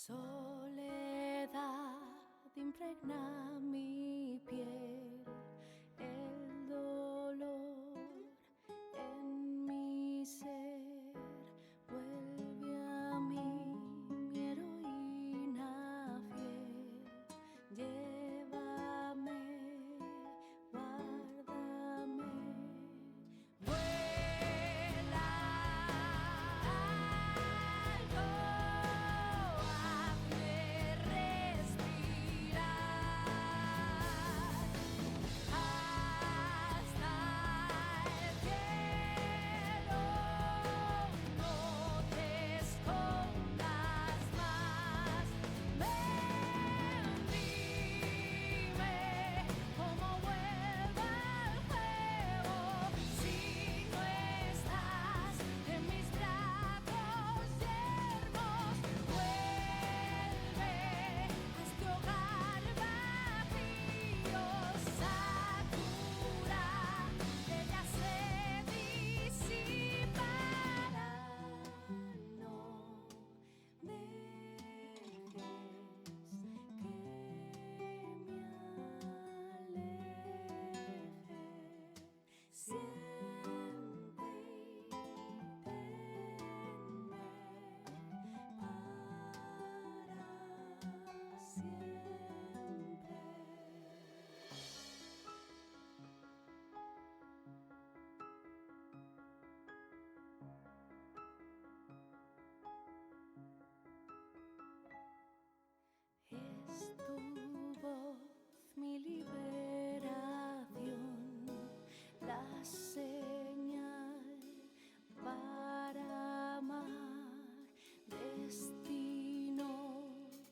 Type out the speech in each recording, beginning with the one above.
Soledad impregna mi piel, el dolor en mi ser vuelve a mí, mi heroína fiel. Llévame, guárdame. Es tu voz mi liberación, la señal para amar. Destino,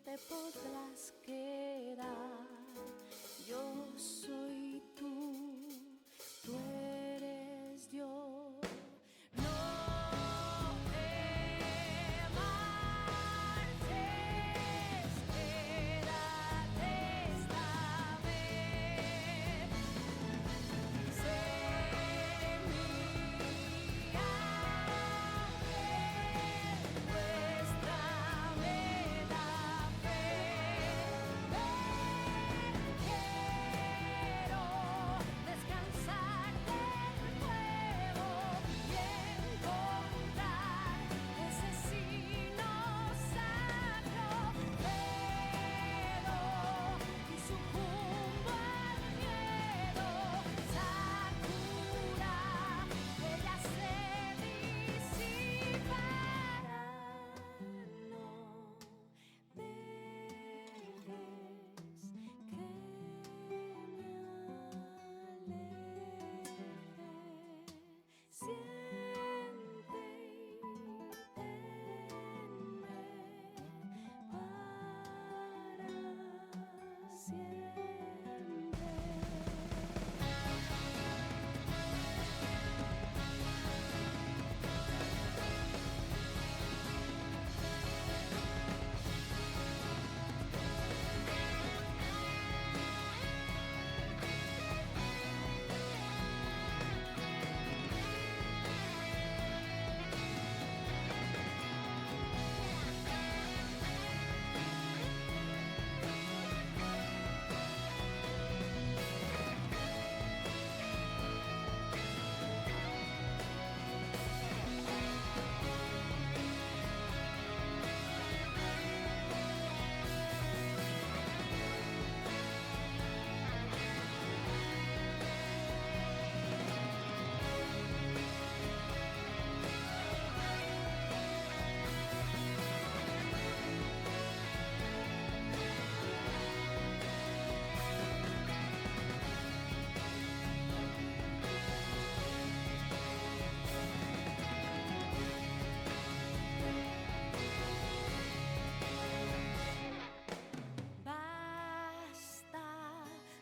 te podrás quedar. Yo soy tú, tú eres yo.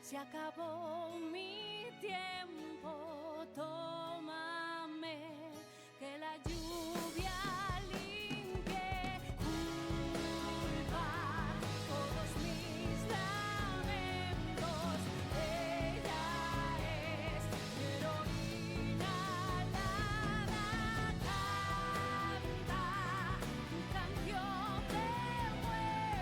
Se acabó mi tiempo, tómame, que la lluvia limpie culpa, todos mis lamentos. Ella es mi heroína, nada canta, tu canción de muerte.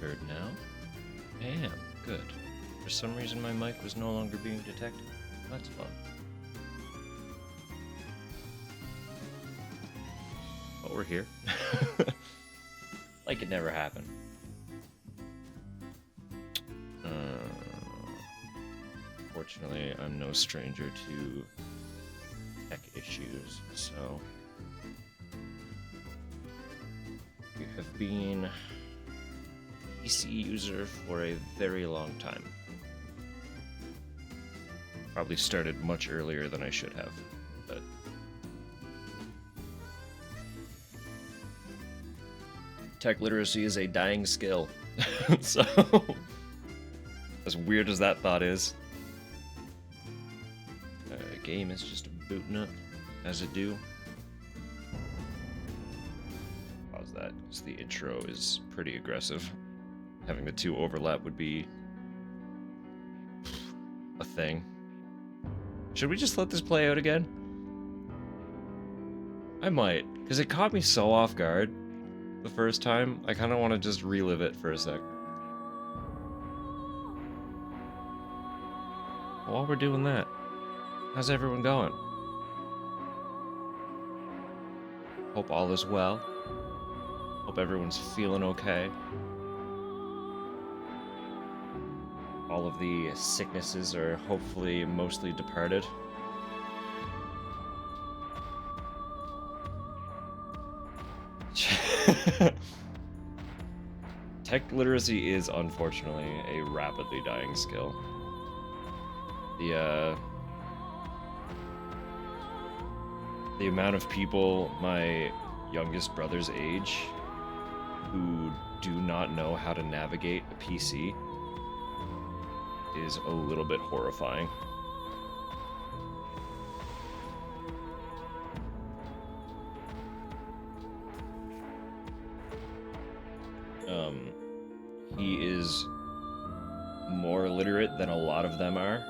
heard now. I am. Good. For some reason my mic was no longer being detected. That's fun. But we're here. Like it never happened. Fortunately, I'm no stranger to tech issues, so you have been a PC user for a very long time. Probably started much earlier than I should have, but tech literacy is a dying skill. So, as weird as that thought is, game is just booting up as it do. Pause that, because the intro is pretty aggressive. Having the two overlap would be a thing. Should we just let this play out again? I might, because it caught me so off guard the first time. I kind of want to just relive it for a sec. While we're doing that, how's everyone going? Hope all is well. Hope everyone's feeling okay. All of the sicknesses are hopefully mostly departed. Tech literacy is unfortunately a rapidly dying skill. The amount of people my youngest brother's age who do not know how to navigate a PC is a little bit horrifying. He is more literate than a lot of them are,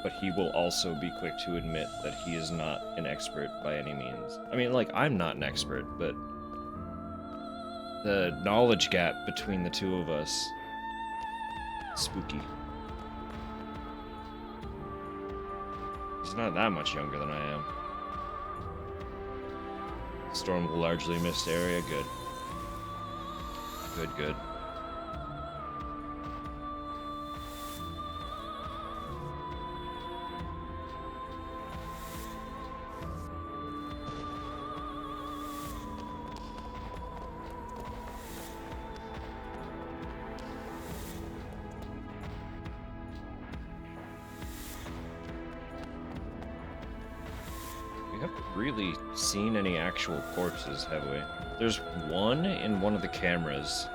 but he will also be quick to admit that he is not an expert by any means. I mean, like, I'm not an expert, but the knowledge gap between the two of us is spooky. He's not that much younger than I am. Storm the largely missed area, good. Good. We haven't really seen any actual corpses, have we? There's one in one of the cameras.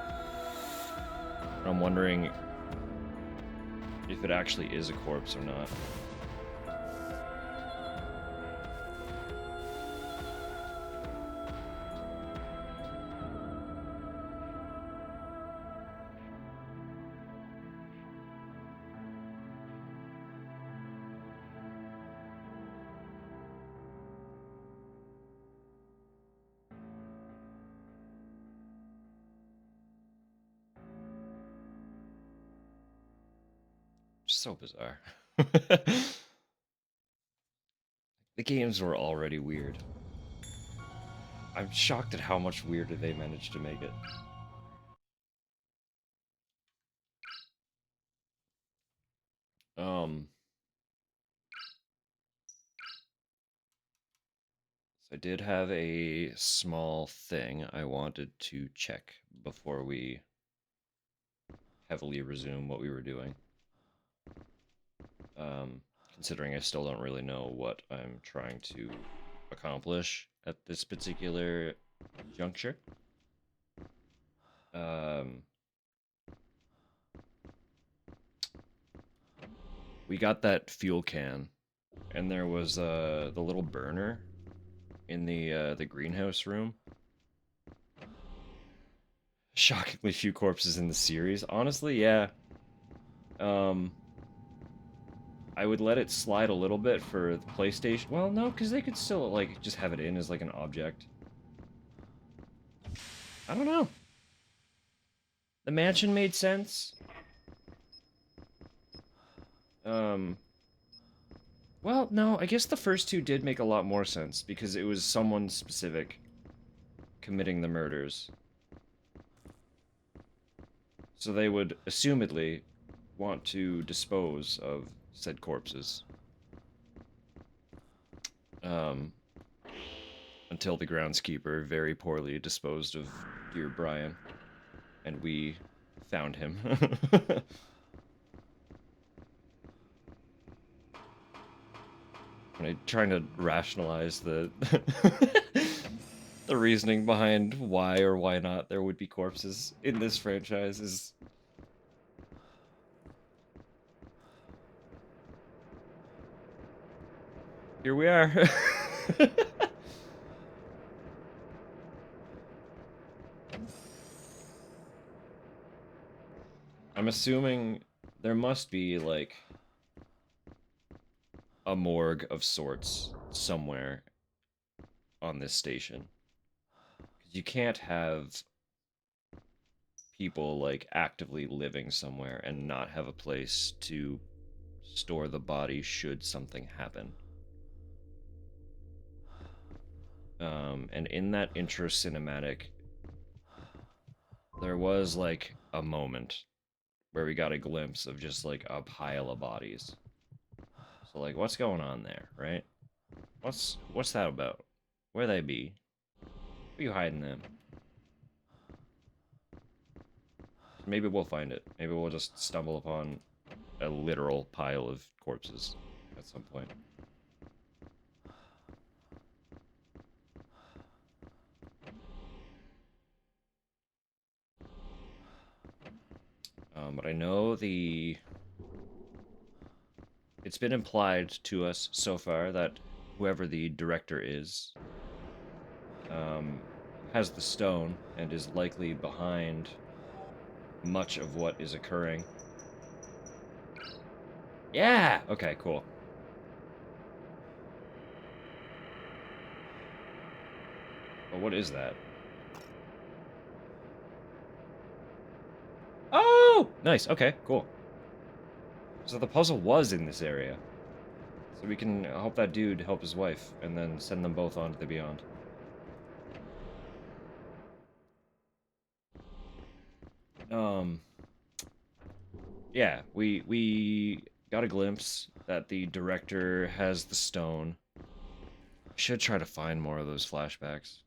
I'm wondering if it actually is a corpse or not. So bizarre. The games were already weird. I'm shocked at how much weirder they managed to make it. So I did have a small thing I wanted to check before we heavily resume what we were doing. Considering I still don't really know what I'm trying to accomplish at this particular juncture. We got that fuel can, and there was the little burner in the greenhouse room. Shockingly few corpses in the series. Honestly, yeah. I would let it slide a little bit for the PlayStation. Well, no, because they could still, like, just have it in as, like, an object. I don't know. The mansion made sense. Um, well, no, I guess the first two did make a lot more sense because it was someone specific committing the murders. So they would assumedly want to dispose of said corpses. Um, until the groundskeeper very poorly disposed of dear Brian, and we found him. And I trying to rationalize the the reasoning behind why or why not there would be corpses in this franchise is here we are. I'm assuming there must be like a morgue of sorts somewhere on this station. 'Cause you can't have people like actively living somewhere and not have a place to store the body should something happen. And in that intro cinematic, there was like a moment where we got a glimpse of just like a pile of bodies. So like, what's going on there, right? What's that about? Where they be? Where you hiding them? Maybe we'll find it. Maybe we'll just stumble upon a literal pile of corpses at some point. But I know it's been implied to us so far that whoever the director is um, has the stone and is likely behind much of what is occurring. Yeah! Okay, cool. But what is that? Oh! Nice, okay, cool. So the puzzle was in this area. So we can help that dude help his wife, and then send them both on to the beyond. Um... Yeah, we got a glimpse that the director has the stone. Should try to find more of those flashbacks.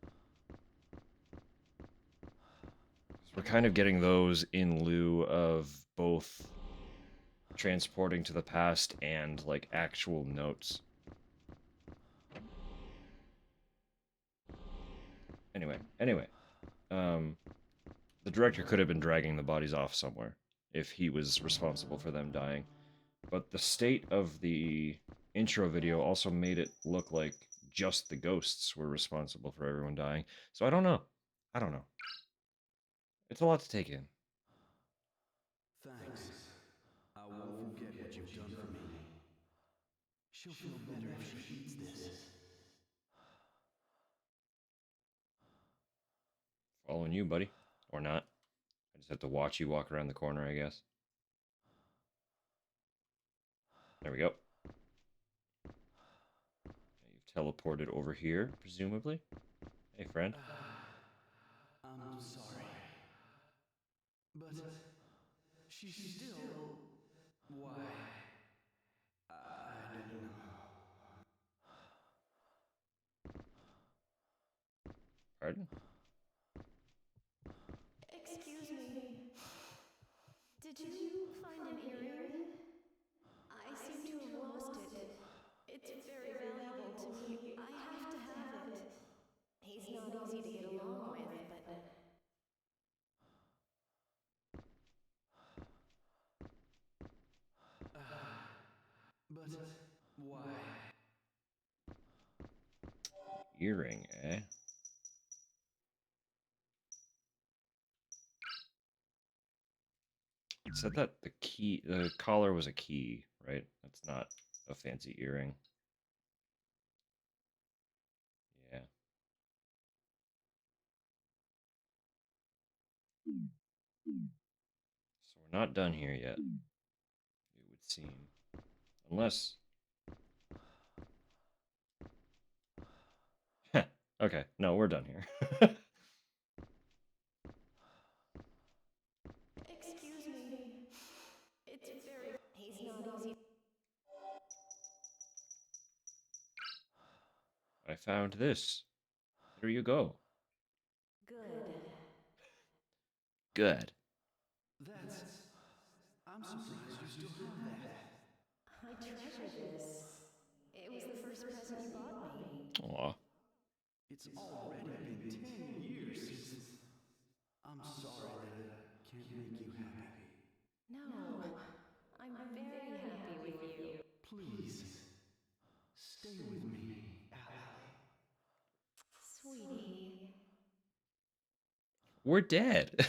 We're kind of getting those in lieu of both transporting to the past and like actual notes. Anyway, um, the director could have been dragging the bodies off somewhere if he was responsible for them dying. But the state of the intro video also made it look like just the ghosts were responsible for everyone dying. So I don't know. I don't know. It's a lot to take in. Thanks. I won't forget what you've done for me. She'll feel better if she eats this. Following you, buddy. Or not. I just have to watch you walk around the corner, I guess. There we go. You've teleported over here, presumably. Hey, friend. I'm sorry. But she's still... Why? I don't know. Pardon? Excuse me. Did you find an earring? I seem to have lost it. It's very valuable to me. I have to have it. He's not easy to get along with, but But why? Earring, eh? It said that the collar was a key, right? That's not a fancy earring. Yeah. not done here yet, it would seem. Unless... Okay, no, we're done here. Excuse me. It's very... He's not easy. I found this. Here you go. Good. Good. That's. I'm surprised you still have that. I treasure this. It was the first present you bought me. Aw. It's already been 10 years since. I'm sorry that I can't make you happy. No, I'm very happy with you. Please, stay with me, Allie. Sweetie. We're dead.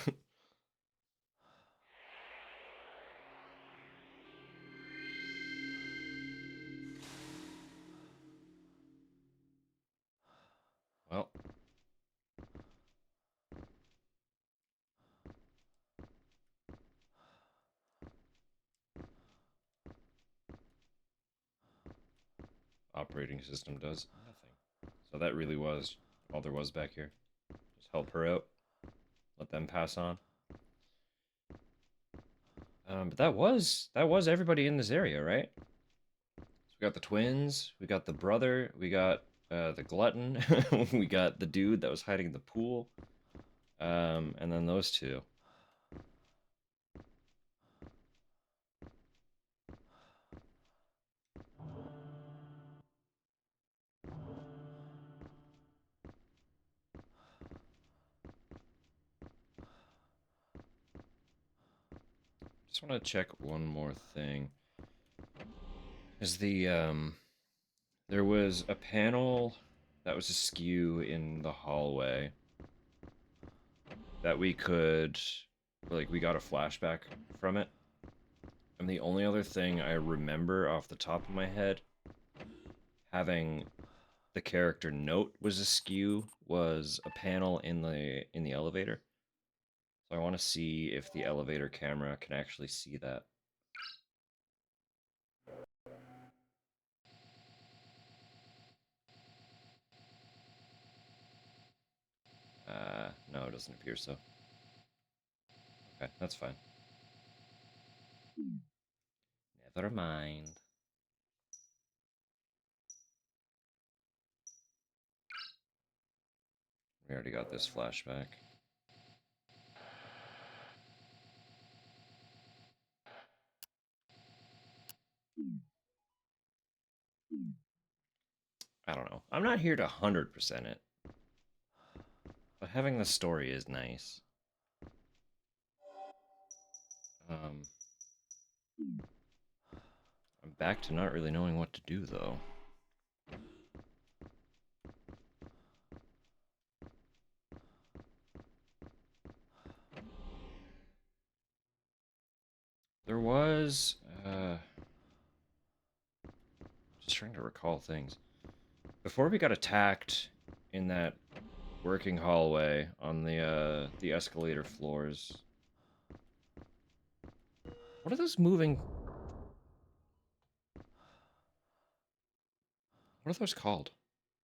Well. Operating system does nothing. So that really was all there was back here. Just help her out. Let them pass on. But that was everybody in this area, right? So we got the twins, we got the brother, we got the glutton, we got the dude that was hiding in the pool, and then those two. Just want to check one more thing. Is there was a panel that was askew in the hallway that we could, like, we got a flashback from it. And the only other thing I remember off the top of my head having the character note was askew was a panel in the elevator. So I want to see if the elevator camera can actually see that. No, it doesn't appear so. Okay, that's fine. Never mind. We already got this flashback. I don't know. I'm not here to 100% it. But having the story is nice. I'm back to not really knowing what to do, though. There was, just trying to recall things. Before we got attacked in that working hallway on the escalator floors. What are those moving? What are those called?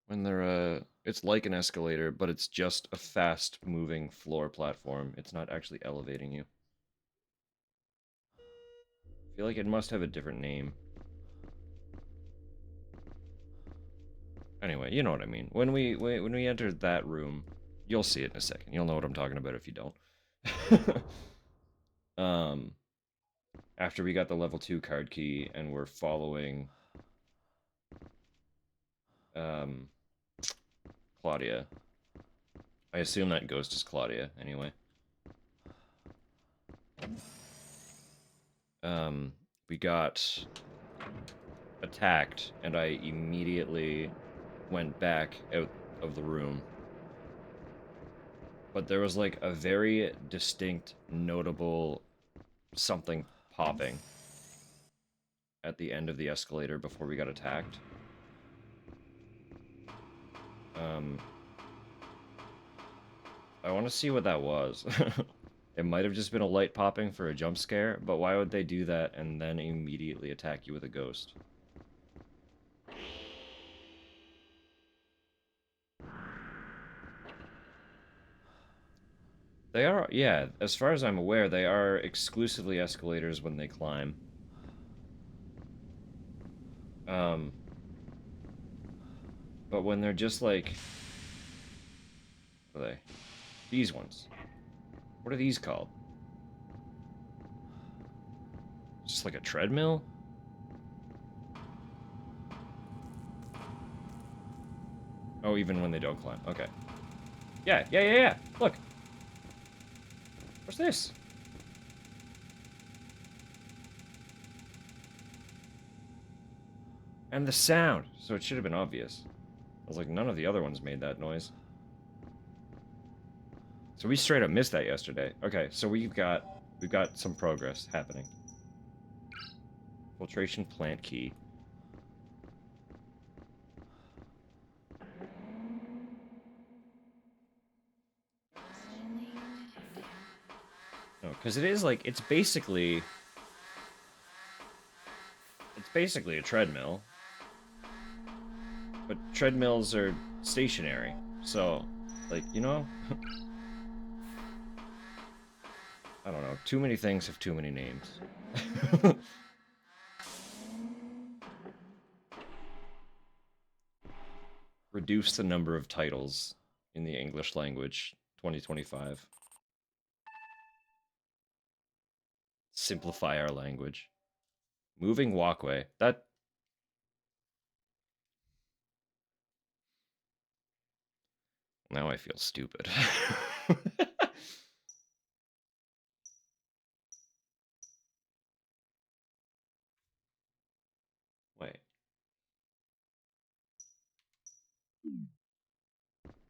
When they're, it's like an escalator, but it's just a fast-moving floor platform. It's not actually elevating you. I feel like it must have a different name. Anyway, you know what I mean. When we entered that room, you'll see it in a second. You'll know what I'm talking about if you don't. After we got the level 2 card key and we're following Claudia. I assume that ghost is Claudia, anyway. We got attacked, and I immediately went back out of the room. But there was, like, a very distinct, notable something popping at the end of the escalator before we got attacked. I want to see what that was. It might have just been a light popping for a jump scare, but why would they do that and then immediately attack you with a ghost? They are, yeah, as far as I'm aware, they are exclusively escalators when they climb. Um, but when they're just like, what are they? These ones. What are these called? Just like a treadmill? Oh, even when they don't climb. Okay. Yeah. Look. What's this? And the sound. So it should have been obvious. I was like, none of the other ones made that noise. So we straight up missed that yesterday. Okay, so we've got some progress happening. Filtration plant key. No, because it is like it's basically a treadmill. But treadmills are stationary. So, like, you know, I don't know. Too many things have too many names. Reduce the number of titles in the English language, 2025. Simplify our language. Moving walkway. That... Now I feel stupid. Wait.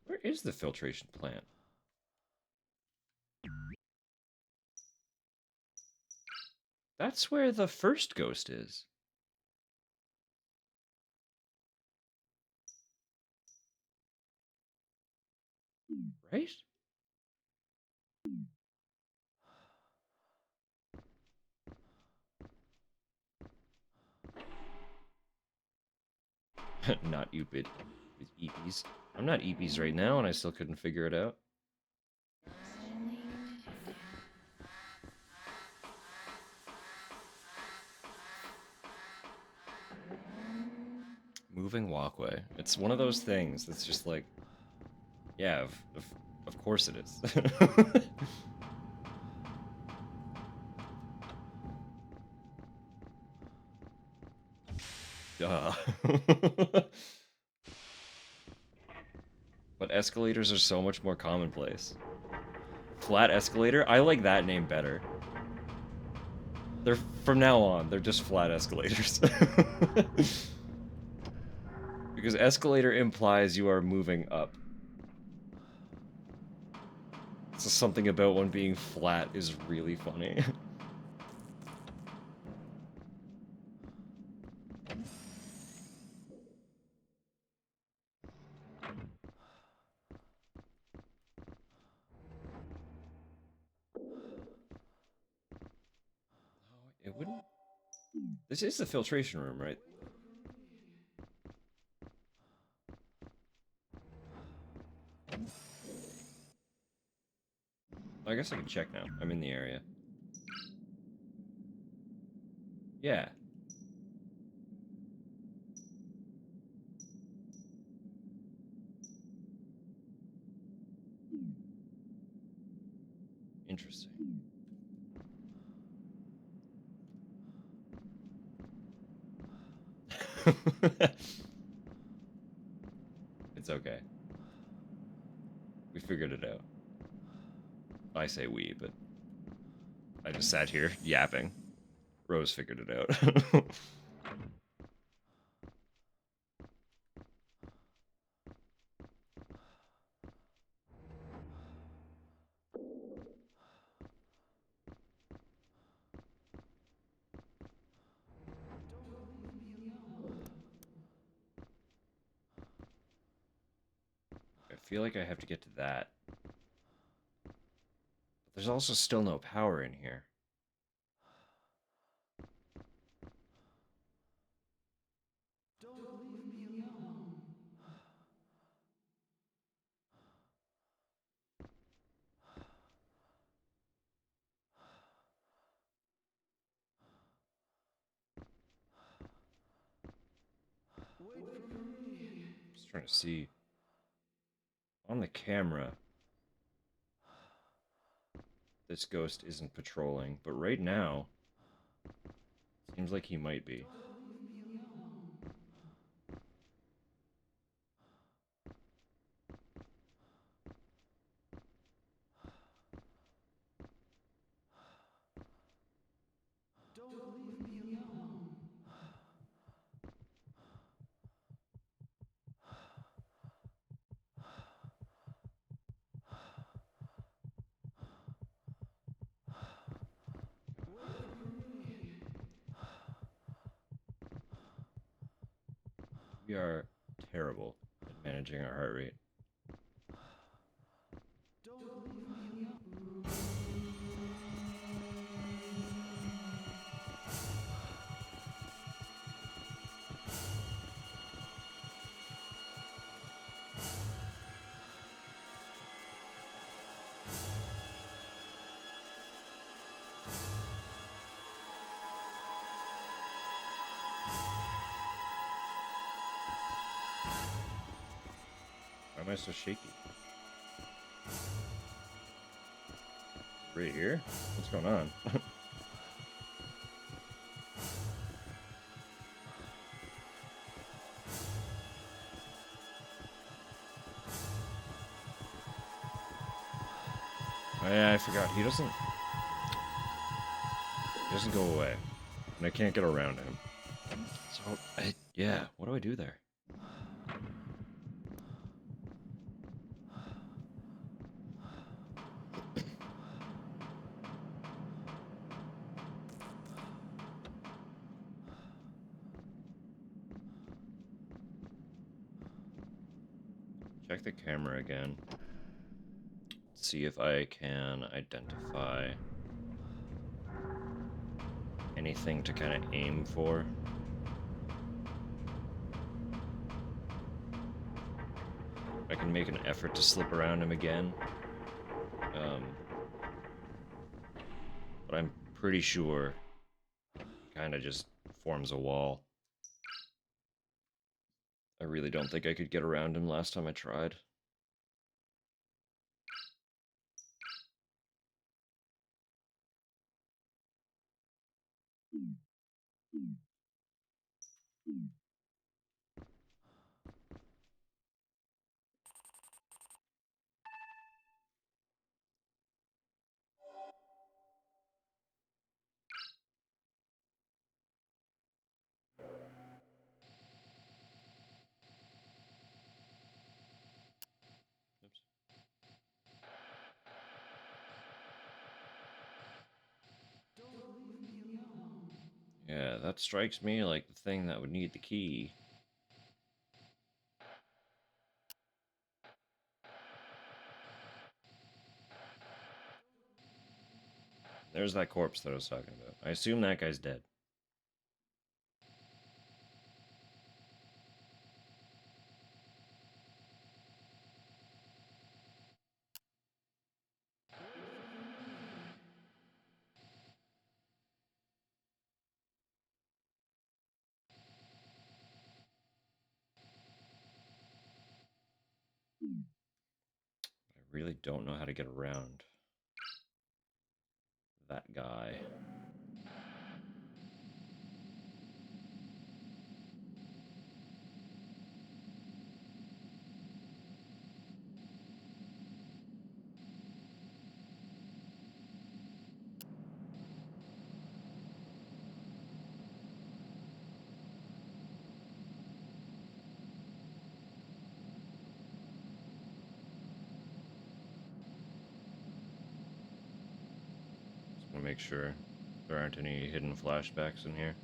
Where is the filtration plant? That's where the first ghost is. Right? Not Upid. It's Eepies. I'm not Eepies right now, and I still couldn't figure it out. Moving walkway. It's one of those things that's just like, yeah, of course it is. Duh. But escalators are so much more commonplace. Flat escalator? I like that name better. They're, from now on, they're just flat escalators. Because escalator implies you are moving up. So something about one being flat is really funny. It wouldn't... This is the filtration room, right? I guess I can check now. I'm in the area. Yeah. Interesting. It's okay. We figured it out. I say we, but I just sat here yapping. Rose figured it out. I feel like I have to get to that. But There's also still no power in here. Don't leave me alone. Wait for me. Just trying to see. On the camera, this ghost isn't patrolling, but right now, seems like he might be. Don't leave me alone. Don't leave me alone. Wait for me. We are terrible at managing our heart rate. Don't leave me alone. Why am I so shaky? Right here? What's going on? Oh yeah, I forgot. He doesn't go away. And I can't get around him. So, yeah, what do I do there? Check the camera again. See if I can identify anything to kind of aim for. I can make an effort to slip around him again. But I'm pretty sure he kind of just forms a wall. I really don't think I could get around him last time I tried. Oops. Don't leave me alone. Yeah, that strikes me like the thing that would need the key. There's that corpse that I was talking about. I assume that guy's dead. Wait for me. I really don't know how to get around that guy. Just want to make sure there aren't any hidden flashbacks in here.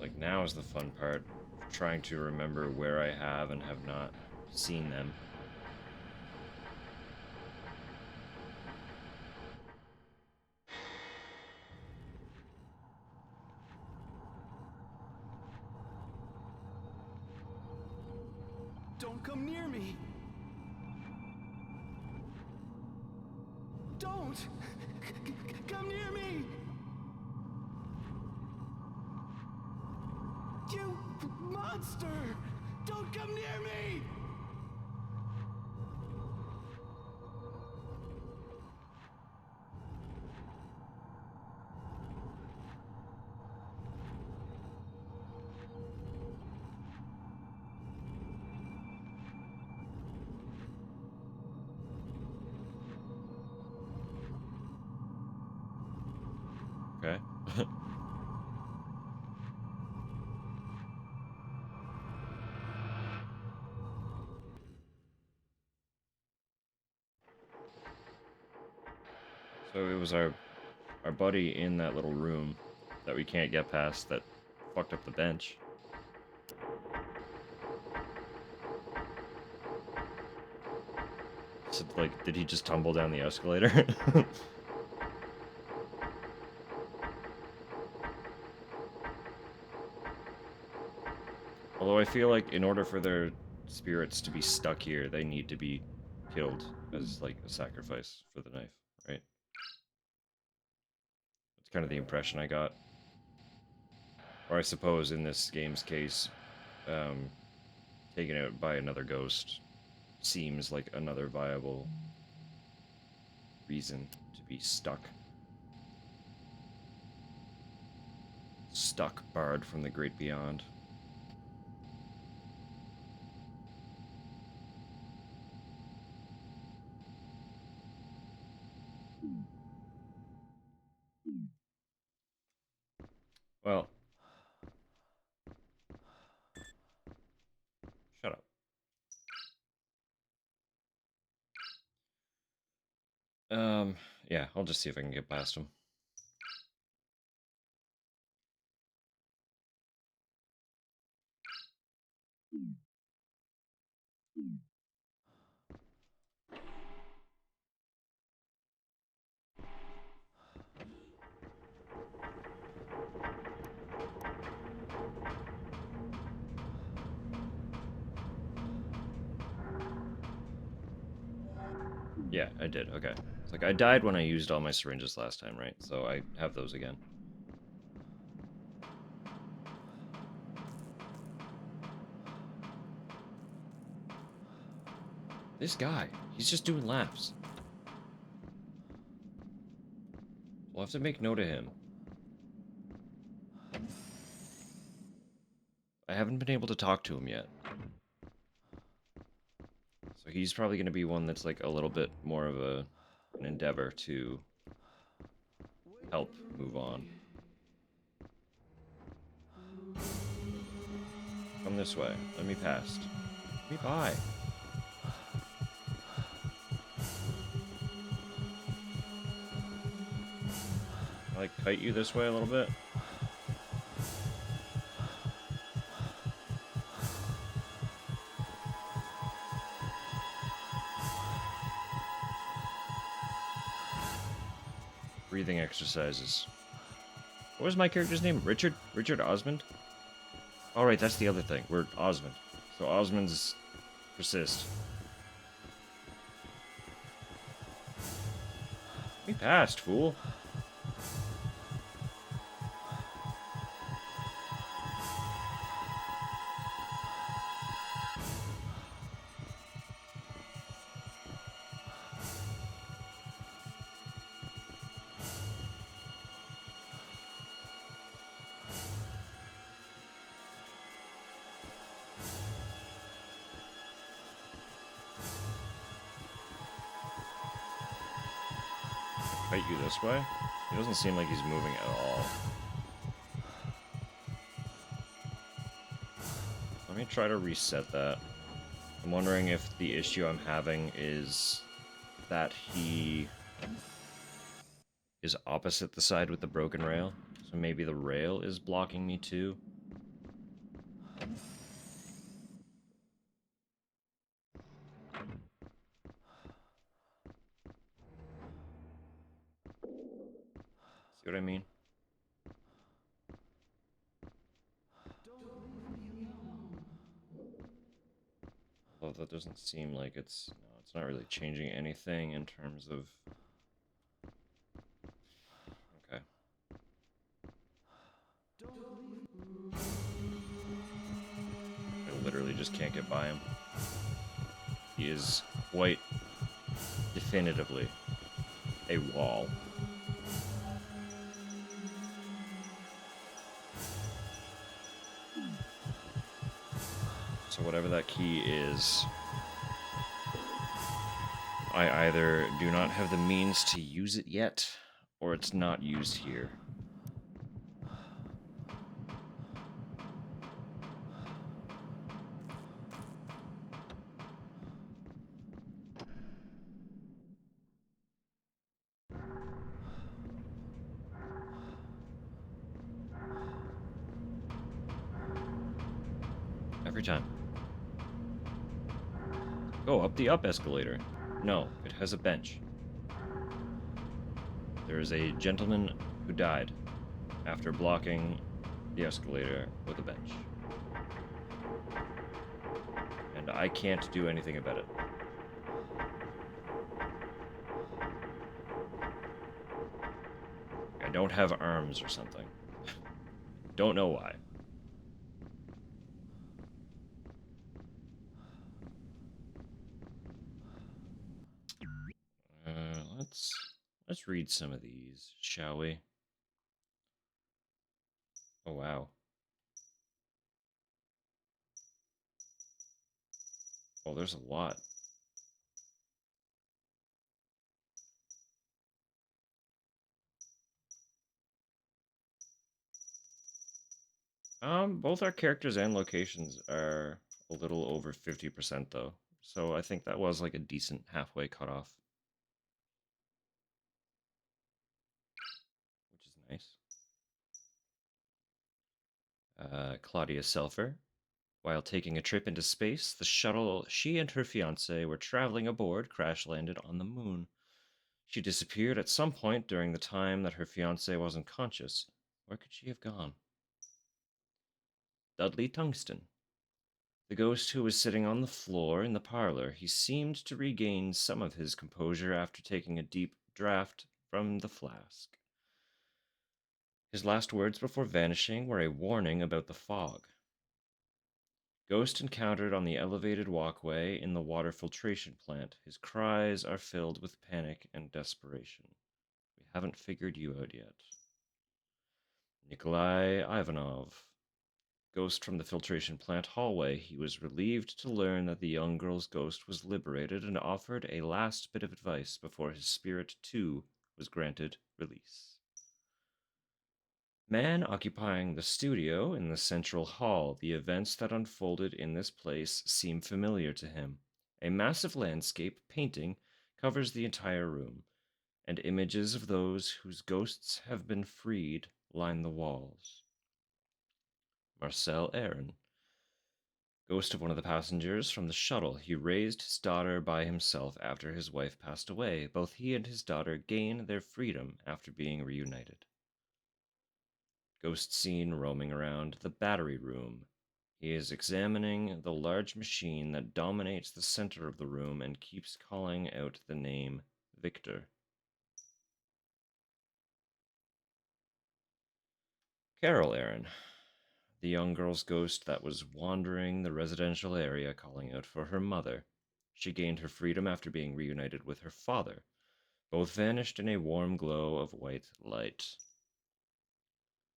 Like, now is the fun part. Trying to remember where I have and have not seen them. Don't come near me! Don't! Come near me! You monster! Don't come near me! Okay. So it was our buddy in that little room that we can't get past that fucked up the bench. So, like, did he just tumble down the escalator? Although I feel like in order for their spirits to be stuck here, they need to be killed as, like, a sacrifice for the knife, right? That's kind of the impression I got. Or I suppose in this game's case, taken out by another ghost seems like another viable reason to be stuck. Stuck, barred from the great beyond. Well, shut up. Yeah, I'll just see if I can get past him. Yeah, I did. Okay. It's like I died when I used all my syringes last time, right? So I have those again. This guy, he's just doing laps. We'll have to make note of him. I haven't been able to talk to him yet. So he's probably going to be one that's like a little bit more of an endeavor to help move on. Come this way. Let me past. Let me by. Can I, like, kite you this way a little bit? Breathing exercises. What was my character's name? Richard? Richard Osmond? Alright, that's the other thing. We're Osmond. So Osmonds persist. We passed, fool. Fight you this way? He doesn't seem like he's moving at all. Let me try to reset that. I'm wondering if the issue I'm having is that he is opposite the side with the broken rail. So maybe the rail is blocking me too. See what I mean? Don't leave me alone. Although that doesn't seem like it's not really changing anything in terms of. Okay. Don't leave. I literally just can't get by him. He is quite definitively a wall. So whatever that key is, I either do not have the means to use it yet, or it's not used here. Every time. Go up the up escalator. No, it has a bench. There is a gentleman who died after blocking the escalator with a bench. And I can't do anything about it. I don't have arms or something. Don't know why. Let's read some of these, shall we? Oh wow. Oh, there's a lot. Both our characters and locations are a little over 50% though. So I think that was like a decent halfway cutoff, which is nice. Claudia Selfer. While taking a trip into space, the shuttle she and her fiance were traveling aboard crash landed on the moon. She disappeared at some point during the time that her fiance wasn't conscious. Where could she have gone? Dudley Tungsten. The ghost who was sitting on the floor in the parlor. He seemed to regain some of his composure after taking a deep draught from the flask. His last words before vanishing were a warning about the fog. Ghost encountered on the elevated walkway in the water filtration plant. His cries are filled with panic and desperation. We haven't figured you out yet. Nikolai Ivanov. Ghost from the filtration plant hallway. He was relieved to learn that the young girl's ghost was liberated and offered a last bit of advice before his spirit, too, was granted release. Man occupying the studio in the central hall. The events that unfolded in this place seem familiar to him. A massive landscape painting covers the entire room, and images of those whose ghosts have been freed line the walls. Marcel Aaron. Ghost of one of the passengers from the shuttle. He raised his daughter by himself after his wife passed away. Both he and his daughter gain their freedom after being reunited. Ghost seen roaming around the battery room. He is examining the large machine that dominates the center of the room and keeps calling out the name Victor. Carol Aaron. The young girl's ghost that was wandering the residential area calling out for her mother. She gained her freedom after being reunited with her father. Both vanished in a warm glow of white light.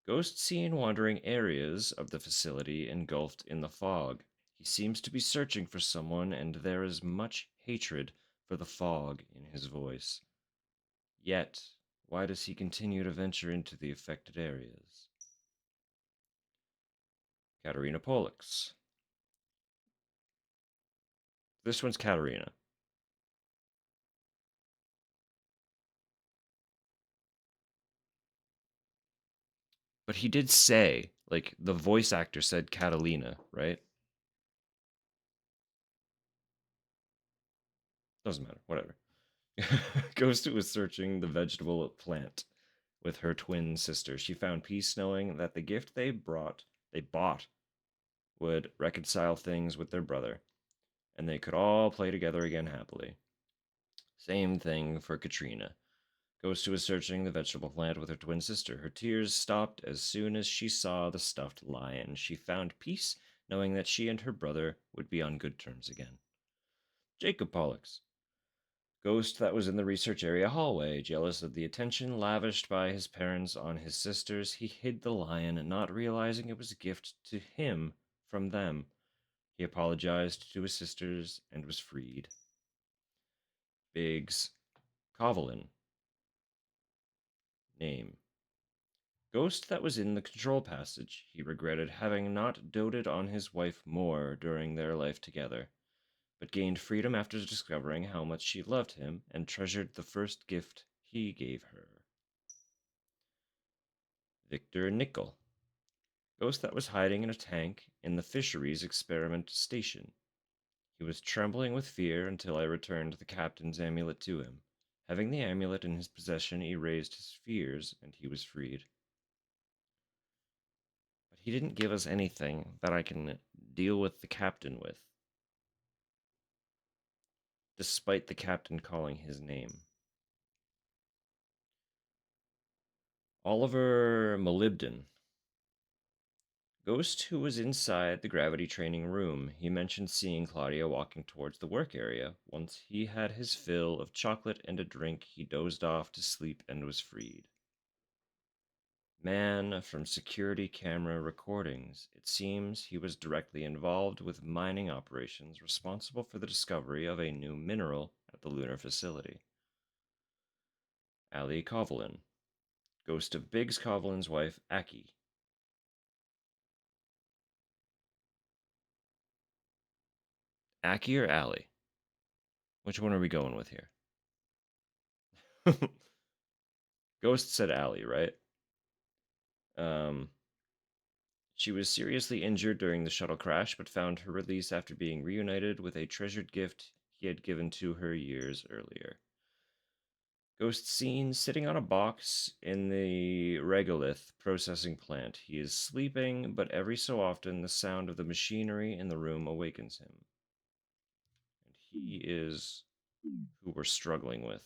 Ghost seen wandering areas of the facility engulfed in the fog. He seems to be searching for someone, and there is much hatred for the fog in his voice. Yet, why does he continue to venture into the affected areas? Katerina Pollux. This one's Katerina. But he did say, like, the voice actor said Catalina, right? Doesn't matter, whatever. Ghost was searching the vegetable plant. with her twin sister. She found peace knowing that the gift they bought, would reconcile things with their brother, and they could all play together again happily. Same thing for Katrina. Ghost was searching the vegetable plant with her twin sister. Her tears stopped as soon as she saw the stuffed lion. She found peace knowing that she and her brother would be on good terms again. Jacob Pollux. Ghost that was in the research area hallway. Jealous of the attention lavished by his parents on his sisters, he hid the lion, not realizing it was a gift to him from them. He apologized to his sisters and was freed. Biggs Covelin. Name. Ghost that was in the control passage. He regretted having not doted on his wife more during their life together, but gained freedom after discovering how much she loved him and treasured the first gift he gave her. Victor Nickel. Ghost that was hiding in a tank in the fisheries experiment station. He was trembling with fear until I returned the captain's amulet to him. Having the amulet in his possession erased his fears, and he was freed. But he didn't give us anything that I can deal with the captain with, despite the captain calling his name. Oliver Molybden. Ghost who was inside the gravity training room. He mentioned seeing Claudia walking towards the work area. Once he had his fill of chocolate and a drink, he dozed off to sleep and was freed. Man from security camera recordings. It seems he was directly involved with mining operations responsible for the discovery of a new mineral at the lunar facility. Ali Covelin. Ghost of Biggs Covelin's wife, Aki. Aki or Ali? Which one are we going with here? Ghost said Ali, right? She was seriously injured during the shuttle crash, but found her release after being reunited with a treasured gift he had given to her years earlier. Ghost seen sitting on a box in the regolith processing plant. He is sleeping, but every so often the sound of the machinery in the room awakens him. And he is who we're struggling with.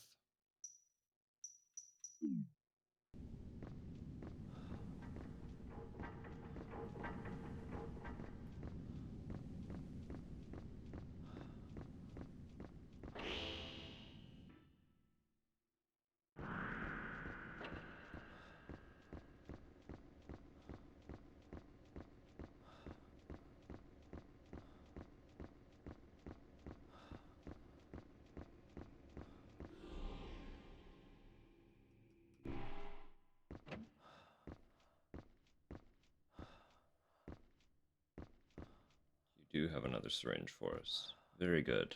You do have another syringe for us. Very good.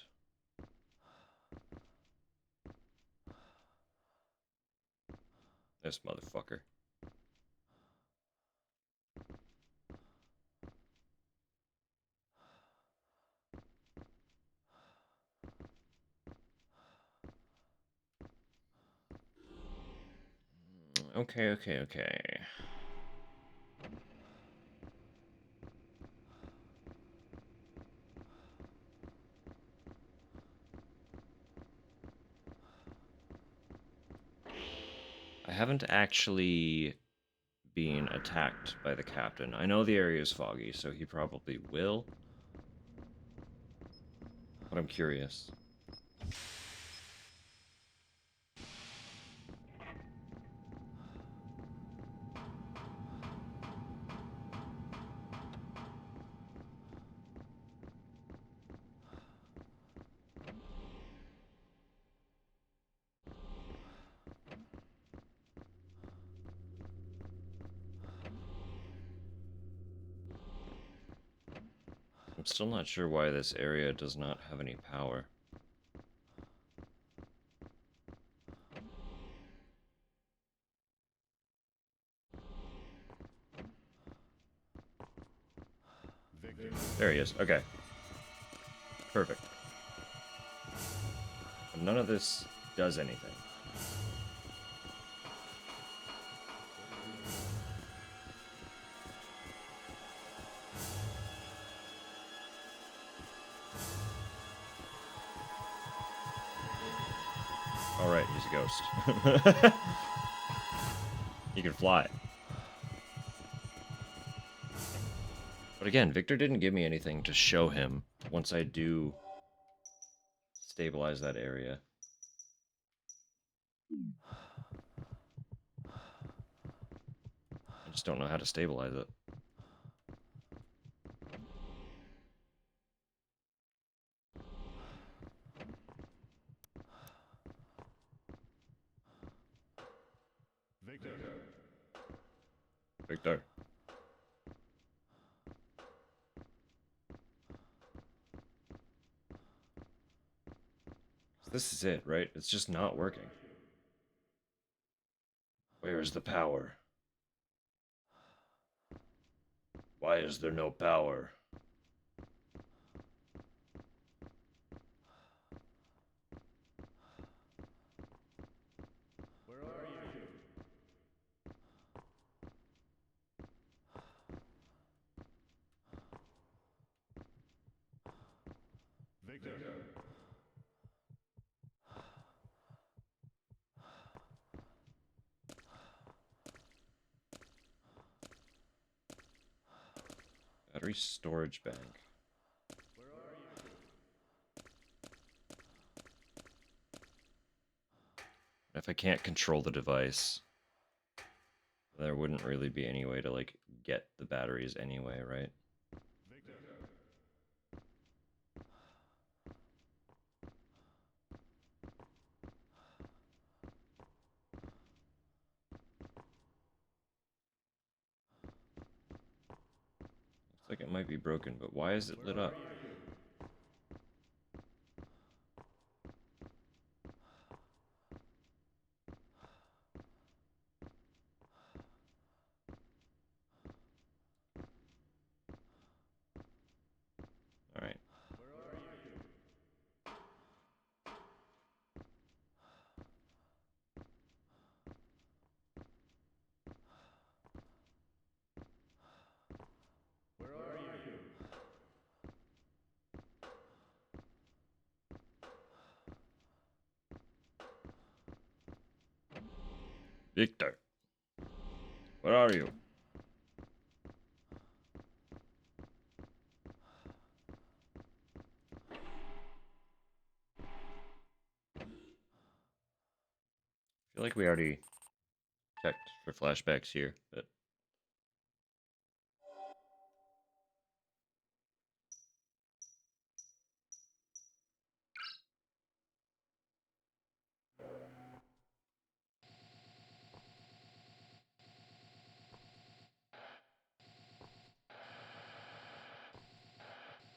This motherfucker. Okay. I haven't actually been attacked by the captain. I know the area is foggy, so he probably will. But I'm curious. I'm still not sure why this area does not have any power. There he is. Okay. Perfect. But none of this does anything. All right, he's a ghost. He can fly. But again, Victor didn't give me anything to show him once I do stabilize that area. I just don't know how to stabilize it. Victor. This is it, right? It's just not working. Where is the power? Why is there no power? Where are you? Victor. Battery storage bank. Where are you? If I can't control the device, there wouldn't really be any way to, like, get the batteries anyway, right? Victor. Looks like it might be broken, but why is it lit up? Alright. Where are you? Where are you? Victor. Where are you? I feel like we already checked for flashbacks here, but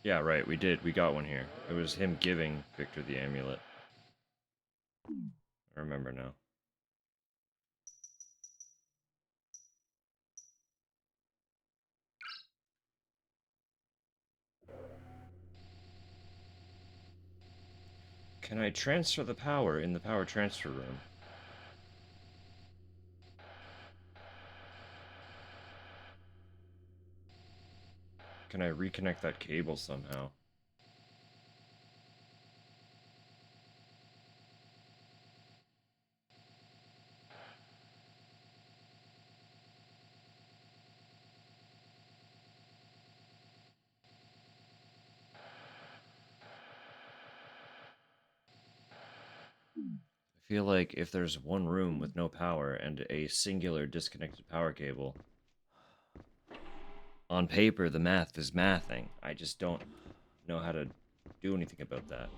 yeah, right, we did. We got one here. It was him giving Victor the amulet. I remember now. Can I transfer the power in the power transfer room? Can I reconnect that cable somehow? I feel like if there's one room with no power and a singular disconnected power cable, on paper the math is mathing. I just don't know how to do anything about that.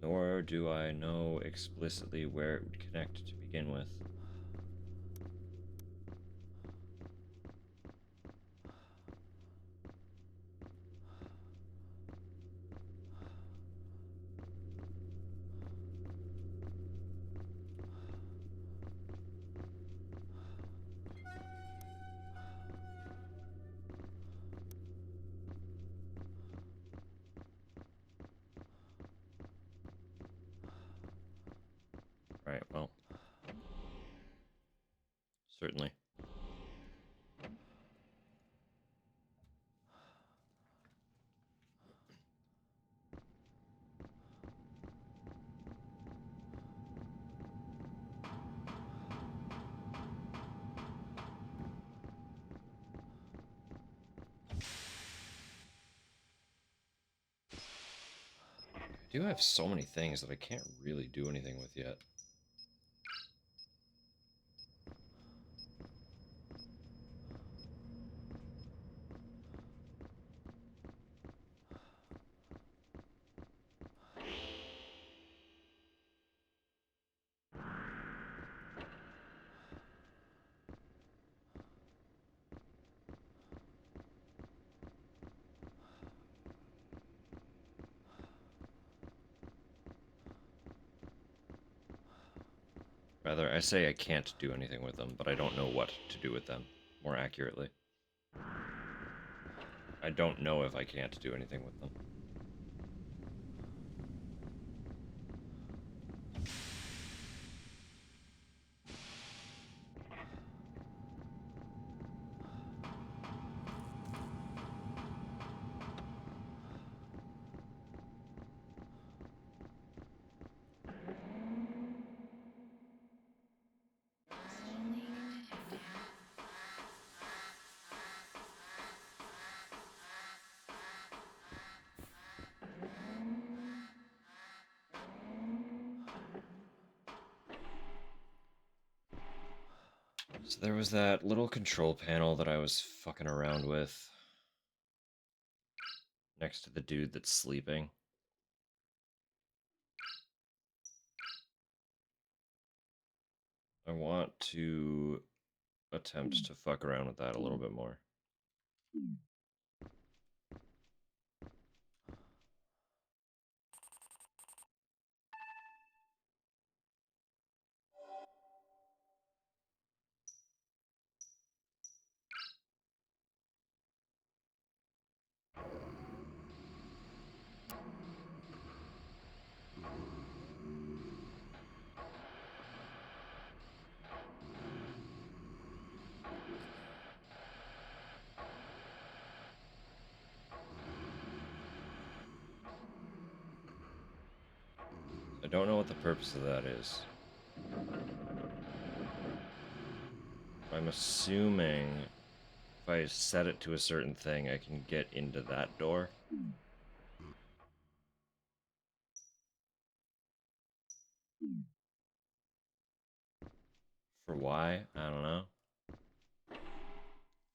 Nor do I know explicitly where it would connect to begin with. Alright, well. Certainly. I do have so many things that I can't really do anything with yet. Rather, I say I can't do anything with them, but I don't know what to do with them, more accurately. I don't know if I can't do anything with them. So there was that little control panel that I was fucking around with next to the dude that's sleeping. I want to attempt to fuck around with that a little bit more. I don't know what the purpose of that is. I'm assuming if I set it to a certain thing, I can get into that door. For why? I don't know.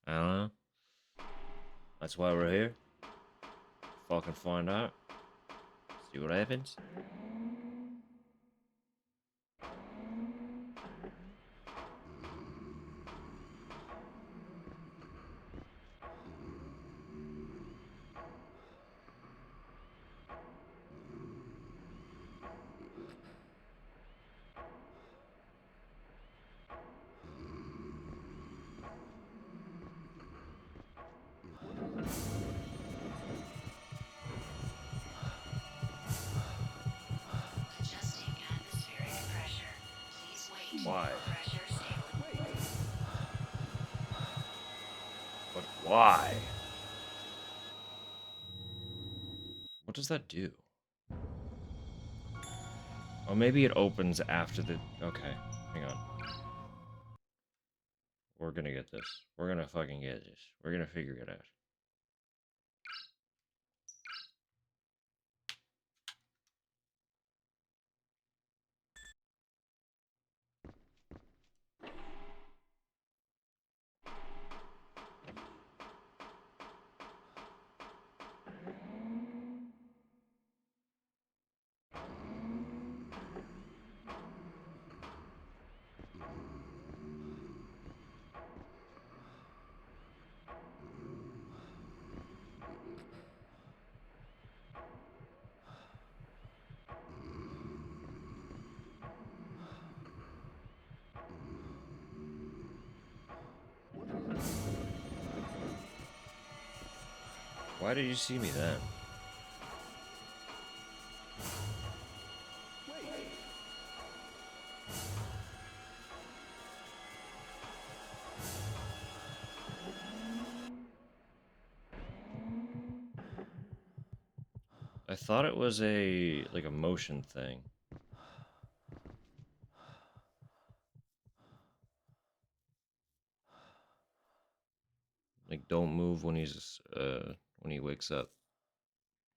I don't know. That's why we're here. Fucking find out. See what happens. Adjusting atmospheric pressure. Please wait. Why? Pressure stable. But why? What does that do? Oh, maybe it opens after the... Okay, hang on. We're gonna get this. We're gonna fucking get this. We're gonna figure it out. Why did you see me then? I thought it was a like a motion thing. Like don't move when he wakes up.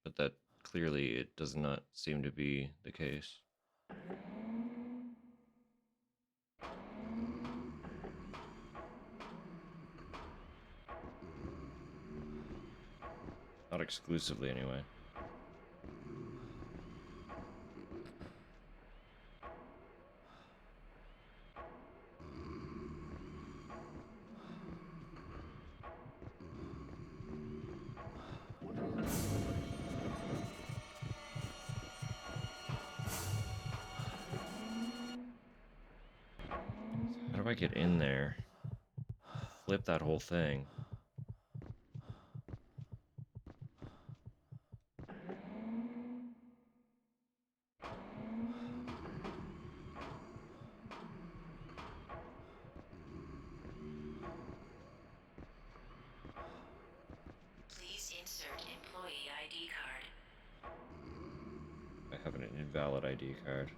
But that clearly it does not seem to be the case. Not exclusively anyway. How do I get in there? Flip that whole thing. Please insert employee ID card. I have an invalid ID card.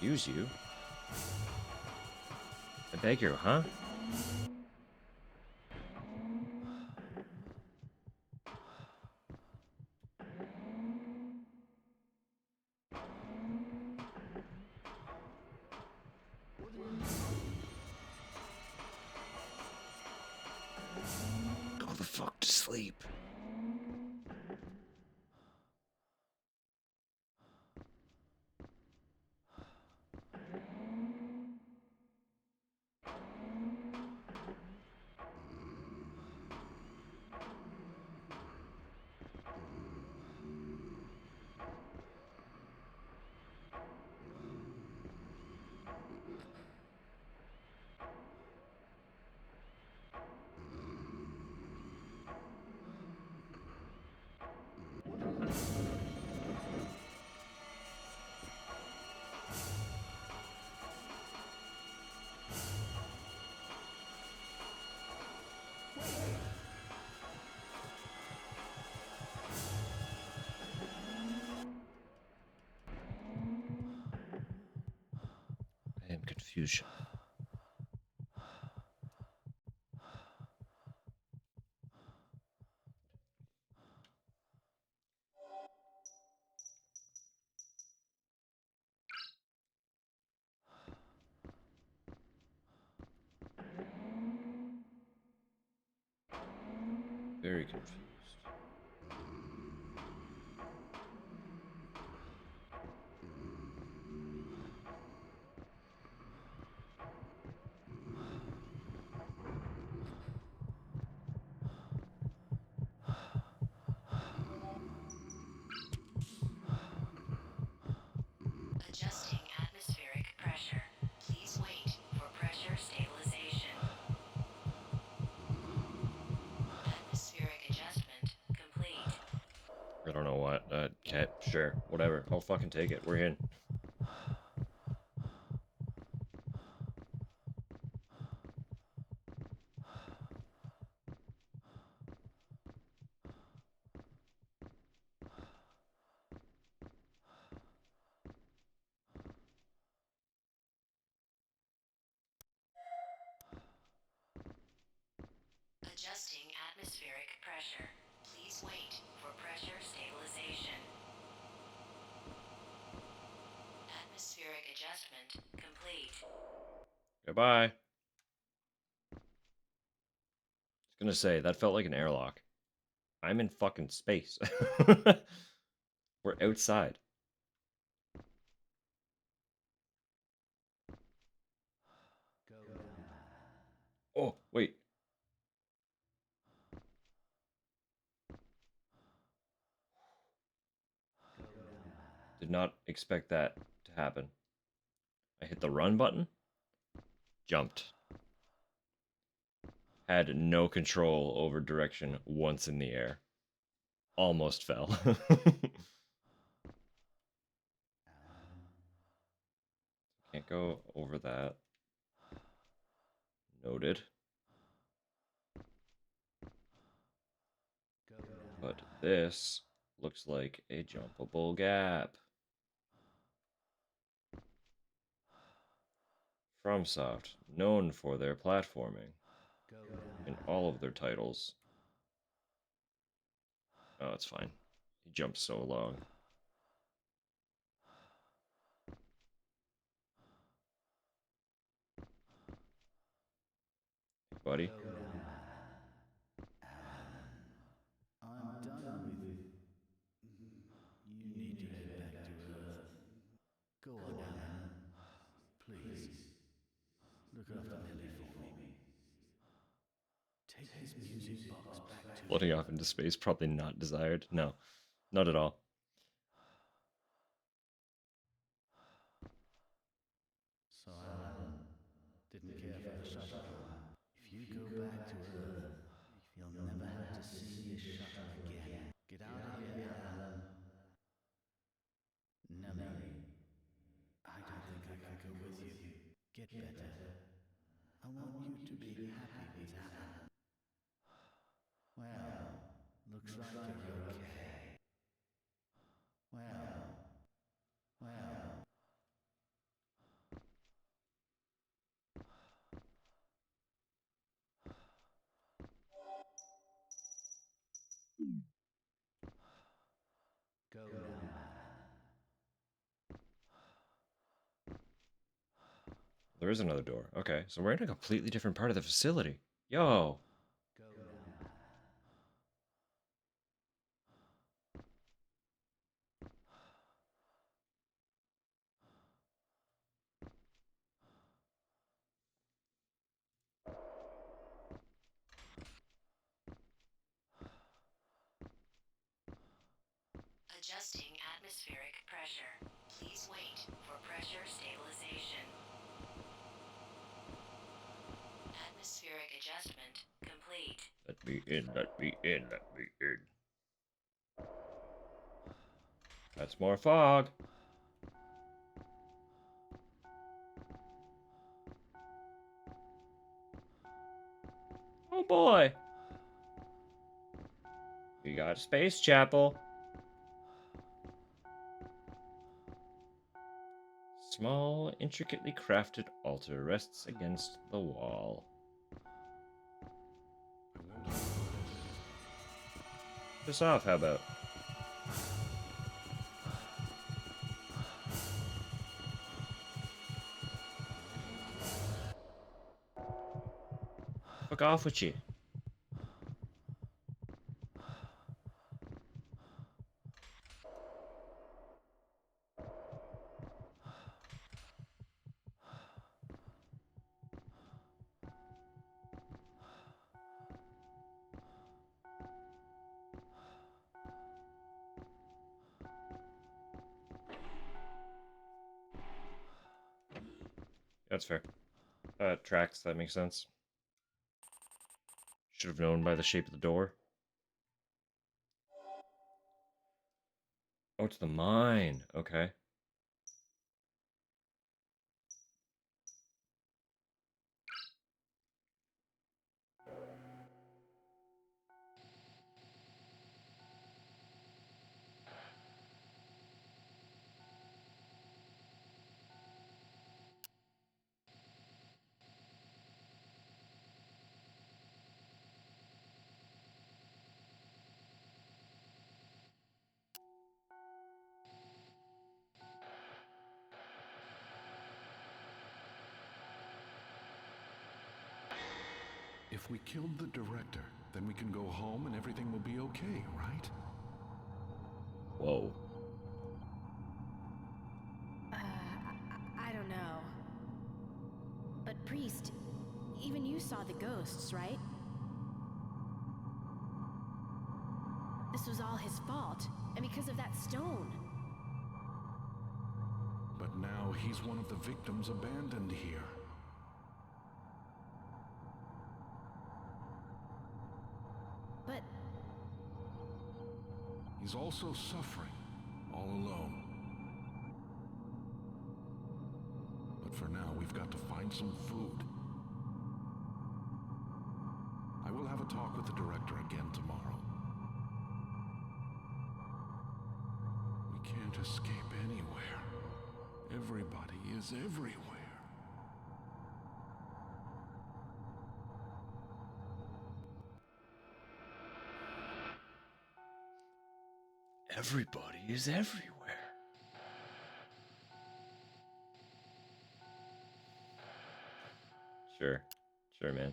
Excuse you? I beg you, huh? Go the fuck to sleep. I am confusion. Very confused. Adjusting atmospheric pressure. Please wait for pressure stabilization. Atmospheric adjustment complete. I don't know what. Okay, sure, whatever. I'll fucking take it. We're in. Adjusting atmospheric pressure. Please wait for pressure stabilization. Atmospheric adjustment complete. Goodbye. I was gonna say, that felt like an airlock. I'm in fucking space. We're outside. Go down. Oh, wait. Did not expect that to happen. I hit the run button, jumped. Had no control over direction once in the air. Almost fell. Can't go over that. Noted. But this looks like a jumpable gap. FromSoft, known for their platforming in all of their titles. Oh, it's fine. He jumps so long. Buddy. I'm done with. You need to head back to Earth. Go on, Alan. Please. Look after Nellie for me. Take this music box back to Floating off into space, probably not desired. No, not at all. So Alan didn't care for the shuttle. If you go back to Earth, you'll never have to see this shuttle again. Get out of here, Alan. Nellie, I don't think I can go with you. Get better. I want you to be happy with Alan. Well, looks like you're okay. Well. Go now, Alan. There is another door. Okay, so we're in a completely different part of the facility. Yo! Go now, Alan. Adjusting atmospheric pressure. Please wait for pressure stabilization. Atmospheric adjustment complete. Let me in, let me in, let me in. That's more fog. Oh boy. We got Space Chapel. Small, intricately crafted altar rests against the wall. Piss off, how about? Fuck off with you. That's fair. Tracks, that makes sense. Should have known by the shape of the door. Oh, it's the mine. Okay. If we killed the director, then we can go home and everything will be okay, right? Whoa. I don't know. But Priest, even you saw the ghosts, right? This was all his fault, and because of that stone. he's one of the victims abandoned here. But He's also suffering, all alone. But for now, we've got to find some food. I will have a talk with the director again tomorrow. We can't escape anywhere. Everybody is everywhere. Everybody is everywhere. Sure. Sure, man.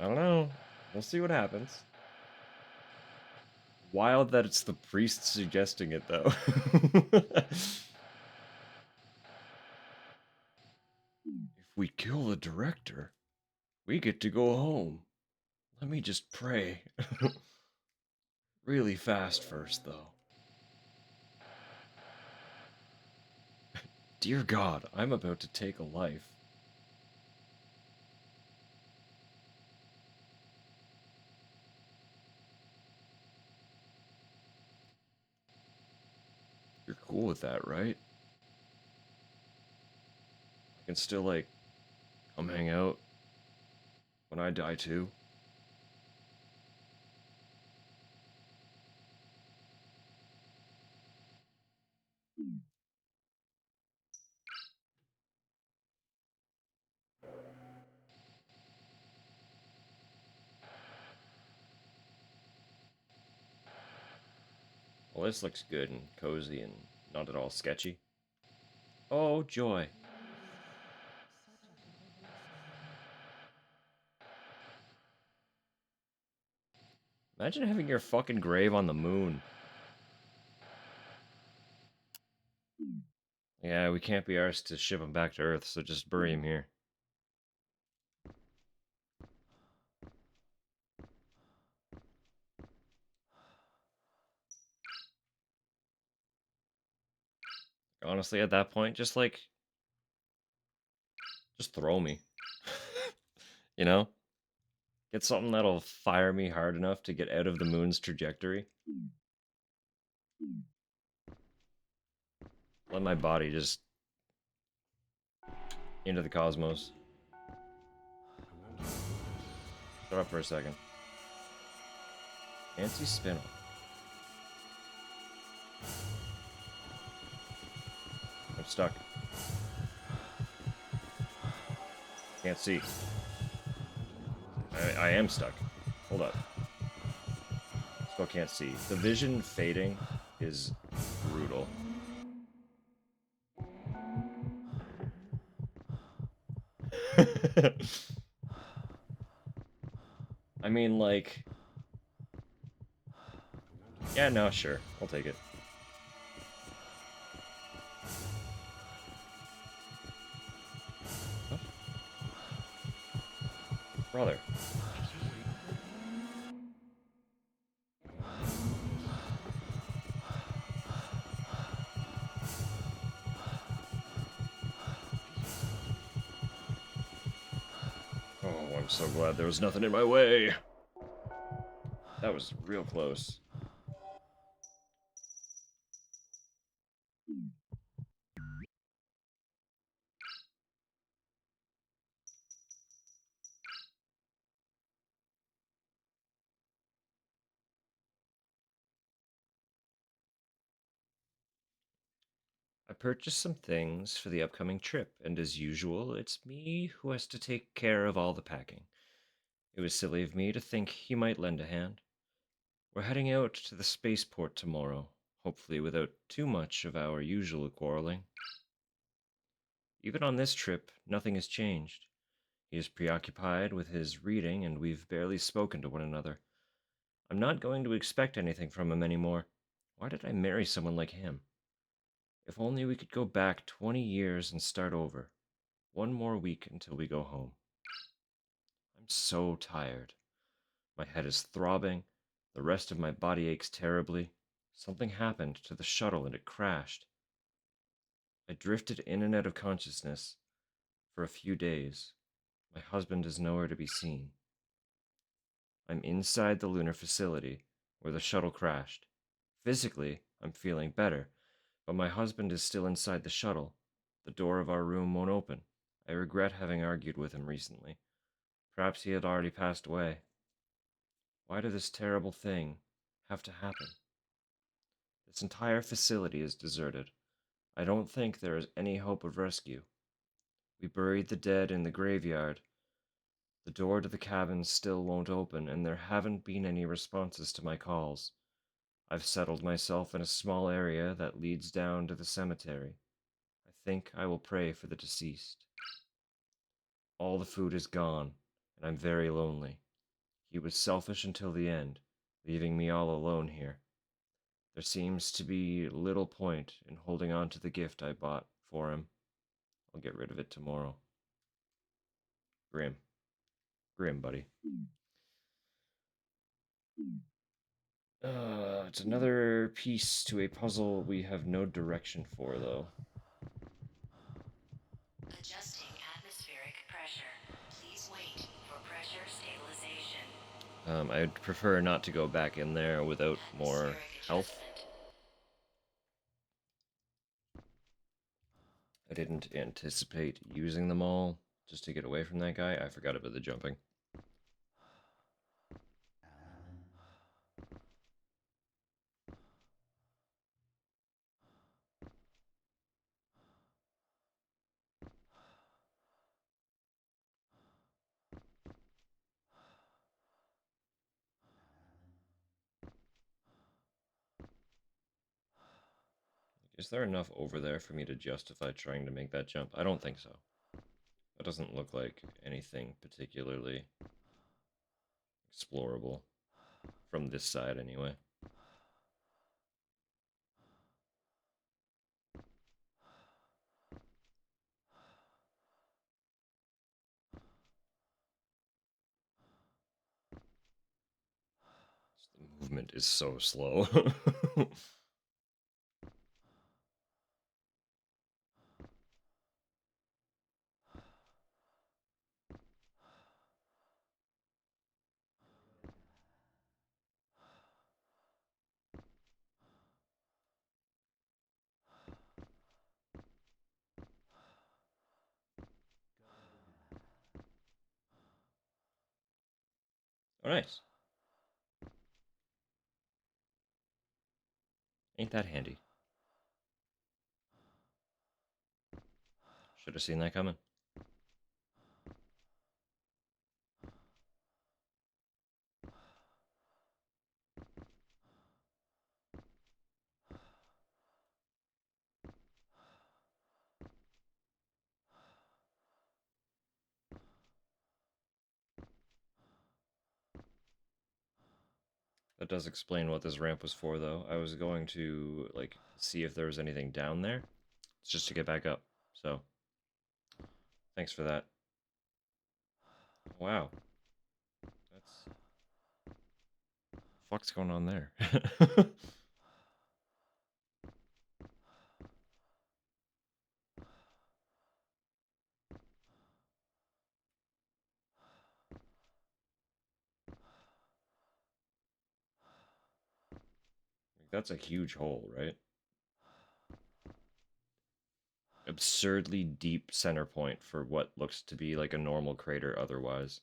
I don't know. We'll see what happens. Wild that it's the priest suggesting it, though. If we kill the director, we get to go home. Let me just pray. Really fast first, though. Dear God, I'm about to take a life. You're cool with that, right? I can still, like, come hang out when I die, too. Well, this looks good and cozy and not at all sketchy. Oh, joy. Imagine having your fucking grave on the moon. Yeah, we can't be arsed to ship him back to Earth, so just bury him here. Honestly, at that point, just throw me. You know? Get something that'll fire me hard enough to get out of the moon's trajectory. Let my body just into the cosmos. Shut up for a second. Fancy spin-off. I'm stuck. Can't see. I am stuck. Hold up. Still can't see. The vision fading is brutal. I mean, like... Yeah, no, sure. I'll take it. Oh. Brother. Oh, I'm so glad there was nothing in my way. That was real close. I purchased some things for the upcoming trip, and as usual, it's me who has to take care of all the packing. It was silly of me to think he might lend a hand. We're heading out to the spaceport tomorrow, hopefully without too much of our usual quarreling. Even on this trip, nothing has changed. He is preoccupied with his reading, and we've barely spoken to one another. I'm not going to expect anything from him anymore. Why did I marry someone like him? If only we could go back 20 years and start over. One more week until we go home. I'm so tired. My head is throbbing. The rest of my body aches terribly. Something happened to the shuttle and it crashed. I drifted in and out of consciousness for a few days. My husband is nowhere to be seen. I'm inside the lunar facility where the shuttle crashed. Physically, I'm feeling better, but my husband is still inside the shuttle. The door of our room won't open. I regret having argued with him recently. Perhaps he had already passed away. Why did this terrible thing have to happen? This entire facility is deserted. I don't think there is any hope of rescue. We buried the dead in the graveyard. The door to the cabin still won't open, and there haven't been any responses to my calls. I've settled myself in a small area that leads down to the cemetery. I think I will pray for the deceased. All the food is gone, and I'm very lonely. He was selfish until the end, leaving me all alone here. There seems to be little point in holding on to the gift I bought for him. I'll get rid of it tomorrow. Grim. Grim, buddy. It's another piece to a puzzle we have no direction for, though. Adjusting atmospheric pressure. Please wait for pressure stabilization. I'd prefer not to go back in there without more Atmospheric health. adjustment. I didn't anticipate using them all just to get away from that guy. I forgot about the jumping. Alan. Is there enough over there for me to justify trying to make that jump? I don't think so. That doesn't look like anything particularly explorable. From this side, anyway. The movement is so slow. Oh, nice. Ain't that handy? Should have seen that coming. That does explain what this ramp was for, though. I was going to, like, see if there was anything down there. It's just to get back up. So, thanks for that. Wow. That's... Fuck's going on there? That's a huge hole, right? Absurdly deep center point for what looks to be like a normal crater otherwise.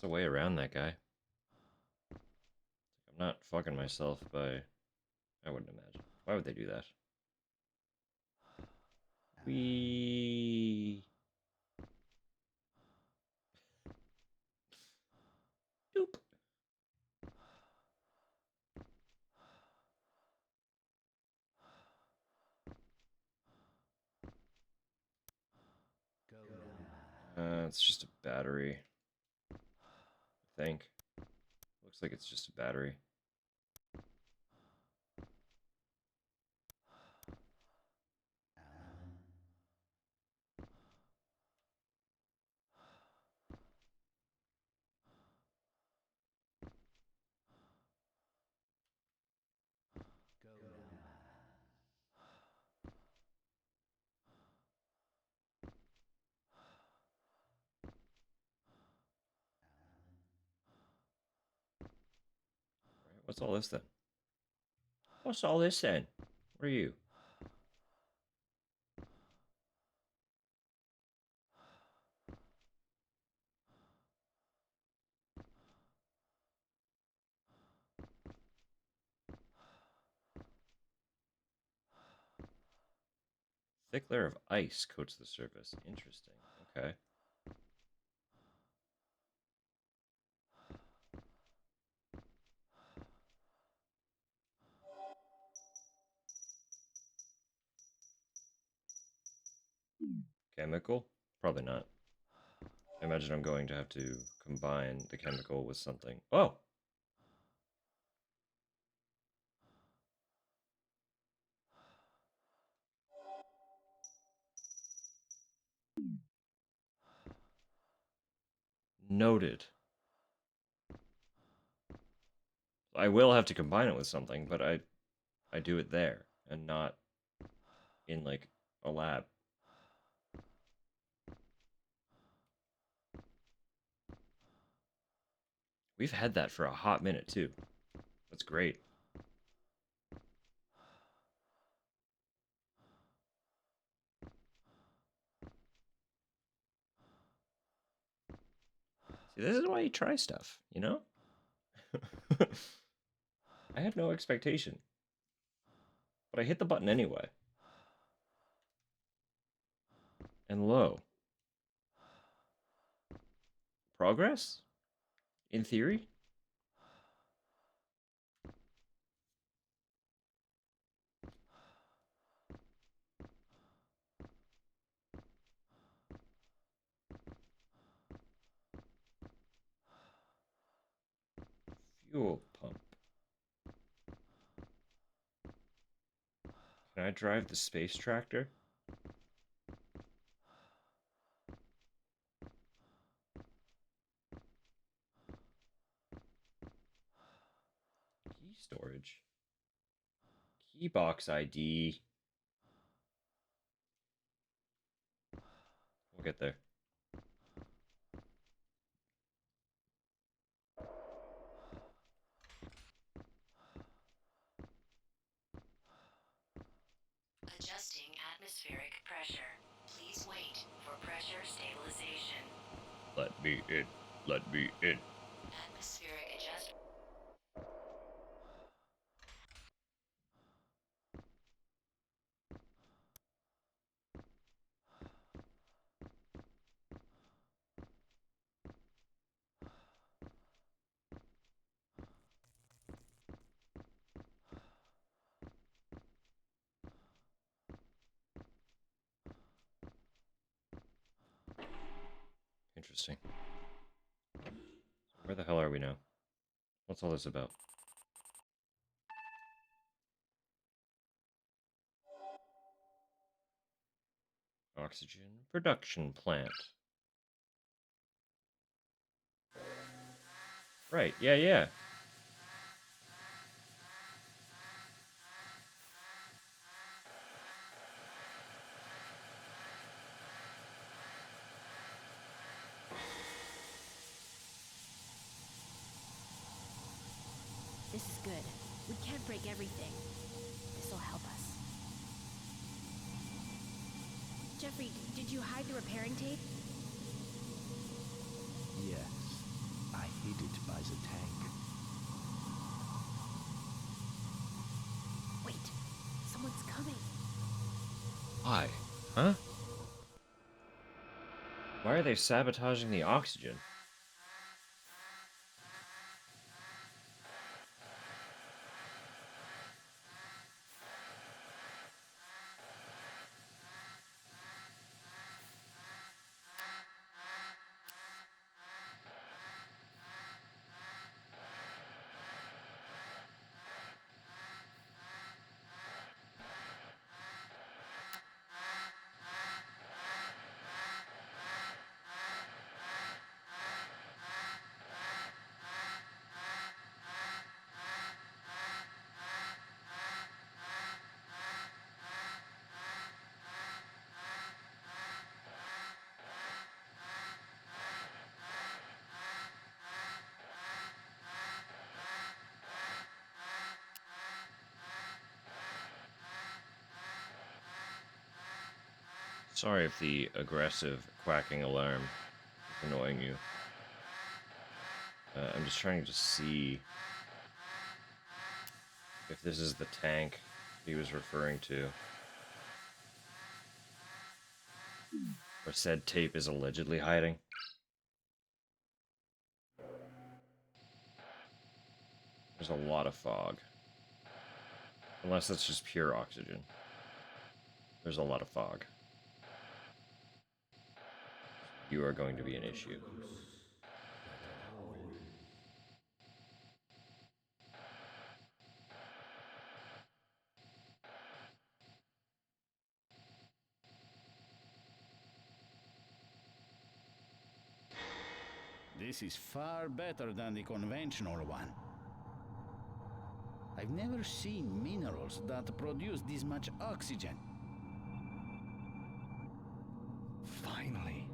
That's a way around that guy. I'm not fucking myself by... I wouldn't imagine. Why would they do that? We... Doop. Go now. It's just a battery. I think. Looks like it's just a battery. Alan. Go now, Alan. Right, what's all this then? What's all this then? What are you? Thick layer of ice coats the surface. Interesting. Okay. Chemical? Probably not. I imagine I'm going to have to combine the chemical with something. Oh! Noted. I will have to combine it with something, but I do it there and not in like a lab. We've had that for a hot minute too. That's great. See, this is why you try stuff, you know? I had no expectation. But I hit the button anyway. And lo. Progress? In theory? Fuel pump. Can I drive the space tractor? Key storage. Key box ID. We'll get there. Adjusting atmospheric pressure. Please wait for pressure stabilization. Let me in. Let me in. Atmospheric adjustment. Interesting. Where the hell are we now? What's all this about? Oxygen production plant. Right, yeah. This is good. We can't break everything. This'll help us. Jeffrey, did you hide the repairing tape? Yes, I heated by the tank. Wait, someone's coming. Why? Huh? Why are they sabotaging the oxygen? Sorry if the aggressive quacking alarm is annoying you. I'm just trying to see if this is the tank he was referring to. Or said tape is allegedly hiding. There's a lot of fog. Unless that's just pure oxygen. There's a lot of fog. You are going to be an issue. This is far better than the conventional one. I've never seen minerals that produce this much oxygen. Finally.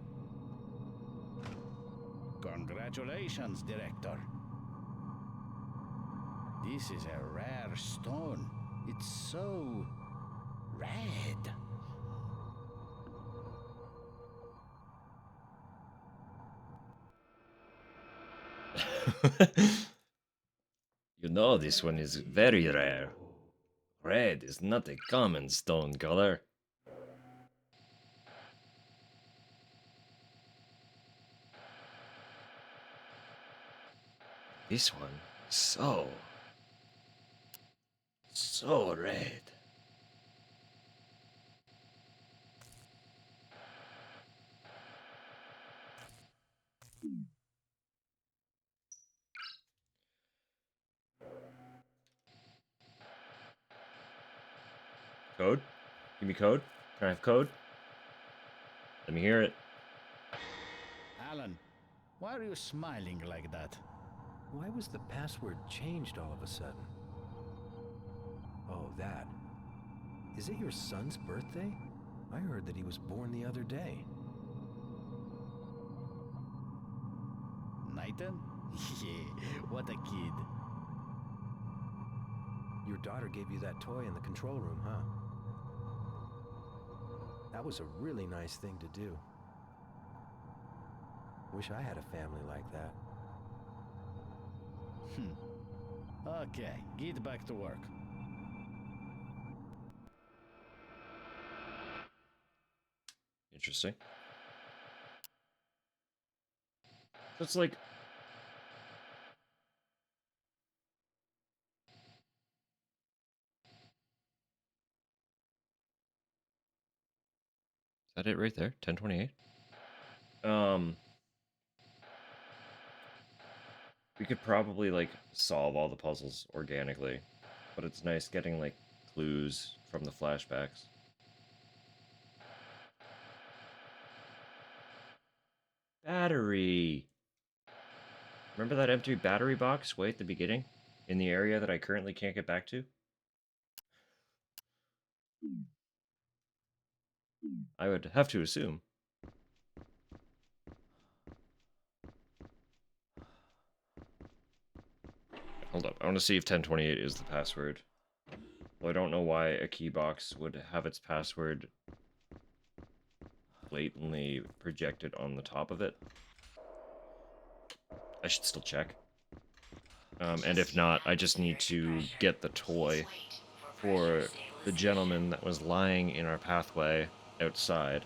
Congratulations, Director. This is a rare stone. It's so red. You know this one is very rare. Red is not a common stone color. This one is so red. Code? Give me code. Can I have code? Let me hear it. Alan, why are you smiling like that? Why was the password changed all of a sudden? Oh, that. Is it your son's birthday? I heard that he was born the other day. Nathan? Yeah, what a kid. Your daughter gave you that toy in the control room, huh? That was a really nice thing to do. Wish I had a family like that. Okay, get back to work. Interesting. So it's like... Is that it right there? 1028? We could probably, like, solve all the puzzles organically. But it's nice getting, like, clues from the flashbacks. Battery! Remember that empty battery box way at the beginning? In the area that I currently can't get back to? I would have to assume. Hold up, I want to see if 1028 is the password. Well, I don't know why a key box would have its password blatantly projected on the top of it. I should still check. And if not, I just need to get the toy for the gentleman that was lying in our pathway outside,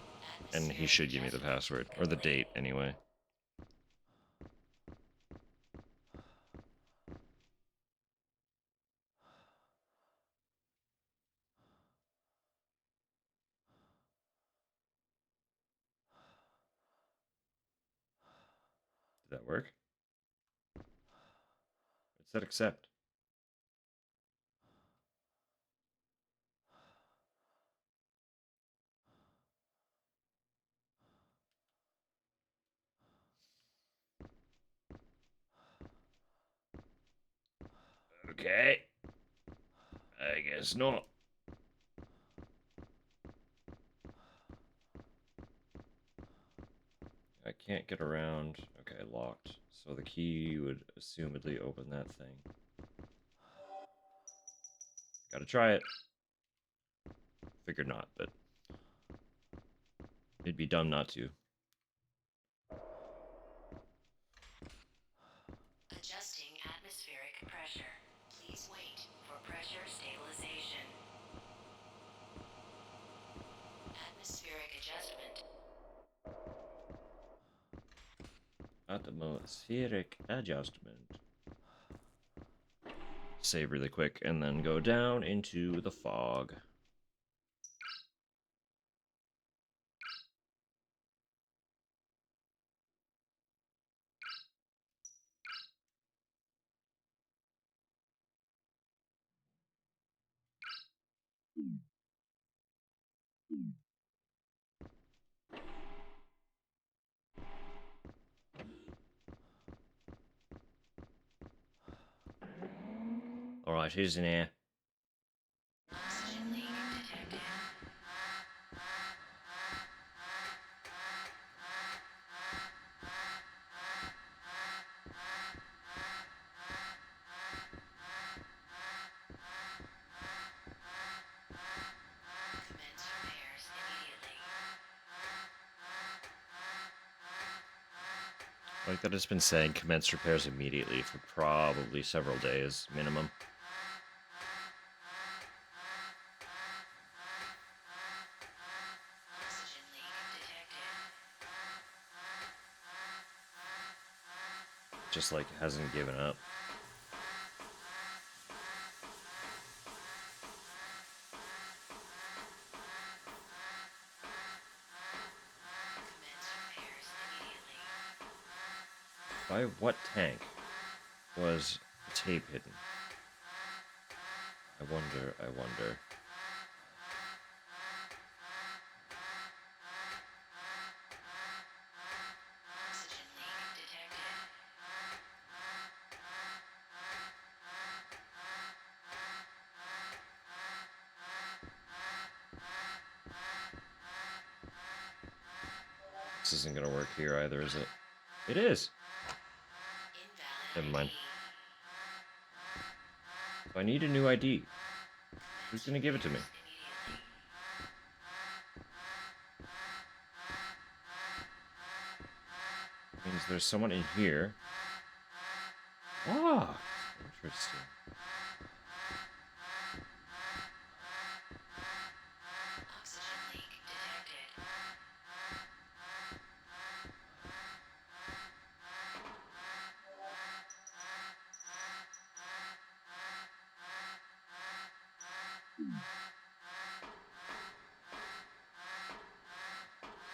and he should give me the password, or the date, anyway. Did that work? It said accept. Okay. I guess not. I can't get around. Okay, locked. So the key would assumedly open that thing. Gotta try it. Figured not, but it'd be dumb not to. Adjusting atmospheric pressure. Please wait for pressure stabilization. Atmospheric adjustment. Atmospheric adjustment. Save really quick and then go down into the fog. Alright, who's in here? Oxygen leak detected. Commence repairs immediately. Like that it's been saying commence repairs immediately for probably several days minimum. Oxygen leak detected. Just like it hasn't given up. Commence repairs immediately. By what tank was the tape hidden? I wonder, I wonder. Oxygen leak detected. This isn't gonna work here either, is it? It is! Invalid Never mind. ID. So I need a new ID. Who's gonna give it to me? Immediately. Means there's someone in here. Ah, interesting. Oxygen leak detected.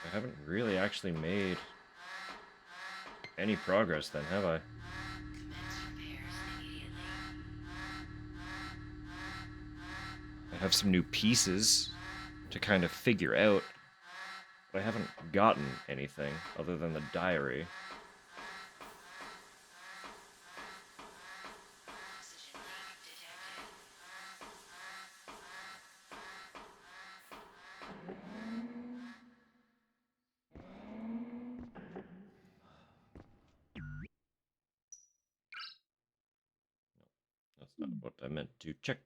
I haven't really actually made any progress then, have I? Commence repairs immediately. I have some new pieces to kind of figure out, but I haven't gotten anything other than the diary. Oxygen leak detected. That's not what I meant to check.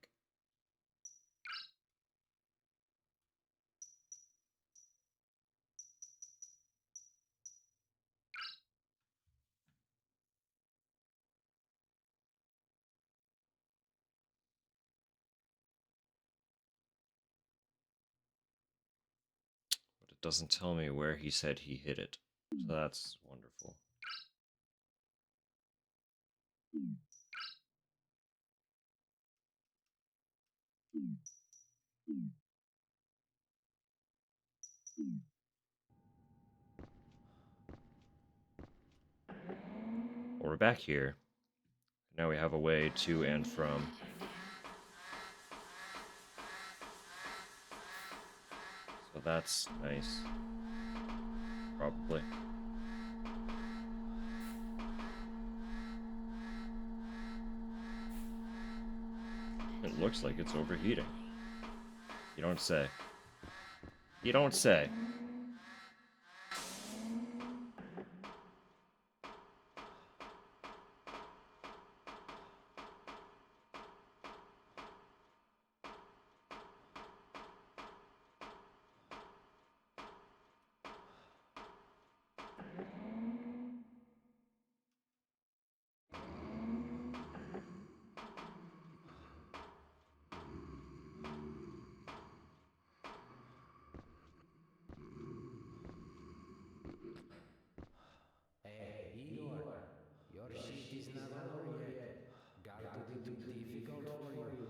doesn't tell me where he said he hid it. So that's wonderful. Well, we're back here. Now we have a way to and from. So that's nice. Probably. It looks like it's overheating. You don't say. You don't say. Hey, Igor, your shift is not over yet. Got to be too difficult for you.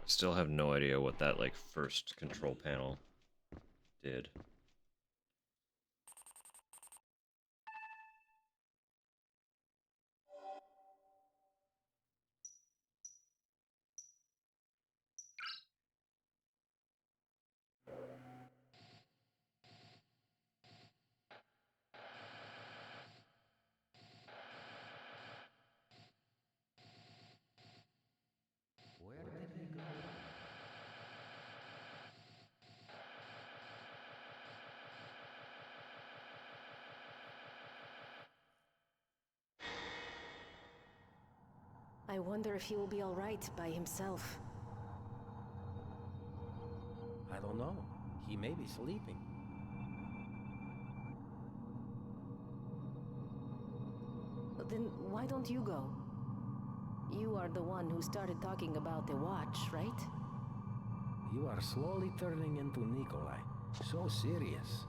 I still have no idea what that, like, first control panel did. Where did he go? I wonder if he will be all right by himself. I don't know. He may be sleeping. Then why don't you go? You are the one who started talking about the watch, right? You are slowly turning into Nikolai. So serious.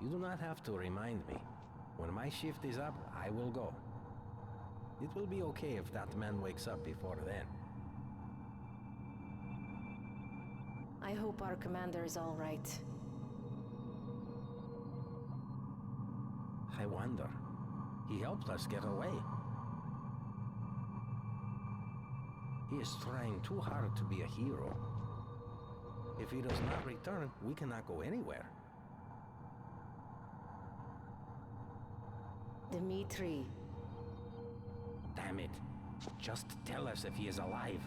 You do not have to remind me. When my shift is up, I will go. It will be okay if that man wakes up before then. I hope our commander is all right. I wonder. He helped us get away. He is trying too hard to be a hero. If he does not return, we cannot go anywhere. Dmitri. Damn it. Just tell us if he is alive.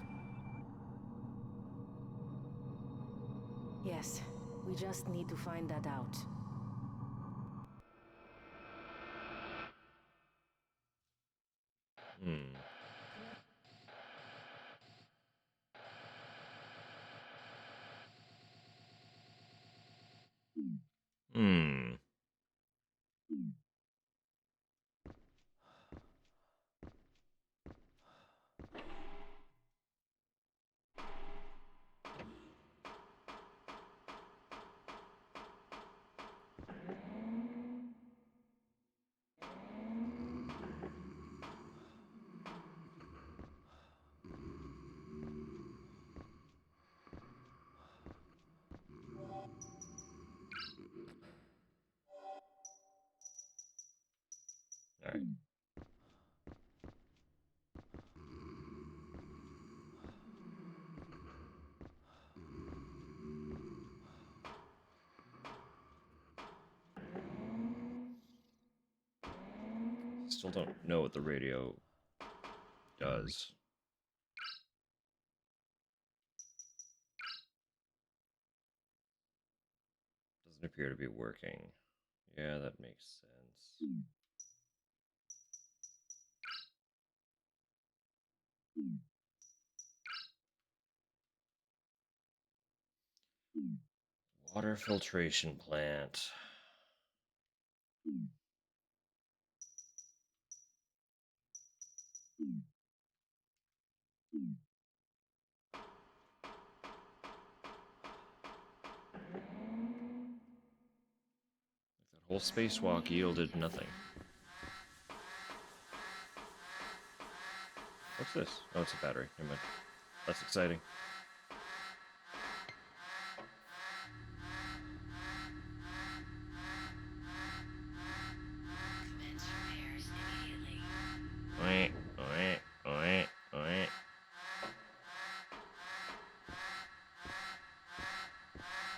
Yes, we just need to find that out. Hmm. Hmm. All right. Still don't know what the radio does. Doesn't appear to be working. Yeah, that makes sense. Water filtration plant. That whole spacewalk yielded nothing. What's this? Oh, it's a battery. Never mind. That's exciting. Commence repairs immediately. Wait, wait, wait, wait.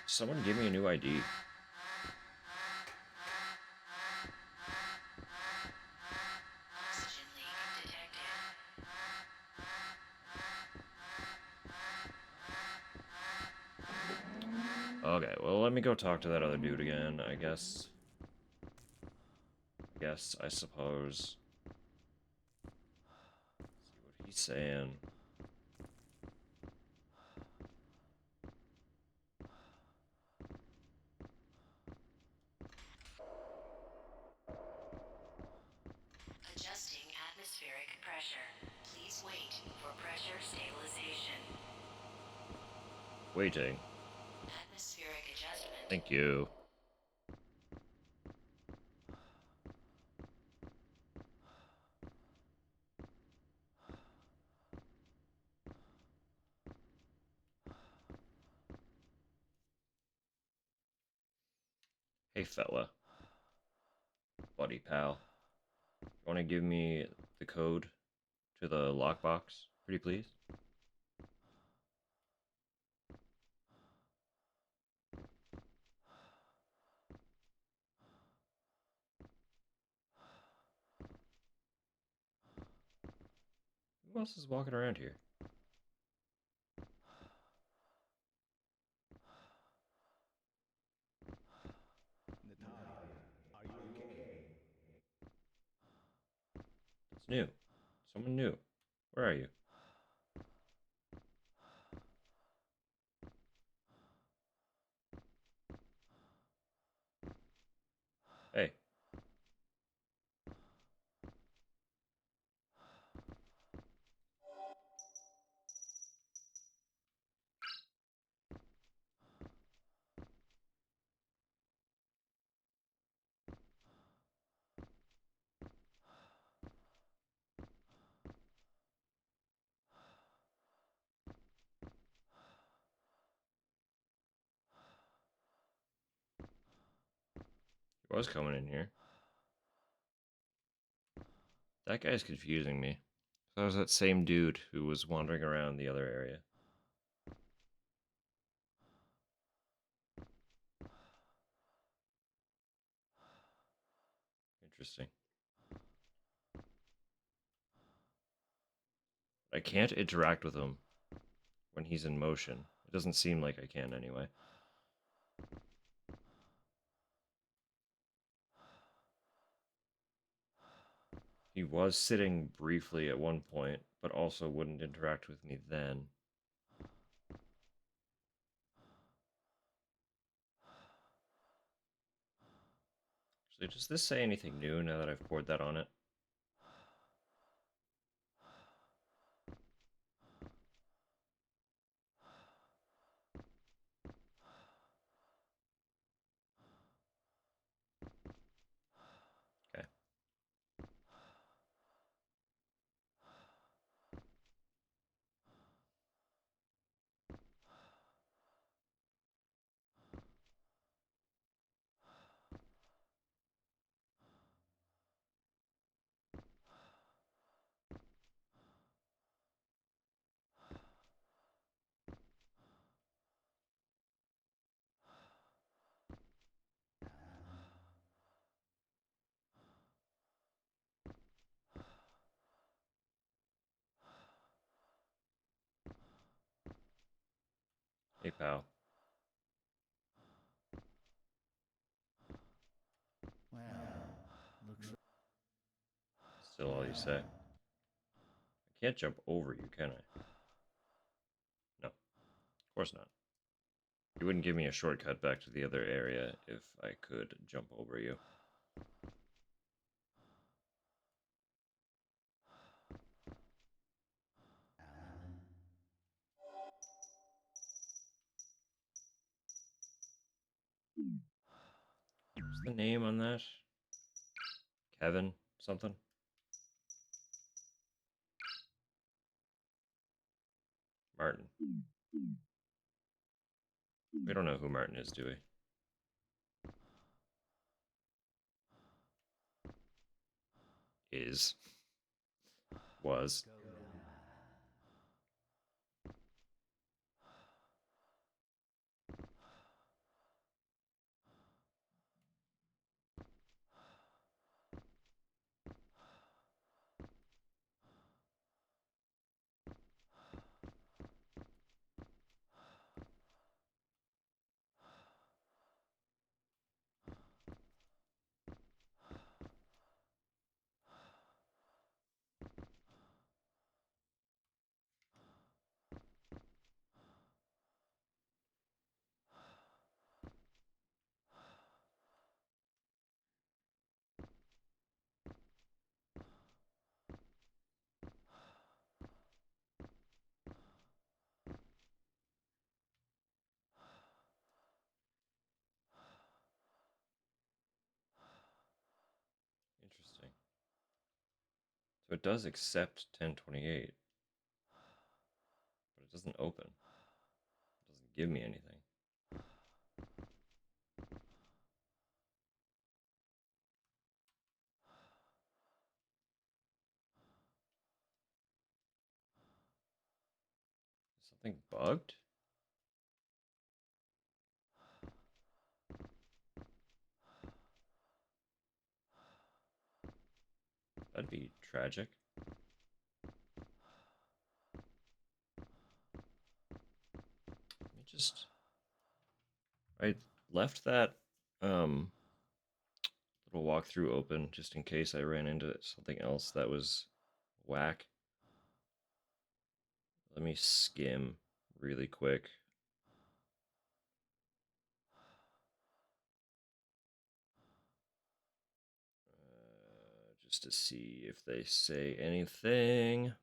Someone give me a new ID. Oxygen leak detected. Okay, well, let me go talk to that other dude again, I guess. I suppose. See what he's saying. Adjusting atmospheric pressure. Please wait for pressure stabilization. Waiting. Atmospheric adjustment. Thank you. Hey, fella. Buddy, pal. You want to give me the code to the lockbox, pretty please? Who else is walking around here? Natalia, are you okay? It's new. Someone new. Where are you? Hey. He was coming in here. That guy's confusing me. That was that same dude who was wandering around the other area. Interesting. I can't interact with him when he's in motion. It doesn't seem like I can anyway. He was sitting briefly at one point, but also wouldn't interact with me then. So does this say anything new now that I've poured that on it? Okay. Hey, pal. Well, looks Still all you say. well. I can't jump over you, can I? No. Of course not. You wouldn't give me a shortcut back to the other area if I could jump over you. Alan. What's the name on that? Kevin something? Martin. We don't know who Martin is, do we? Is. Was. Go now, Alan. Interesting. So it does accept 1028, but it doesn't open. It doesn't give me anything. Is something bugged? That'd be tragic. Let me just... I left that little walkthrough open just in case I ran into something else that was whack. Let me skim really quick. Just to see if they say anything.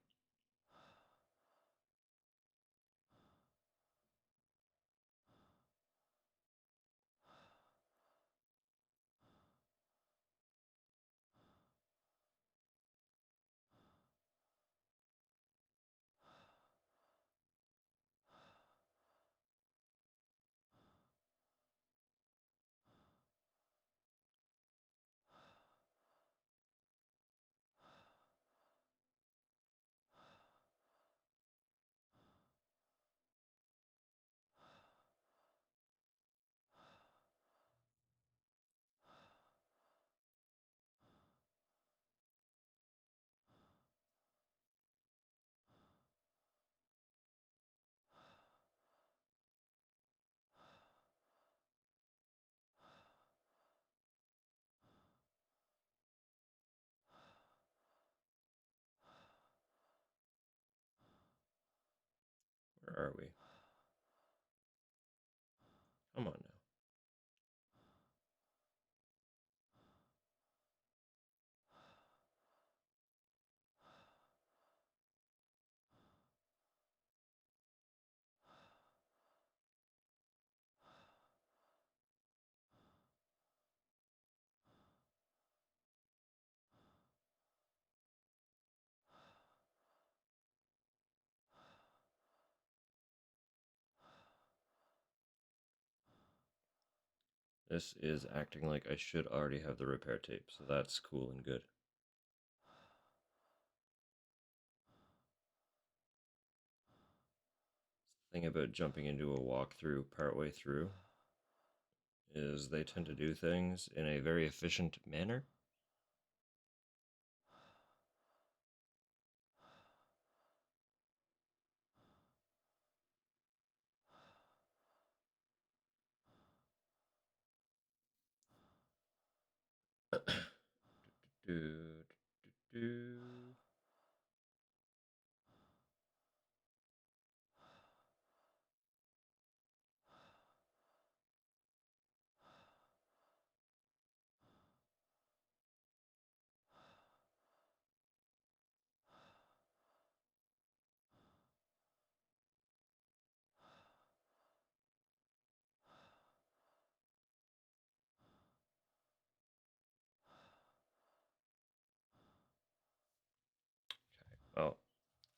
Where are we? Come on now. This is acting like I should already have the repair tape, so that's cool and good. The thing about jumping into a walkthrough partway through is they tend to do things in a very efficient manner. Do, do, do.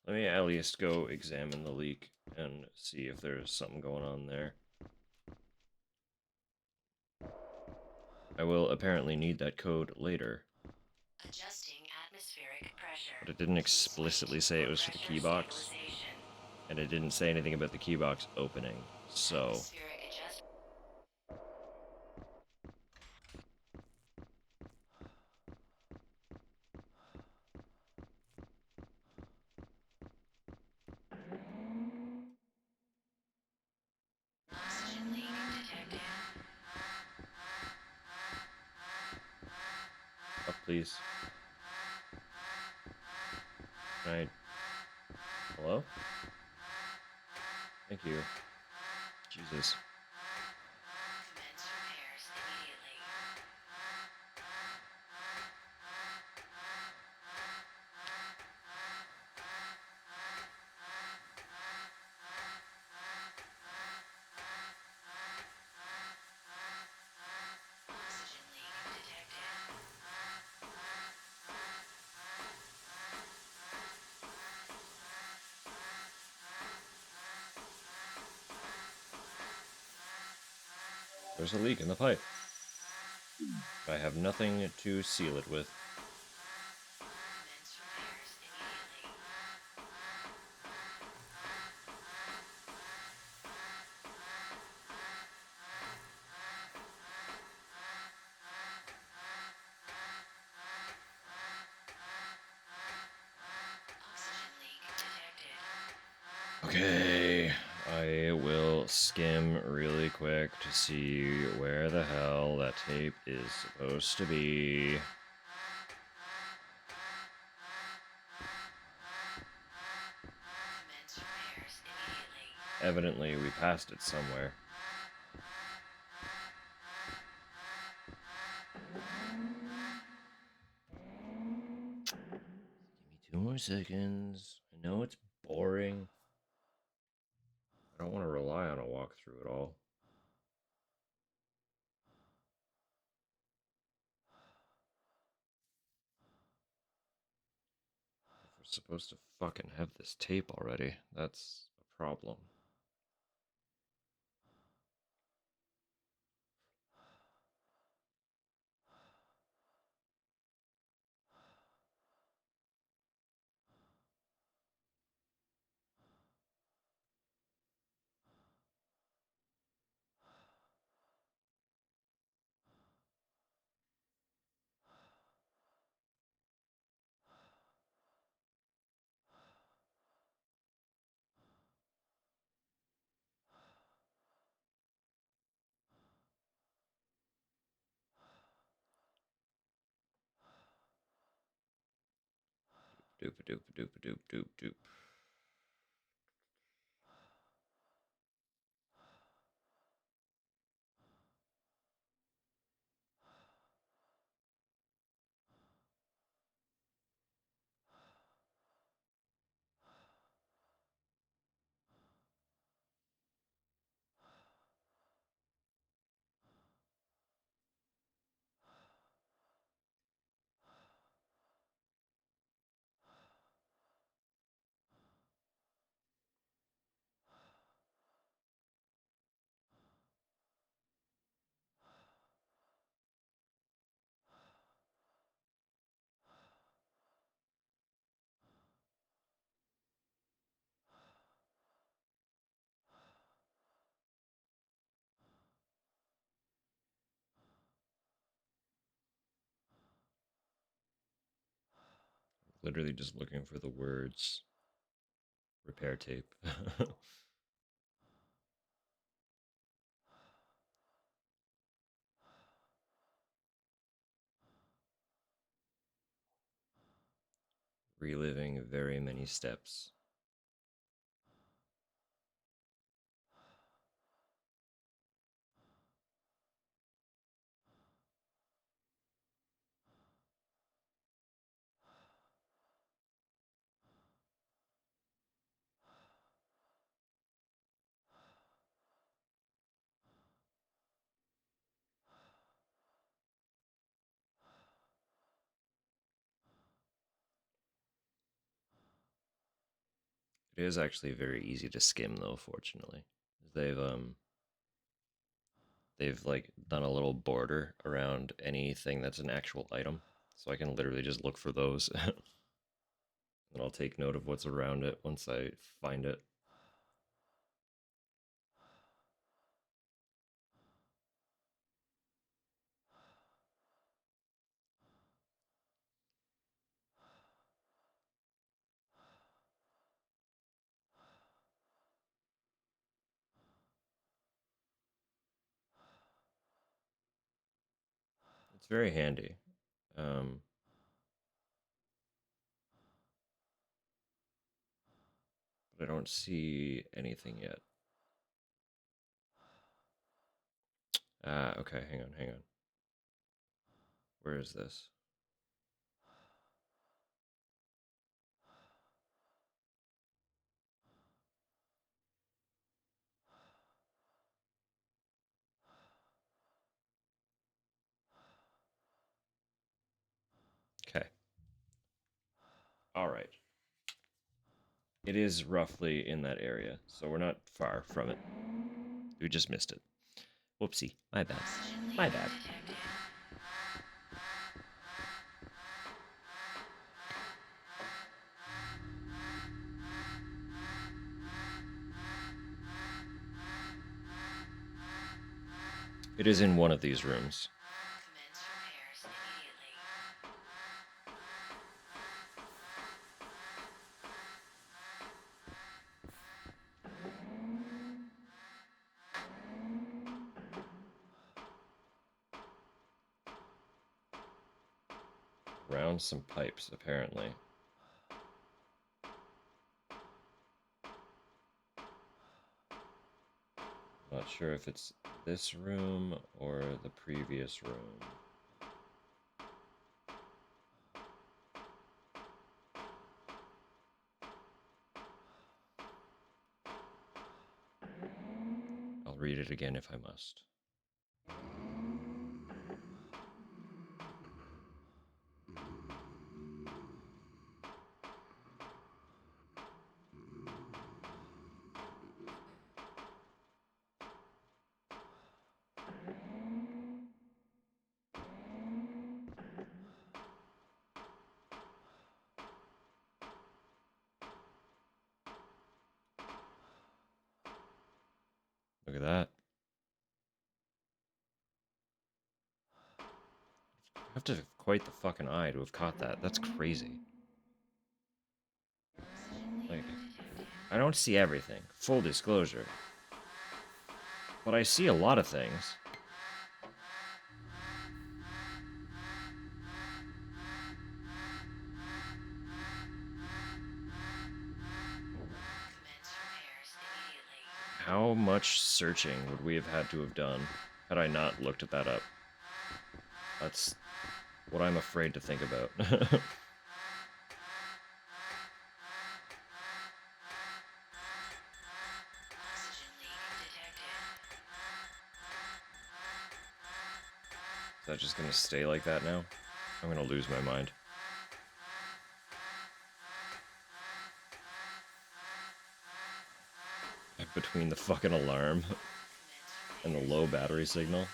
Let me at least go examine the leak and see if there's something going on there. I will apparently need that code later. Adjusting atmospheric pressure. But it didn't explicitly say it was for the key box. And it didn't say anything about the key box opening. So... Atmospheric adjust. Oxygen leak detected. Up, please. Right. Hello? Thank you. Jesus. Commence repairs immediately. Oxygen leak detected. There's a leak in the pipe. I have nothing to seal it with. Commence repairs immediately. Oxygen leak detected. Okay, I will skim really quick to see where the hell that tape is supposed to be. Commence repairs immediately. Evidently, we passed it somewhere. Give me 2 more seconds. I know it's boring. I don't want to rely on a walkthrough at all. If we're supposed to fucking have this tape already, that's a problem. Doop doop doop doop doop doop. Literally just looking for the words repair tape. Reliving very many steps. It is actually very easy to skim, though. Fortunately, they've like done a little border around anything that's an actual item, so I can literally just look for those, and I'll take note of what's around it once I find it. It's very handy. Um, but I don't see anything yet. Ah, okay, hang on, hang on. Where is this? Okay. All right. It is roughly in that area, so we're not far from it. We just missed it. Whoopsie. My bad. My bad. It is in one of these rooms. Commence repairs immediately. Around some pipes, apparently. Not sure if it's this room or the previous room. I'll read it again if I must. Look at that. You have to have quite the fucking eye to have caught that. That's crazy. Like, I don't see everything. Full disclosure. But I see a lot of things. Commence repairs immediately. How much searching would we have had to have done had I not looked at that up? That's what I'm afraid to think about. Oxygen leak detected. Is that just gonna stay like that now? I'm gonna lose my mind. Between the fucking alarm and the low battery signal.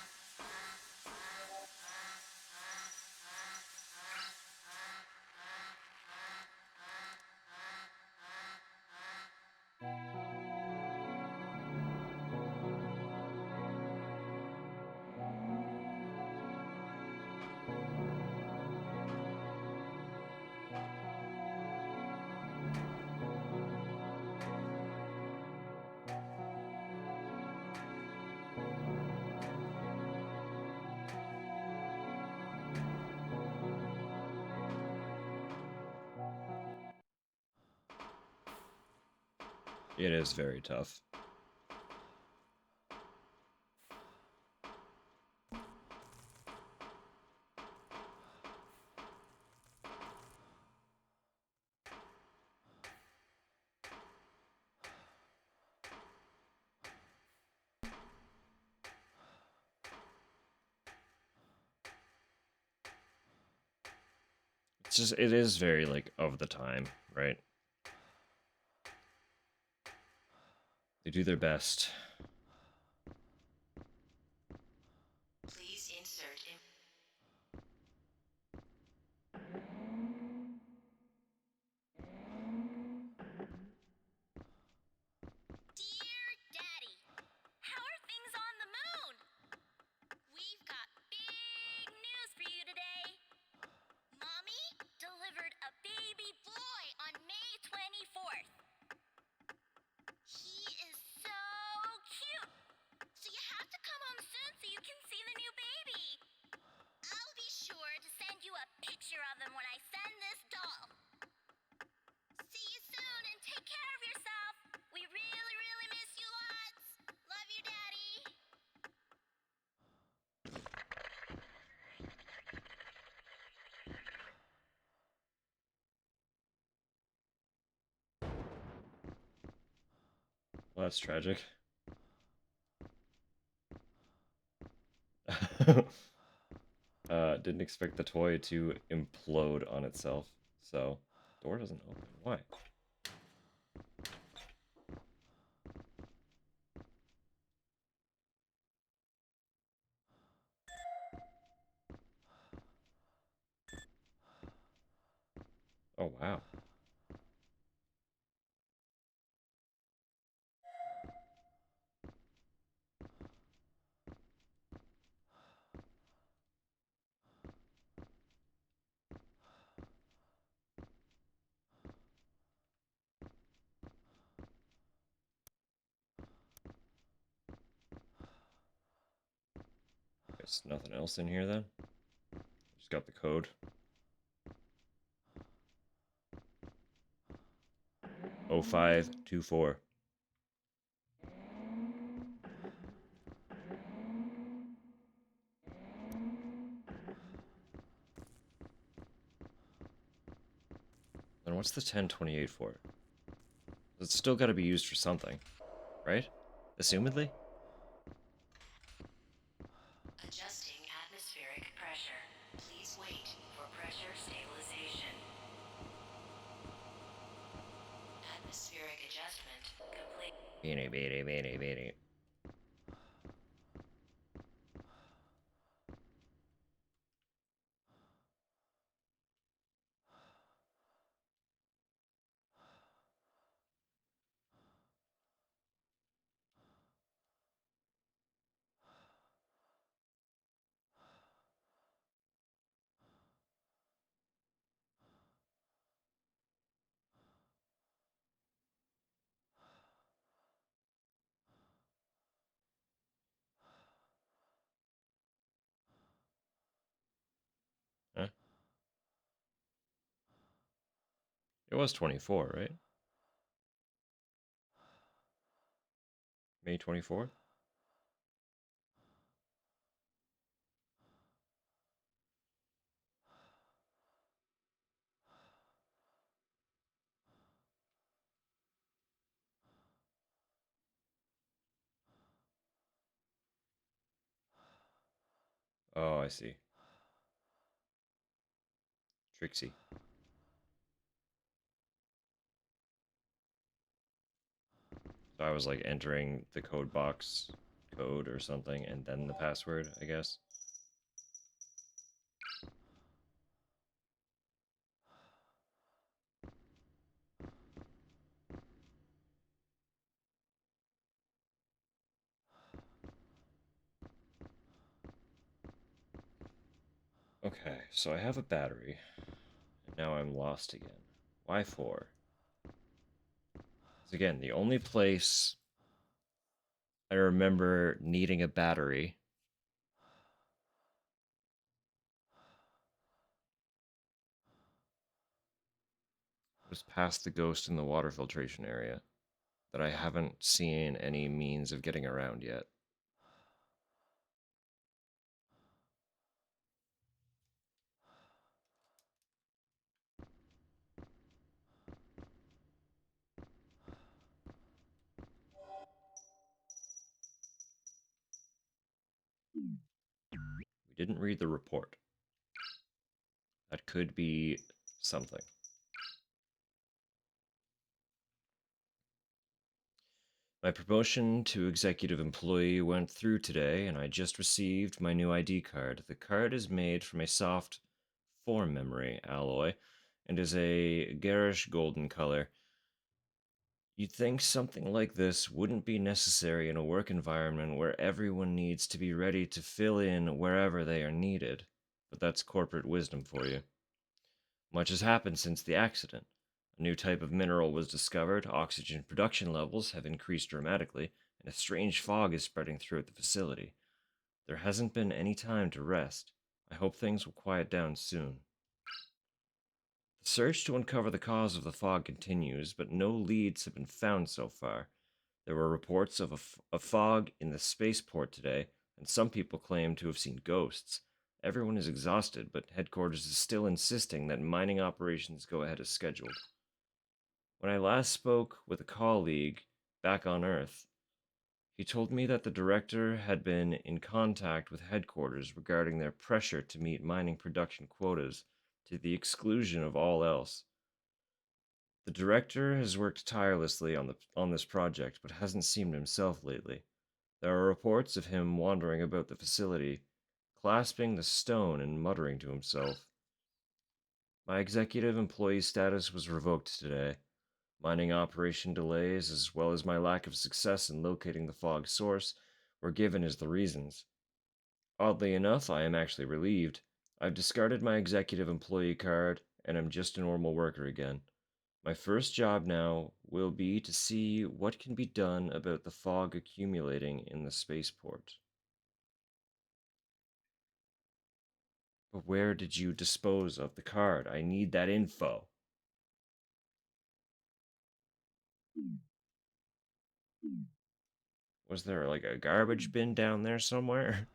It is very tough. It's just, it is very, like, of the time, right? They do their best. Please insert in. Dear Daddy, how are things on the moon? We've got big news for you today. Mommy delivered a baby boy on May 24th. He is so cute. So you have to come home soon so you can see the new baby. I'll be sure to send you a picture of him when I send this doll. See you soon and take care of yourself. We really, really miss you lots. Love you, Daddy. Well, that's tragic. Didn't expect the toy to implode on itself. So, door doesn't open. Why? Oh, wow. Guess nothing else in here then? Just got the code. 0524. Then what's the 1028 for? It's still got to be used for something, right? Assumedly? Adjusting atmospheric pressure. Please wait for pressure stabilization. Atmospheric adjustment complete. Beanie, beanie, beanie, beanie. Huh? It was 24, right? May 24th? Oh, I see. Trixie. So I was like entering the code box code or something and then the password, I guess. Okay, so I have a battery. And now I'm lost again. Why 4? Because again, the only place I remember needing a battery was past the ghost in the water filtration area that I haven't seen any means of getting around yet. We didn't read the report. That could be something. My promotion to executive employee went through today, and I just received my new ID card. The card is made from a soft form memory alloy and is a garish golden color. You'd think something like this wouldn't be necessary in a work environment where everyone needs to be ready to fill in wherever they are needed, but that's corporate wisdom for you. Much has happened since the accident. A new type of mineral was discovered, oxygen production levels have increased dramatically, and a strange fog is spreading throughout the facility. There hasn't been any time to rest. I hope things will quiet down soon. The search to uncover the cause of the fog continues, but no leads have been found so far. There were reports of a fog in the spaceport today, and some people claim to have seen ghosts. Everyone is exhausted, but headquarters is still insisting that mining operations go ahead as scheduled. When I last spoke with a colleague back on Earth, he told me that the director had been in contact with headquarters regarding their pressure to meet mining production quotas to the exclusion of all else. The director has worked tirelessly on this project, but hasn't seemed himself lately. There are reports of him wandering about the facility, clasping the stone and muttering to himself. My executive employee status was revoked today. Mining operation delays, as well as my lack of success in locating the fog source, were given as the reasons. Oddly enough, I am actually relieved. I've discarded my executive employee card and am just a normal worker again. My first job now will be to see what can be done about the fog accumulating in the spaceport. But where did you dispose of the card? I need that info. Was there like a garbage bin down there somewhere?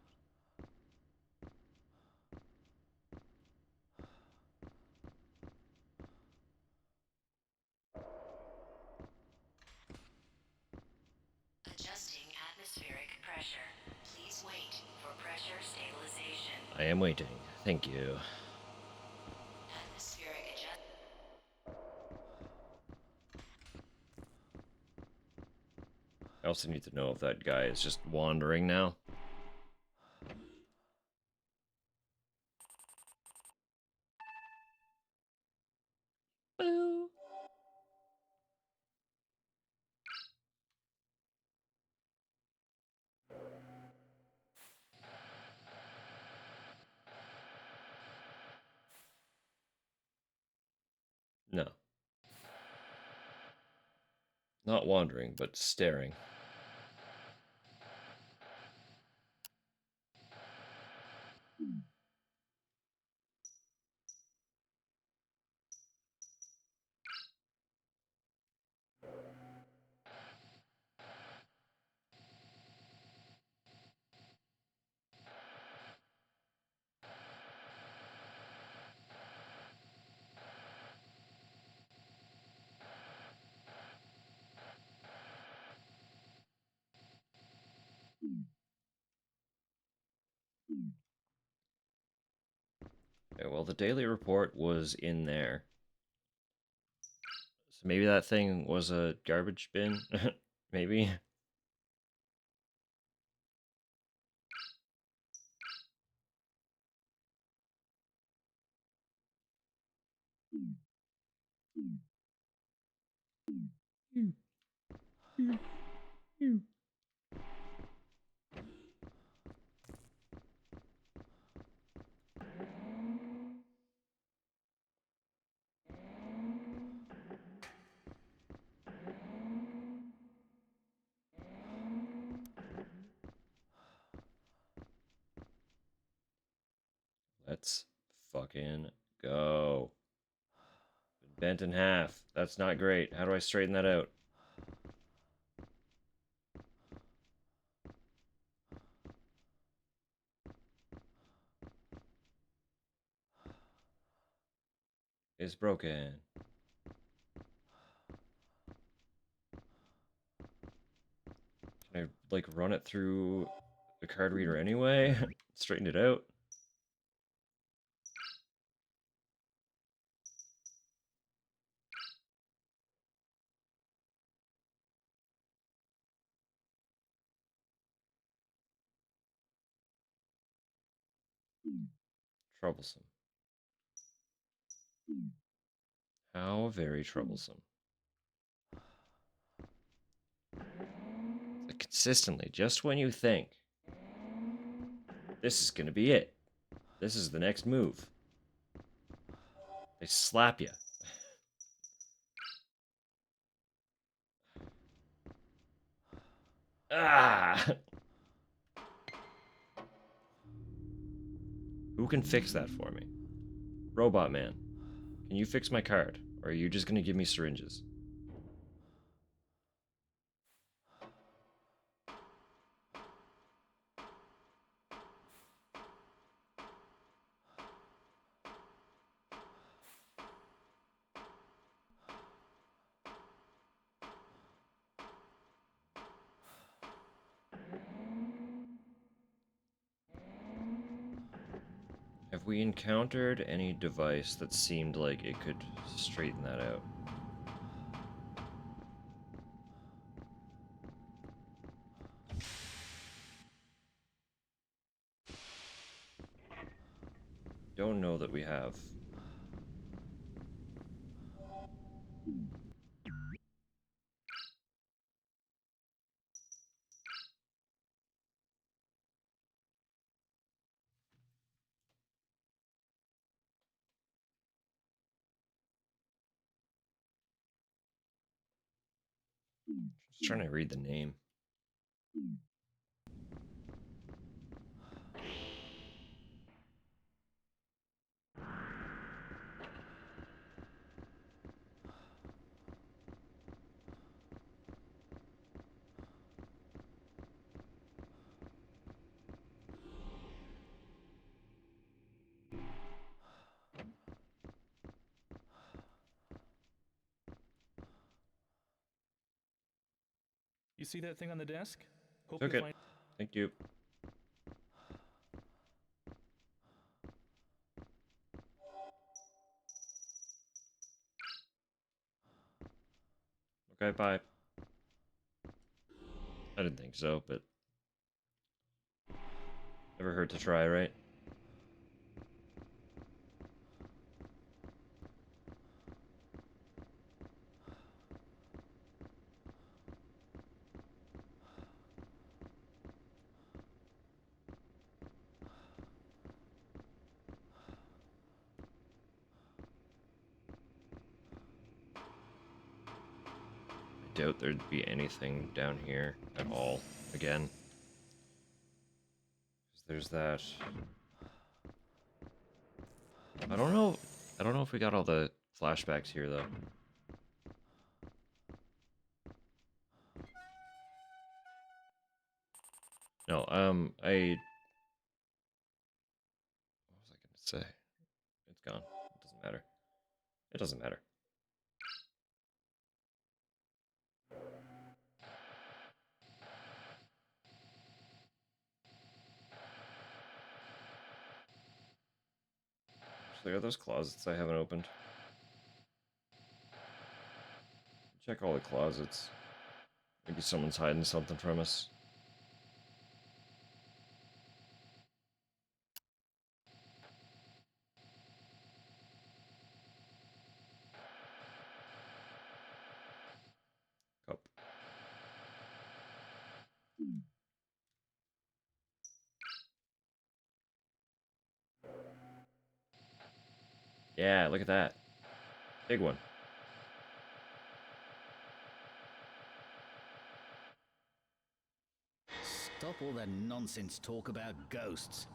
Adjusting atmospheric pressure. Please wait for pressure stabilization. I am waiting. Thank you. Atmospheric adjust. I also need to know if that guy is just wandering now. Boo. No. Not wandering, but staring. Okay, well, the daily report was in there. So maybe that thing was a garbage bin? Maybe? Let's fucking go. Bent in half. That's not great. How do I straighten that out? It's broken. Can I, like, run it through the card reader anyway? Straighten it out? Troublesome. How very troublesome. Like consistently, just when you think this is gonna be it, this is the next move, they slap you. Ah! Who can fix that for me? Robot man, can you fix my card? Or are you just gonna give me syringes? Have we encountered any device that seemed like it could straighten that out? Don't know that we have. Just trying to read the name. You see that thing on the desk? Hope Took you'll it. find. Thank you. Okay, bye. I didn't think so, but never hurt to try, right? I doubt there'd be anything down here at all again. 'Cause there's that. I don't know. I don't know if we got all the flashbacks here though. No, I. What was I gonna say? It's gone. It doesn't matter. It doesn't matter. Actually, are those closets I haven't opened? Check all the closets. Maybe someone's hiding something from us. Cup. Yeah, look at that. Big one. Stop all that nonsense talk about ghosts.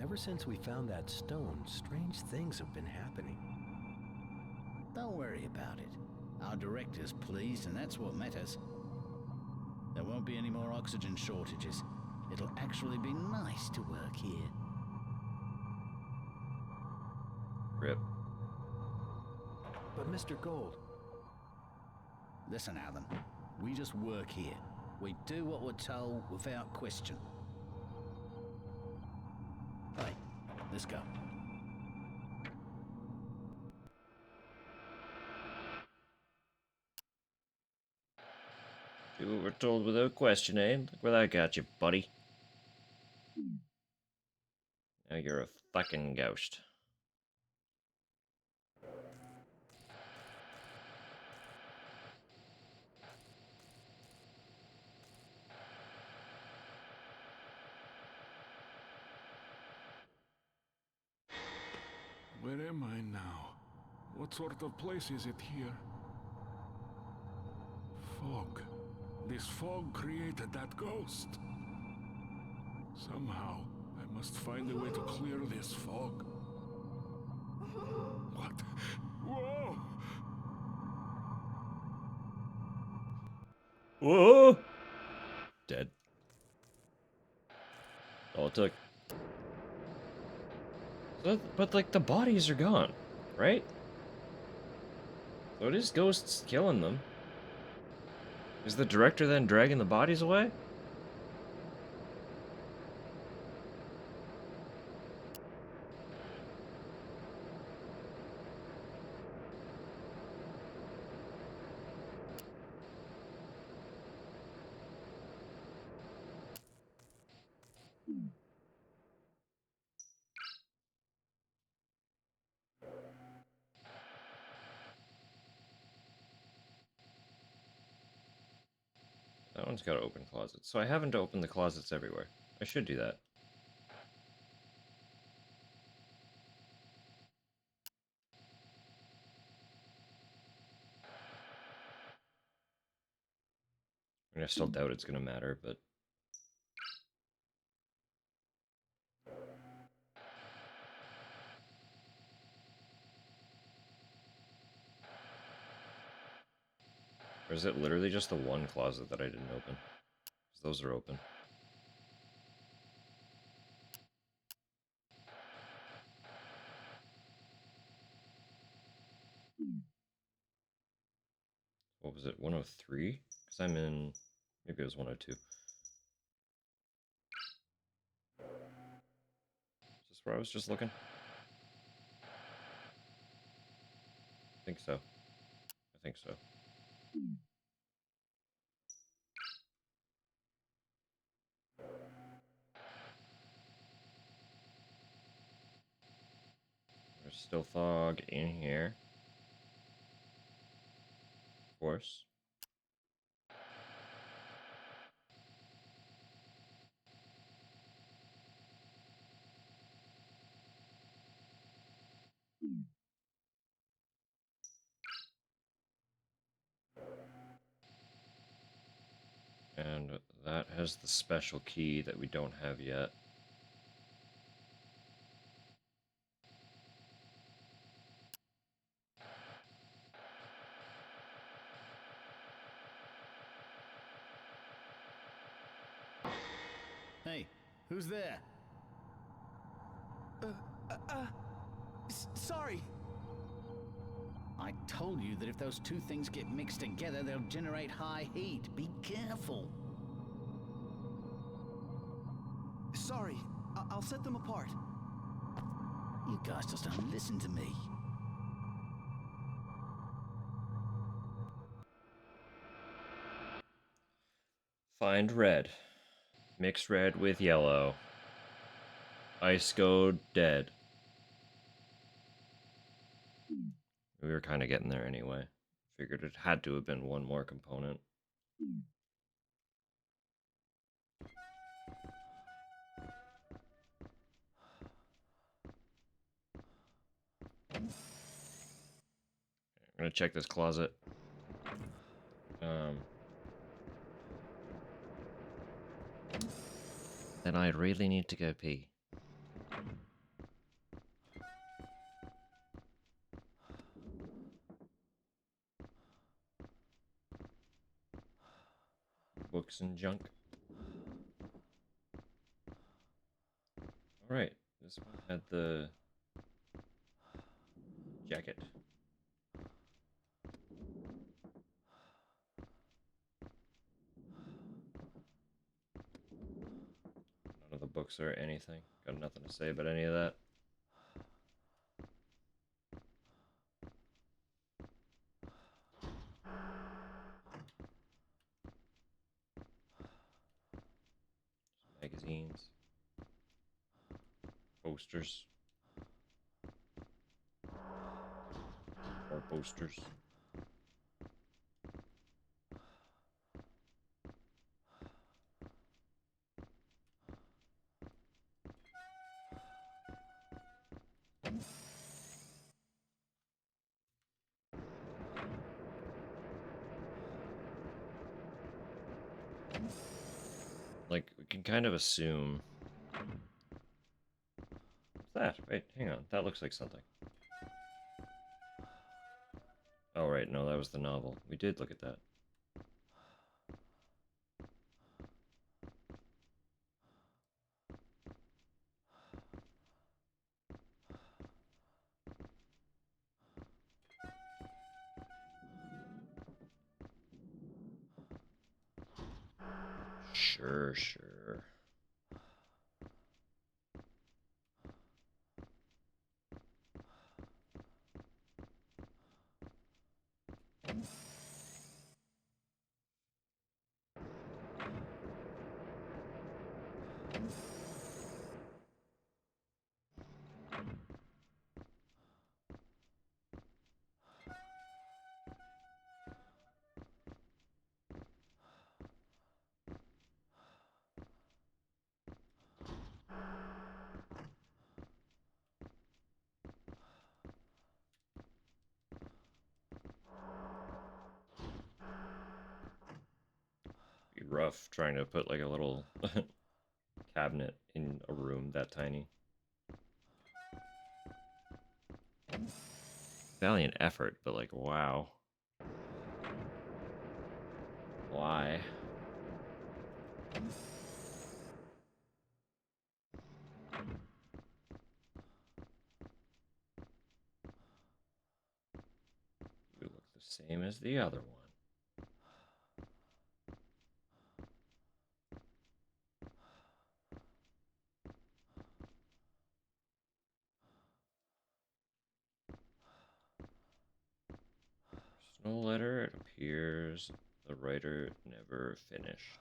Ever since we found that stone, strange things have been happening. Don't worry about it. Our director's pleased, and that's what matters. There won't be any more oxygen shortages. It'll actually be nice to work here. Rip. But Mr. Gold, Listen, Alan. We just work here. We do what we're told without question. Hey, let's go. Do what we're told without question, eh? Look where that got you, buddy. Now you're a fucking ghost. Where am I now? What sort of place is it here? Fog. This fog created that ghost. Somehow, I must find a way to clear this fog. What? Whoa! Whoa! Dead. All it took. But like the bodies are gone, right? So it is ghosts killing them. Is the director then dragging the bodies away? That one's got to open closets. So I haven't opened the closets everywhere. I should do that. I mean, I still doubt it's going to matter, but... Or is it literally just the one closet that I didn't open? 'Cause those are open. What was it, 103? Because I'm in... Maybe it was 102. Is this where I was just looking? I think so. I think so. There's still fog in here. Of course. And that has the special key that we don't have yet. Hey, who's there? Sorry. I told you that if those two things get mixed together, they'll generate high heat. Be careful. Sorry. I'll set them apart. You guys just don't listen to me. Find red. Mix red with yellow. Ice go dead. We were kind of getting there anyway. Figured it had to have been one more component. I'm gonna check this closet. Then I really need to go pee. Books and junk. Alright, this one had the jacket. None of the books or anything. Got nothing to say about any of that. Magazines. Oh, Posters. More posters. Like, we can kind of assume. What's that? Wait, hang on. That looks like something. Oh, right. No, that was the novel. We did look at that. Sure, sure. Be rough trying to put like a little cabinet in a room that tiny. Valiant effort, but like, wow. Why? You look the same as the other one. Personal letter, it appears the writer never finished.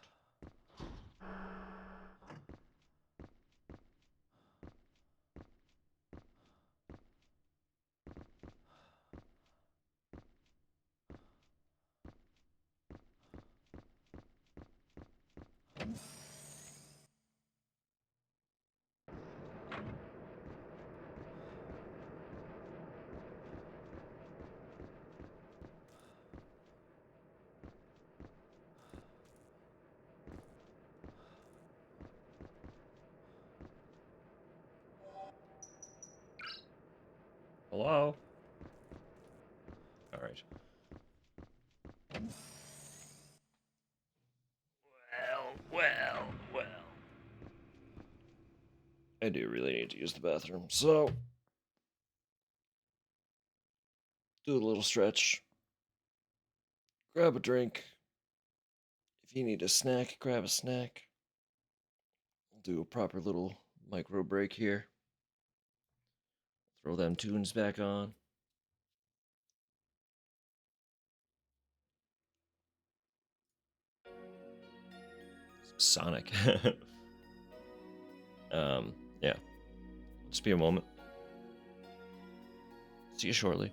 Hello? Alright. Well. I do really need to use the bathroom, so do a little stretch. Grab a drink. If you need a snack, grab a snack. We'll do a proper little micro break here. Throw them tunes back on. Sonic. Yeah. Just be a moment. See you shortly.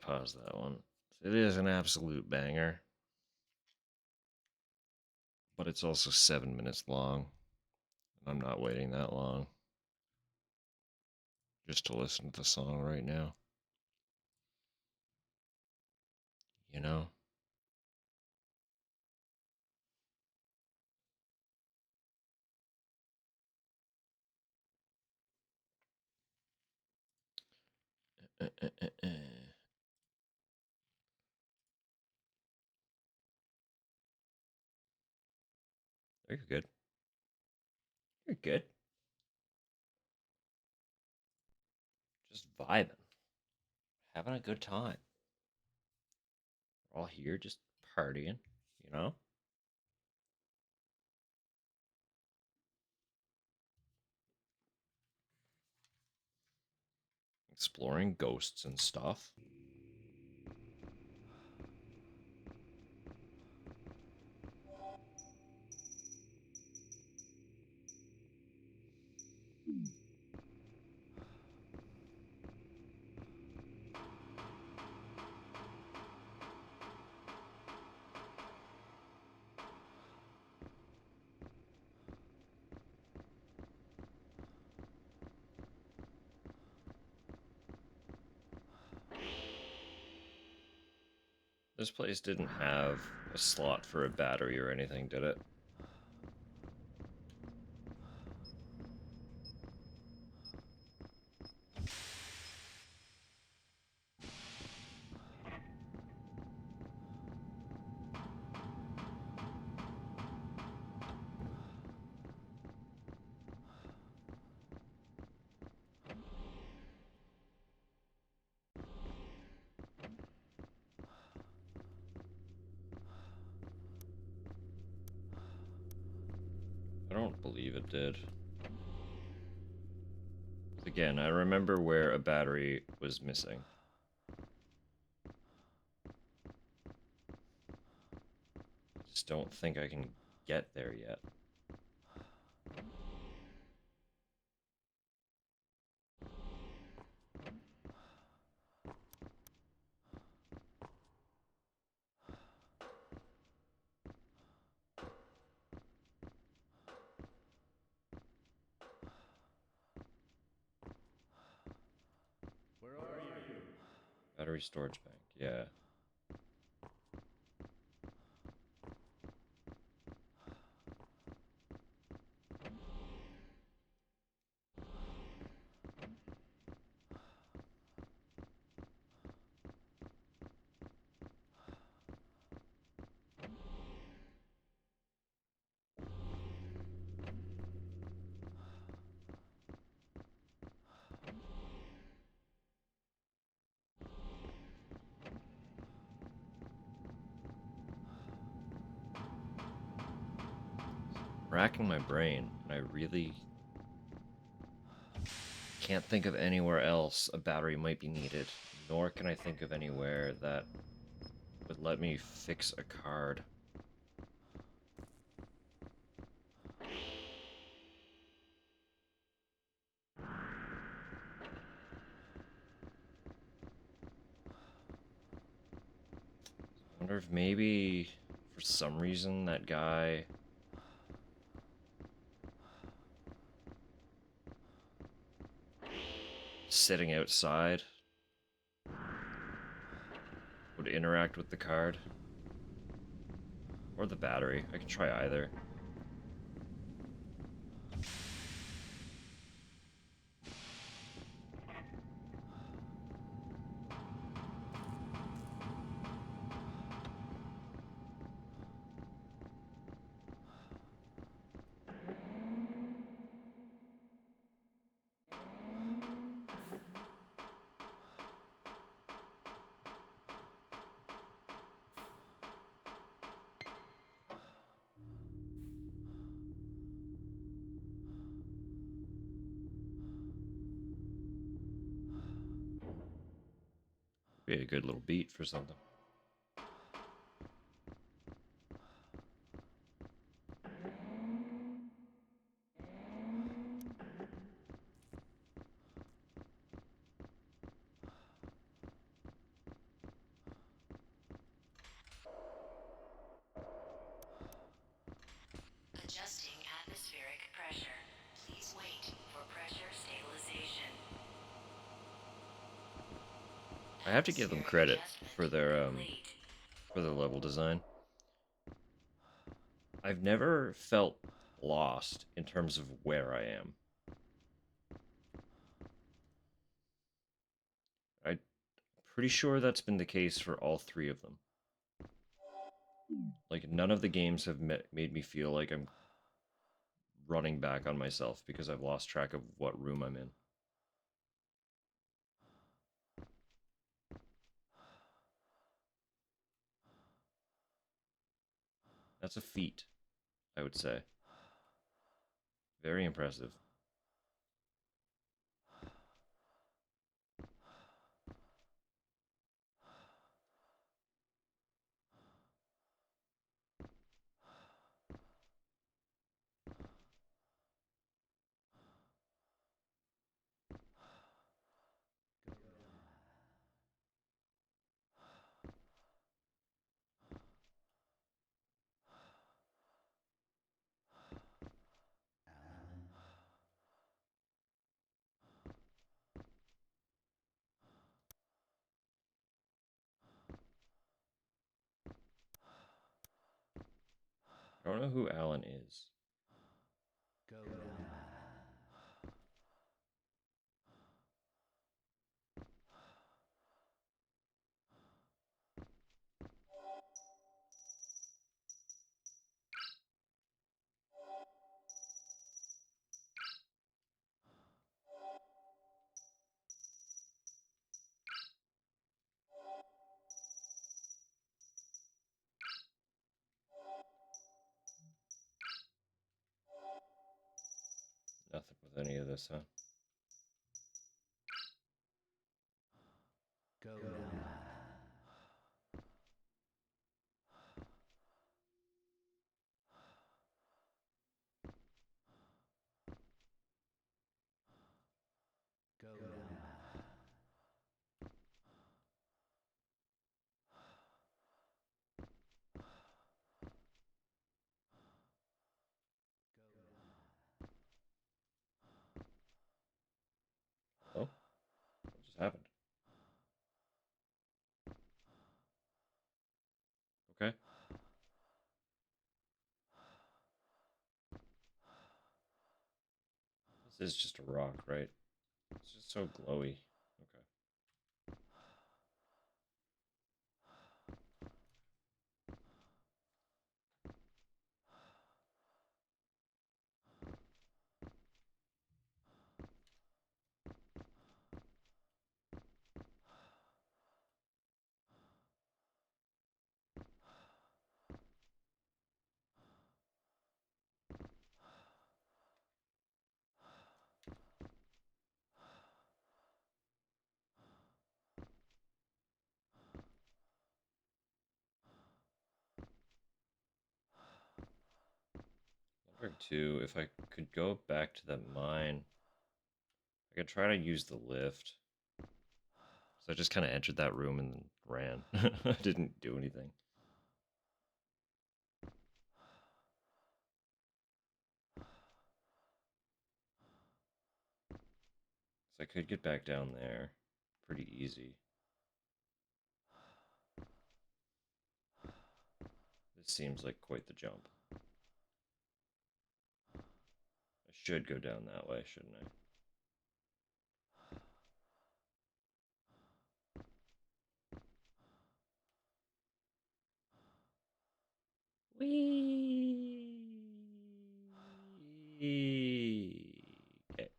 pause that one. It is an absolute banger, but it's also 7 minutes long. I'm not waiting that long just to listen to the song right now. You know? You're good. You're good. Just vibing. Having a good time. We're all here just partying, you know? Exploring ghosts and stuff. This place didn't have a slot for a battery or anything, did it? I don't believe it did. Again, I remember where a battery was missing. I just don't think I can get there yet. Where are you? Battery storage bank, yeah. Racking my brain, and I really can't think of anywhere else a battery might be needed, nor can I think of anywhere that would let me fix a card. I wonder if maybe, for some reason, that guy sitting outside would interact with the card. Or the battery. I could try either. Be a good little beat for something. I have to give them Atmospheric credit adjustment complete. for their level design. I've never felt lost in terms of where I am. I'm pretty sure that's been the case for all three of them. Like, none of the games have made me feel like I'm running back on myself because I've lost track of what room I'm in. That's a feat, I would say. Very impressive. I don't know who Alan is. Go now, Alan. Nothing with any of this, huh? Go now, Alan. Go now, Alan. Oh? What just happened? Okay. This is just a rock, right? It's just so glowy. Okay. Wondering too, if I could go back to that mine, I could try to use the lift. So I just kind of entered that room and then ran. I didn't do anything. So I could get back down there pretty easy. This seems like quite the jump. I should go down that way, shouldn't I? Whee! Okay.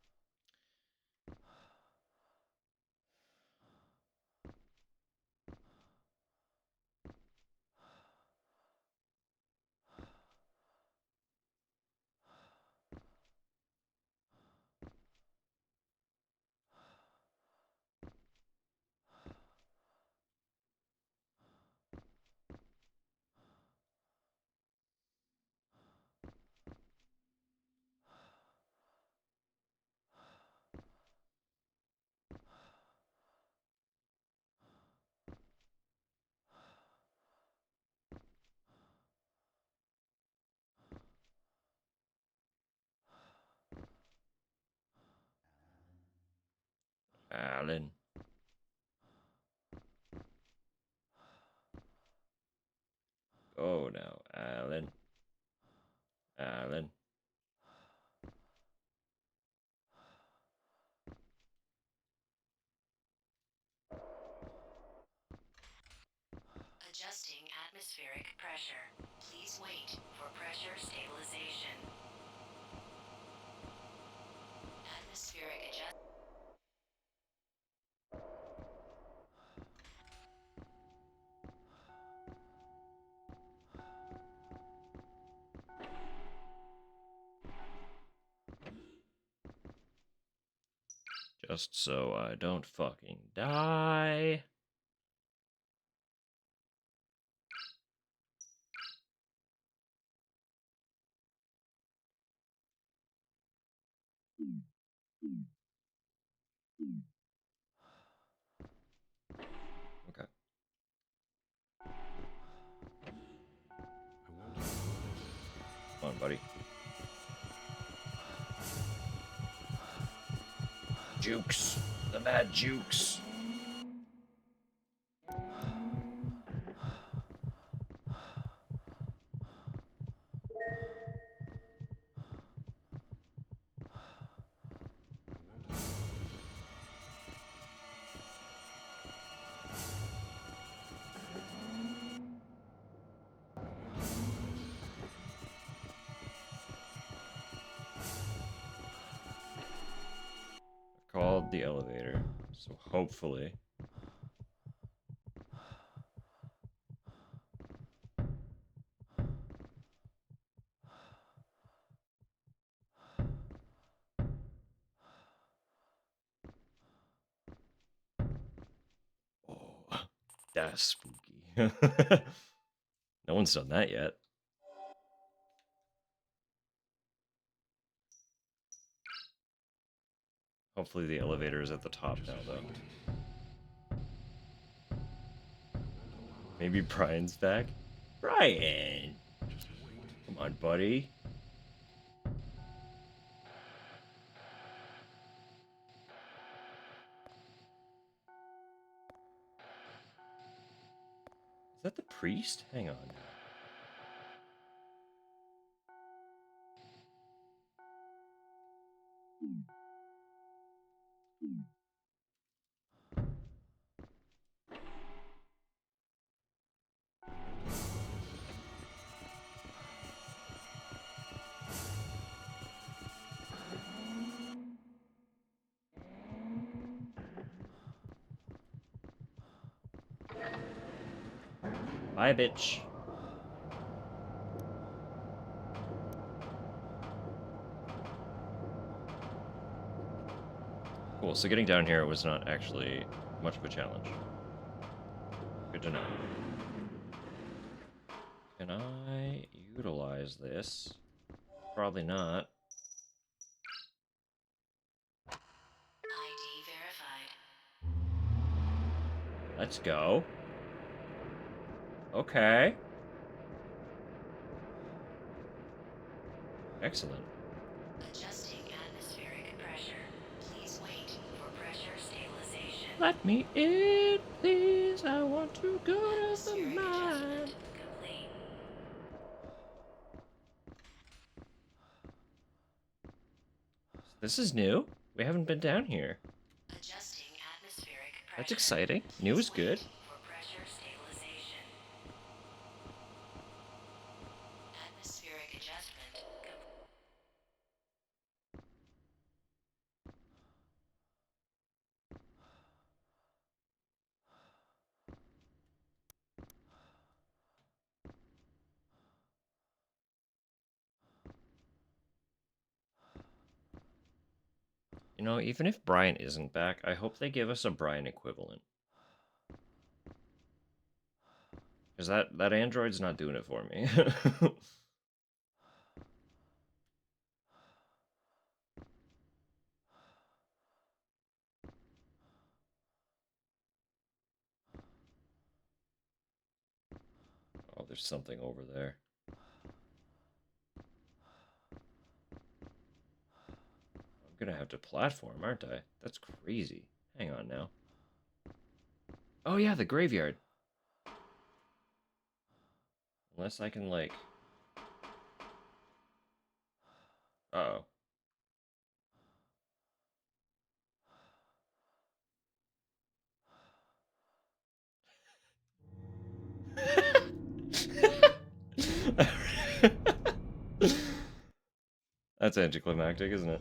Alan. Go now, Alan. Alan. Adjusting atmospheric pressure. Please wait for pressure stabilization. Atmospheric adjust. Just so I don't fucking die. Okay. Come on, buddy. Jukes. The mad jukes. Called the elevator, so hopefully. Oh, that's spooky. No one's done that yet. Hopefully the elevator is at the top now, though. Maybe Brian's back? Brian! Come on, buddy. Is that the priest? Hang on. Bye, bitch. Cool, so getting down here was not actually much of a challenge. Good to know. Can I utilize this? Probably not. ID verified. Let's go. Okay. Excellent. Adjusting atmospheric pressure. Please wait for pressure stabilization. Let me in, please. I want to go to the Atmospheric mine. adjustment complete. This is new. We haven't been down here. Adjusting atmospheric pressure. That's exciting. New Please is good. wait for pressure stabilization. Atmospheric adjustment complete. You know, even if Brian isn't back, I hope they give us a Brian equivalent. Because that android's not doing it for me. Oh, there's something over there. I'm gonna have to platform, aren't I? That's crazy. Hang on now. Oh yeah, the graveyard. Unless I can, like... Uh-oh. That's anticlimactic, isn't it?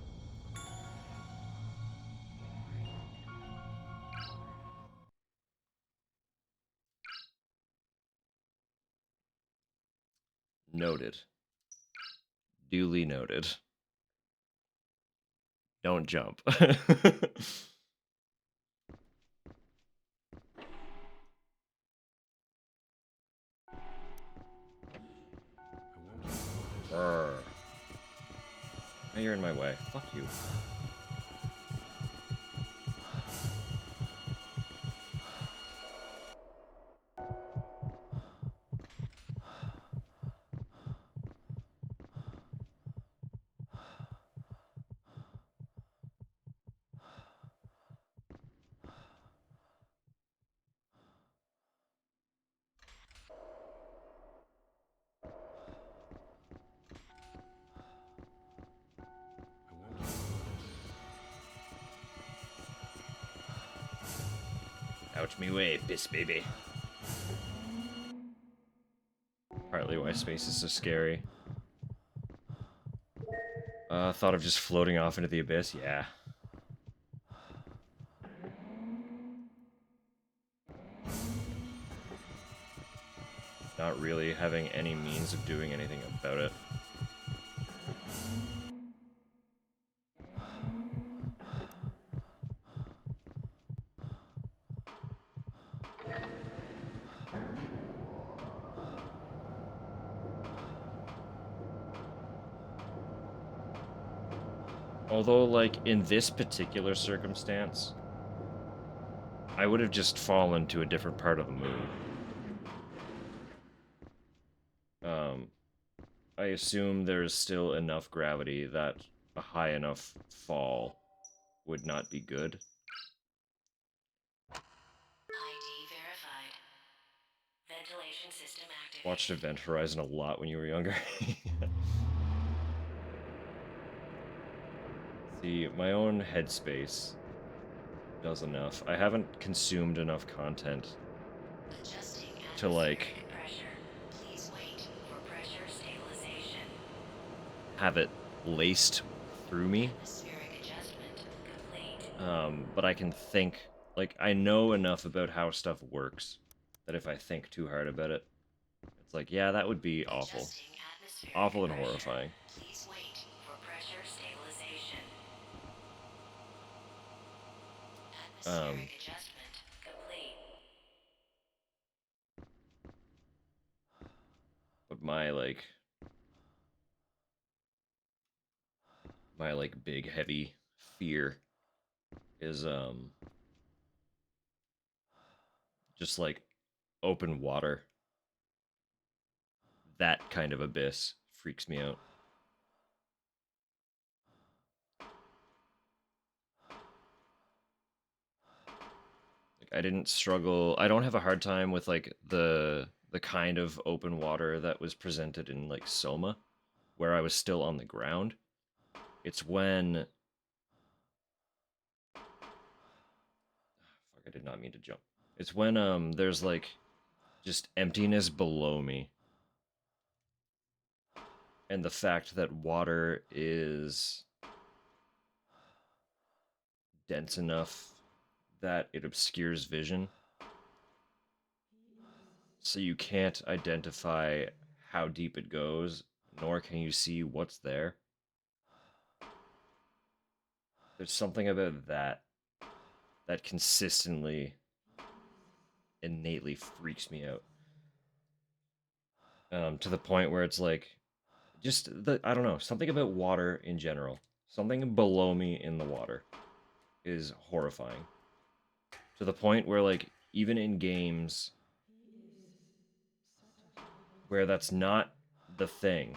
Noted. Duly noted. Don't jump. Brr. Now you're in my way. Fuck you. Ouch me way, piss baby. Partly why space is so scary. Thought of just floating off into the abyss? Yeah. Not really having any means of doing anything about it. Although, like, in this particular circumstance, I would have just fallen to a different part of the moon. I assume there's still enough gravity that a high enough fall would not be good. ID verified. Ventilation system activated. Watched Event Horizon a lot when you were younger. See, my own headspace does enough. I haven't consumed enough content Adjusting to, like, atmospheric pressure. Please wait for pressure stabilization. have it laced through me. Atmospheric adjustment complete. But I can think, like, I know enough about how stuff works that if I think too hard about it, it's like, yeah, that would be awful. Adjusting atmospheric Awful and pressure. horrifying. Please wait for pressure stabilization. Atmospheric adjustment complete. But my, like, big, heavy fear is, just, like, open water. That kind of abyss freaks me out. Like, I didn't struggle. I don't have a hard time with, like, the kind of open water that was presented in, like, Soma, where I was still on the ground. It's when... Fuck, I did not mean to jump. It's when, there's, like, just emptiness below me. And the fact that water is dense enough that it obscures vision. So you can't identify how deep it goes, nor can you see what's there. There's something about that that consistently, innately freaks me out. To the point where it's like, just I don't know, something about water in general. Something below me in the water is horrifying. To the point where, like, even in games where that's not the thing,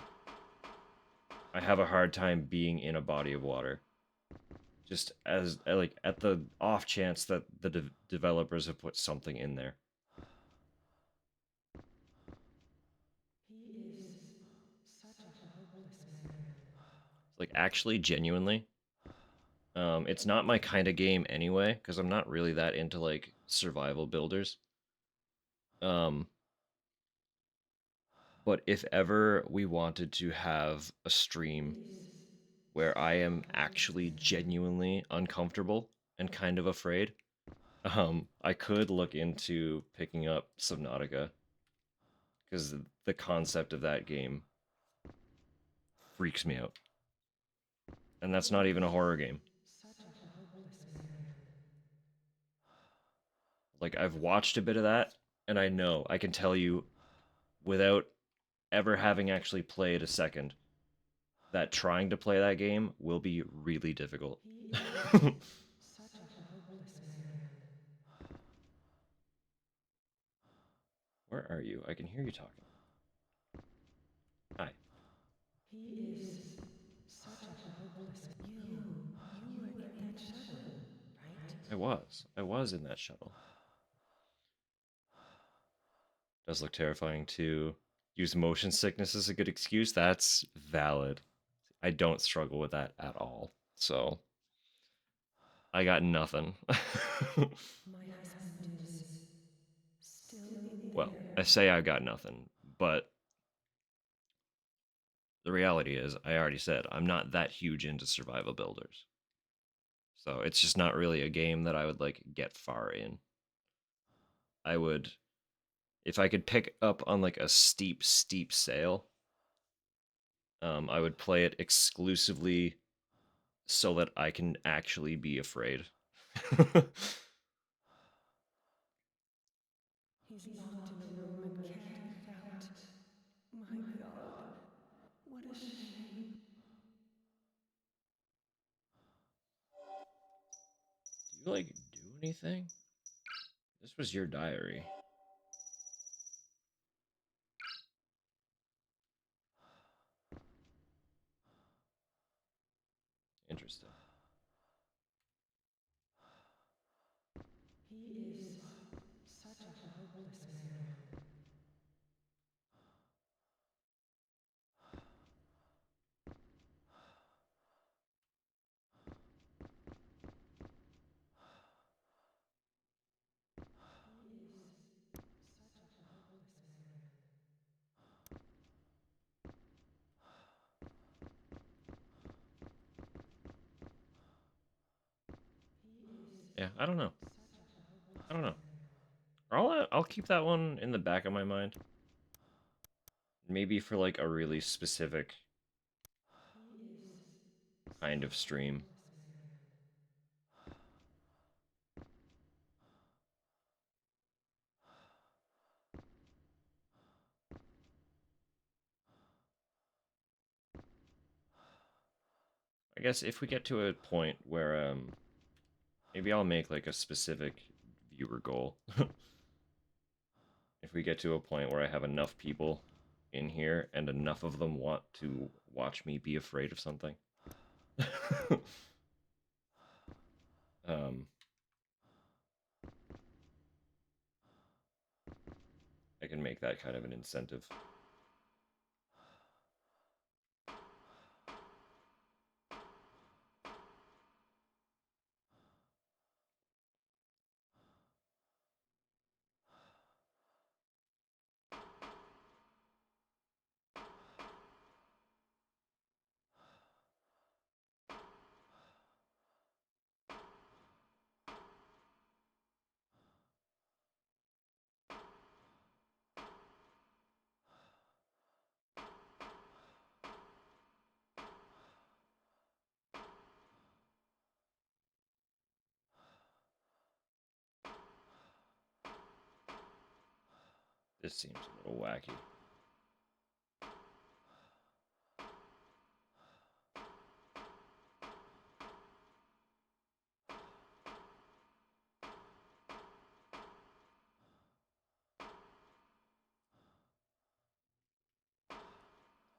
I have a hard time being in a body of water. Just as, like, at the off chance that the developers have put something in there. Like, actually, genuinely, it's not my kind of game anyway, because I'm not really that into, like, survival builders. But if ever we wanted to have a stream where I am actually genuinely uncomfortable and kind of afraid, I could look into picking up Subnautica, because the concept of that game freaks me out. And that's not even a horror game. Like, I've watched a bit of that, and I know, I can tell you without ever having actually played a second, that trying to play that game will be really difficult. Where are you? I can hear you talking. Hi. I was in that shuttle. Does look terrifying too. Use motion sickness as a good excuse. That's valid. I don't struggle with that at all. So I got nothing. Well, I say I got nothing, but the reality is, I already said, I'm not that huge into survival builders. So it's just not really a game that I would like get far in. I would, if I could pick up on like a steep sale, I would play it exclusively so that I can actually be afraid. He's locked in a room and can't get out. My God, what a shame. Do you like do anything? This was your diary. Interesting. He is such a hopeless man. Yeah, I don't know. I don't know. I'll keep that one in the back of my mind. Maybe for like a really specific kind of stream. I guess if we get to a point where maybe I'll make like a specific viewer goal. If we get to a point where I have enough people in here and enough of them want to watch me be afraid of something. um I can make that kind of an incentive. This seems a little wacky.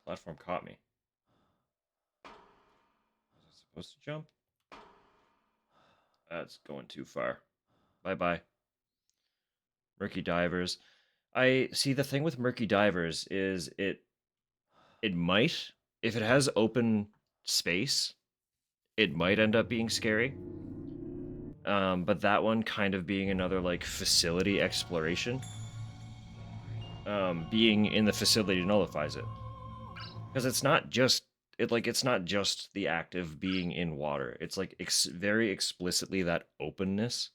Platform caught me. Was I supposed to jump? That's going too far. Bye-bye. Murky Divers. I see the thing with Murky Divers is it might if it has open space, it might end up being scary. But that one kind of being another like facility exploration. Being in the facility nullifies it, because it's not just it's not just the act of being in water. It's like very explicitly that openness,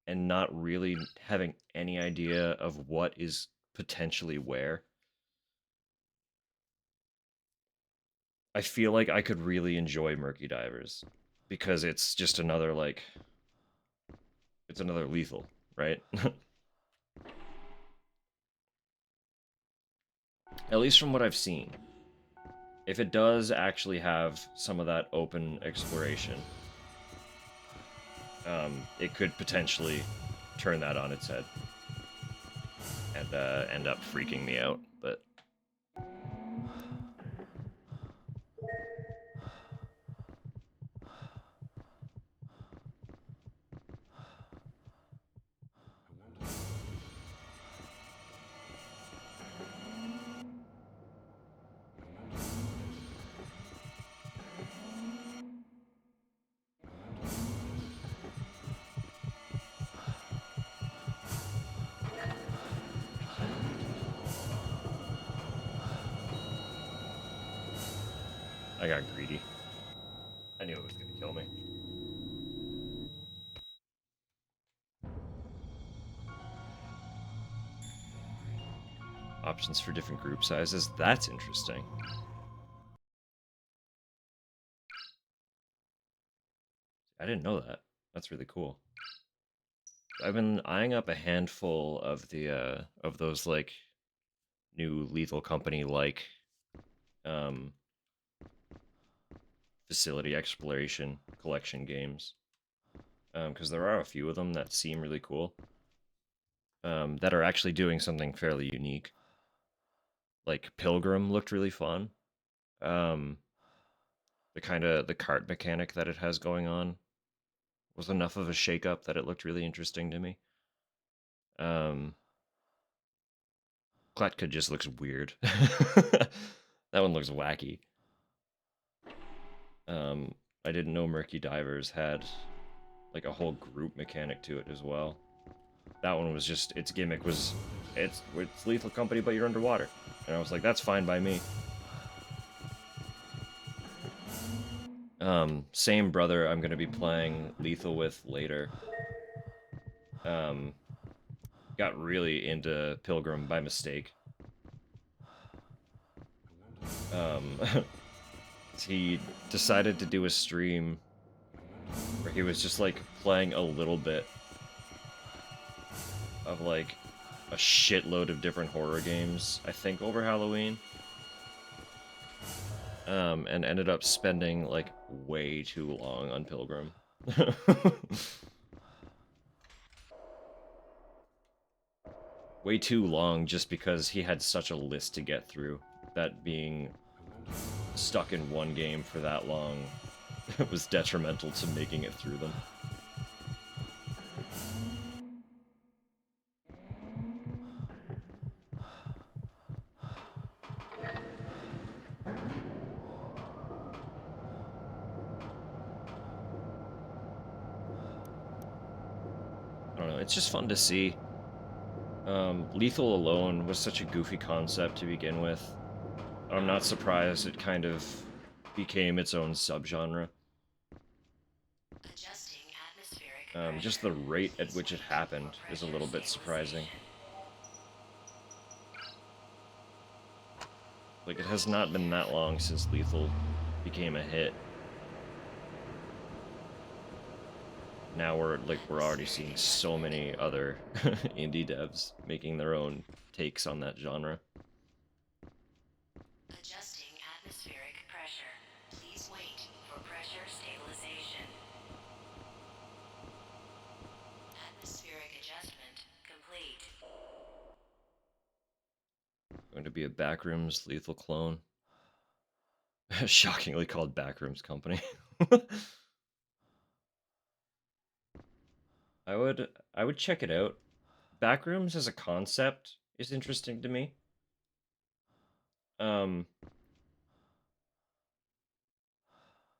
and not really having any idea of what is potentially where. I feel like I could really enjoy Murky Divers, because it's just another like it's another Lethal, right? At least from what I've seen. If it does actually have some of that open exploration, it could potentially turn that on its head and end up freaking me out. But I got greedy. I knew it was gonna kill me. Options for different group sizes. That's interesting. I didn't know that. That's really cool. I've been eyeing up a handful of the of those like new Lethal Company like facility exploration collection games, because there are a few of them that seem really cool, that are actually doing something fairly unique. Like Pilgrim looked really fun. The cart mechanic that it has going on was enough of a shakeup that it looked really interesting to me. Kletka just looks weird. That one looks wacky. I didn't know Murky Divers had like a whole group mechanic to it as well. That one was just, its gimmick was, it's Lethal Company, but you're underwater. And I was like, that's fine by me. Same brother I'm going to be playing Lethal with later. Got really into Pilgrim by mistake. He decided to do a stream where he was just like playing a little bit of like a shitload of different horror games, I think over Halloween. And ended up spending like way too long on Pilgrim. Way too long just because he had such a list to get through, that being stuck in one game for that long was detrimental to making it through them. I don't know, it's just fun to see. Lethal alone was such a goofy concept to begin with. I'm not surprised it kind of became its own subgenre. Just the rate at which it happened is a little bit surprising. Like, it has not been that long since Lethal became a hit. Now we're already seeing so many other indie devs making their own takes on that genre. Adjusting atmospheric pressure. Please wait for pressure stabilization. Atmospheric adjustment complete. Going to be a Backrooms Lethal clone. Shockingly called Backrooms Company. I would check it out. Backrooms as a concept is interesting to me.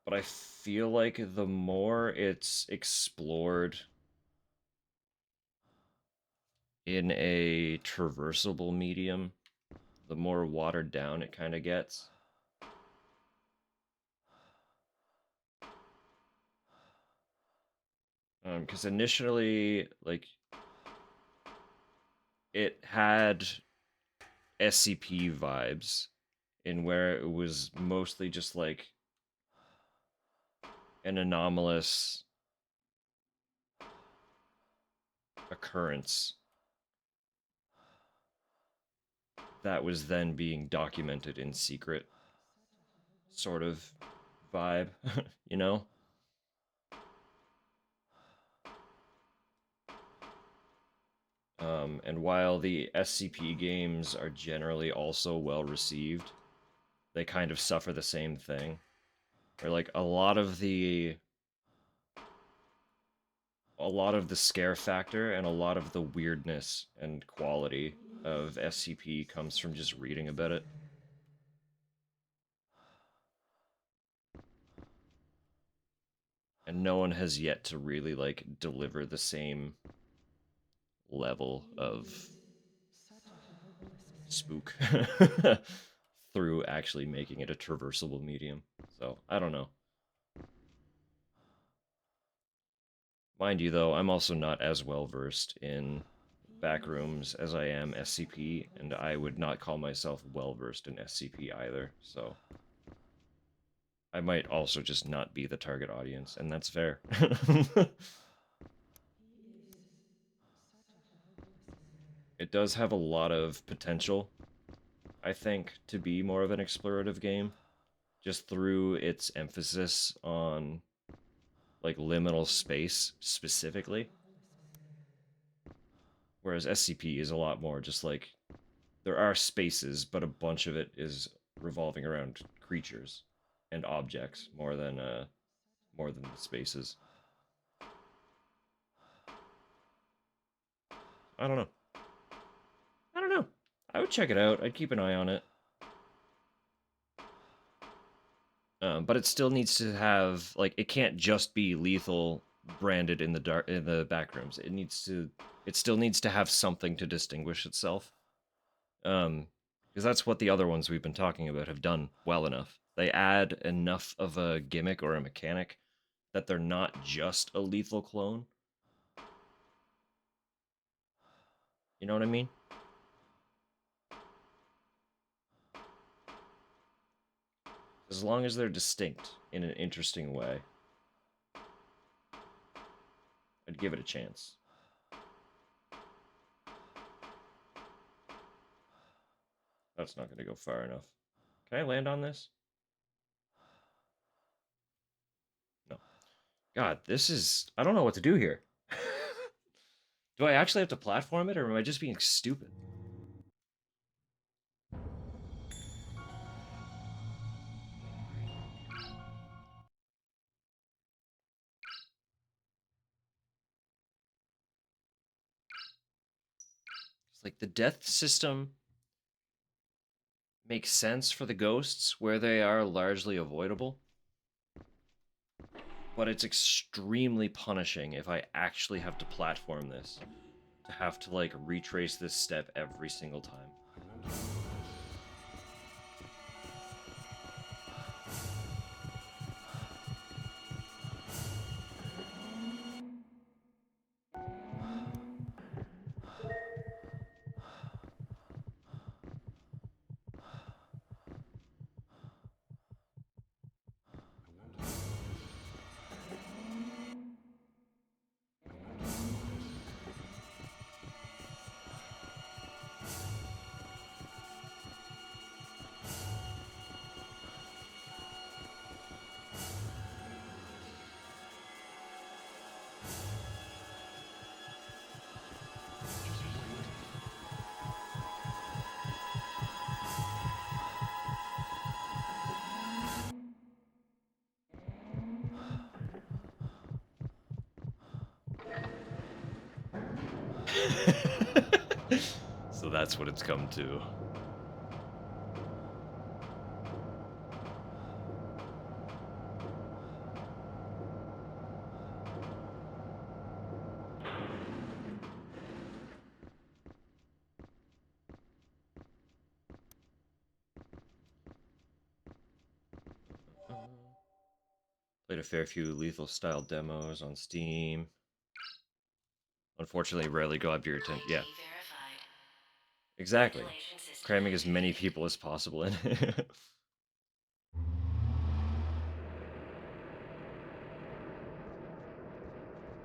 but I feel like the more it's explored in a traversable medium, the more watered down it kind of gets. Because initially, like, it had SCP vibes in where it was mostly just like an anomalous occurrence that was then being documented in secret, sort of vibe, you know? And while the SCP games are generally also well received, they kind of suffer the same thing. Where like a lot of the scare factor and a lot of the weirdness and quality of SCP comes from just reading about it. And no one has yet to really like deliver the same level of spook through actually making it a traversable medium. So, I don't know. Mind you, though, I'm also not as well versed in backrooms as I am SCP, and I would not call myself well versed in SCP either, so I might also just not be the target audience, and that's fair. It does have a lot of potential, I think, to be more of an explorative game, just through its emphasis on like liminal space specifically. Whereas SCP is a lot more just like there are spaces, but a bunch of it is revolving around creatures and objects more than the spaces. I don't know. I don't know. I would check it out. I'd keep an eye on it. But it still needs to have like it can't just be lethal branded in the back rooms. It still needs to have something to distinguish itself. Because that's what the other ones we've been talking about have done well enough. They add enough of a gimmick or a mechanic that they're not just a lethal clone. You know what I mean? As long as they're distinct in an interesting way, I'd give it a chance. That's not going to go far enough. Can I land on this? No. God, this is... I don't know what to do here. Do I actually have to platform it, or am I just being stupid? It's like the death system makes sense for the ghosts where they are largely avoidable. But it's extremely punishing if I actually have to platform this. To have to, like, retrace this step every single time. So that's what it's come to. Played a fair few lethal style demos on Steam. Unfortunately, rarely got your attention. ID Yeah, verified. exactly. Ventilation system Cramming as many activated. people as possible in.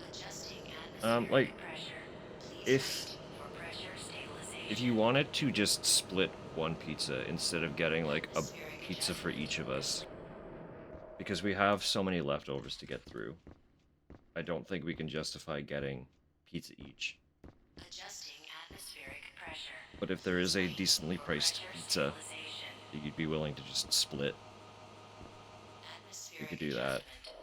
Adjusting atmospheric Like pressure. Please if wait for pressure if stabilization. you wanted to just split one pizza instead of getting like a Atmospheric pizza for adjustment each of us, complete. because we have so many leftovers to get through, I don't think we can justify getting pizza each. Adjusting atmospheric pressure. But if there Please is a wait decently for priced pressure pizza stabilization. that you'd be willing to just split, we could Atmospheric do that. adjustment complete.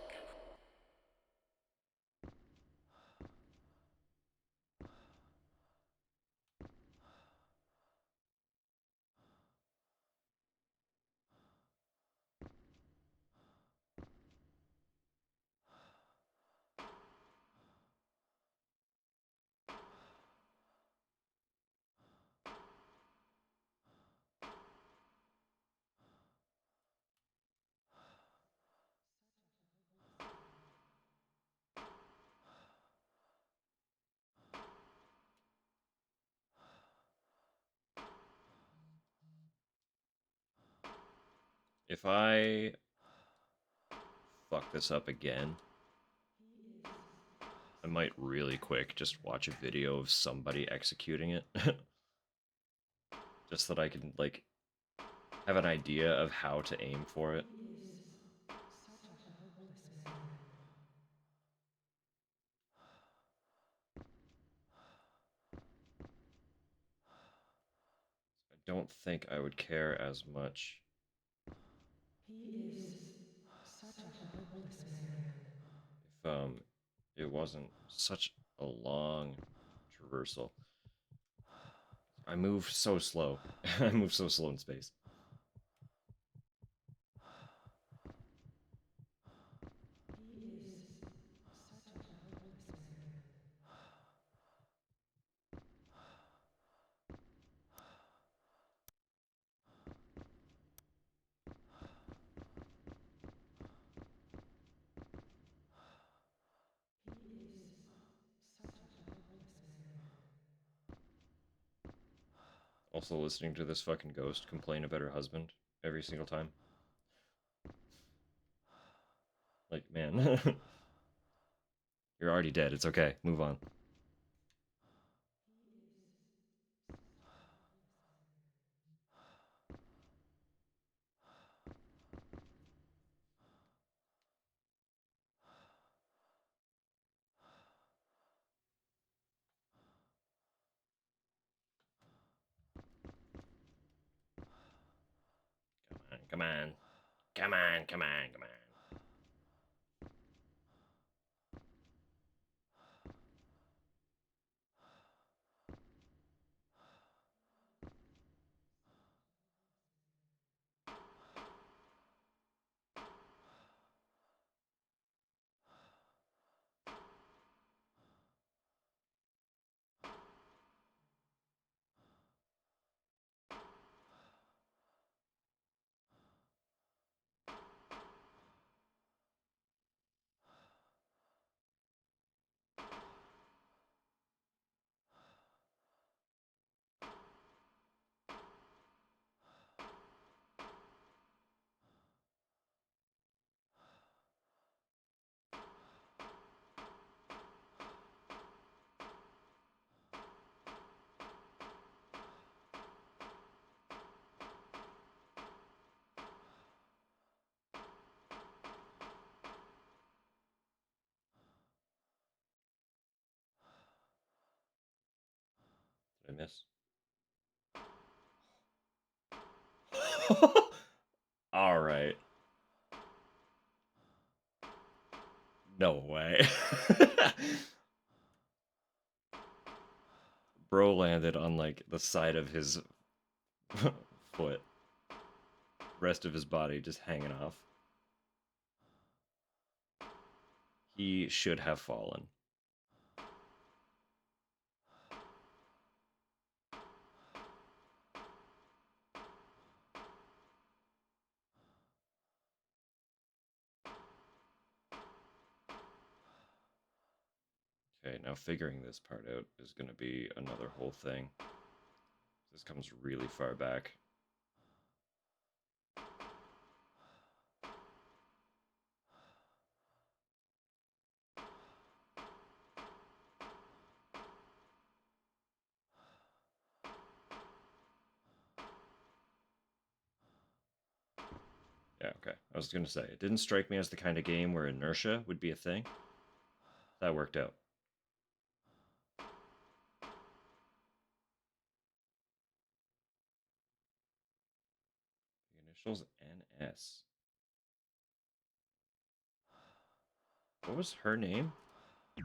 If I fuck this up again, I might really quick just watch a video of somebody executing it. Just so that I can, like, have an idea of how to aim for it. I don't think I would care as much if it wasn't such a long traversal. I move so slow. I move so slow in space. Also listening to this fucking ghost complain about her husband every single time. Like, man. You're already dead. It's okay. Move on. Come on. Come on. Come on. Come on. Did I miss? All right. No way. Bro landed on, like, the side of his foot. Rest of his body just hanging off. He should have fallen. Okay, now figuring this part out is going to be another whole thing. This comes really far back. Yeah, okay. I was going to say, it didn't strike me as the kind of game where inertia would be a thing. That worked out. The initials NS. What was her name? It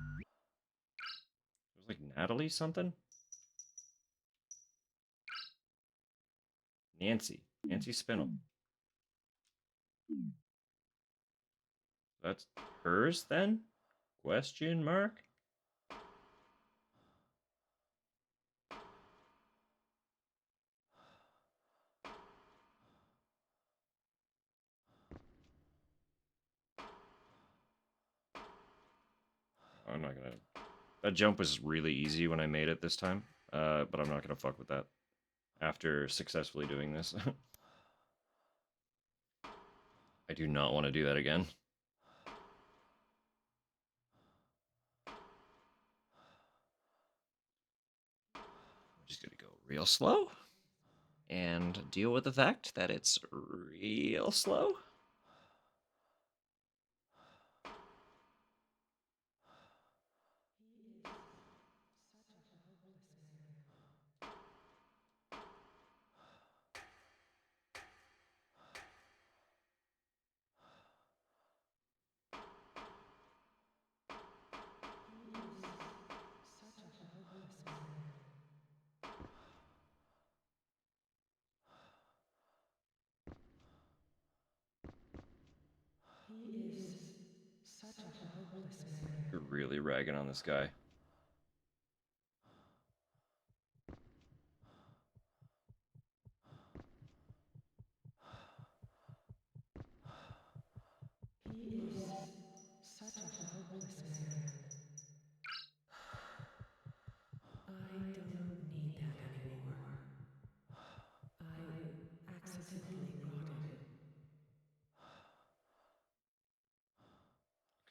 was like Natalie something? Nancy. Nancy Spinell. That's hers then? Question mark? I'm not gonna... That jump was really easy when I made it this time, but I'm not gonna fuck with that after successfully doing this. I do not want to do that again. I'm just gonna go real slow and deal with the fact that it's real slow. You're really ragging on this guy.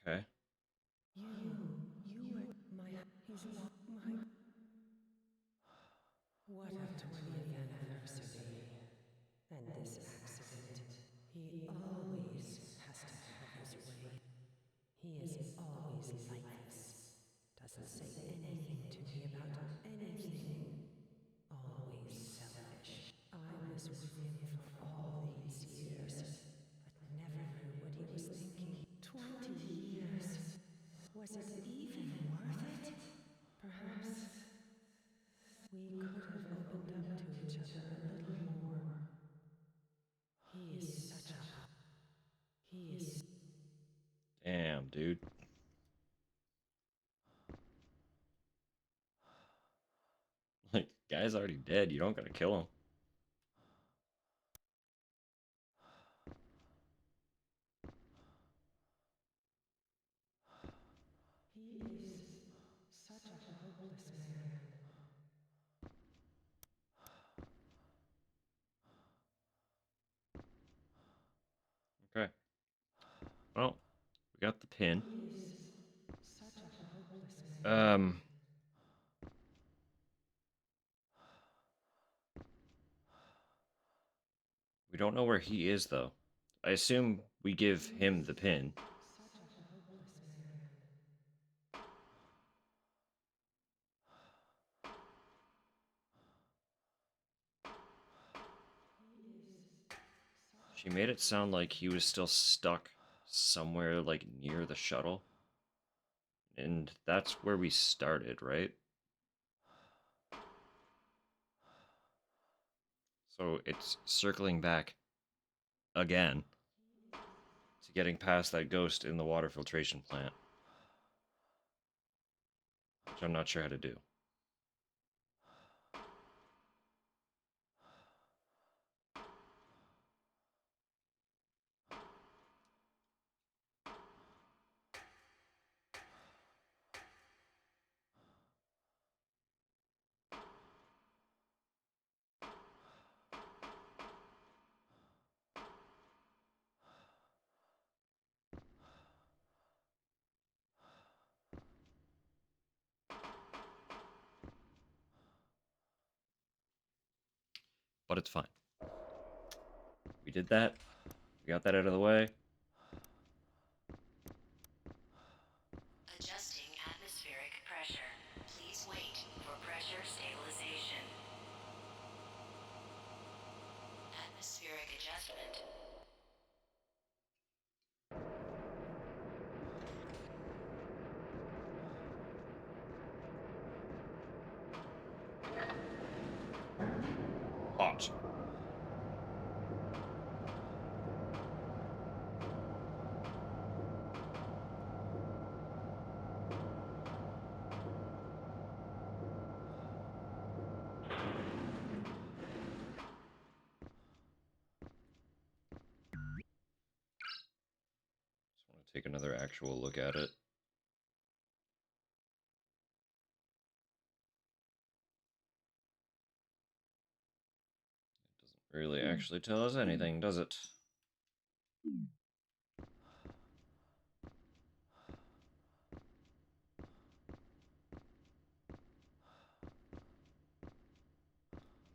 Okay. What a 20th anniversary. And this accident. He always has to have his way. He is always like this. Doesn't say anything to me about anything. Always selfish. I was with him for all these years, but never knew what he was thinking. 20 years. Was it even worth it? Perhaps we could have opened up to each other a little more. He is such a... He is... Damn, dude. Like, guy's already dead. You don't gotta kill him. He is such a hopeless man. Okay. Well, we got the pin. He is such a hopeless man. We don't know where he is, though. I assume we give him the pin. Such a hopeless man. She made it sound like he was still stuck somewhere, like, near the shuttle. And that's where we started, right? So it's circling back again to getting past that ghost in the water filtration plant, which I'm not sure how to do. but it's fine. We did that. We got that out of the way. Adjusting atmospheric pressure. Please wait for pressure stabilization. Atmospheric adjustment. Hot. Just want to take another actual look at it. It doesn't really actually tell us anything, does it?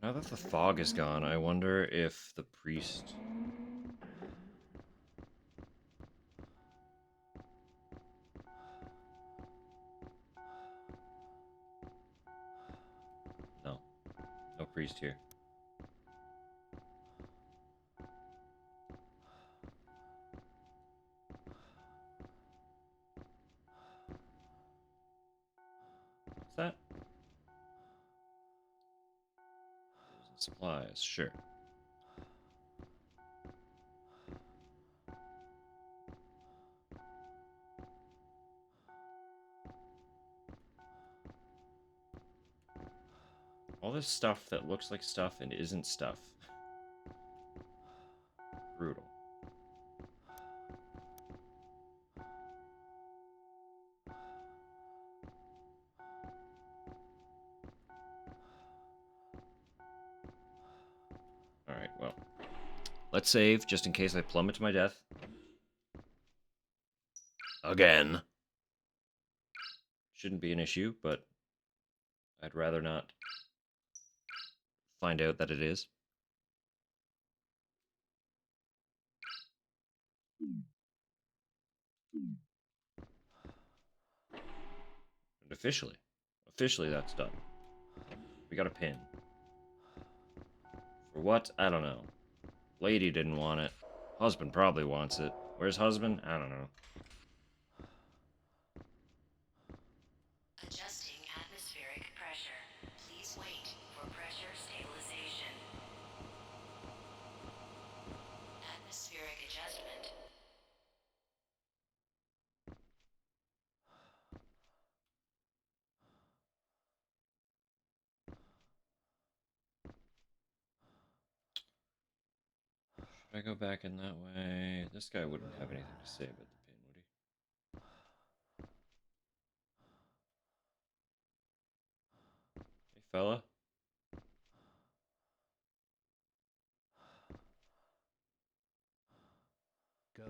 Now that the fog is gone, I wonder if the priest... No. No priest here. What's that? Tools and supplies, sure. All this stuff that looks like stuff and isn't stuff. Brutal. Alright, well. Let's save, just in case I plummet to my death. Again. Shouldn't be an issue, but I'd rather not find out that it is. And officially that's done. We got a pin. For what? I don't know. Lady didn't want it. Husband probably wants it. Where's husband? I don't know. Adjusting atmospheric pressure. Please wait for pressure stabilization. Atmospheric adjustment. Should I go back in that way? This guy wouldn't have anything to say about the pin, would he? Hey, fella? Go now.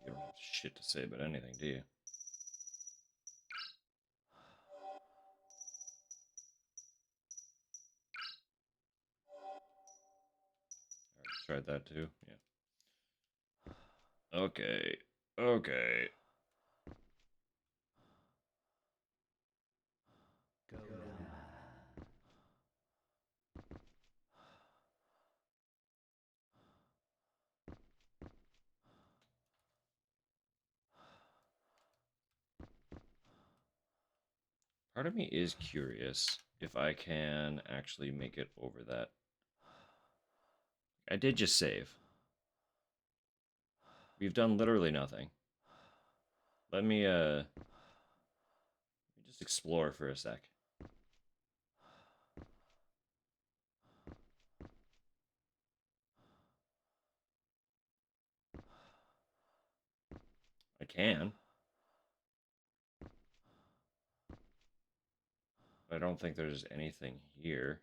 You don't have shit to say about anything, do you? I already tried that too, yeah. Okay. Okay. Go now. Part of me is curious if I can actually make it over that. I did just save. We've done literally nothing. Let me just explore for a sec. I can. But I don't think there's anything here.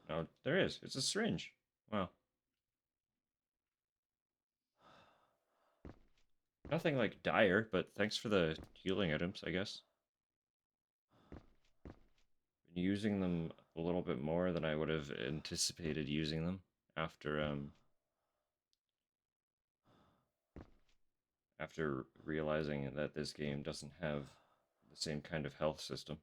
No, there is. It's a syringe. Wow. Nothing like dire, but thanks for the healing items, I guess. Been using them a little bit more than I would have anticipated using them after realizing that this game doesn't have the same kind of health system.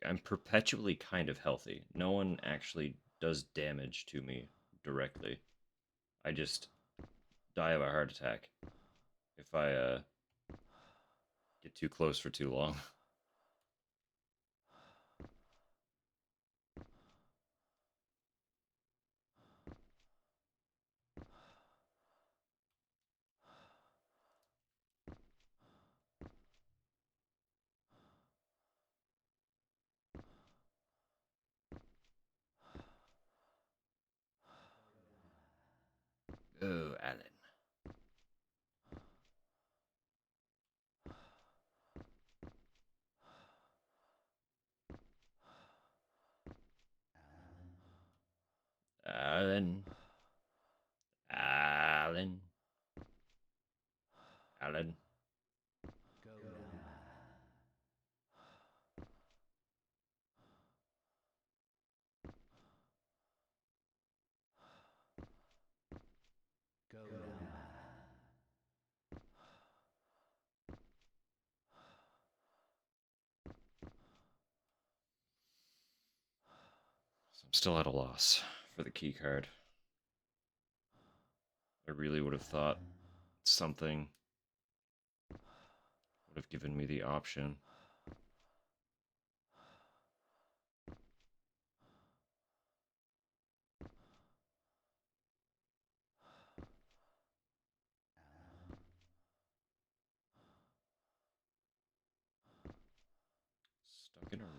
I'm perpetually kind of healthy. No one actually does damage to me directly. I just die of a heart attack if I get too close for too long. Oh, Alan. Alan. Alan. Alan. Go now, Alan. Go now, Alan. So I'm still at a loss for the key card. I really would have thought something would have given me the option. Stuck in a room.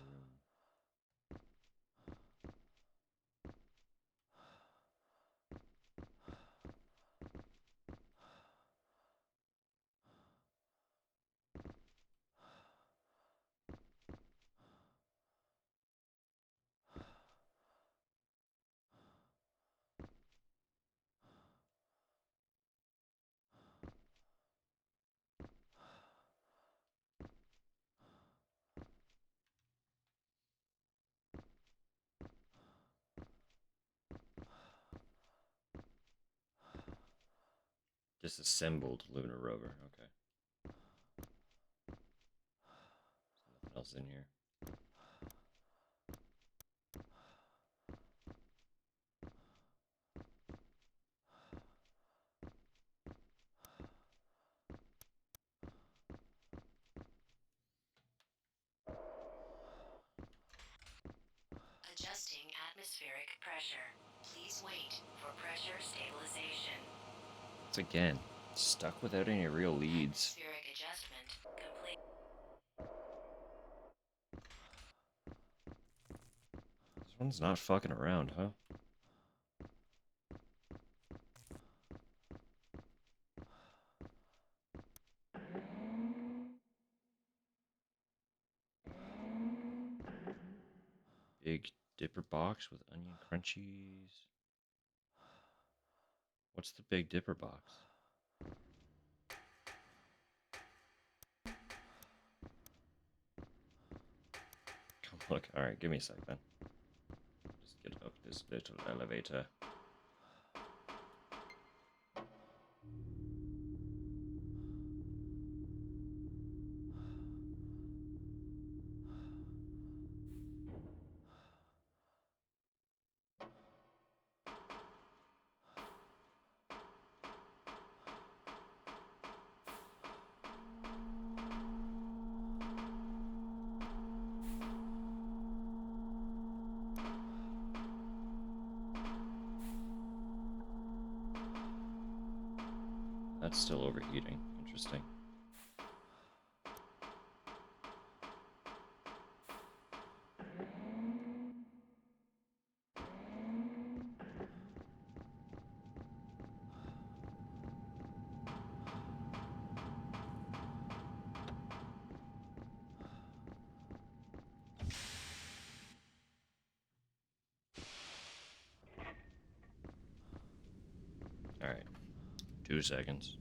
Disassembled lunar rover. Okay. There's nothing else in here. Adjusting atmospheric pressure. Please wait for pressure stabilization. Once again, stuck without any real leads. Atmospheric adjustment complete. This one's not fucking around, huh? Big Dipper box with onion crunchies. What's the Big Dipper box? Come look. Alright, give me a sec then. Just get up this little elevator. That's still overheating. Interesting. 2 seconds.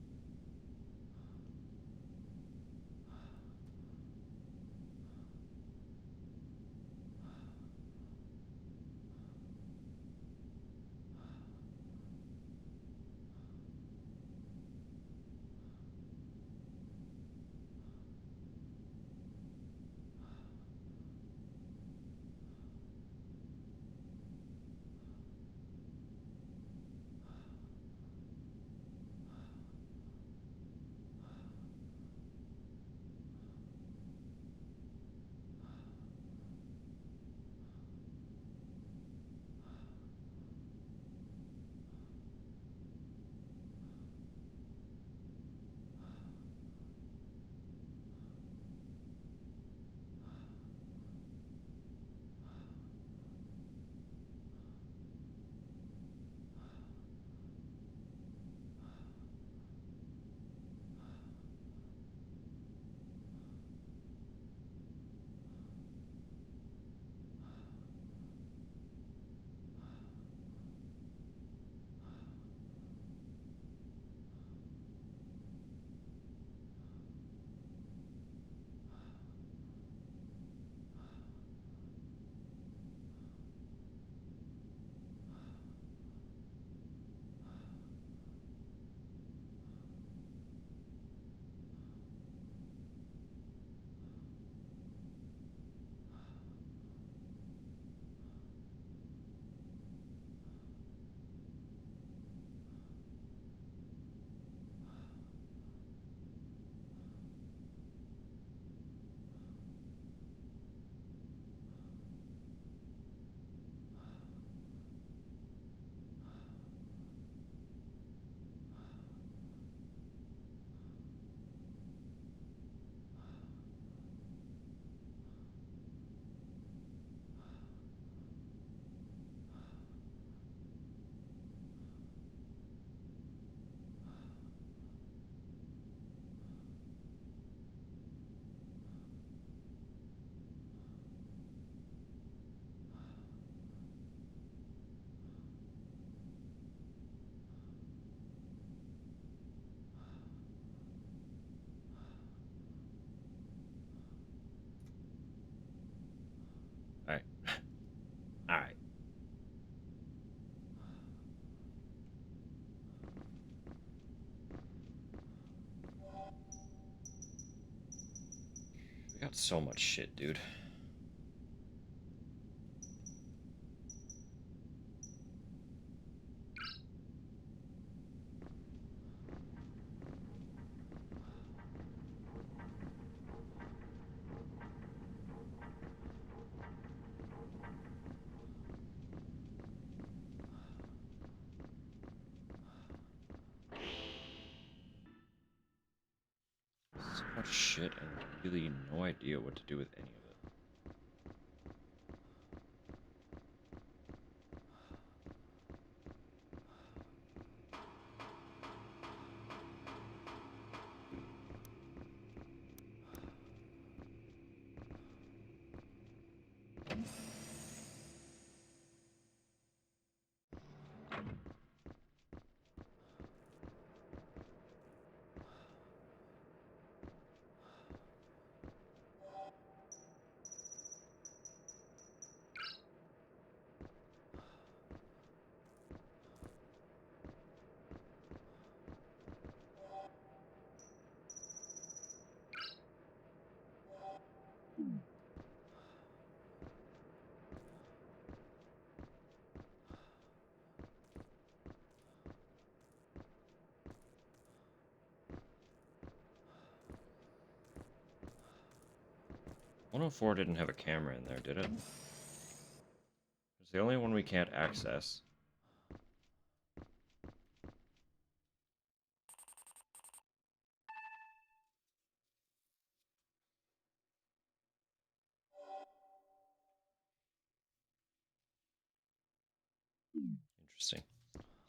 Alright. Alright. We got so much shit, dude. So much shit and really no idea what to do with any of it. One oh four didn't have a camera in there, did it? It's the only one we can't access. Interesting.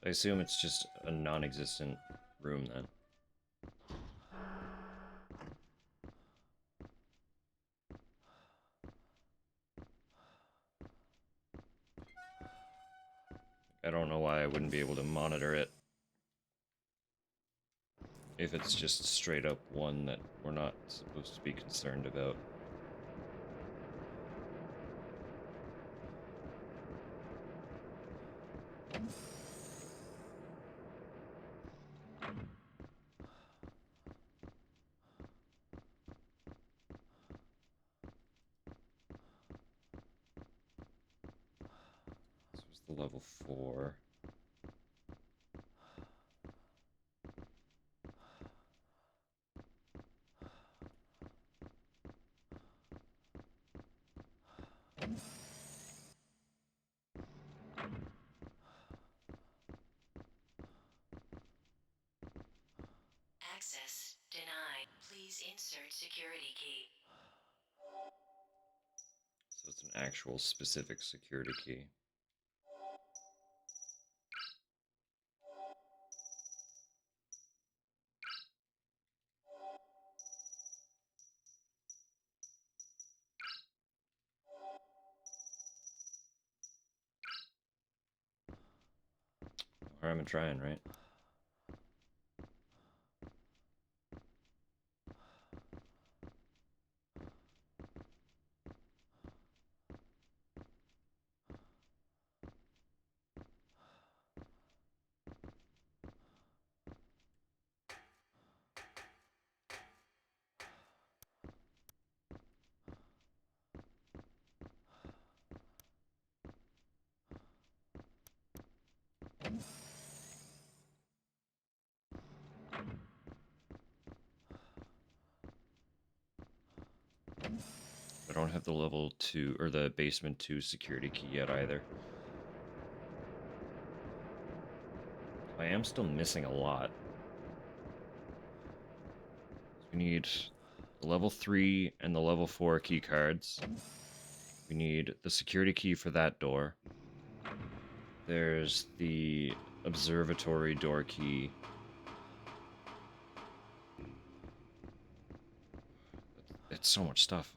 I assume it's just a non-existent room then. I don't know why I wouldn't be able to monitor it. if it's just straight up one that we're not supposed to be concerned about. This was the level 4. Access denied. Please insert security key. So it's an actual specific security key. Or I'm trying, right? I don't have the level 2 or the basement 2 security key yet either. I am still missing a lot. We need the level 3 and the level 4 key cards. We need the security key for that door. There's the observatory door key. It's so much stuff.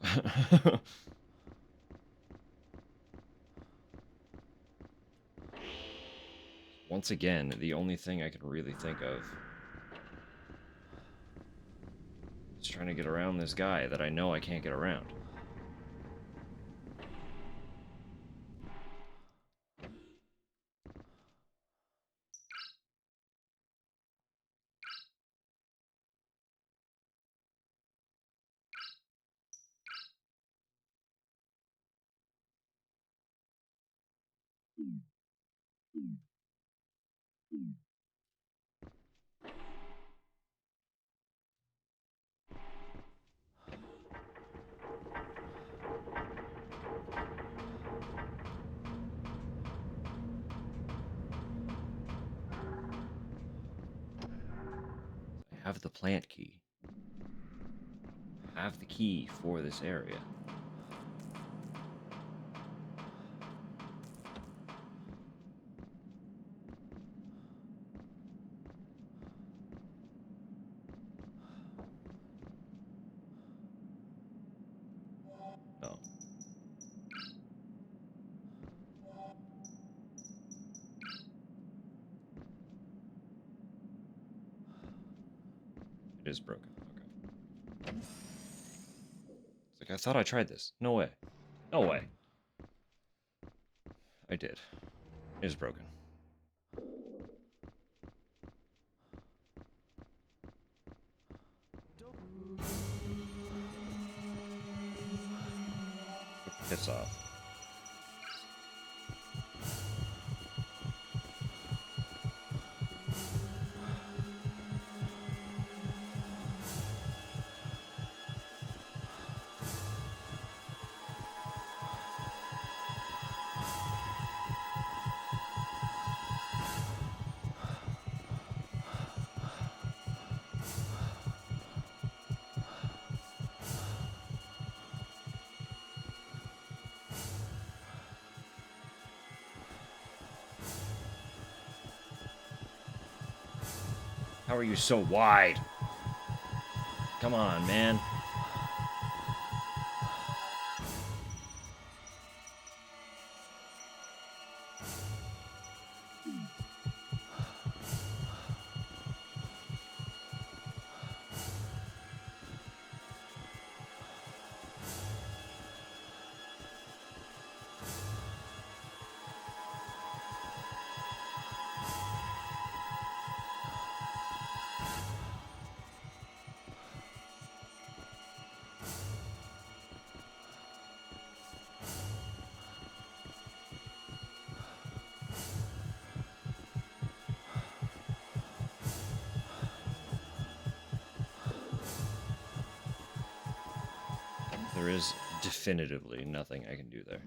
Once again, the only thing I can really think of is trying to get around this guy that I know I can't get around. I have the plant key. I have the key for this area. No. It is broken. Okay. It's like, I thought I tried this. No way. No way. I did. It is broken. Piss off. How are you so wide? Come on, man. There is definitively nothing I can do there.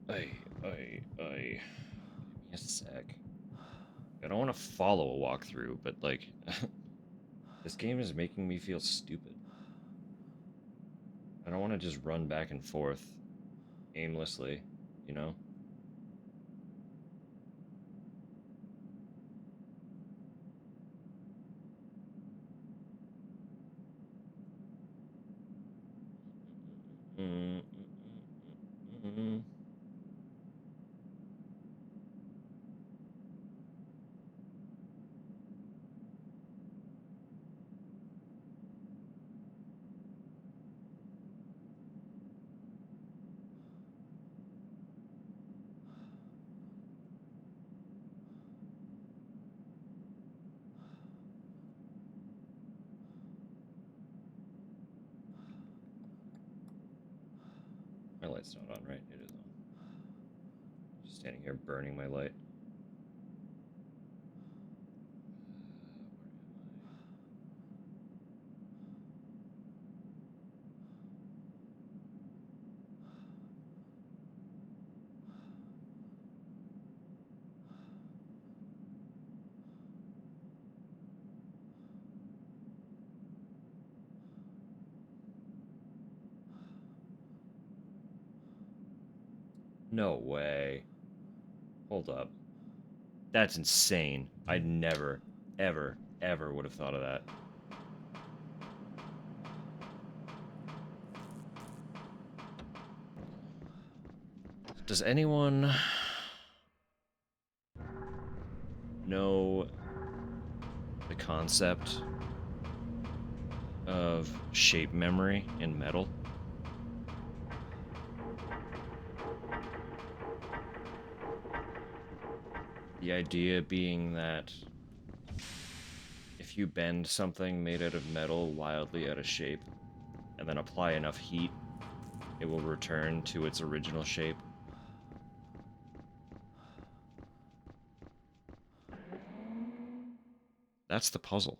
Give me a sec. I don't want to follow a walkthrough, but like, this game is making me feel stupid. I don't want to just run back and forth aimlessly, you know? My light's not on, right? It is on. Just standing here burning my light. No way. Hold up. That's insane. I'd never, ever, ever would have thought of that. Does anyone know the concept of shape memory in metal? The idea being that if you bend something made out of metal wildly out of shape and then apply enough heat, it will return to its original shape. That's the puzzle.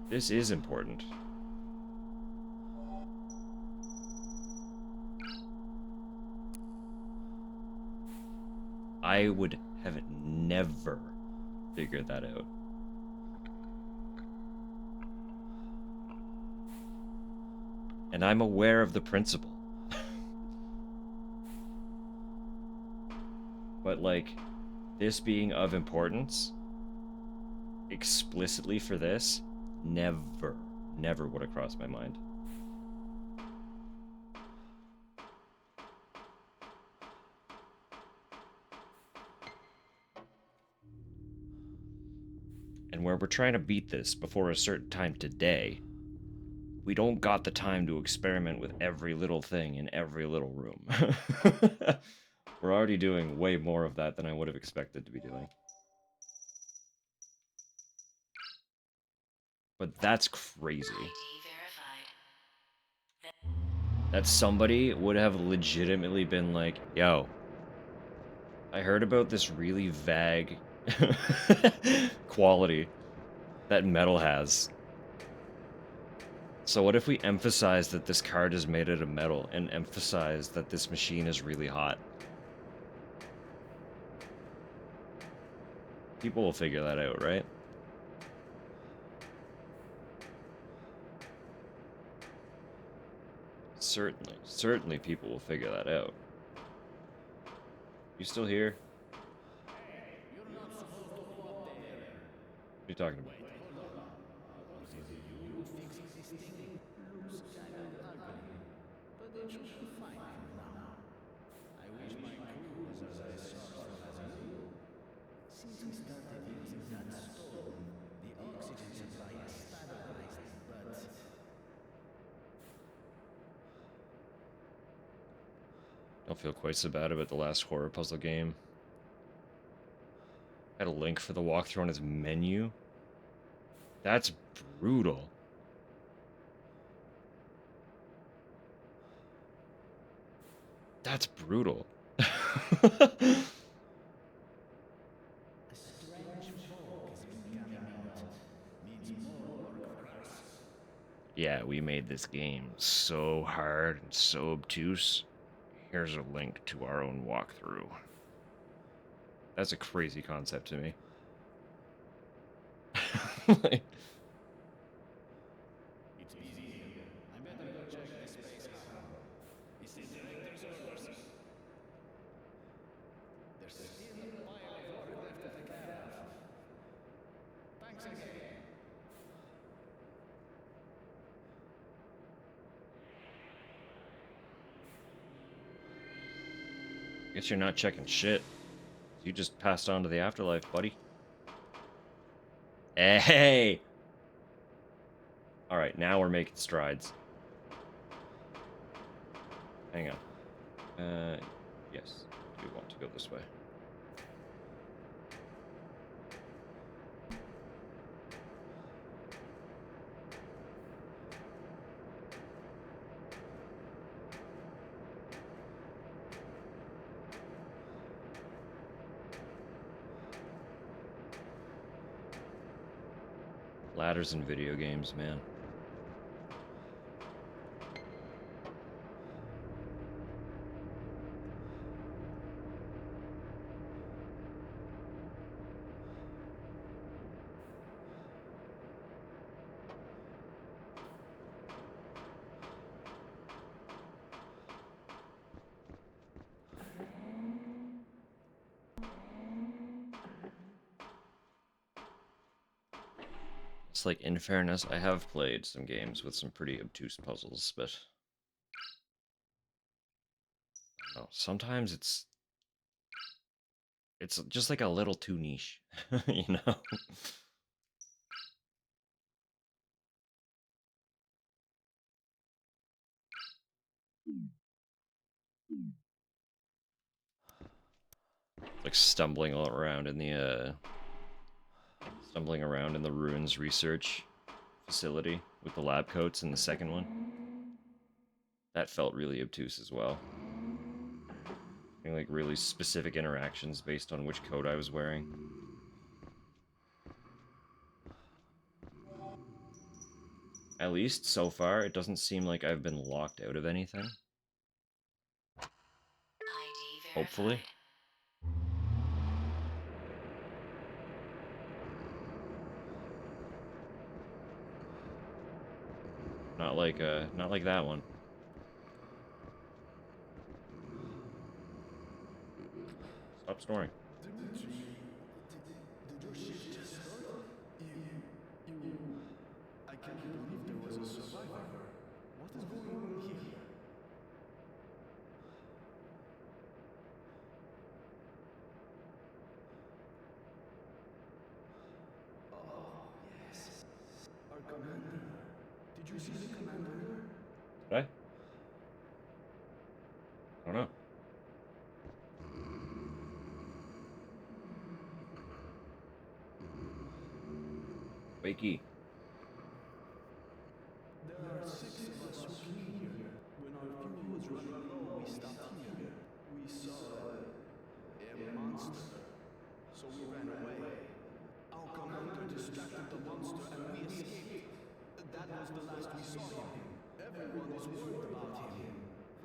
This is important. I would have never figured that out. And I'm aware of the principle. But, like, this being of importance, explicitly for this, never would have crossed my mind. And where we're trying to beat this before a certain time today, we don't got the time to experiment with every little thing in every little room. We're already doing way more of that than I would have expected to be doing. But that's crazy. That somebody would have legitimately been like, yo, I heard about this really vague quality that metal has. So what if we emphasize that this card is made out of metal and emphasize that this machine is really hot? People will figure that out, right? Certainly people will figure that out. You still here? You're not supposed to go up there. What are you talking about? Hold on. What is it you fixing this thing? Looks kind of ugly, but it should be fine for now. I wish my crew was as resourceful as you. Since we started using that stone, the oxygen supply is stabilized, but Don't feel quite so bad about the last horror puzzle game. Had a link for the walkthrough on his menu. That's brutal. That's brutal. A strange fog has been coming out. Needs more work for us. Yeah, we made this game so hard and so obtuse. Here's a link to our own walkthrough. That's a crazy concept to me. Like, It's busy here. I better go check the space harbor. It's the director's orders. There's still a pile of work left to take care of. Thanks again. guess you're not checking shit. You just passed on to the afterlife, buddy. Hey! Alright, now we're making strides. Hang on. Yes. I do want to go this way. Ladders in video games, man. It's like, in fairness, I have played some games with some pretty obtuse puzzles, but no, sometimes it's just like a little too niche, you know? Like stumbling all around in the ruins research facility with the lab coats in the second one. That felt really obtuse as well. Like really specific interactions based on which coat I was wearing. At least so far, it doesn't seem like I've been locked out of anything. ID Hopefully. verified. Not like that one. Stop snoring. Dimitri, did your shift just start? I cannot believe there was a survivor. What is going on here? Oh, yes. Our commander. Did you see the commander? Did I? I don't know. Wakey. There are 6 of us working here. When our fuel was running low, we stopped here. We saw a monster. So we ran away. Our commander distracted the monster and we escaped. That was the last we saw him. Everyone is worried about him.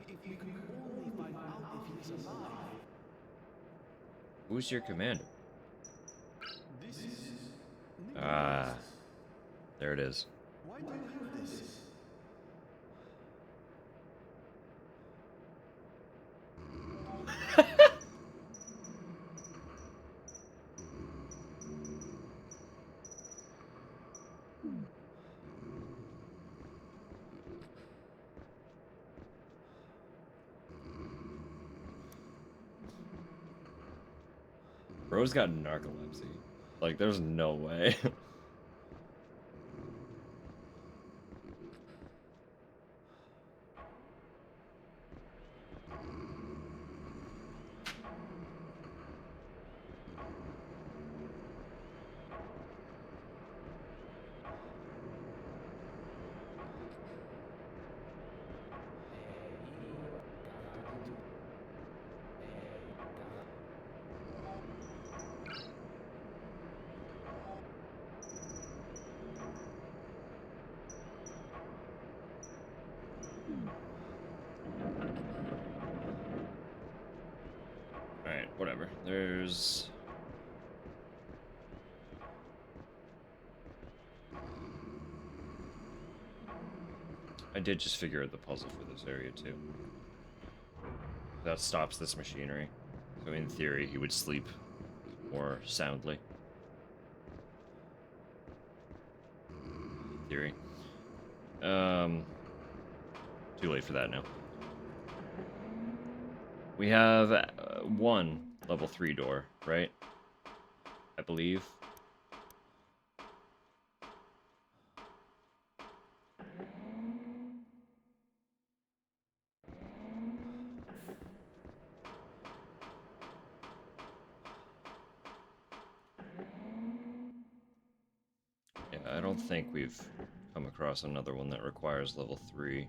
If we could only find out if he is alive. Who's your commander? This is Ah, there it is. Why do you have this? Bro's got narcolepsy. Like, there's no way. There's... I did just figure out the puzzle for this area, too. That stops this machinery. So in theory, he would sleep more soundly. In theory. Too late for that now. We have one level 3 door, right? I believe. Yeah, I don't think we've come across another one that requires level 3.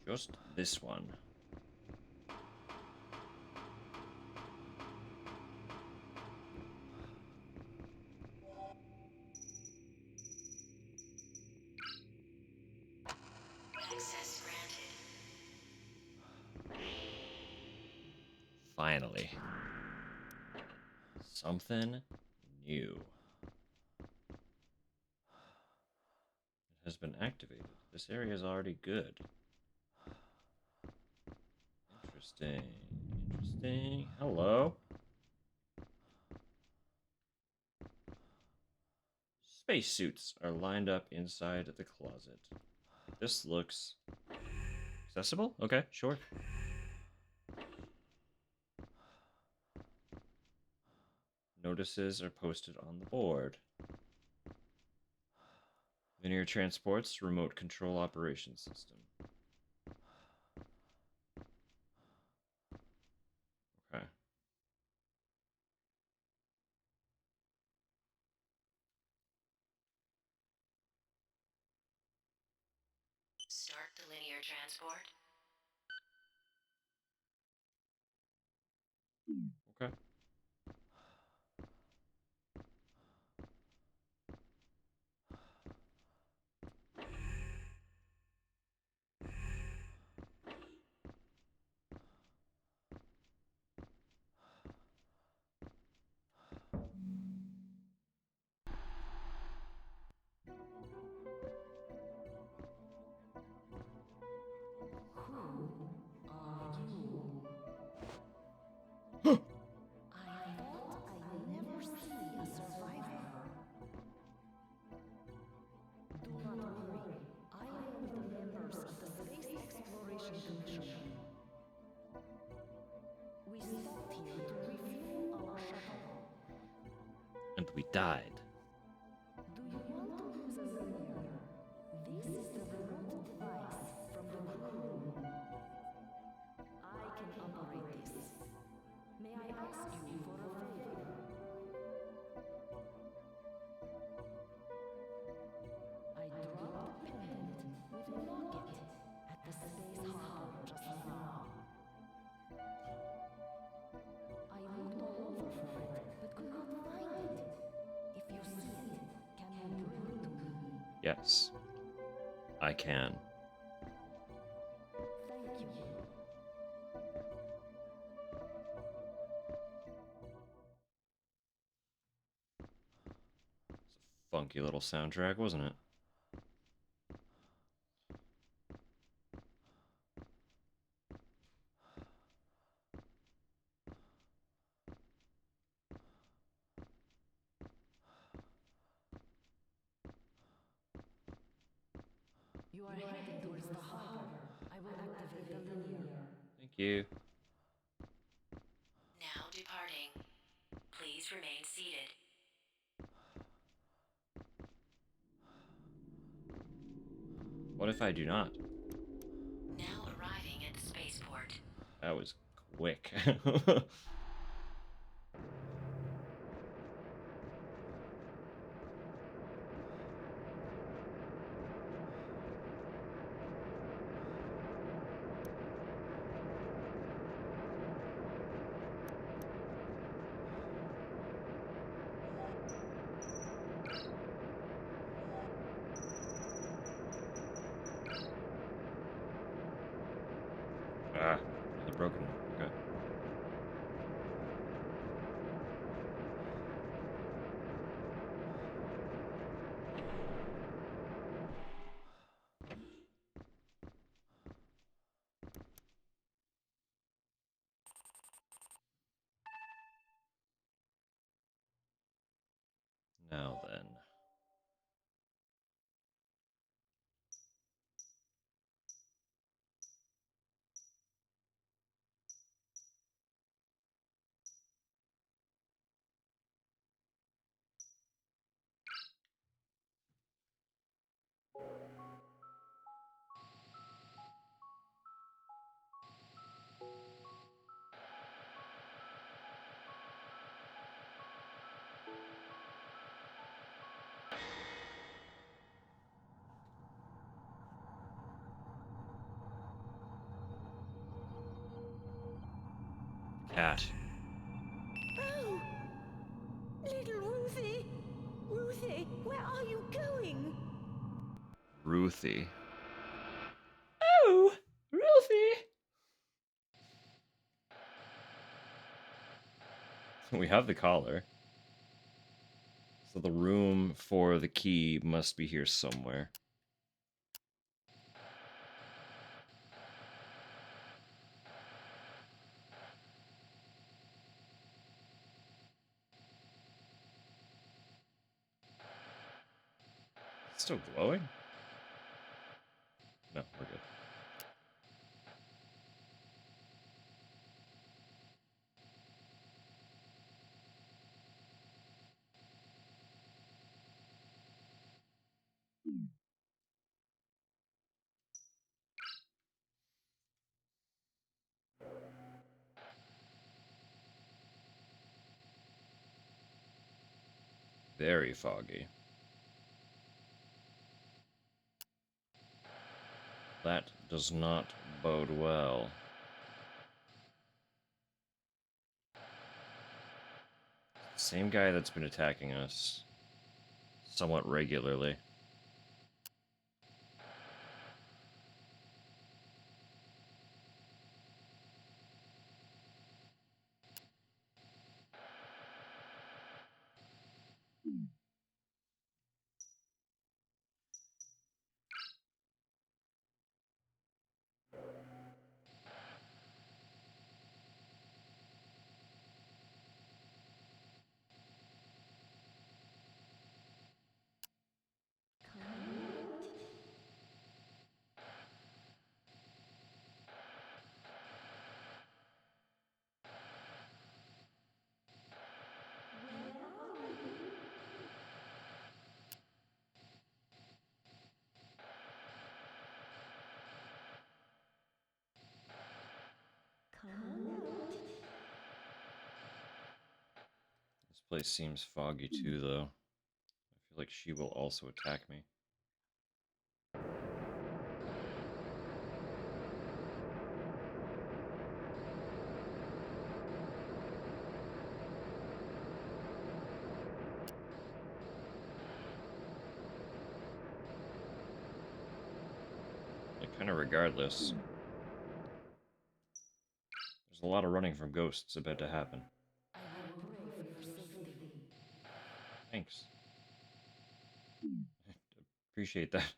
Just this one. Access granted. Finally. Something new. It has been activated. This area is already good. Interesting. Interesting. Hello. Spacesuits are lined up inside the closet. This looks accessible? Okay, sure. Notices are posted on the board. Linear transports, remote control operation system. Okay. Start the linear transport. Okay. Who are you? I thought I'd never see a survivor. Do not worry. I am with the members of the Space Exploration Commission. We stopped here to refuel our shuttle. And we died. Do you want to use a linear? This is the remote device from the crew room. I can operate this. May I ask you for a favor? I dropped a pendant with a locket at the space harbor just now. I looked all over for it, but could not find it. If you see it, can you bring it to me? Yes. I can. Thank you. It's a funky little soundtrack, wasn't it? You are heading towards the harbor. I will activate the linear. Thank you. Now departing. Please remain seated. What if I do not? Now arriving at the spaceport. That was quick. broken. Okay. Now then. Cat. Oh! Little Ruthie! Ruthie, where are you going? Ruthie. Oh! Ruthie! We have the collar. So the room for the key must be here somewhere. It's still glowing? No, we're good. Very foggy. That does not bode well. Same guy that's been attacking us somewhat regularly. This place seems foggy too, though. I feel like she will also attack me. Like, kind of regardless. There's a lot of running from ghosts about to happen. Thanks. Appreciate that.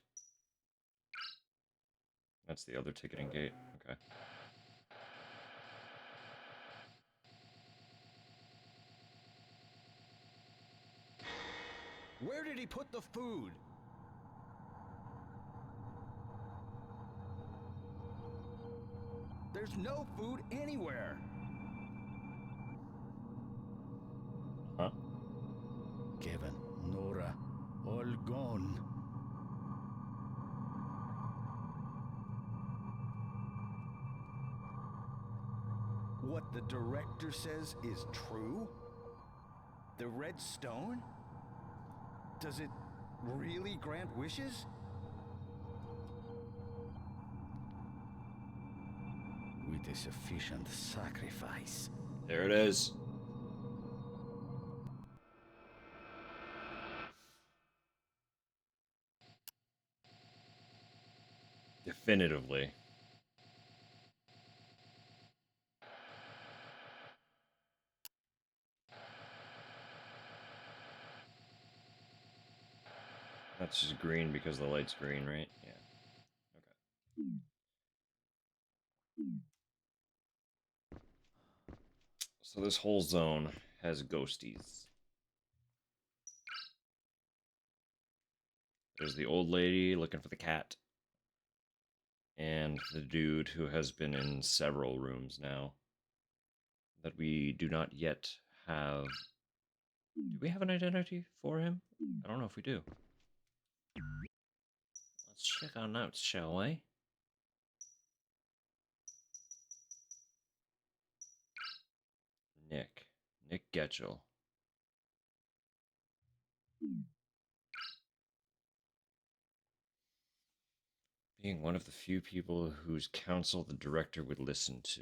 That's the other ticketing gate. Okay. Where did he put the food? There's no food anywhere. Huh? Kevin, Nora, all gone. What the director says is true? The red stone? Does it really grant wishes? With a sufficient sacrifice. There it is. Definitively. That's just green because the light's green, right? Yeah. Okay. So this whole zone has ghosties. There's the old lady looking for the cat. And the dude who has been in several rooms now that we do not yet have. Do we have an identity for him? I don't know if we do. Let's check our notes, shall we? Nick Getchell. Being one of the few people whose counsel the director would listen to.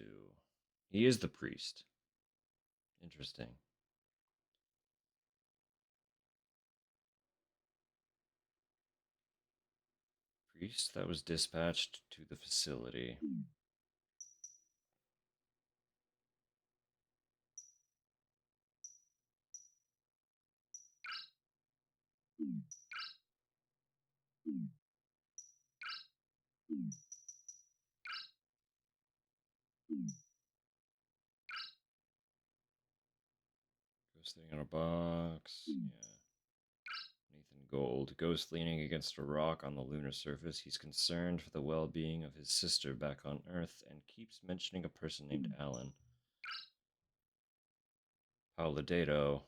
He is the priest. Interesting. Priest that was dispatched to the facility. Ghost sitting on a box. Yeah. Nathan Gold. Ghost leaning against a rock on the lunar surface. He's concerned for the well being of his sister back on Earth and keeps mentioning a person named Alan. Paolo Dado.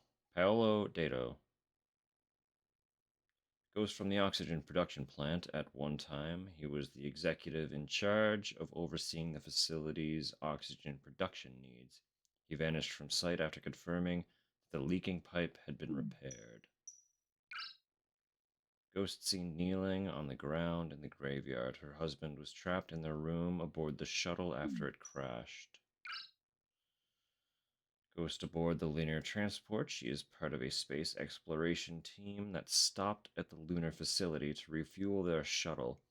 Ghost from the oxygen production plant. At one time, he was the executive in charge of overseeing the facility's oxygen production needs. He vanished from site after confirming that the leaking pipe had been repaired. Ghost seen kneeling on the ground in the graveyard. Her husband was trapped in their room aboard the shuttle after it crashed. Ghost aboard the linear transport. She is part of a space exploration team that stopped at the lunar facility to refuel their shuttle.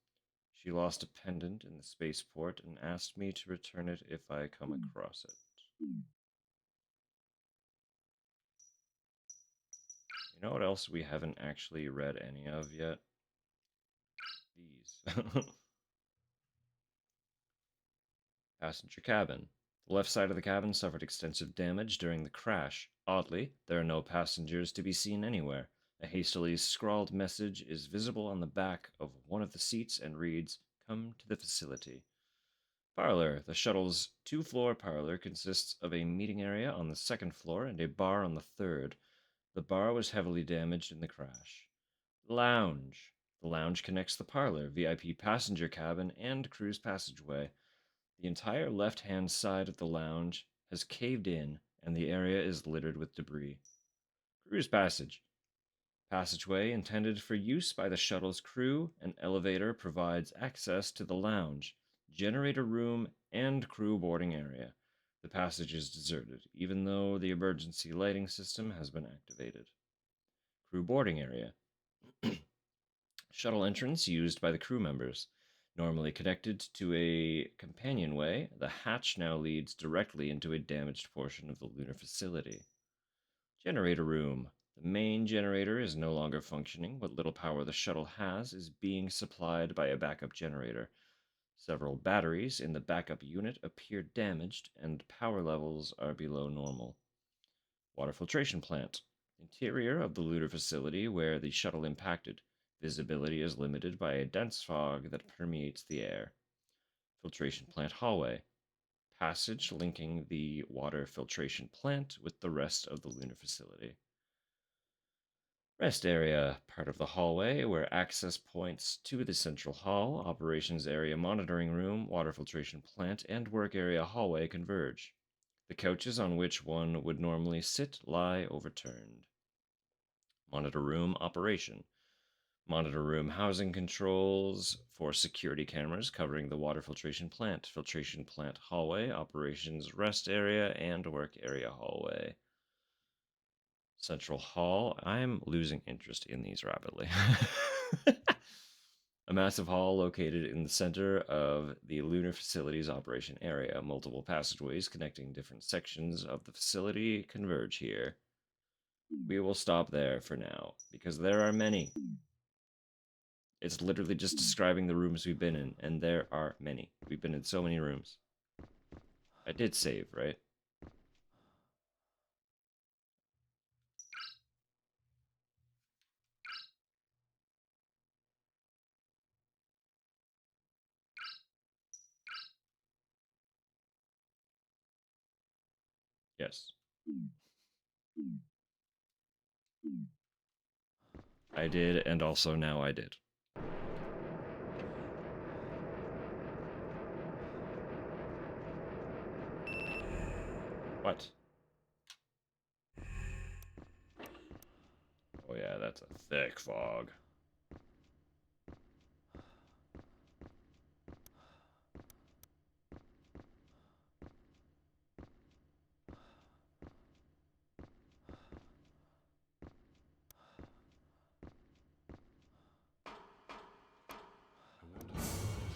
She lost a pendant in the spaceport and asked me to return it if I come across it. You know what else we haven't actually read any of yet? These. Passenger cabin. The left side of the cabin suffered extensive damage during the crash. Oddly, there are no passengers to be seen anywhere. A hastily scrawled message is visible on the back of one of the seats and reads, "Come to the facility." Parlor. The shuttle's two-floor parlor consists of a meeting area on the second floor and a bar on the third. The bar was heavily damaged in the crash. Lounge. The lounge connects the parlor, VIP passenger cabin, and cruise passageway. The entire left-hand side of the lounge has caved in, and the area is littered with debris. Cruise passageway intended for use by the shuttle's crew. An elevator provides access to the lounge, generator room, and crew boarding area. The passage is deserted, even though the emergency lighting system has been activated. Crew boarding area. Shuttle entrance used by the crew members. Normally connected to a companionway, the hatch now leads directly into a damaged portion of the lunar facility. Generator room. The main generator is no longer functioning. What little power the shuttle has is being supplied by a backup generator. Several batteries in the backup unit appear damaged, and power levels are below normal. Water filtration plant. Interior of the lunar facility where the shuttle impacted. Visibility is limited by a dense fog that permeates the air. Filtration plant hallway. Passage linking the water filtration plant with the rest of the lunar facility. Rest area, part of the hallway where access points to the central hall, operations area, monitoring room, water filtration plant, and work area hallway converge. The couches on which one would normally sit lie overturned. Monitor room operation. Monitor room housing controls for security cameras covering the water filtration plant hallway, operations rest area, and work area hallway. Central hall. I'm losing interest in these rapidly. A massive hall located in the center of the lunar facility's operation area. Multiple passageways connecting different sections of the facility converge here. We will stop there for now, because there are many. It's literally just describing the rooms we've been in, and there are many. We've been in so many rooms. I did save, right? Yes. I did, and also now I did. What? Oh yeah, that's a thick fog.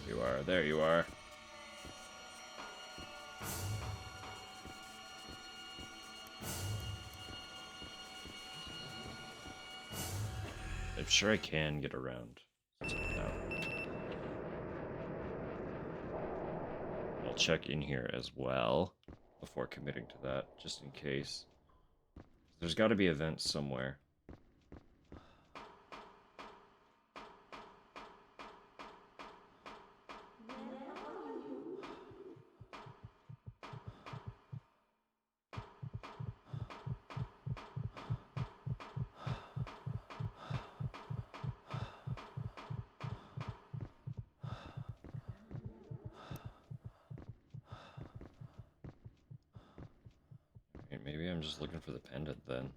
You are. There you are. I'm sure I can get around. No. I'll check in here as well before committing to that, just in case. There's got to be events somewhere. Maybe I'm just looking for the pendant then.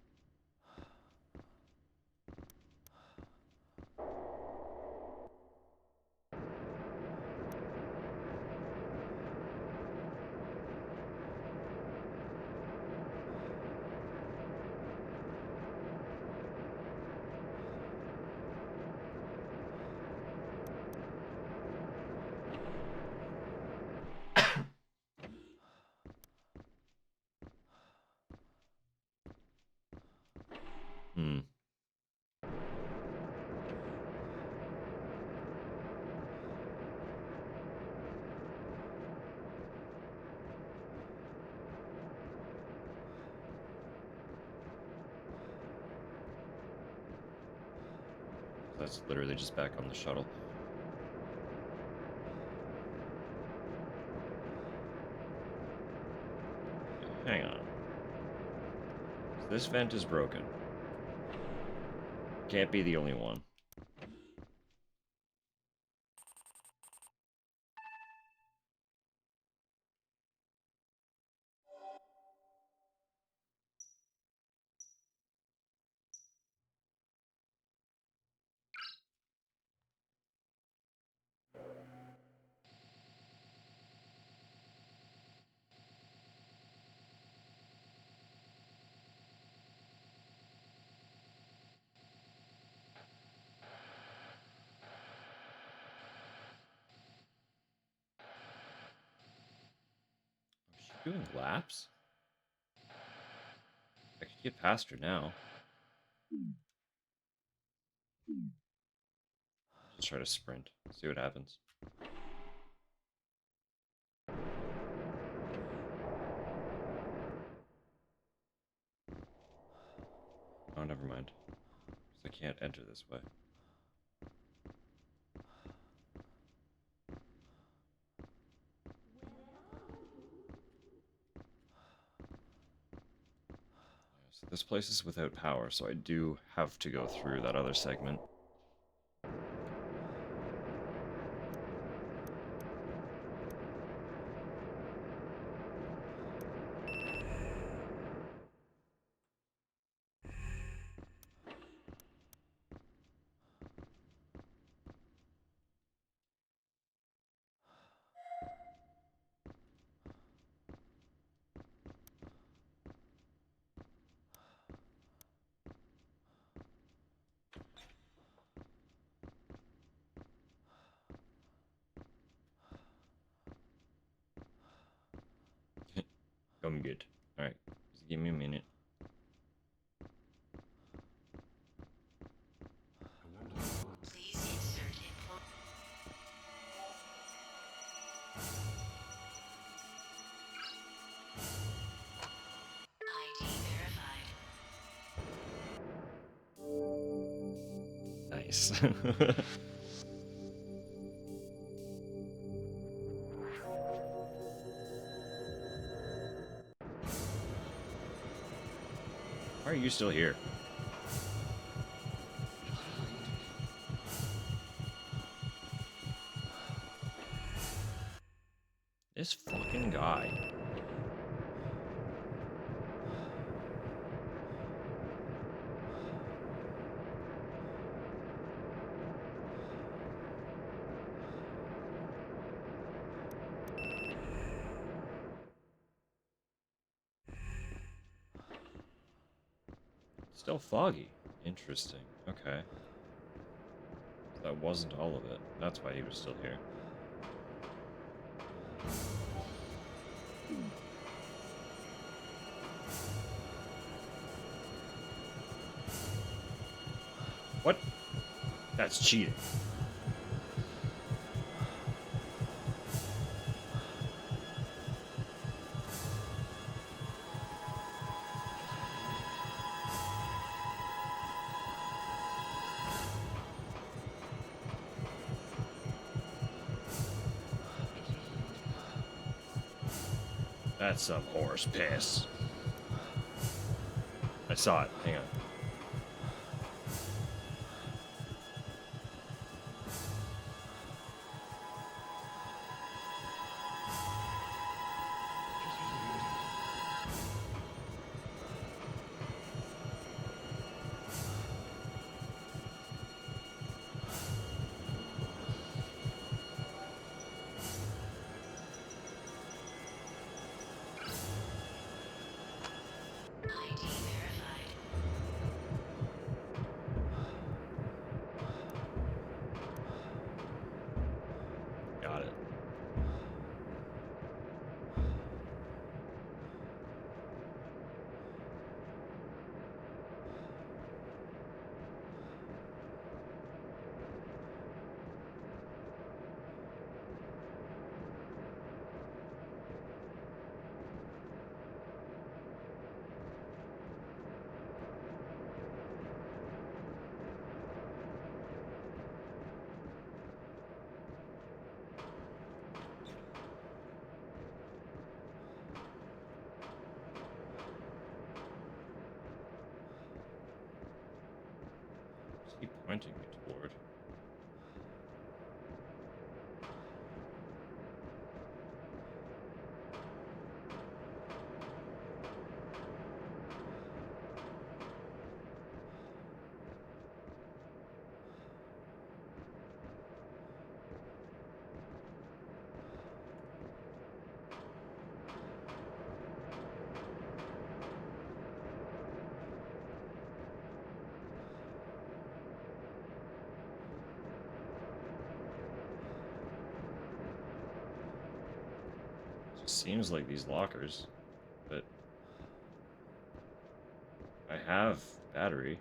Hmm. That's literally just back on the shuttle. Okay, hang on. This vent is broken. It can't be the only one. Is she doing laps? I could get past her now. Just try to sprint. See what happens. Oh, never mind. 'Cause I can't enter this way. So this place is without power, so I do have to go through that other segment. I'm good. Alright, just give me a minute. Please insert Nice. Why are you still here? This fucking guy. Still foggy. Interesting. Okay. That wasn't all of it. That's why he was still here. What? That's cheating. That's some horse piss. I saw it. Hang on. ID verified. Got it. What's he pointing me toward? Just seems like these lockers, but I have battery.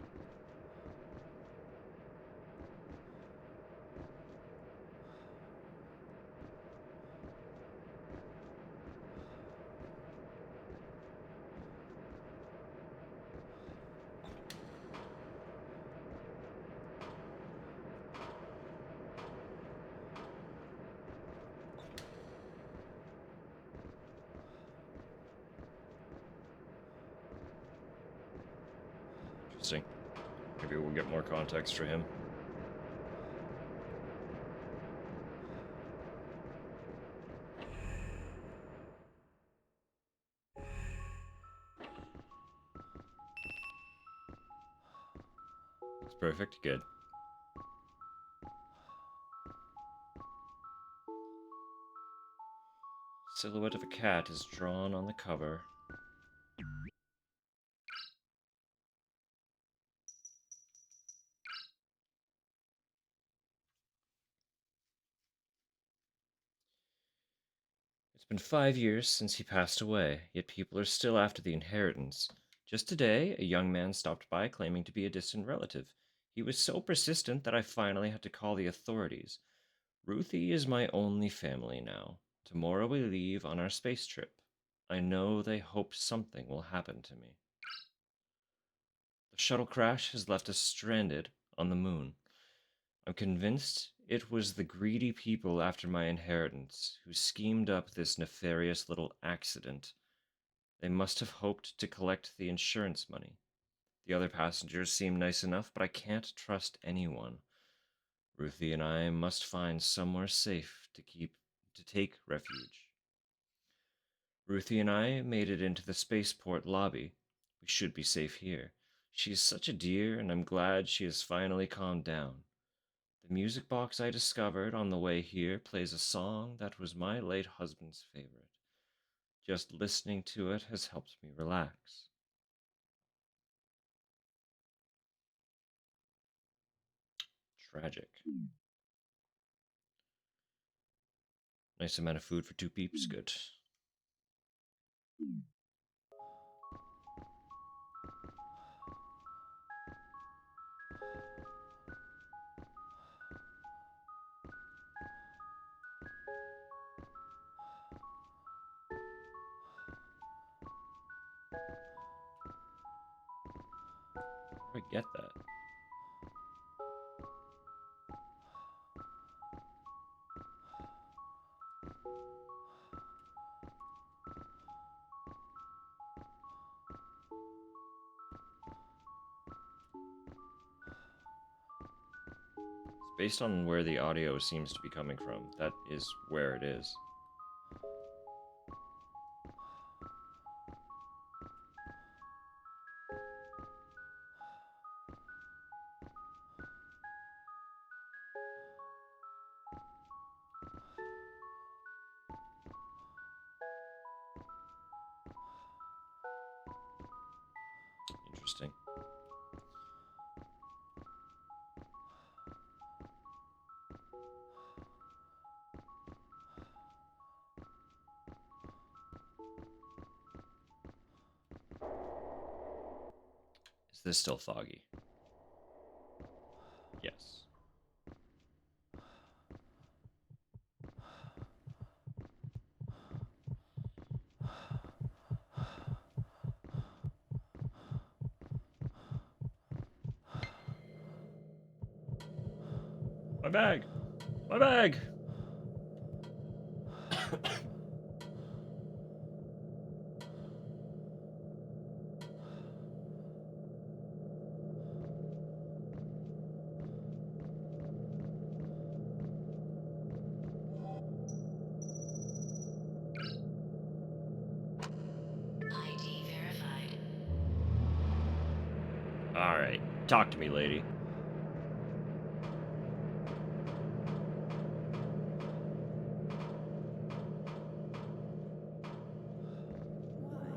Interesting. Maybe we'll get more context for him. It's perfect. Good. Silhouette of a cat is drawn on the cover. It's been 5 years since he passed away, yet people are still after the inheritance. Just today, a young man stopped by claiming to be a distant relative. He was so persistent that I finally had to call the authorities. Ruthie is my only family now. Tomorrow we leave on our space trip. I know they hope something will happen to me. The shuttle crash has left us stranded on the moon. I'm convinced it was the greedy people after my inheritance who schemed up this nefarious little accident. They must have hoped to collect the insurance money. The other passengers seem nice enough, but I can't trust anyone. Ruthie and I must find somewhere safe to take refuge. Ruthie and I made it into the spaceport lobby. We should be safe here. She is such a dear, and I'm glad she has finally calmed down. The music box I discovered on the way here plays a song that was my late husband's favorite. Just listening to it has helped me relax. Tragic. Nice amount of food for two peeps. Good. Where do I get that? Based on where the audio seems to be coming from, that is where it is. Interesting. Is this still foggy? Yes. My bag! My bag! ID verified. Alright, talk to me, lady. Why?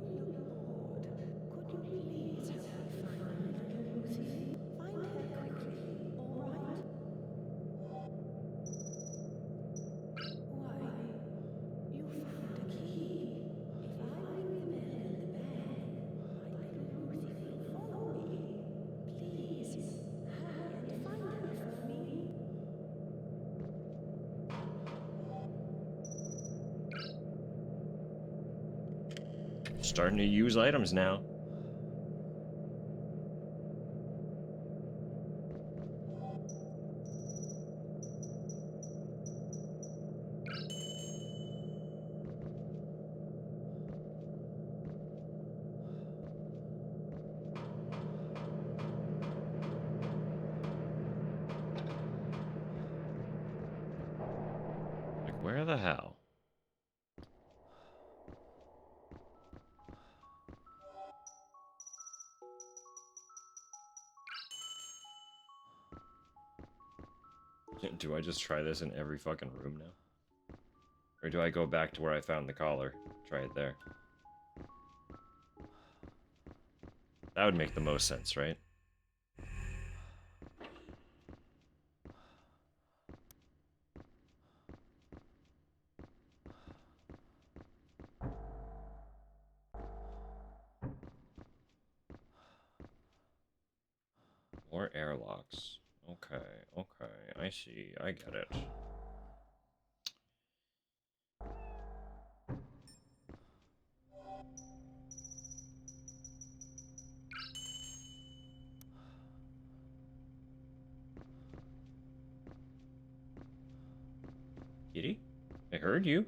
You look bored. Could you please help me find my little Lucy? Find her quickly, all right? Why? You found a key. If I ring the bell in the bag, my little Lucy will follow me. Please, hurry and find her for me. Starting to use items now. Like, where the hell? Do I just try this in every fucking room now? Or do I go back to where I found the collar? Try it there. That would make the most sense, right? More airlocks. Okay, okay. I see. I get it. I heard you.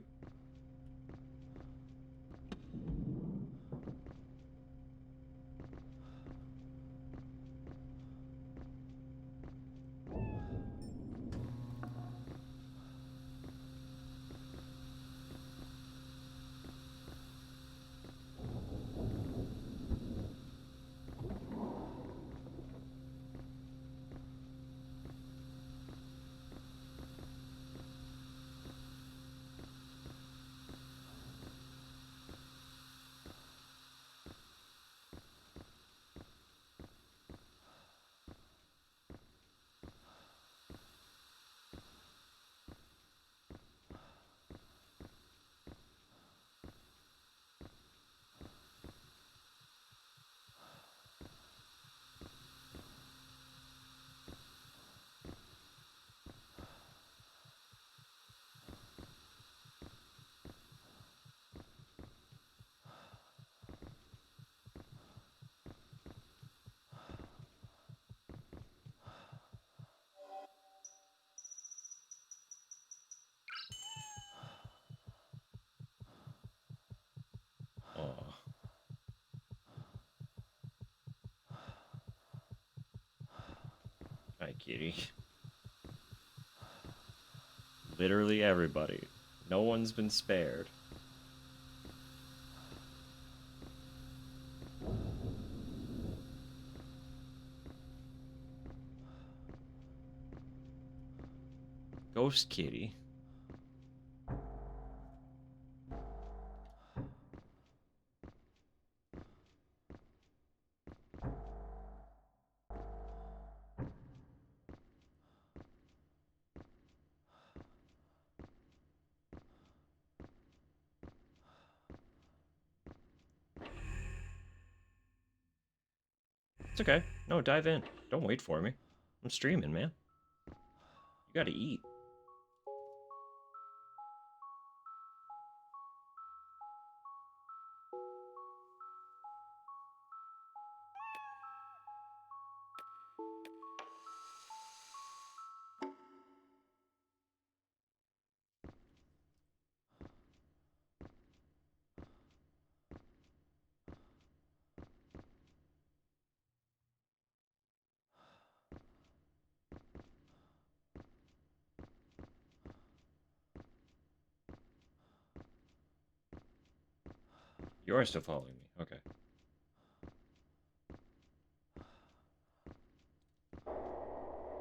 Aw. Hi, kitty. Literally everybody. No one's been spared. Ghost kitty. It's okay. No, dive in. Don't wait for me. I'm streaming, man. You gotta eat. You are still following me. Okay.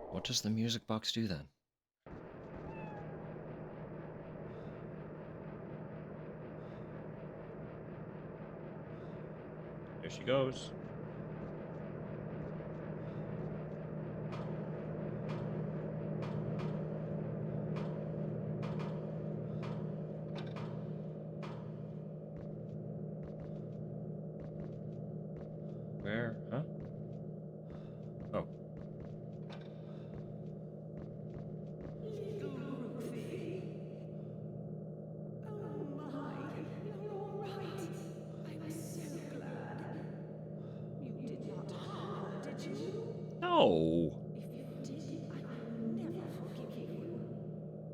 What does the music box do then? There she goes. Where? Huh? Oh. Little Ruthie. Oh my, you're all right. I'm so glad. You did not harm her, did you? No. If you did, I will never forgive you.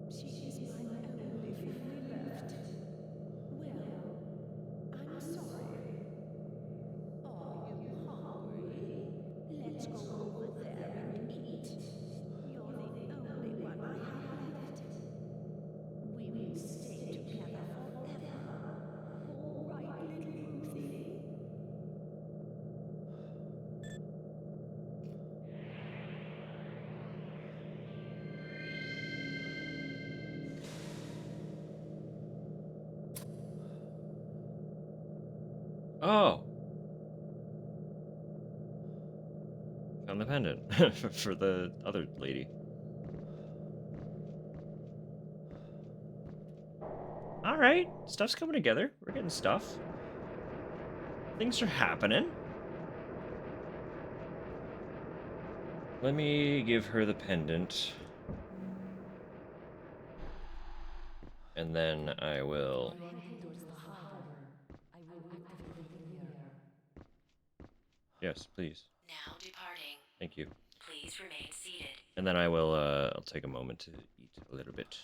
She is my only family left. Well, I'm sorry. Are you hungry? Let's go over there and eat. You're the only one I have left. We will stay together forever. All right, little Ruthie? Oh. Found the pendant for the other lady. All right, stuff's coming together. We're getting stuff. Things are happening. Let me give her the pendant. And then I will... You're heading towards the harbor. I will activate the linear. Yes, please. Now departing. Thank you. Please remain seated. And then I will, I'll take a moment to eat a little bit.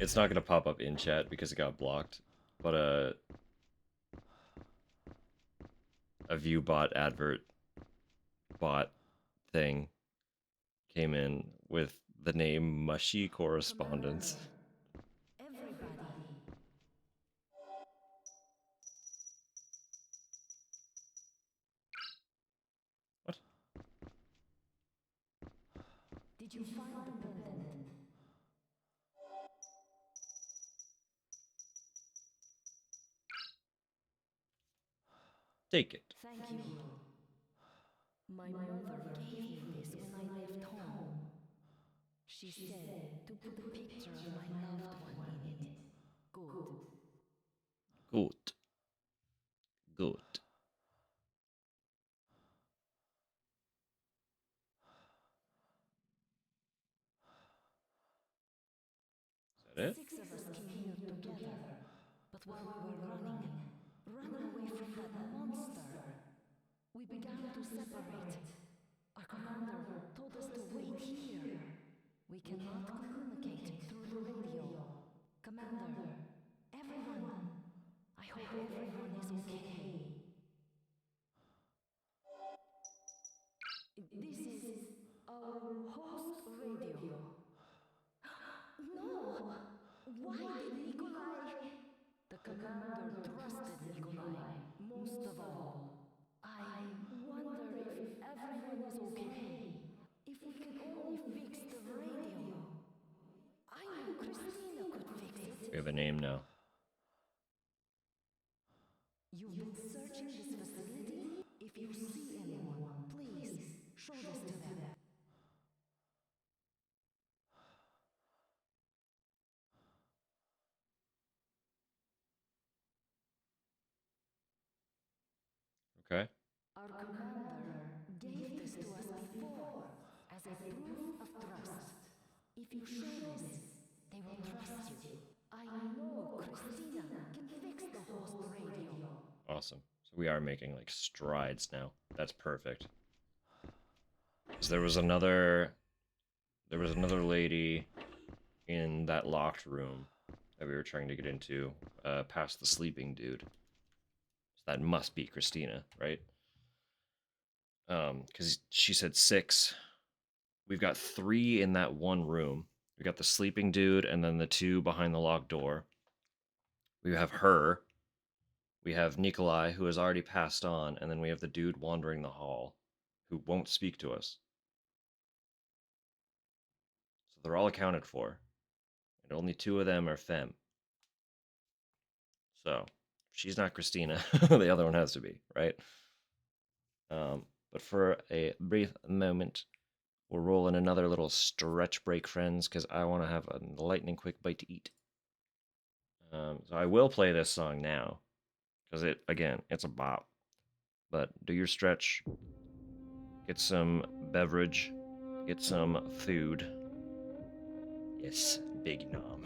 It's not gonna pop up in chat because it got blocked, but a view bot advert bot thing came in with the name Mushy Correspondence. Everybody. What? Did you find the pendant? Take it. Thank you. My mother gave me this when I left home. She said to put a picture of my loved one in it. Good. Good. Good. Is that it? 6 of us came here together. But while we were running away from that monster, we began to separate. Our commander told us to wait here. We cannot communicate through the radio. Commander, everyone, I hope everyone is okay. This is our host radio. No! Why did Nikolai? The commander trusted Nikolai most of all. I wonder if everyone is okay. If we could only fix the radio. I know Christina could fix it. We have a name now. You've been searching this facility? If you see anyone, please show this to them. Okay. Our commander gave this to us before as a proof of trust. If you show this, they will trust you. I know Christina can fix the host radio. Awesome. So we are making like strides now. That's perfect. 'Cause there was another lady in that locked room that we were trying to get into, past the sleeping dude. So that must be Christina, right? Because she said 6. We've got 3 in that one room. We got the sleeping dude, and then the 2 behind the locked door. We have her. We have Nikolai, who has already passed on, and then we have the dude wandering the hall, who won't speak to us. So they're all accounted for, and only 2 of them are femme. So if she's not Christina, the other one has to be, right? But for a brief moment, we'll roll in another little stretch break, friends, because I want to have a lightning quick bite to eat. So I will play this song now, because it's a bop. But do your stretch, get some beverage, get some food. Yes, big nom.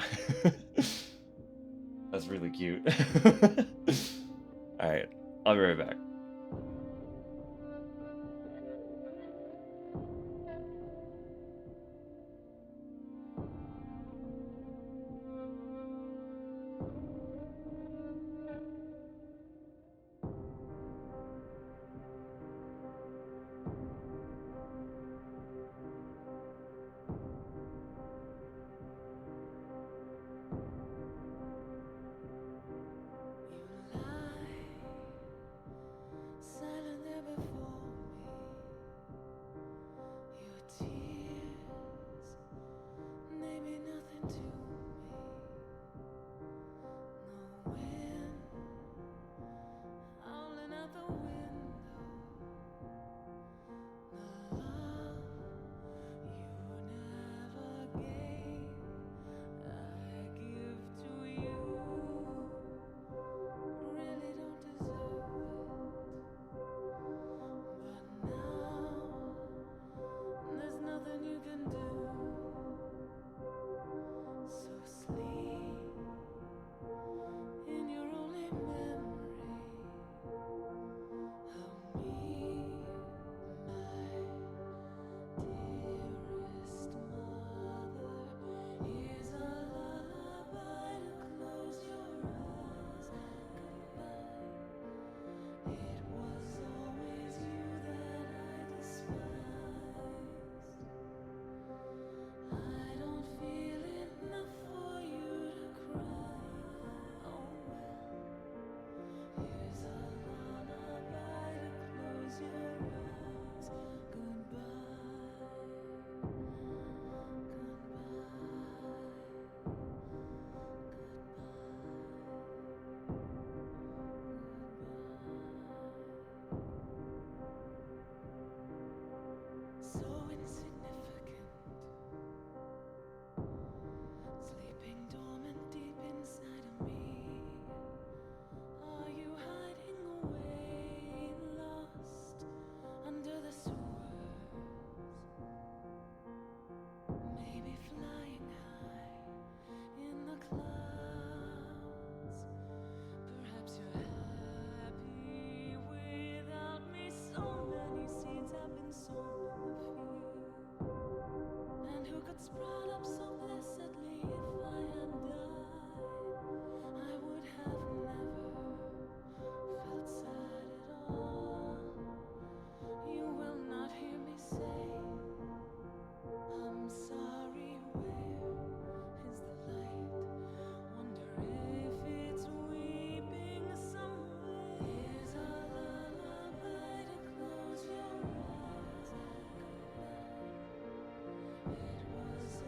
That's really cute. All right, I'll be right back. Brought up so blessedly, if I had died, I would have never felt sad at all. You will not hear me say, I'm sorry, where is the light? Wonder if it's weeping somewhere. Here's a lullaby to close your eyes at night. It was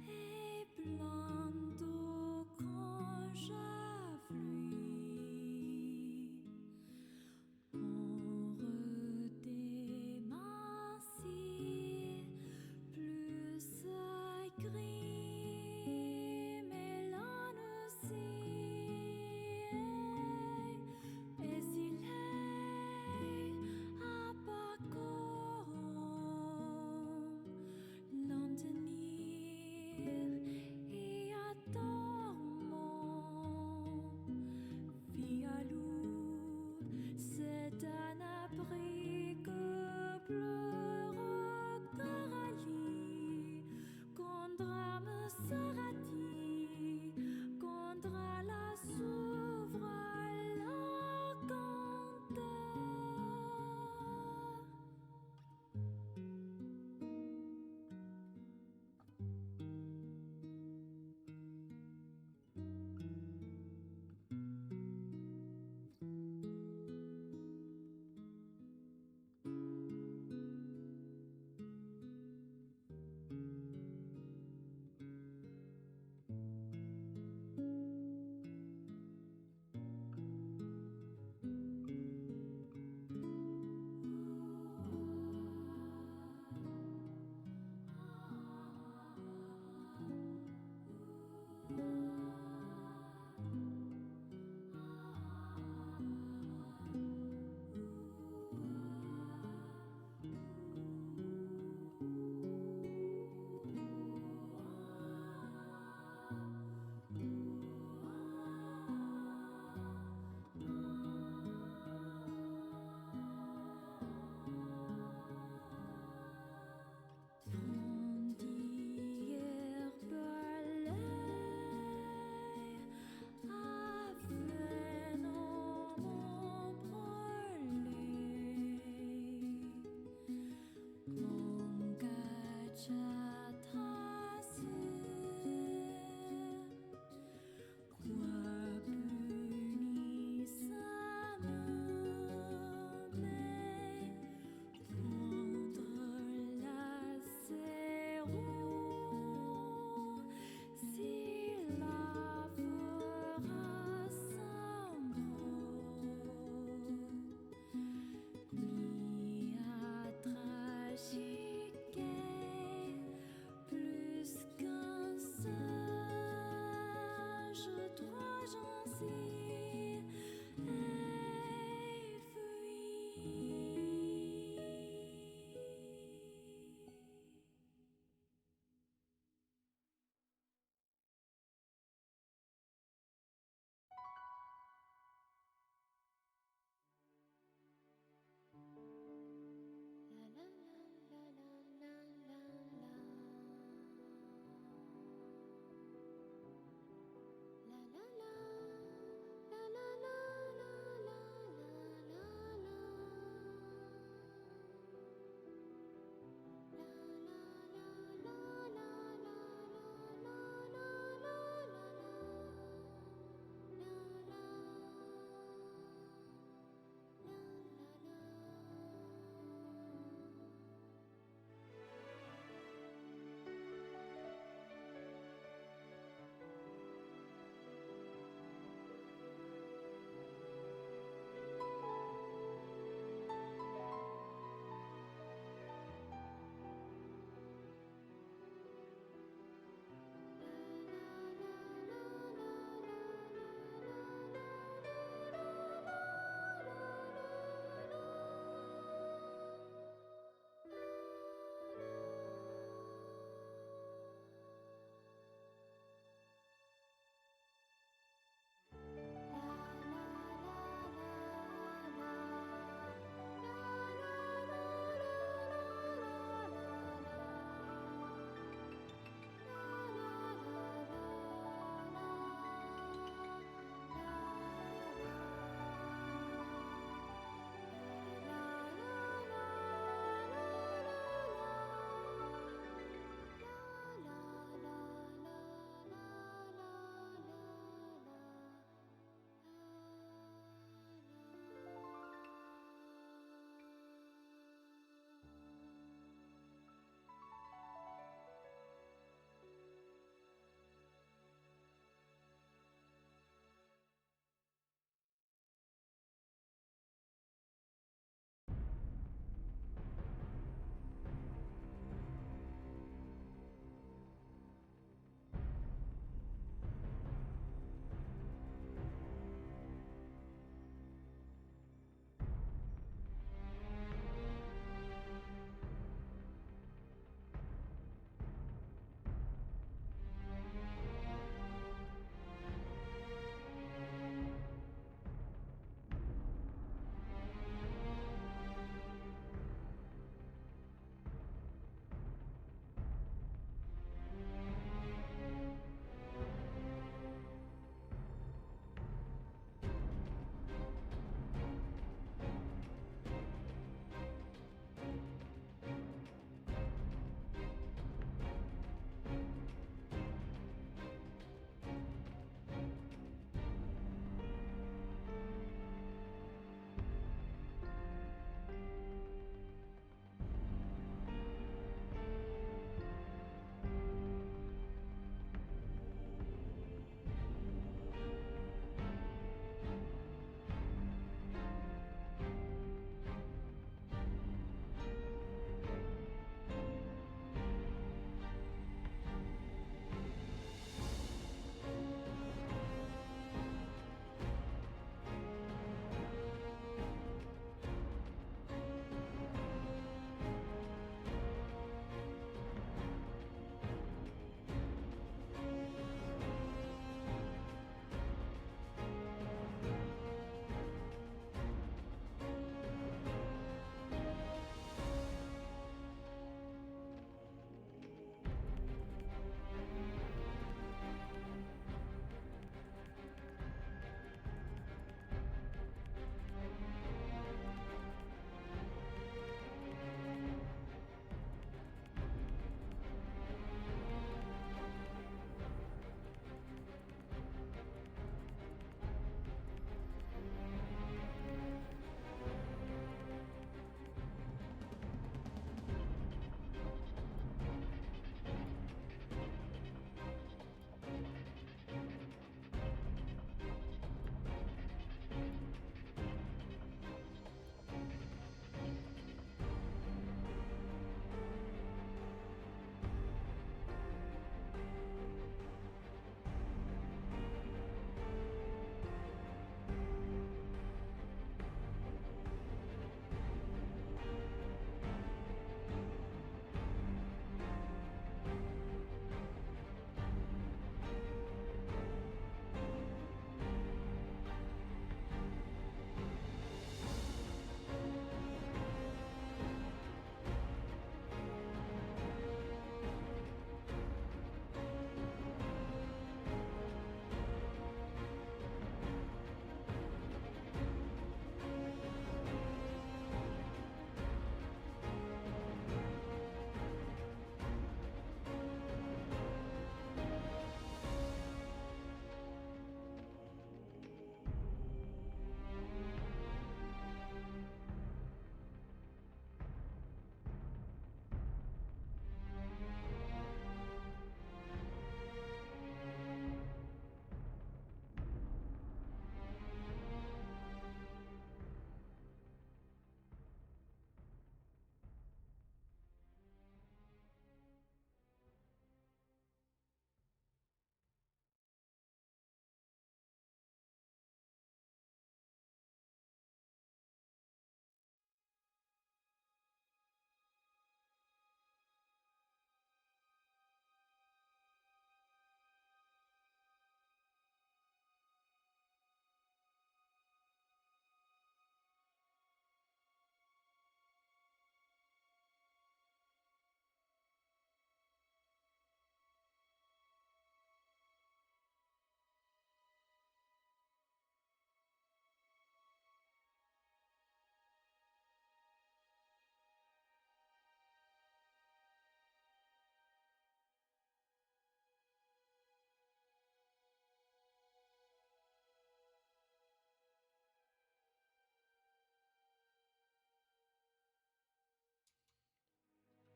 et plein d'eau quand j'affluis. On redéminci, plus gris, mais l'on aussi. Et s'il est à Pacorum,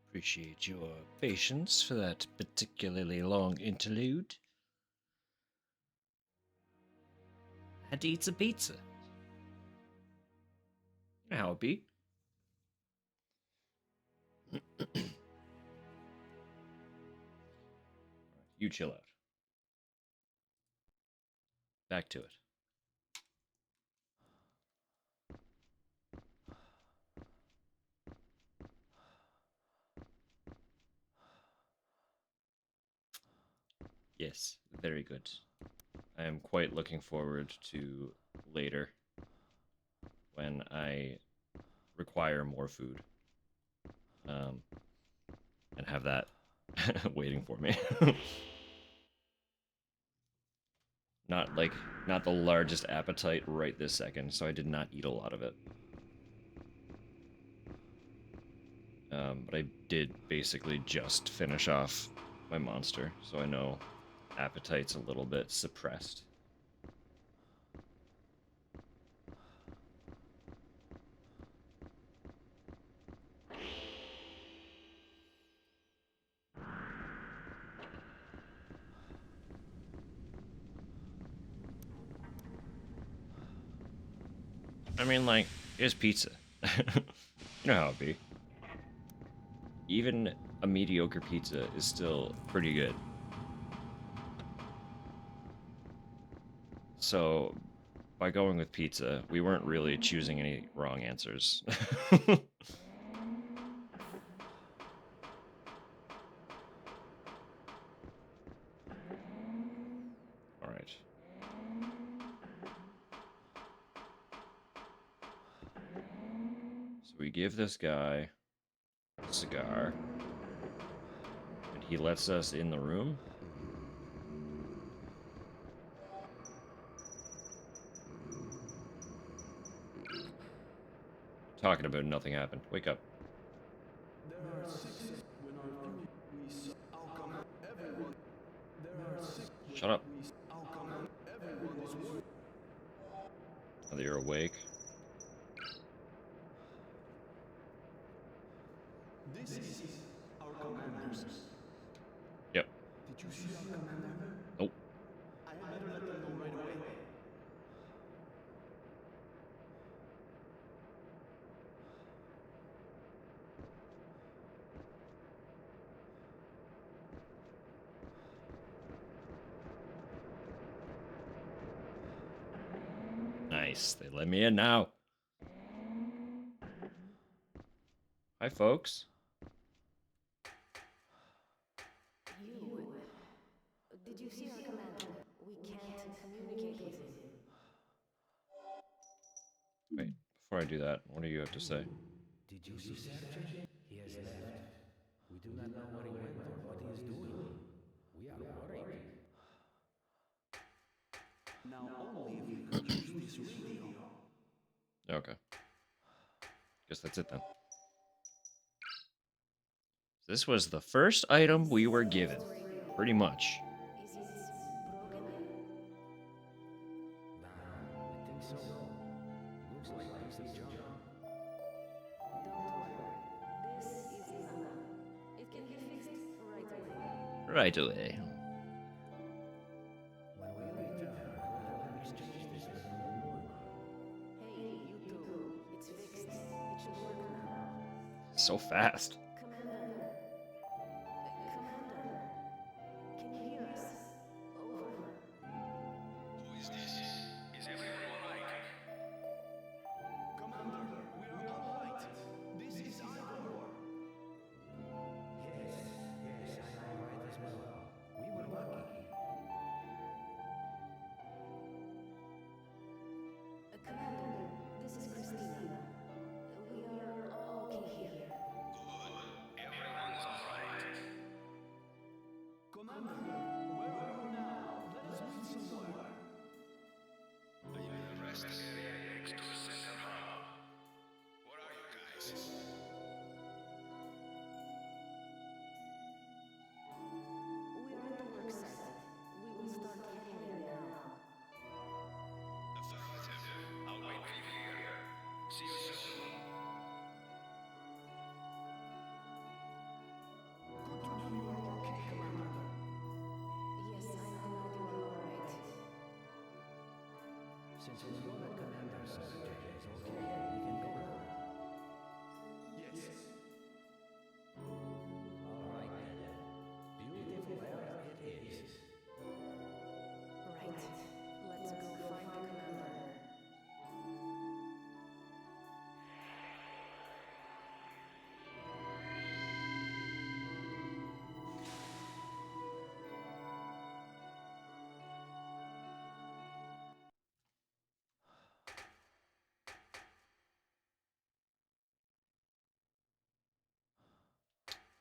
Appreciate your patience for that particularly long interlude. Had to eat some pizza. You know how it be. You chill out. Back to it. Yes, very good. I am quite looking forward to later when I require more food. And have that waiting for me. Not the largest appetite right this second, so I did not eat a lot of it. But I did basically just finish off my monster, so I know appetite's a little bit suppressed. I mean, like, it's pizza. You know how it be. Even a mediocre pizza is still pretty good. So, by going with pizza, we weren't really choosing any wrong answers. Alright. So we give this guy a cigar, and he lets us in the room. Talking about nothing happened. Wake up. There are six when our fury we saw outcome everyone. There are six Shut up. we outcome everyone is worth. Now that you're awake. This is our commanders. Yep. Did you see our commander? Nope. I had better let them know right away. Nice. They let me in now. Hi, folks. Did you see our commander? We can't communicate with him. Wait, before I do that, what do you have to say? Did you see Sergei? He has left. We do not know where he went or what he is doing. We are worried. Now only if we could use this radio. Okay. Guess that's it then. This was the first item we were given. Pretty much. Is it broken? I think so. Looks like a piece of junk. Don't worry. This is Nana. It can be fixed right away. Right away. When we return, I will have him exchange this for a new one. Hey, you two. It's fixed. It should work now. So fast. Commander. Commander. Can you hear us? Over. Commander, we are all right. This is Igor. Yes, I am right as well. We were lucky. Commander, this is Christina. We are all okay here. Commander, where are you now? Let us meet somewhere. We are at the work site. We will start heading there now. So we know that Commander Sergei is okay. We can go now. Yes. All right then. Beautiful Earth it is. Right. Let's go find the commander.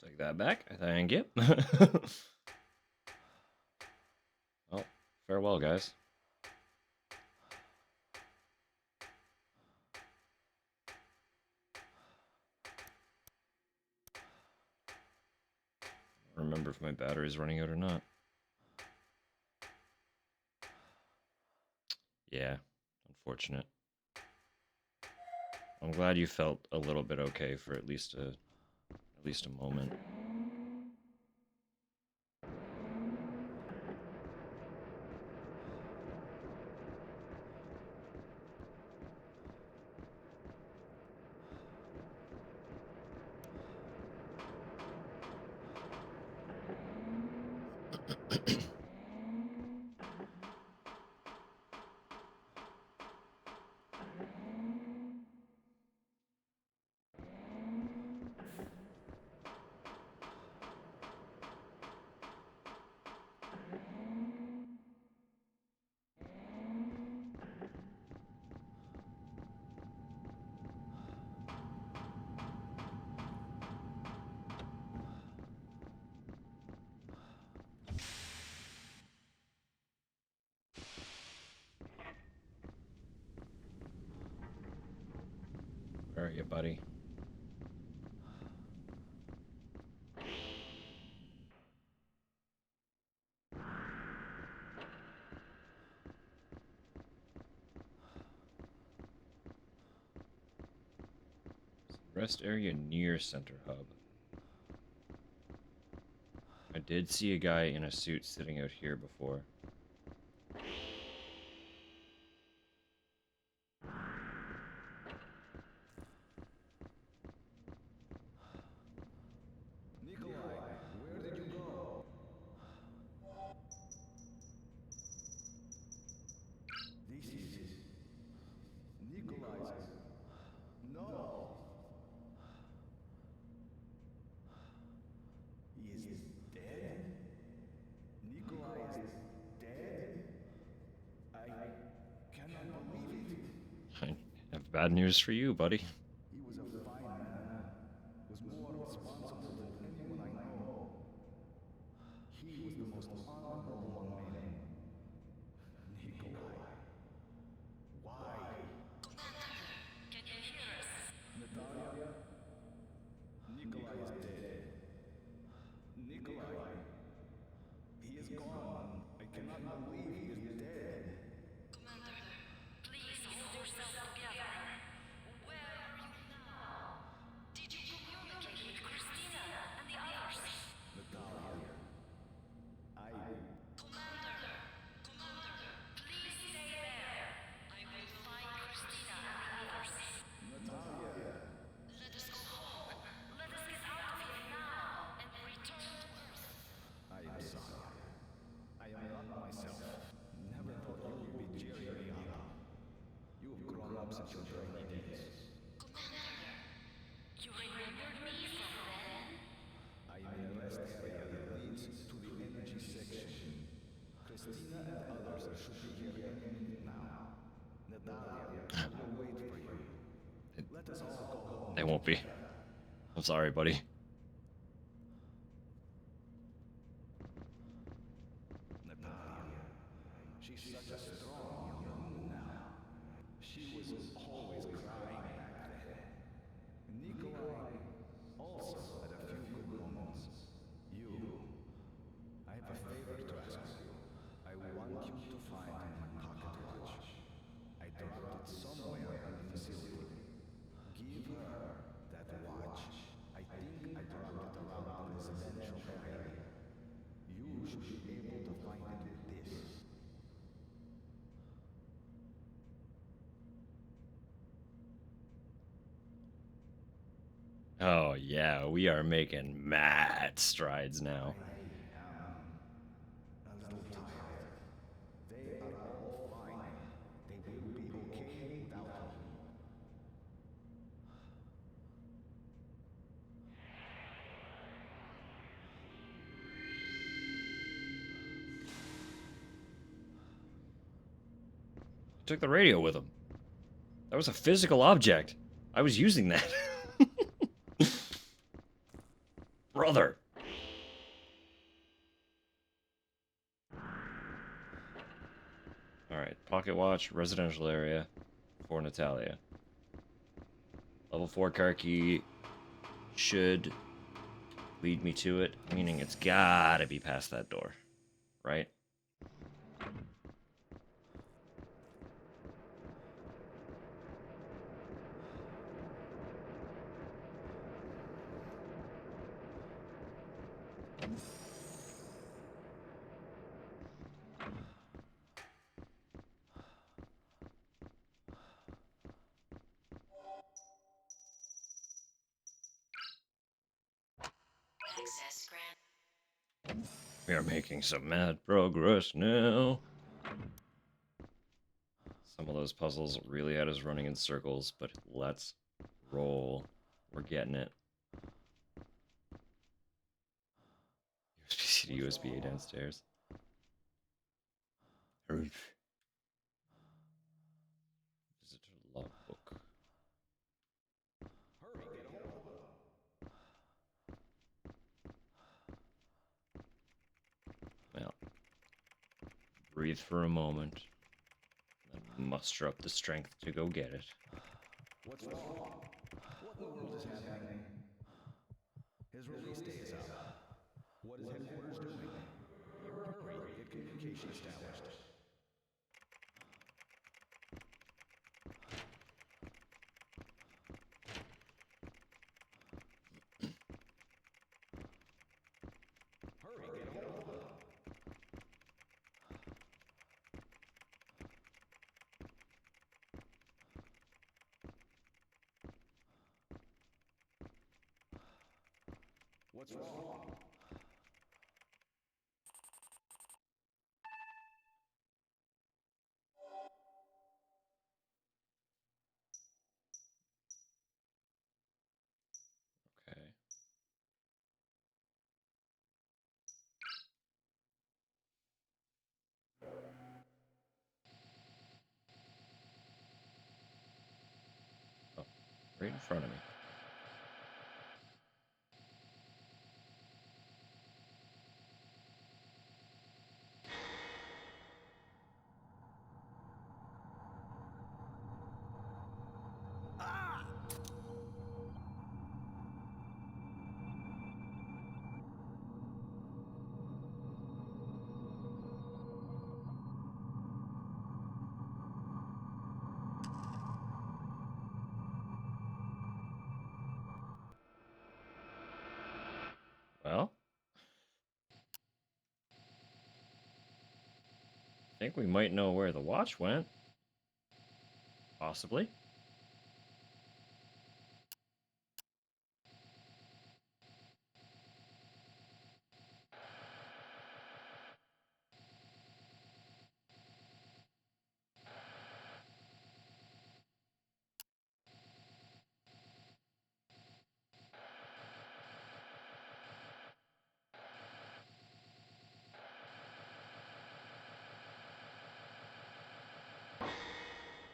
Take that back. Thank you. Well, farewell, guys. I don't remember if my battery's running out or not. Yeah, unfortunate. I'm glad you felt a little bit okay for at least a moment. Where are you, buddy? Rest area near Center Hub. I did see a guy in a suit sitting out here before. Nikolai, where did you go? This is Nikolai's. No. He is dead? Nikolai is dead? I cannot believe it. I have bad news for you, buddy. He was a fine man. Was more responsible than anyone I know. He was the most honorable among men. Nikolai. Why? Can you hear us? Natalia? Nikolai is dead. Nikolai. He is gone. I cannot believe he is dead. Commander, please hold yourself together. Where are you now? Did you communicate with Christina and the others? Natalia. Commander, please stay there. I will find Christina and the others. Natalia. Let us go home. Let us get out of here now and return to Earth. I am sorry. I am not myself. Never thought you would be cheering me up. You have grown up since your early days. Commander, you remembered me from then? I am in a rest area that leads to the energy section. Christina and others should be here any minute now. Natalia, I will wait for you. Let us all go home. They won't be. together. I'm sorry, buddy. Natalia. She's such a strong young woman now. She was always crying back then. Nikolai also had a few good moments. You. I have a favor to ask you. I want you to find my pocket watch. I dropped it somewhere in the facility. Give her that watch. I think Oh, yeah, we are making mad strides now. A little tired. They are all fine. They will be okay without me. He took the radio with him. That was a physical object. I was using that. Brother. Alright, pocket watch, residential area for Natalia. Level 4 car key should lead me to it, meaning it's gotta be past that door, right? Access grant. We are making some mad progress now. Some of those puzzles really had us running in circles, but let's roll. We're getting it. USB-C to USB-A downstairs. Visitor logbook. Well, breathe for a moment, then muster up the strength to go get it. What's wrong? What in the world is happening? His release date is up. What is headquarters doing? Hurry, get communication established. Hurry, get hold of him. What's wrong? Okay. Oh, right in front of me. Well, I think we might know where the watch went. Possibly.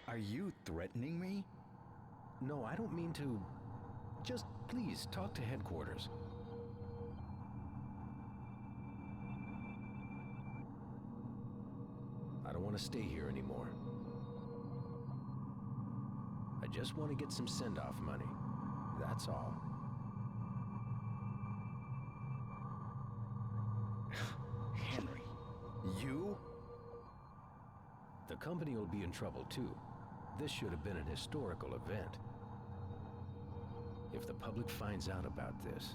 Are you threatening me? No, I don't mean to. Just please talk to headquarters. I don't want to stay here anymore. I just want to get some send-off money. That's all. Henry, you? The company will be in trouble too. This should have been an historical event. If the public finds out about this...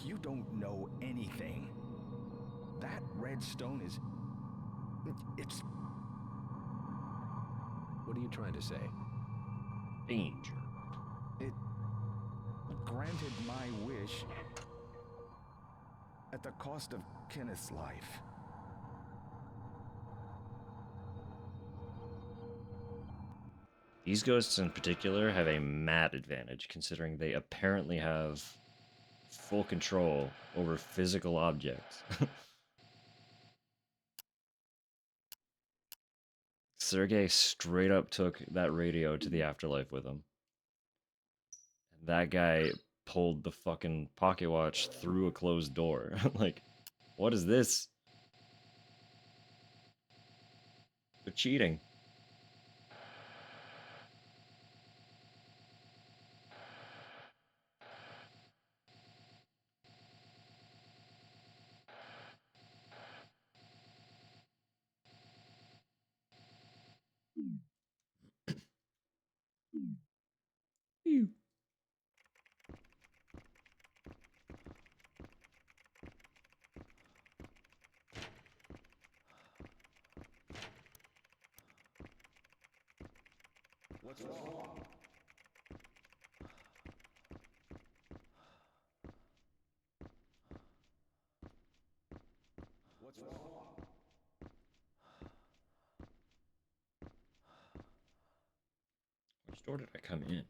You don't know anything. That red stone is... It's... What are you trying to say? Danger. It granted my wish at the cost of Kenneth's life. These ghosts in particular have a mad advantage, considering they apparently have full control over physical objects. Sergei straight up took that radio to the afterlife with him. That guy pulled the fucking pocket watch through a closed door. Like, what is this? They're cheating. What's wrong? What's wrong? Which door did I come in?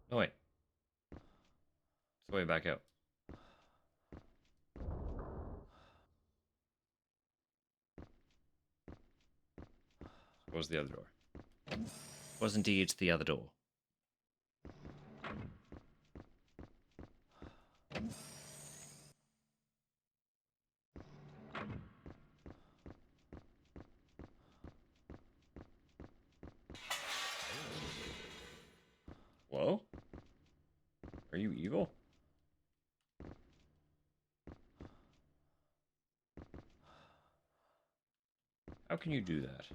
Oh wait. It's the way back out. Suppose the other door. Was indeed the other door. Hello? Are you evil? How can you do that?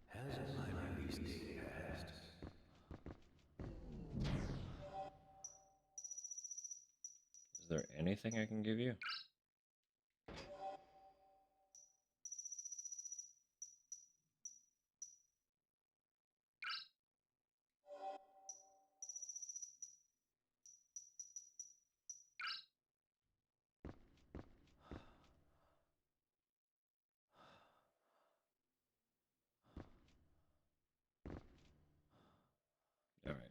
Hasn't my release date passed? Is there anything I can give you? All right.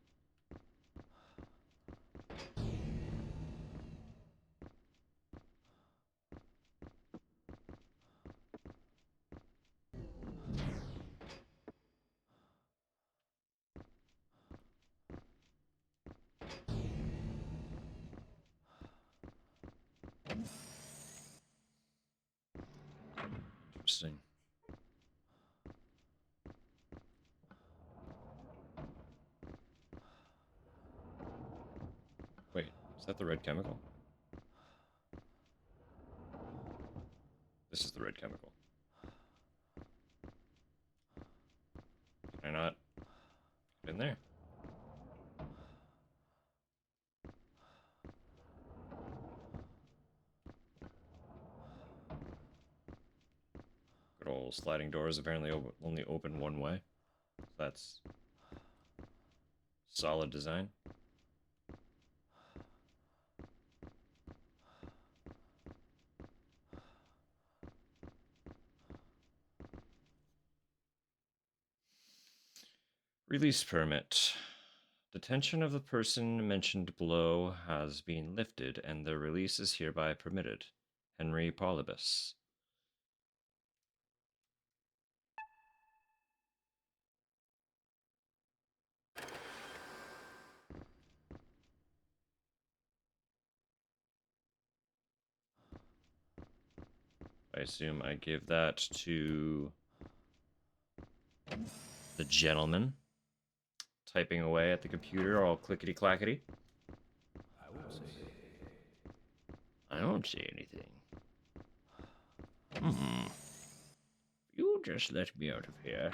Interesting. Wait, is that the red chemical? This is the red chemical. Can I not get in there? Good old sliding doors apparently only open one way. That's solid design. Release permit. Detention of the person mentioned below has been lifted, and their release is hereby permitted. Henry Polybus. I assume I give that to the gentleman typing away at the computer all clickety clackety. I won't say anything. I don't don't see anything. You just let me out of here.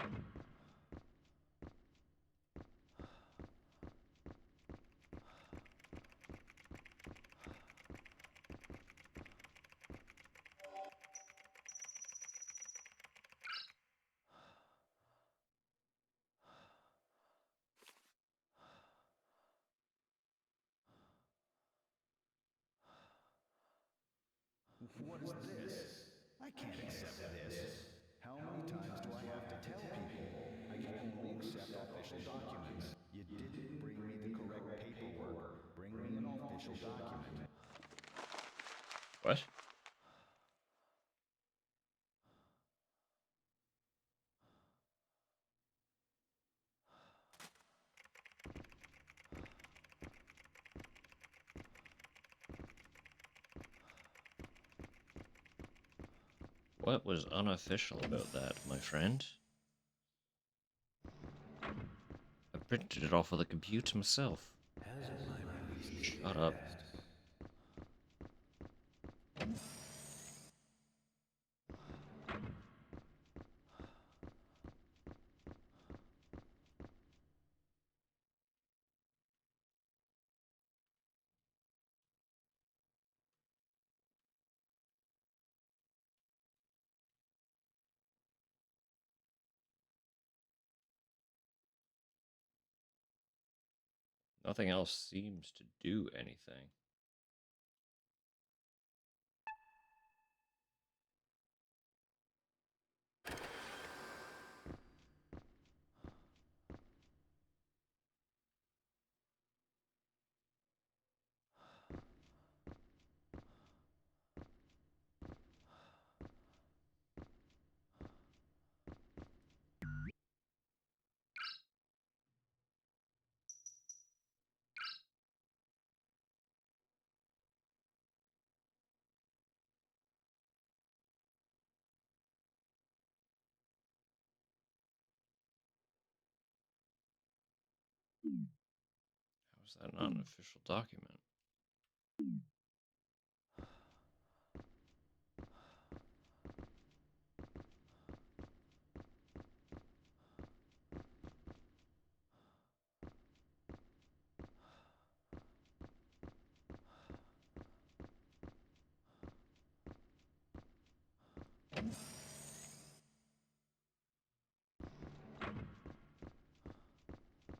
What is this? I can't accept this. How many times do I have to tell people? I can only accept official documents. You didn't bring me the correct paperwork. Bring me an official document. What? What was unofficial about that, my friend? I printed it off of the computer myself. Hasn't my release date Shut up. passed? Nothing else seems to do anything. How is that not an official document?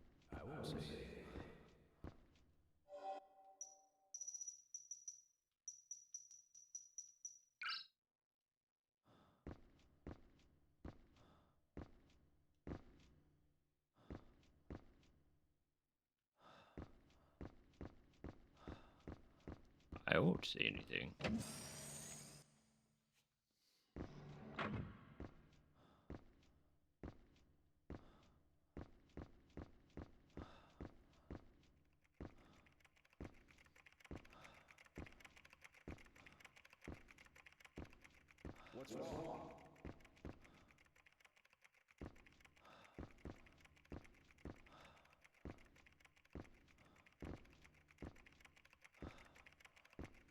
I won't say anything. I won't say anything. What's wrong?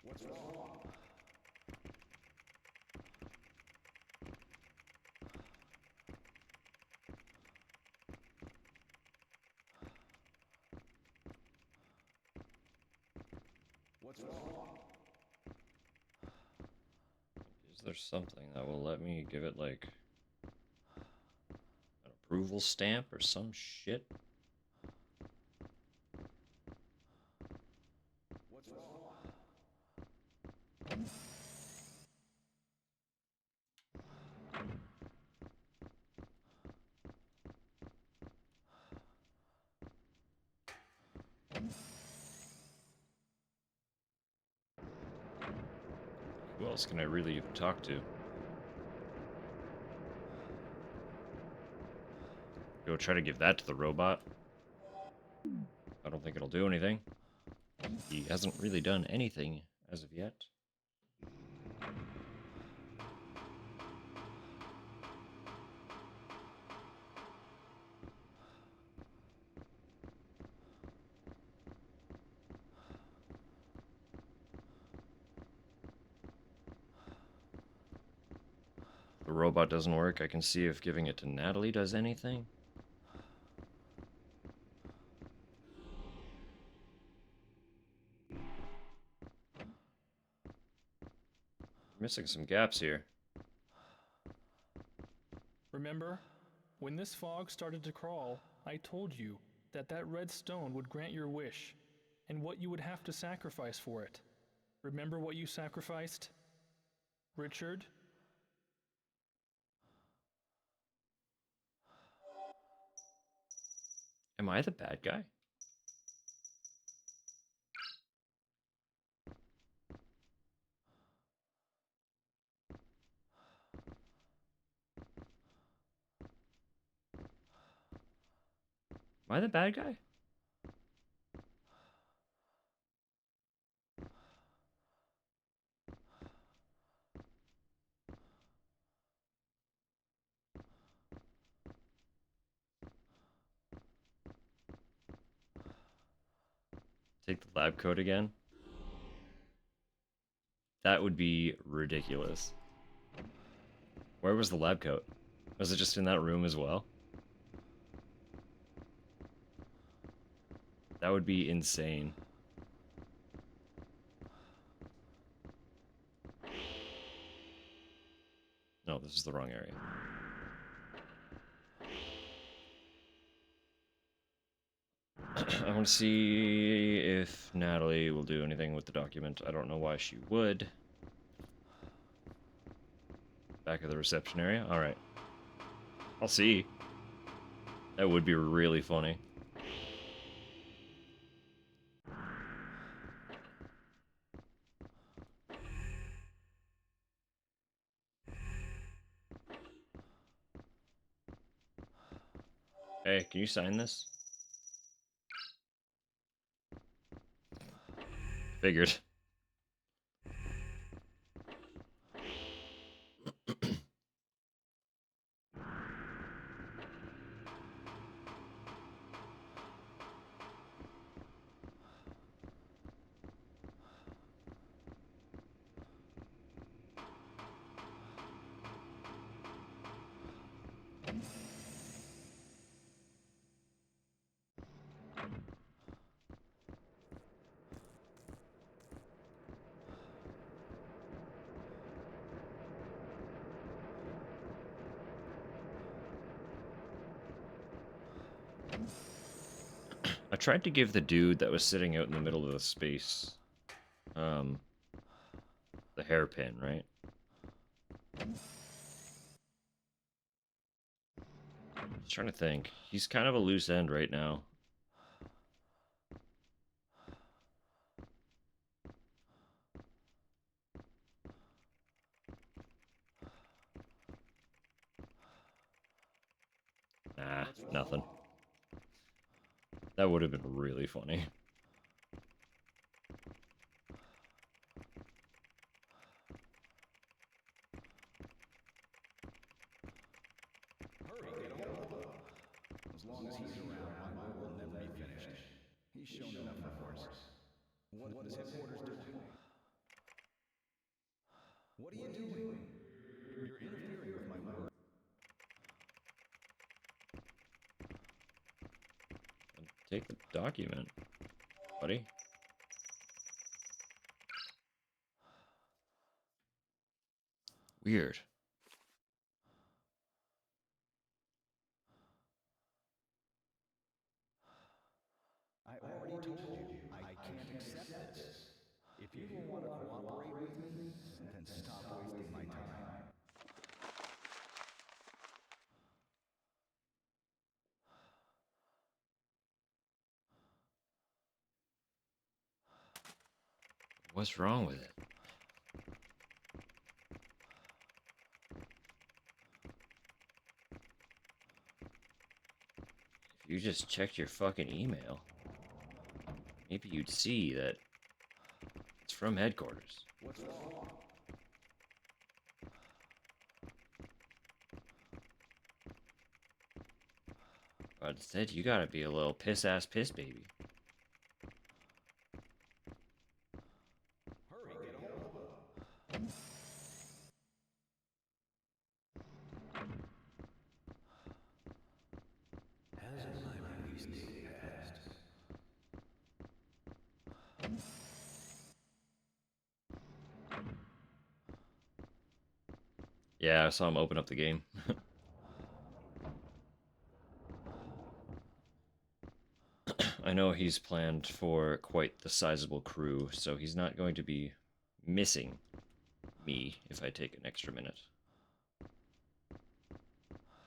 What's wrong? What's wrong? Is there something that will let me give it, like, an approval stamp or some shit? What's wrong? Who else can I really even talk to? Go try to give that to the robot. I don't think it'll do anything. He hasn't really done anything as of yet. The robot doesn't work. I can see if giving it to Natalie does anything. Missing some gaps here. Remember, when this fog started to crawl, I told you that that red stone would grant your wish, and what you would have to sacrifice for it. Remember what you sacrificed? Richard? Am I the bad guy? Am I the bad guy? Take the lab coat again? That would be ridiculous. Where was the lab coat? Was it just in that room as well? That would be insane. No, this is the wrong area. I want to see if Natalie will do anything with the document. I don't know why she would. Back of the reception area? Alright. I'll see. That would be really funny. Hey, can you sign this? Figured. I tried to give the dude that was sitting out in the middle of the space, the hairpin, right? Just trying to think. He's kind of a loose end right now. Nah, nothing. That would have been really funny. As long as he's around, my work will never be finished. He's shown enough remorse. What is headquarters doing? What are you doing? You're interfering with my work. Take the document, buddy. Weird. I already told you, I can't accept this. If you don't want to cooperate with me, then stop wasting my time. What's wrong with it? If you just checked your fucking email, maybe you'd see that it's from headquarters. What's wrong? But instead, you gotta be a little piss-ass piss baby. Hurry, get a hold of him. Yeah, I saw him open up the game. I know he's planned for quite the sizable crew, so he's not going to be missing me if I take an extra minute.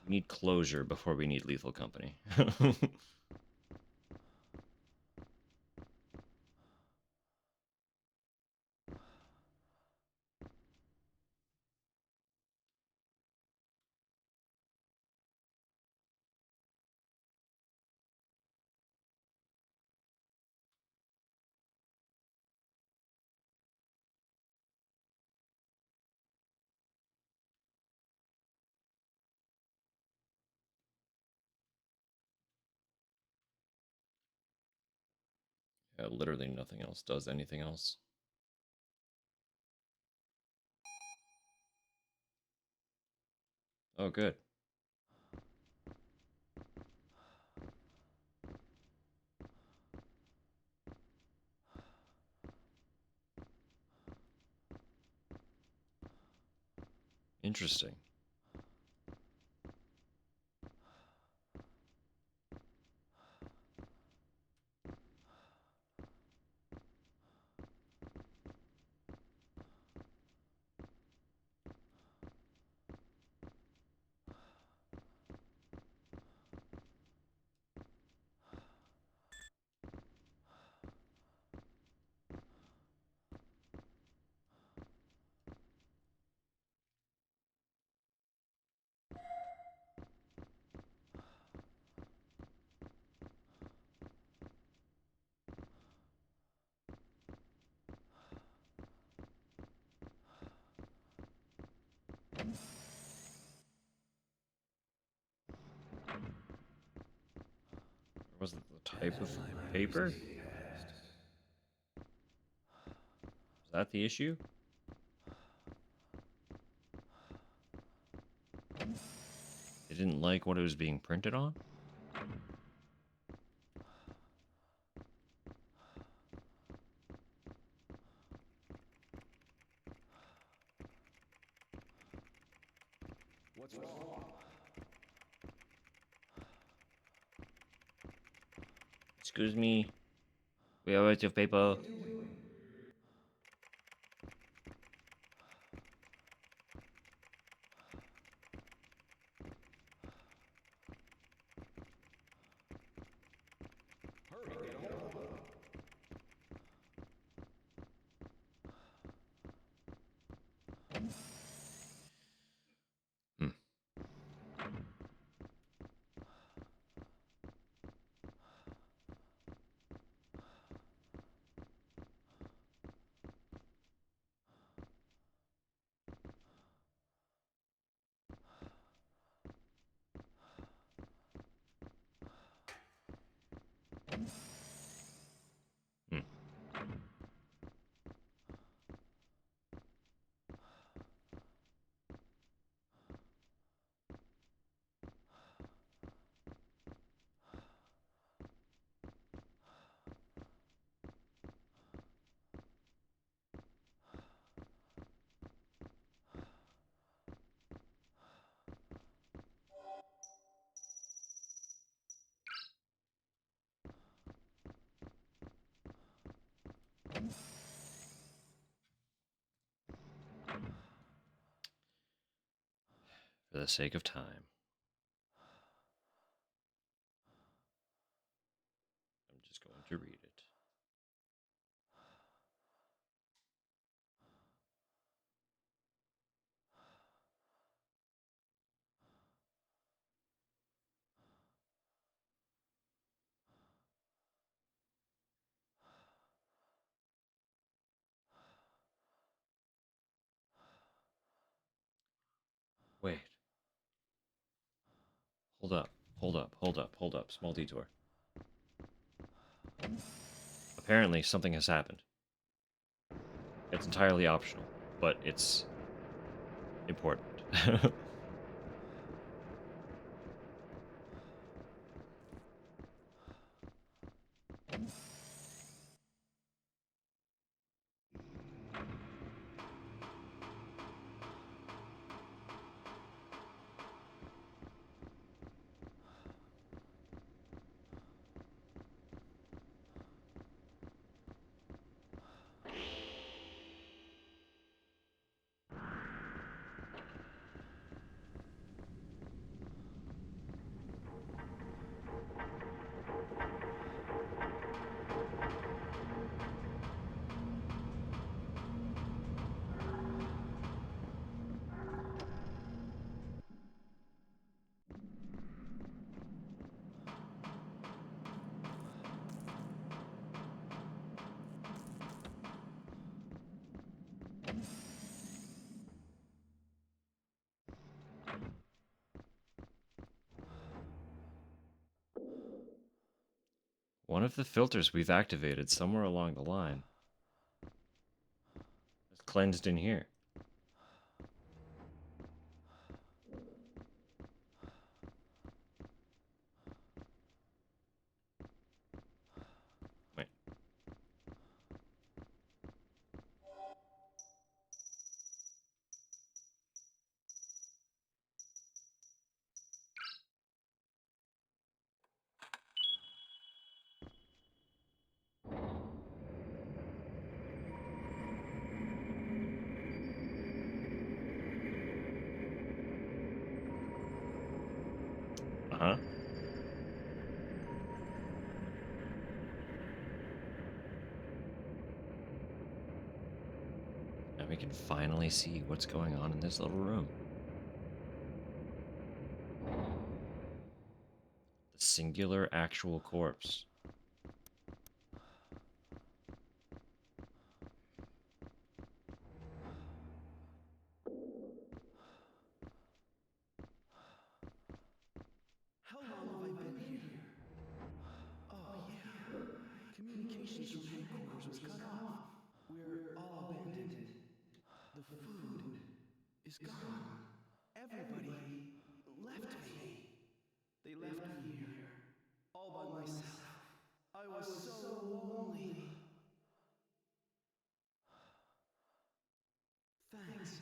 We need closure before we need lethal company. Yeah, literally nothing else does anything else. Oh, good. Interesting. Was it the type of paper? Is that the issue? They didn't like what it was being printed on? What's wrong? Excuse me. We are out of paper. Hurry, get a hold of him. Hmm. Hmm. For the sake of time, I'm just going to read it. Wait. Hold up. Hold up. Hold up. Hold up. Small detour. Apparently, something has happened. It's entirely optional, but it's important. One of the filters we've activated somewhere along the line is cleansed in here. Wait. Uh-huh. And we can finally see what's going on in this little room. The singular actual corpse. How long have I been here? Oh, yeah. Communications from headquarters was cut off. We're all abandoned. The food is gone. Everybody left me. They left me here, all by myself. I was so lonely. Thanks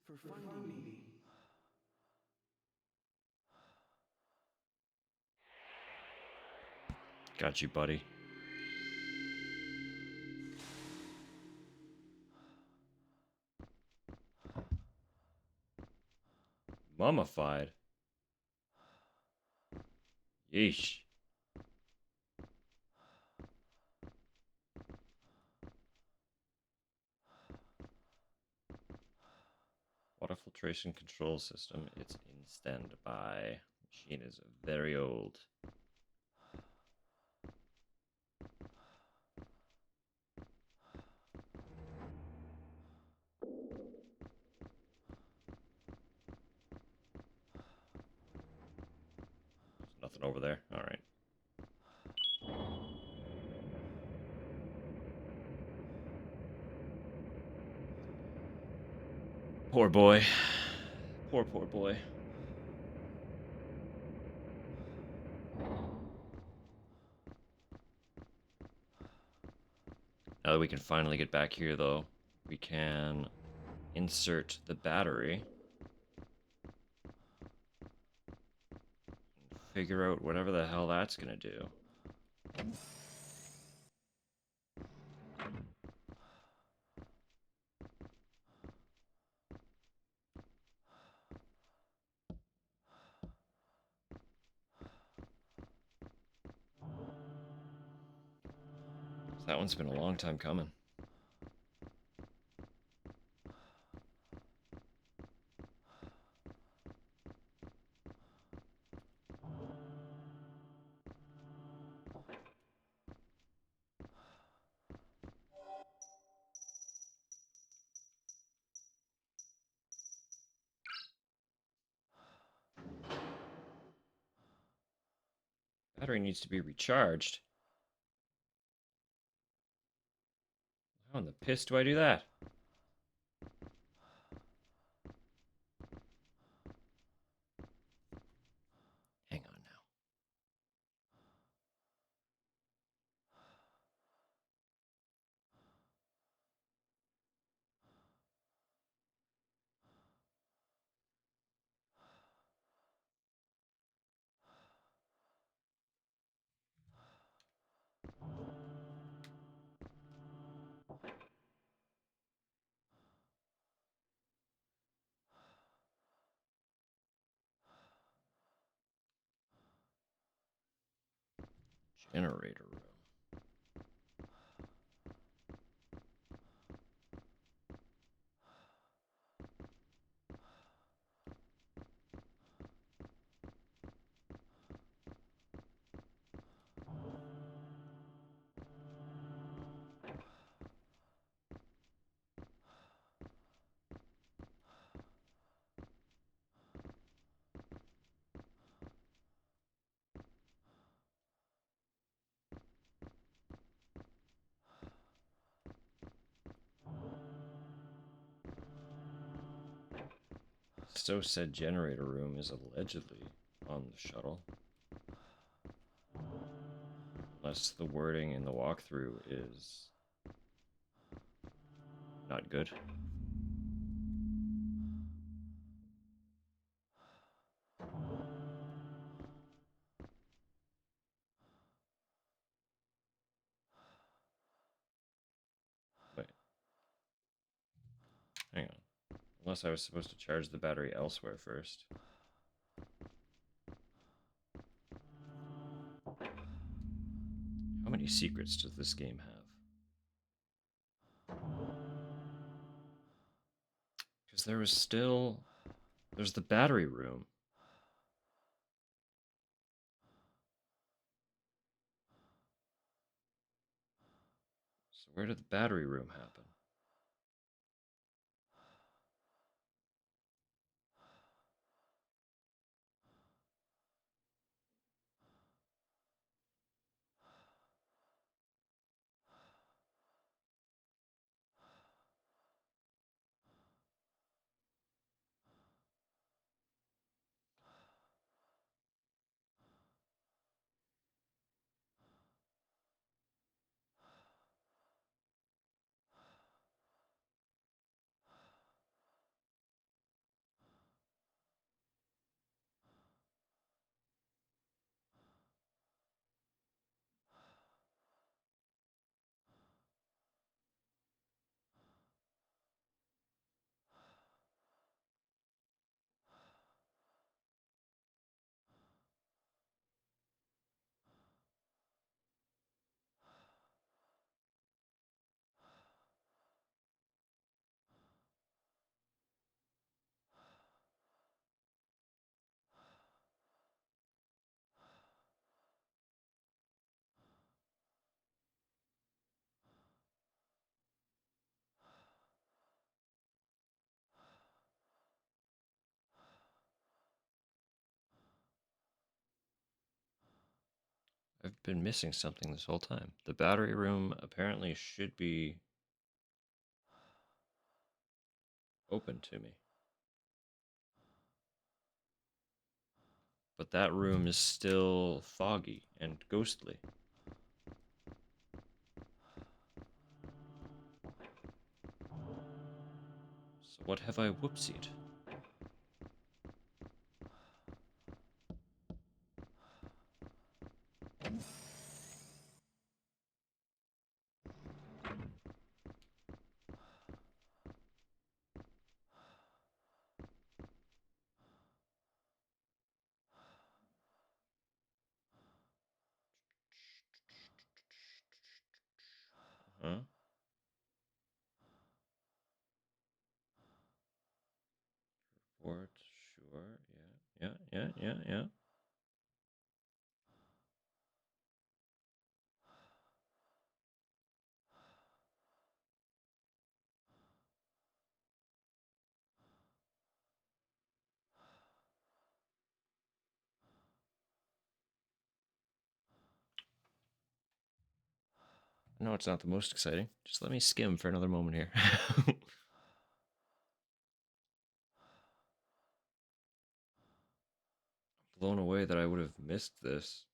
for finding me. Got you, buddy. Mummified? Yeesh. Water filtration control system. It's in standby. Machine is very old. There's nothing over there. All right. Poor boy. Poor boy. Now that we can finally get back here, though, we can insert the battery and figure out whatever the hell that's gonna do. That one's been a long time coming. Battery needs to be recharged. How in the piss do I do that? Hang on now. Generator room. So said generator room is allegedly on the shuttle. Unless the wording in the walkthrough is not good. Wait. Hang on. Unless I was supposed to charge the battery elsewhere first. How many secrets does this game have? Because there was still... There's the battery room. So where did the battery room happen? I've been missing something this whole time. The battery room apparently should be open to me. But that room is still foggy and ghostly. So what have I whoopsied? Huh? Report, sure, yeah. No, it's not the most exciting. Just let me skim for another moment here. Blown away that I would have missed this.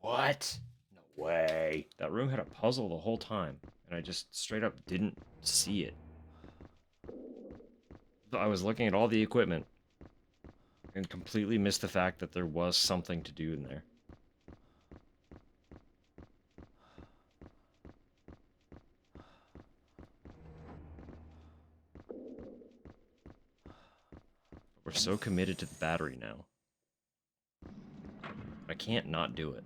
What? No way. That room had a puzzle the whole time, and I just straight up didn't see it. I was looking at all the equipment and completely missed the fact that there was something to do in there. We're so committed to the battery now. I can't not do it.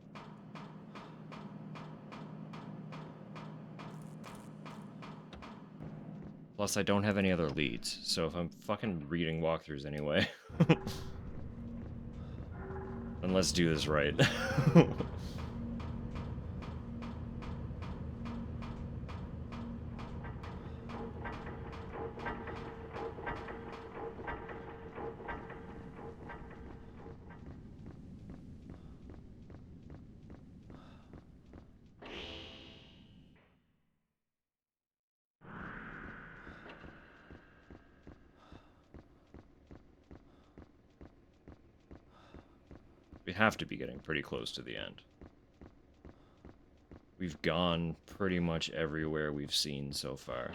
Plus, I don't have any other leads, so if I'm fucking reading walkthroughs anyway, then let's do this right. We have to be getting pretty close to the end. We've gone pretty much everywhere we've seen so far.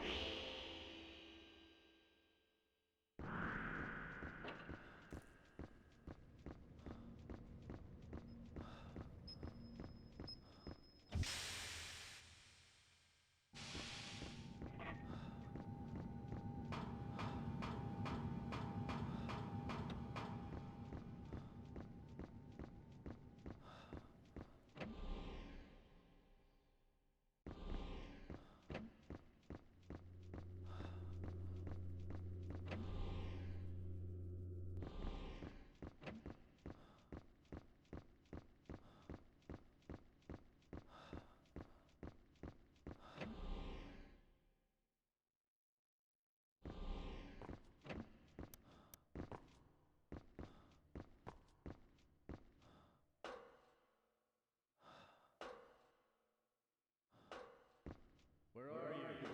Where are you?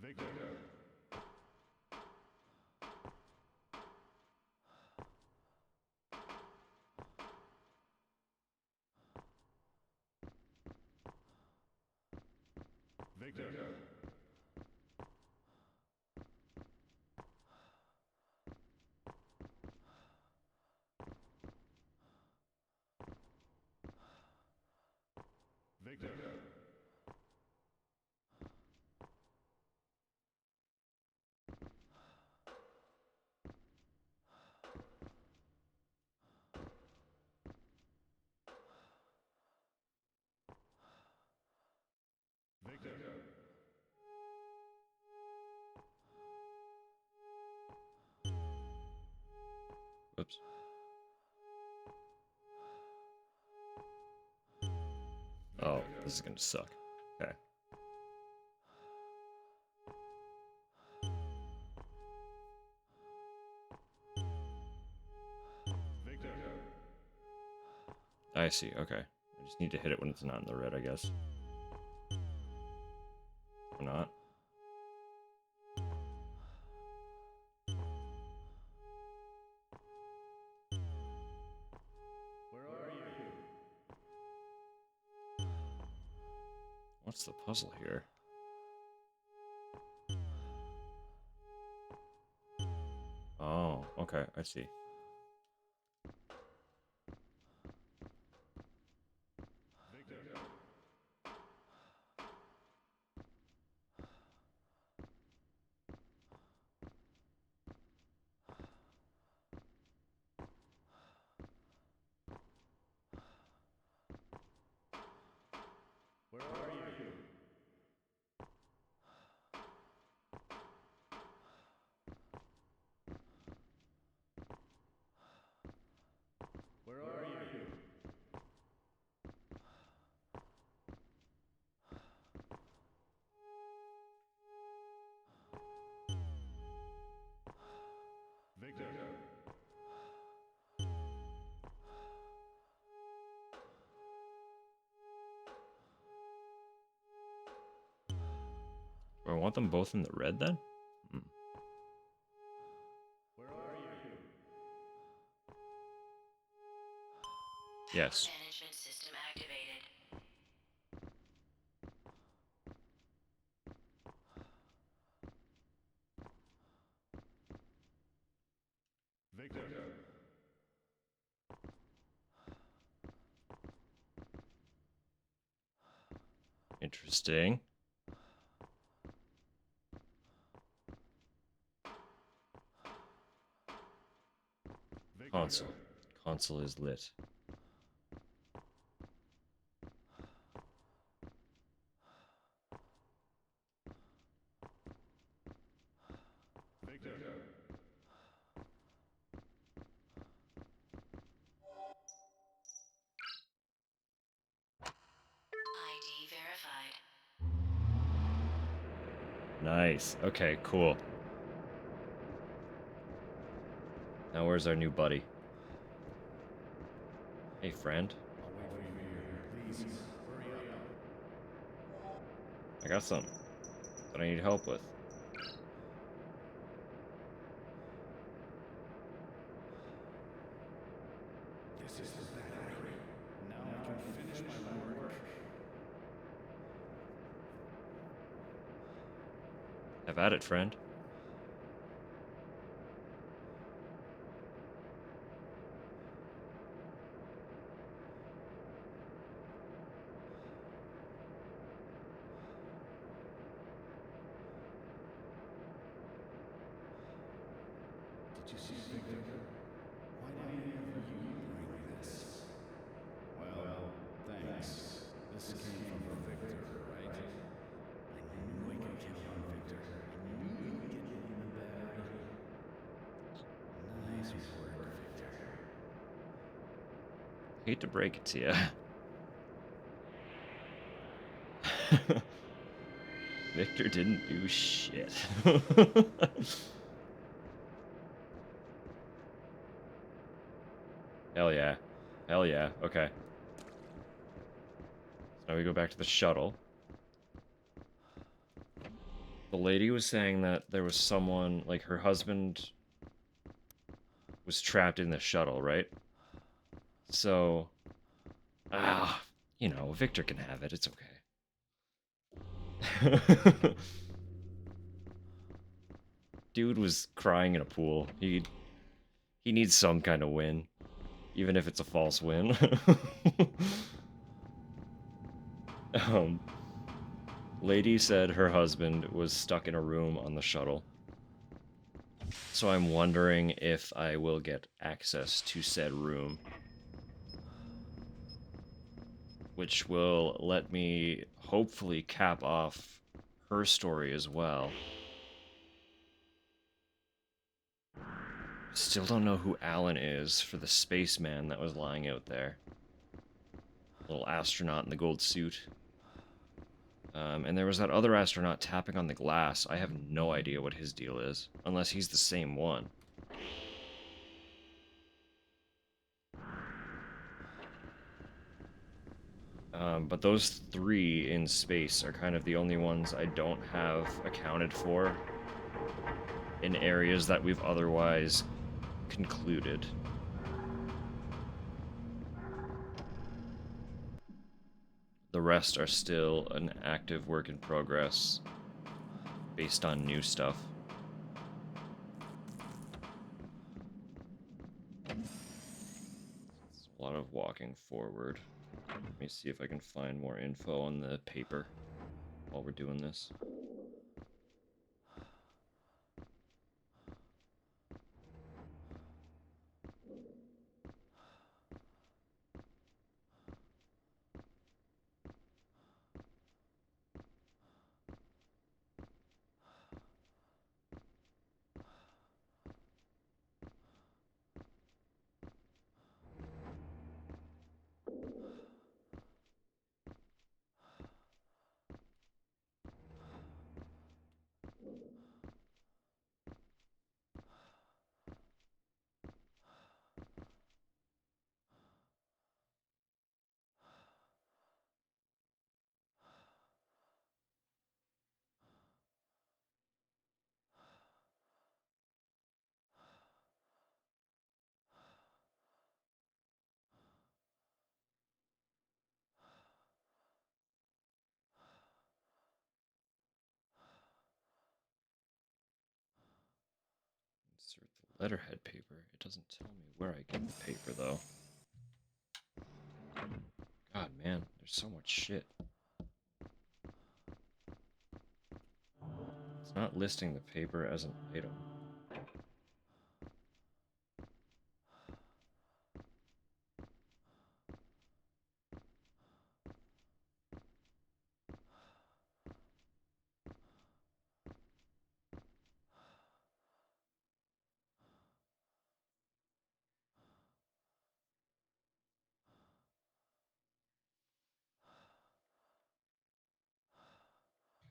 Victor. Victor. Victor. Victor. Oops. Oh, this is gonna suck. Okay. Victor. I see, okay. I just need to hit it when it's not in the red, I guess. Or not. Where are you? What's the puzzle here? Oh, okay, I see. Victor. Where are you? Do I want them both in the red then? Hmm. Where are you? Yes. Management system activated. Victor. Interesting. Victor. Console. Console is lit. Victor. ID verified. Nice. Okay, cool. Now where's our new buddy? Hey, friend. I'll wait for you here. Please, hurry up. I got something that I need help with. This is the battery. Now I can finish my work. Have at it, friend. Did you see Victor? Why didn't any of you bring this? Well, thanks. This came from Victor, right? I knew I could count on Victor. I knew you'd get me the battery. Nice work, Victor. Hate to break it to you. Victor didn't do shit. Hell yeah. Hell yeah. Okay. So now we go back to the shuttle. The lady was saying that there was someone, like her husband was trapped in the shuttle, right? So, you know, Victor can have it. It's okay. Dude was crying in a pool. He needs some kind of win, even if it's a false win. um, Lady said her husband was stuck in a room on the shuttle. So I'm wondering if I will get access to said room, which will let me hopefully cap off her story as well. Still don't know who Alan is for the spaceman that was lying out there. Little astronaut in the gold suit. And there was that other astronaut tapping on the glass. I have no idea what his deal is, unless he's the same one. But those three in space are kind of the only ones I don't have accounted for in areas that we've otherwise concluded. The rest are still an active work in progress based on new stuff. It's a lot of walking forward. Let me see if I can find more info on the paper while we're doing this. letterhead paper. It doesn't tell me where I get the paper, though. God, man, there's so much shit. It's not listing the paper as an item.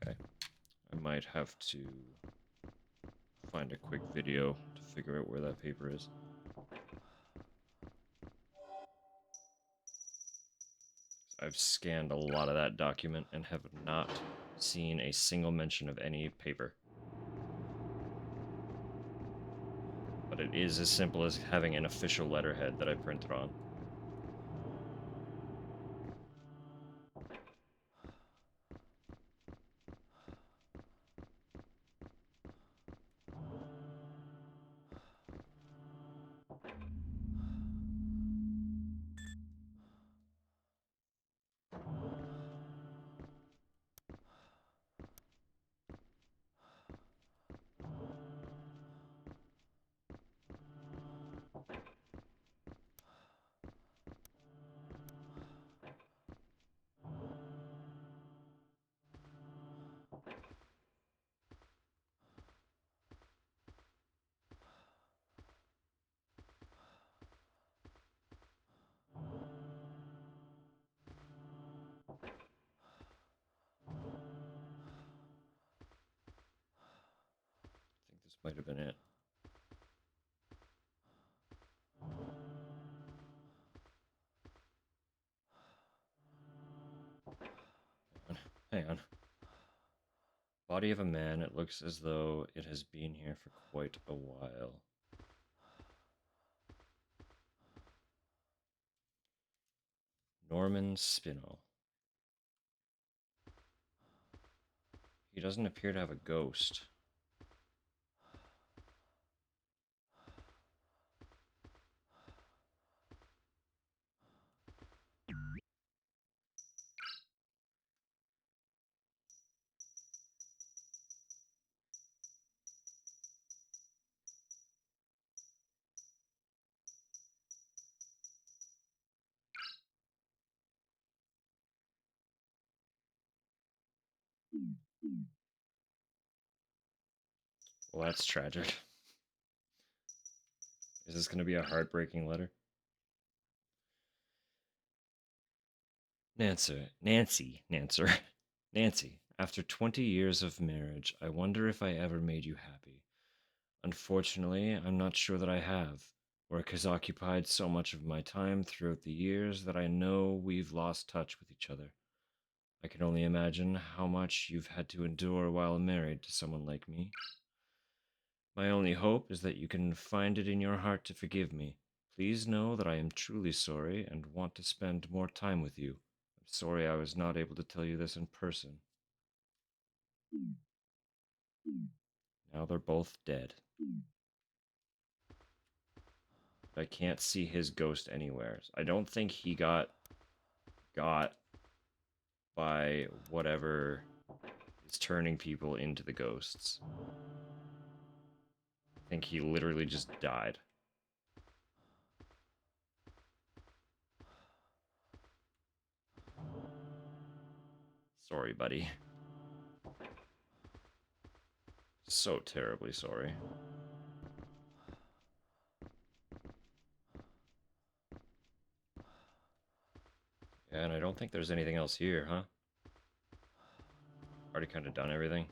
Okay, I might have to find a quick video to figure out where that paper is. I've scanned a lot of that document and have not seen a single mention of any paper. But it is as simple as having an official letterhead that I printed on. I think this might have been it. Hang on. Body of a man. It looks as though it has been here for quite a while. Norman Spinell. He doesn't appear to have a ghost. Well, that's tragic. Is this going to be a heartbreaking letter? Nancy. After 20 years of marriage, I wonder if I ever made you happy. Unfortunately, I'm not sure that I have. Work has occupied so much of my time throughout the years that I know we've lost touch with each other. I can only imagine how much you've had to endure while married to someone like me. My only hope is that you can find it in your heart to forgive me. Please know that I am truly sorry and want to spend more time with you. I'm sorry I was not able to tell you this in person. Now they're both dead. I can't see his ghost anywhere. I don't think he got by whatever is turning people into the ghosts. I think he literally just died. Sorry, buddy. So terribly sorry. Yeah, and I don't think there's anything else here, huh? Already kind of done everything.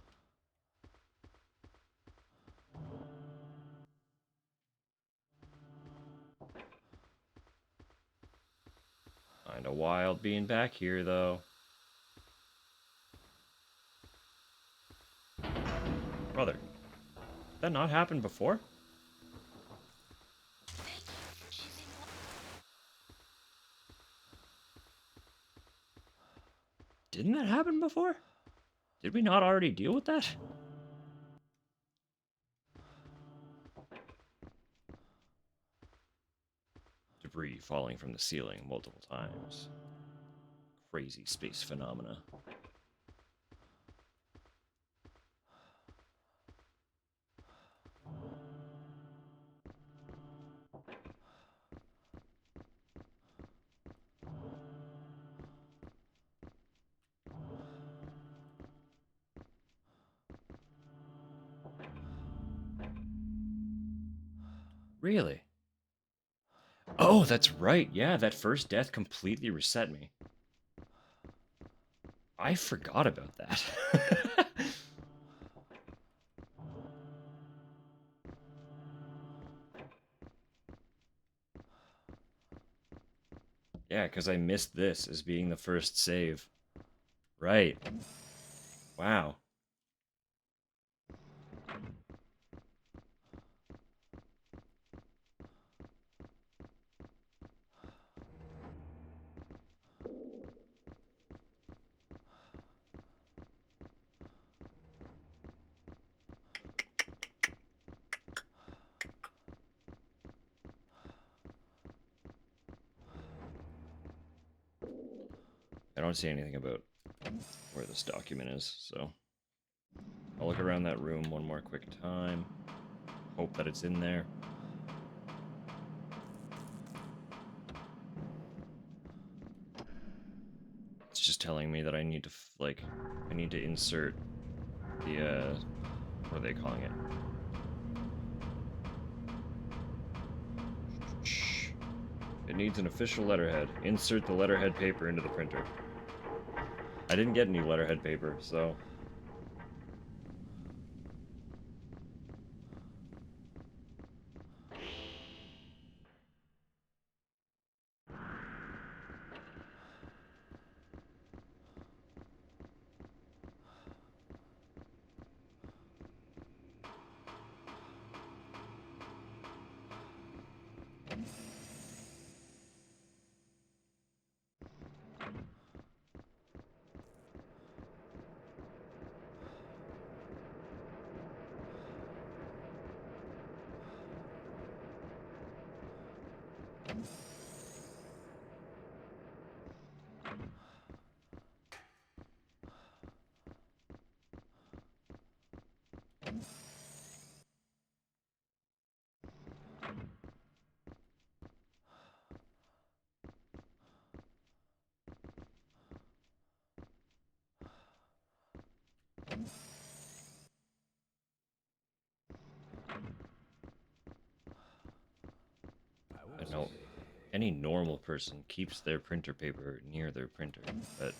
Kinda wild being back here, though. Brother, did that not happen before? Didn't that happen before? Did we not already deal with that? debris falling from the ceiling multiple times. Crazy space phenomena. Really? Oh, that's right. Yeah, that first death completely reset me. I forgot about that. Yeah, because I missed this as being the first save. Right. Wow. I don't see anything about where this document is, so I'll look around that room one more quick time. Hope that it's in there. It's just telling me that I need to, I need to insert the, what are they calling it? It needs an official letterhead. Insert the letterhead paper into the printer. I didn't get any letterhead paper, so... I know any normal person keeps their printer paper near their printer, but...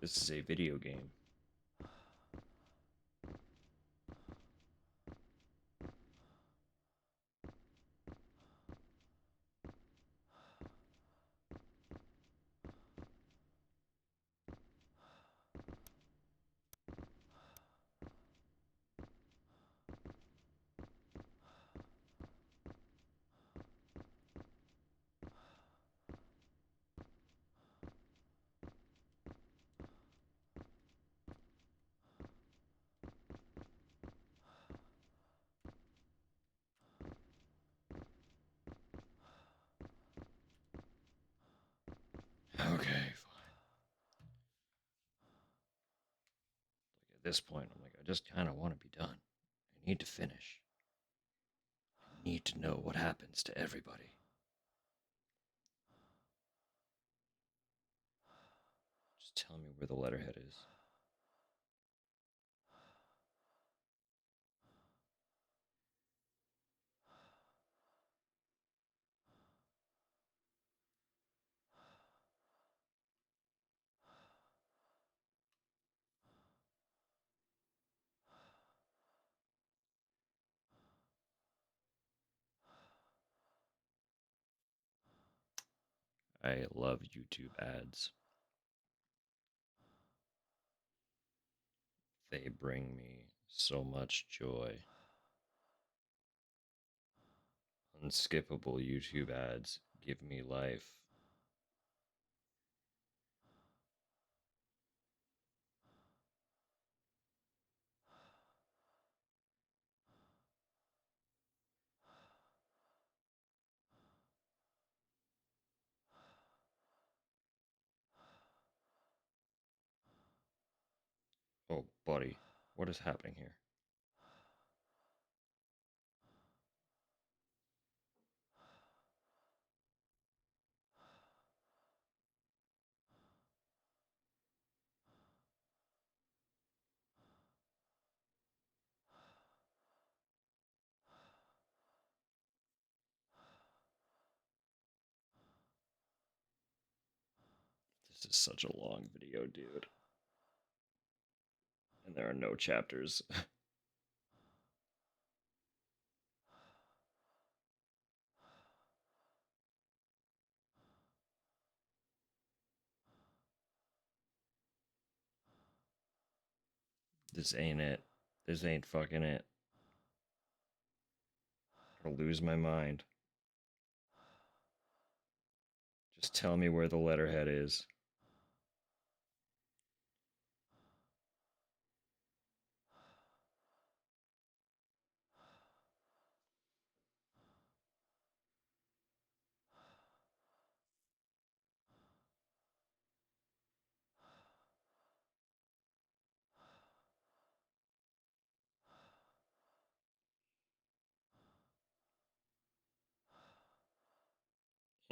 This is a video game. Okay, fine. At this point, I'm like, I just kind of want to be done. I need to finish. I need to know what happens to everybody. Just tell me where the letterhead is. I love YouTube ads. They bring me so much joy. Unskippable YouTube ads give me life. Oh, buddy, what is happening here? This is such a long video, dude. And there are no chapters. This ain't it. This ain't fucking it. I'll lose my mind. Just tell me where the letterhead is.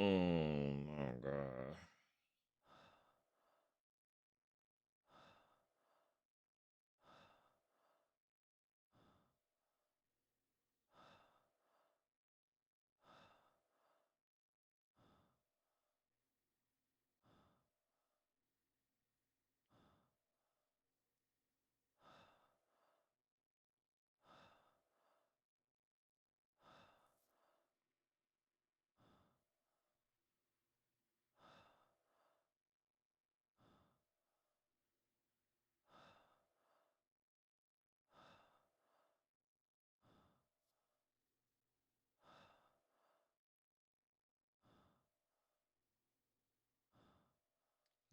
Oh my god.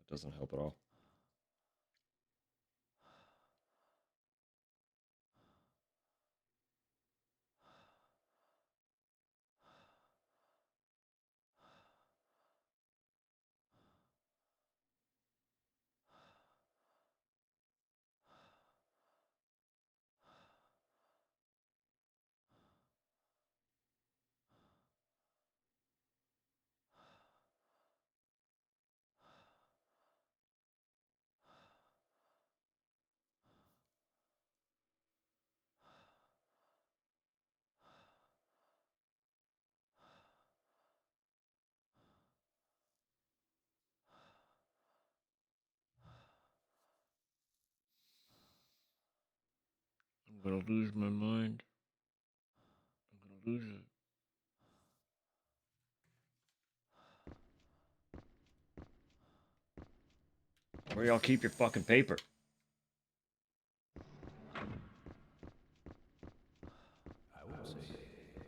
That doesn't help at all. I'm gonna lose my mind. I'm gonna lose it. Where y'all keep your fucking paper? I won't say anything.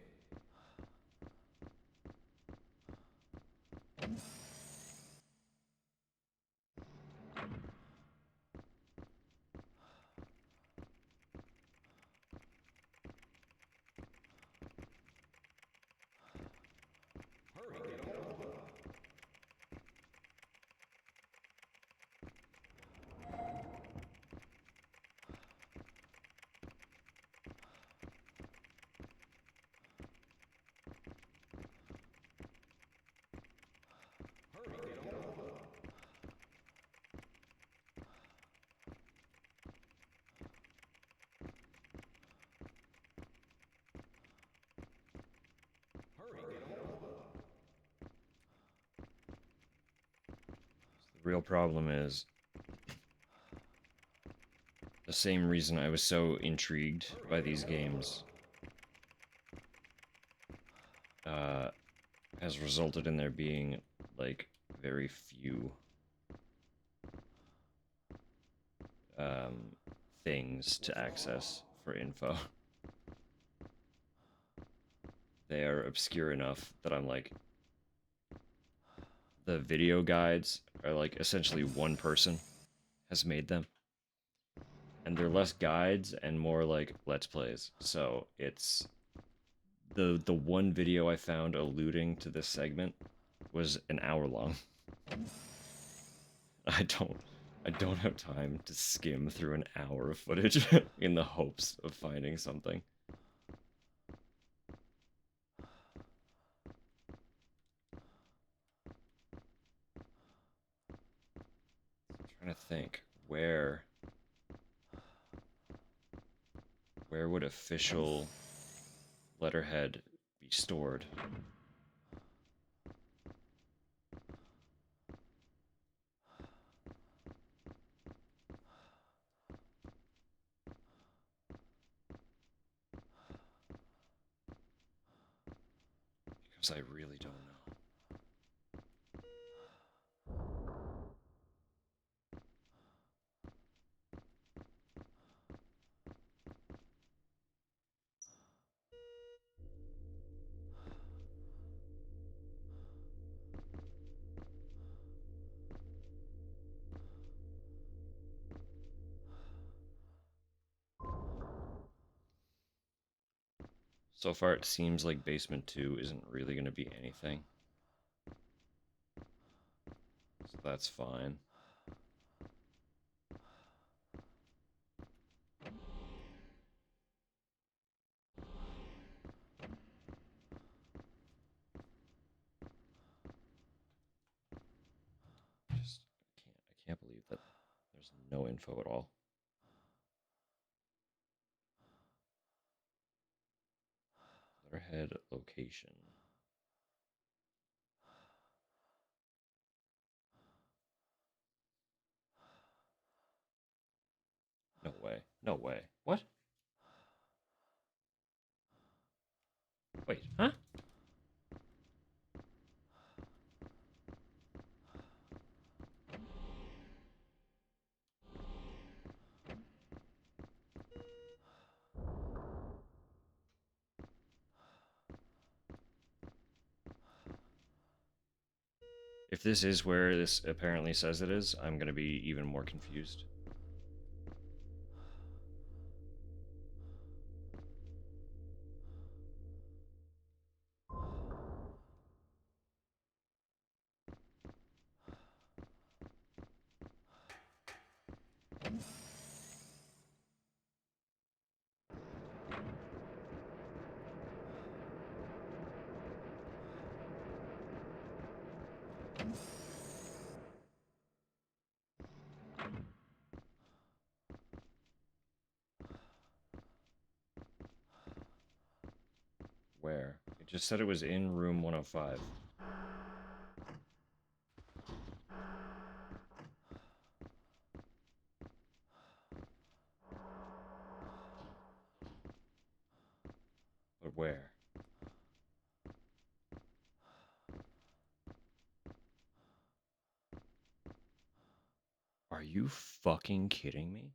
The real problem is the same reason I was so intrigued by these games has resulted in there being, like, very few things to access for info. They are obscure enough that I'm like, the video guides are like essentially one person has made them. And they're less guides and more like let's plays. So it's the one video I found alluding to this segment was an hour long. I I don't have time to skim through an hour of footage in the hopes of finding something. I'm trying to think, where would official letterhead be stored? Because I really don't know. So far, it seems like Basement 2 isn't really going to be anything. So that's fine. I can't believe that there's no info at all. Letterhead location. No way. No way. What? Wait, huh? If this is where this apparently says it is, I'm gonna be even more confused. Where? It just said it was in room 105. But where? Are you fucking kidding me?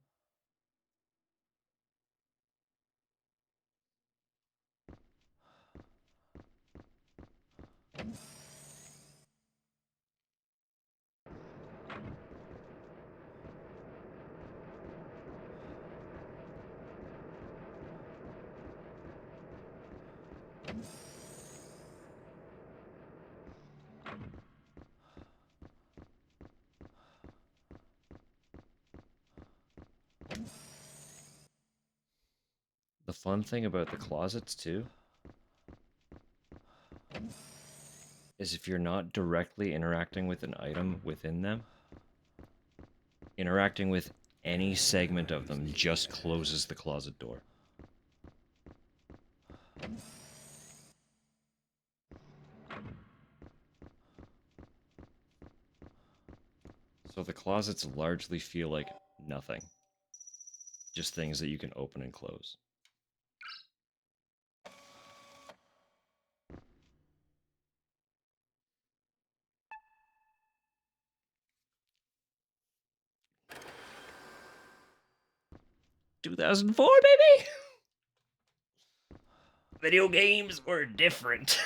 The fun thing about the closets, too, is if you're not directly interacting with an item within them, interacting with any segment of them just closes the closet door. So the closets largely feel like nothing. Just things that you can open and close. "2004, baby!" Video games were different.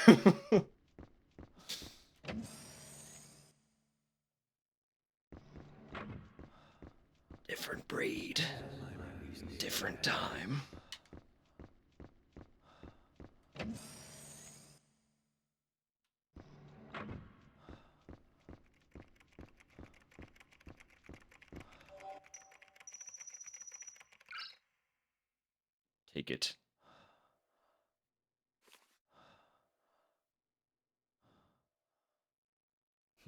Different breed. Different time. make it.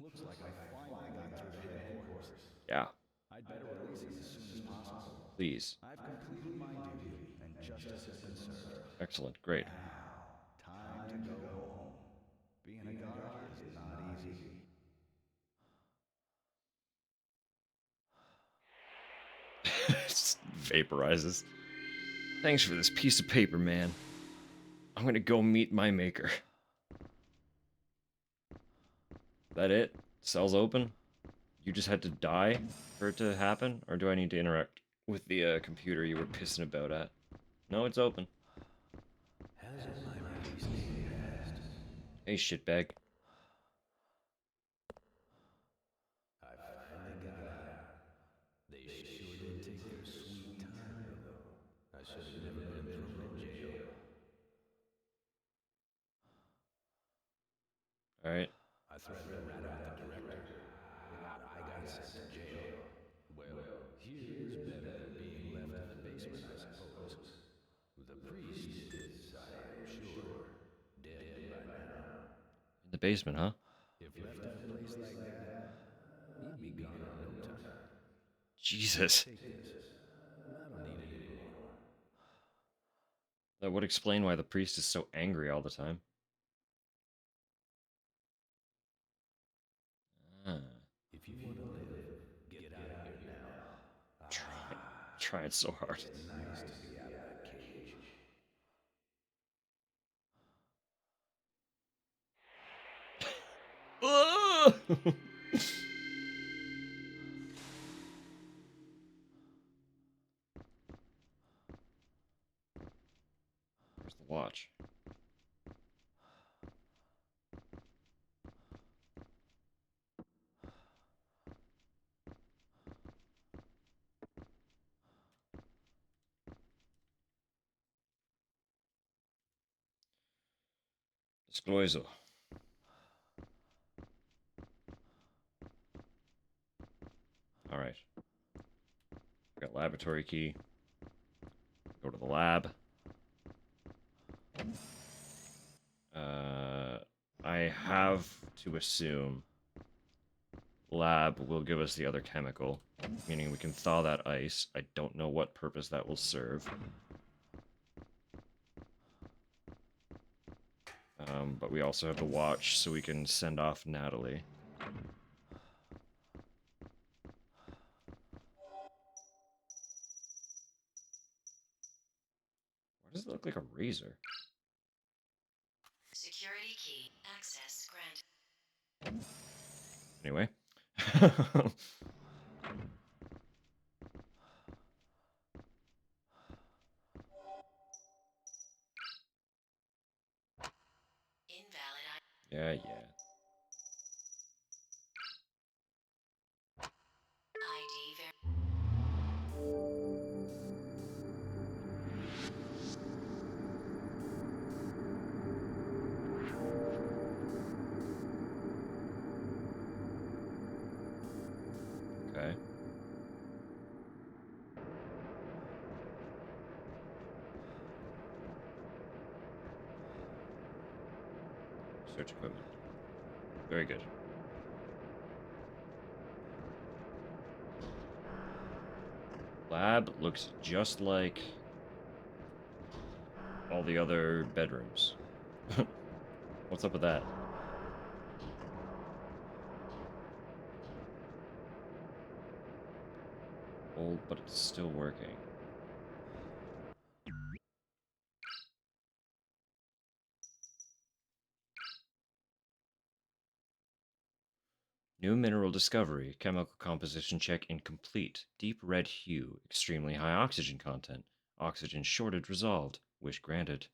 Looks like I finally got through to headquarters. Yeah, I'd better release him as soon as possible. please. I've completed my duty, and justice has been served. Excellent, great. Now, time to go home. Being a guard is not easy. Just vaporizes. Thanks for this piece of paper, man. I'm gonna go meet my maker. That it? Cell's open? You just had to die for it to happen? Or do I need to interact with the computer you were pissing about at? No, it's open. Hasn't my release date passed? Hey, shitbag. I finally got out. They sure did take their sweet time, though. I should have never been thrown in jail. Alright. I threatened to rat out the director. I got sent to jail. Well, here is better than being left in the basement, I suppose. The priest is, I am sure, dead by now. In the basement, huh? If left in a place like that, he'd be gone in no time. Jesus. Take this. I don't need it anymore. That would explain why the priest is so angry all the time. Ah, If you want to live, get out of here now. trying so hard. It's nice to be out of that cage. Ah! Where's the watch? Disclosure. Alright. Got laboratory key. Go to the lab. I have to assume lab will give us the other chemical, meaning we can thaw that ice. I don't know what purpose that will serve. But we also have the watch, so we can send off Natalie. Why does it look like a razor? Security key. Access granted. Anyway. Invalid. Yeah. ID Okay. Search equipment. Very good. Lab looks just like all the other bedrooms. What's up with that? Old, but it's still working. New mineral discovery. Chemical composition check incomplete. Deep red hue. Extremely high oxygen content. Oxygen shortage resolved. Wish granted.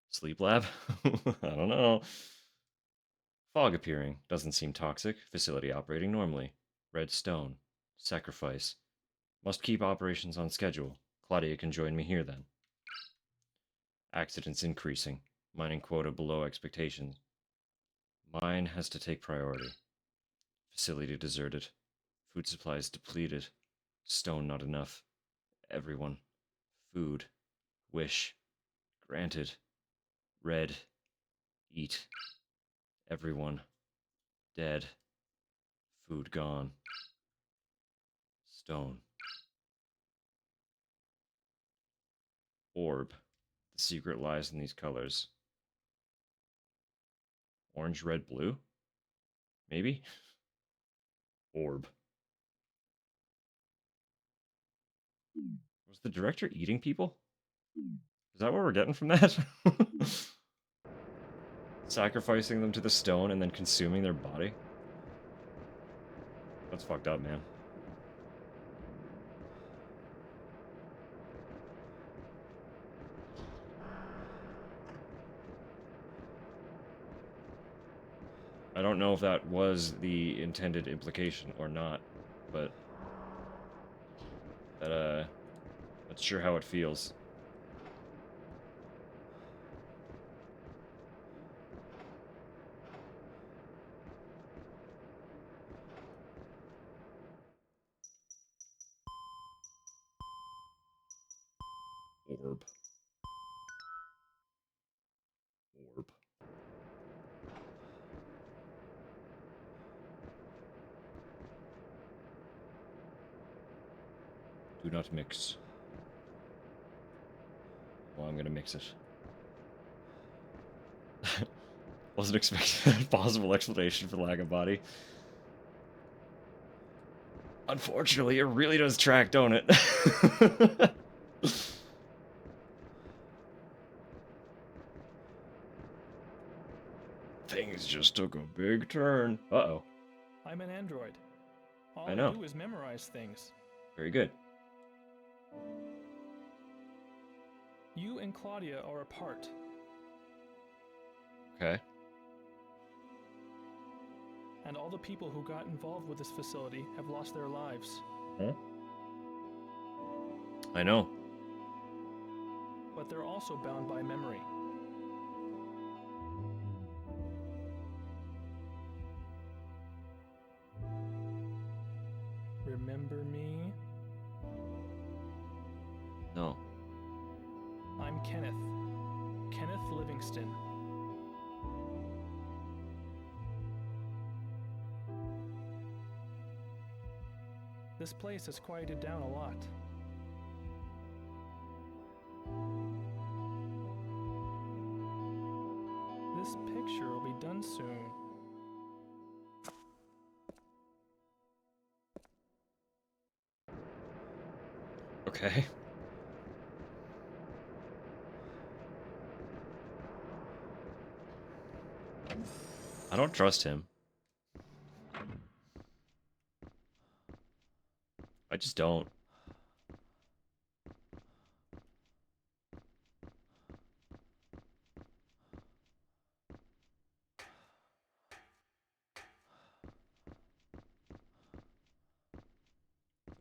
Sleep lab? I don't know. Fog appearing. Doesn't seem toxic. Facility operating normally. Red stone. Sacrifice. Must keep operations on schedule. Claudia can join me here then. Accidents increasing. Mining quota below expectations. Mine has to take priority. Facility deserted. Food supplies depleted. Stone not enough. Everyone. Food. Wish. Granted. Red. Eat. Everyone. Dead. Food gone. Stone. Orb. The secret lies in these colors. Orange, red, blue? Maybe? Orb. Was the director eating people? Is that what we're getting from that? Sacrificing them to the stone and then consuming their body? That's fucked up, man. I don't know if that was the intended implication or not, but that's sure how it feels. Orb. Orb. Do not mix. Well, I'm gonna mix it. Wasn't expecting a possible explanation for lack of body. Unfortunately, it really does track, don't it? Things just took a big turn. Uh-oh. I'm an android. All I I know. do is memorize things. Very good. You and Claudia are apart. Okay. And all the people who got involved with this facility have lost their lives. Huh? I know. But they're also bound by memory. Remember me? No. I'm Kenneth. Kenneth Livingston. This place has quieted down a lot. This picture will be done soon. Okay. I don't trust him. I just don't.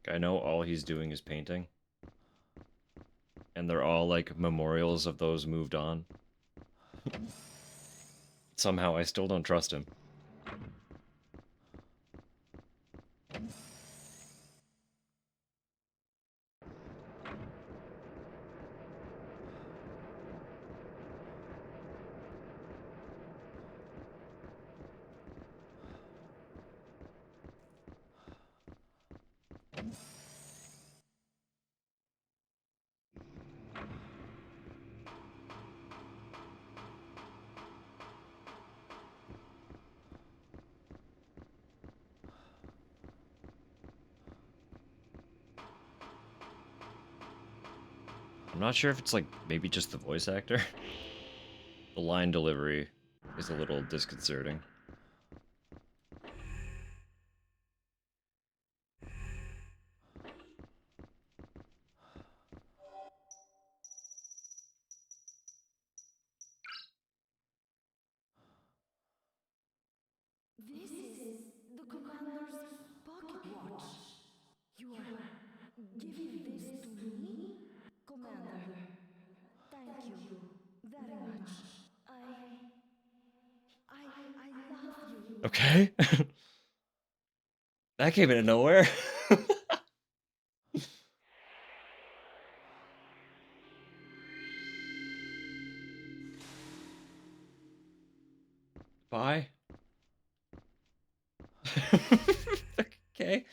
I know all he's doing is painting. And they're all like memorials of those moved on. Somehow I still don't trust him. I'm not sure if it's like maybe just the voice actor. The line delivery is a little disconcerting. This is the commander's pocket watch. You are giving this to me? Commander, thank you very much. I love you. Okay. That came out of nowhere. Okay.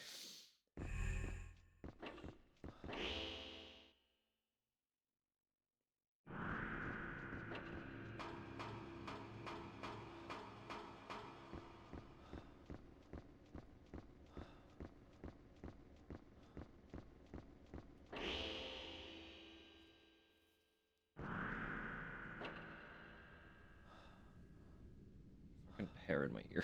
Fucking hair in my ear.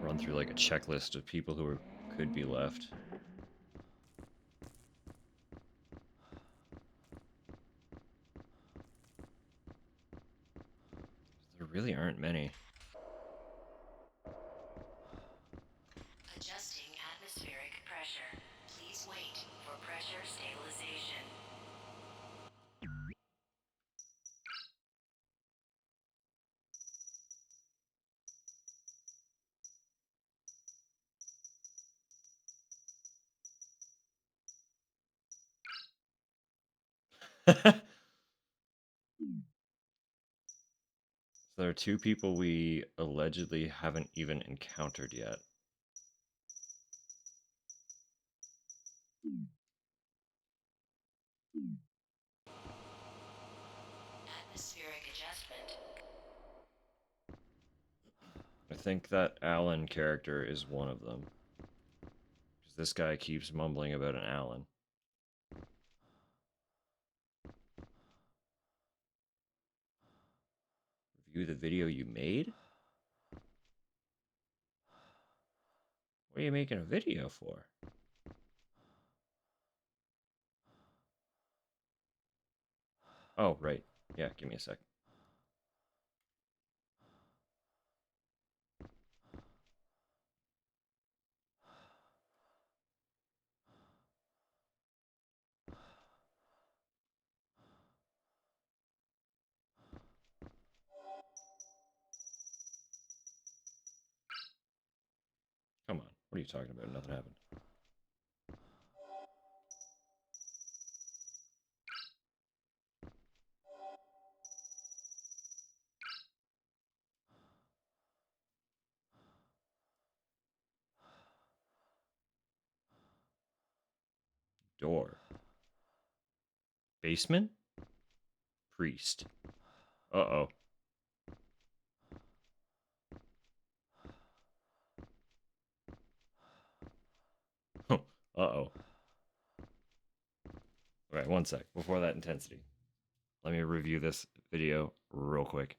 Run through like a checklist of people who could be left. There really aren't many. Adjusting atmospheric pressure. Please wait for pressure stabilization. So there are two people we allegedly haven't even encountered yet. Atmospheric adjustment. I think that Alan character is one of them. Because this guy keeps mumbling about an Alan. Review the video you made? What are you making a video for? Oh, right. Yeah, give me a sec. Come on. What are you talking about? Nothing happened. Door. Basement? Priest. Uh-oh. Uh-oh. Alright, one sec. Before that intensity. Let me review this video real quick.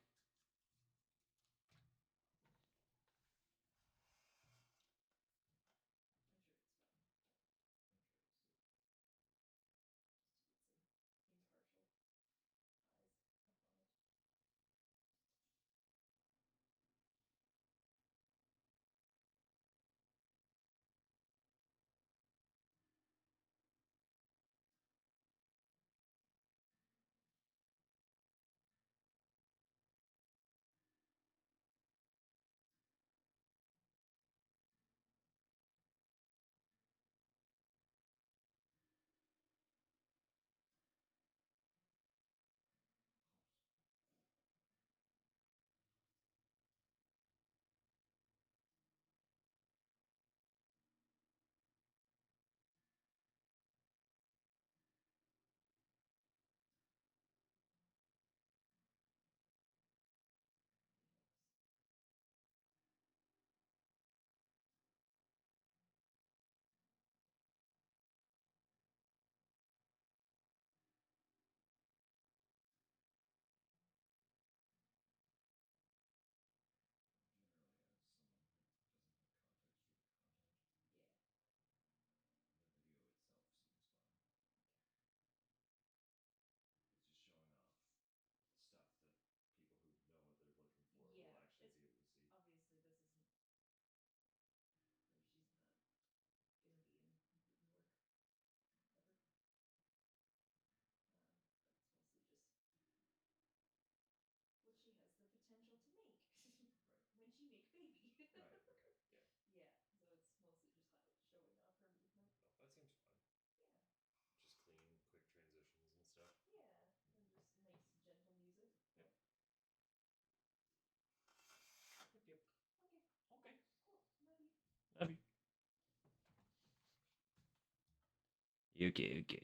Okay, okay.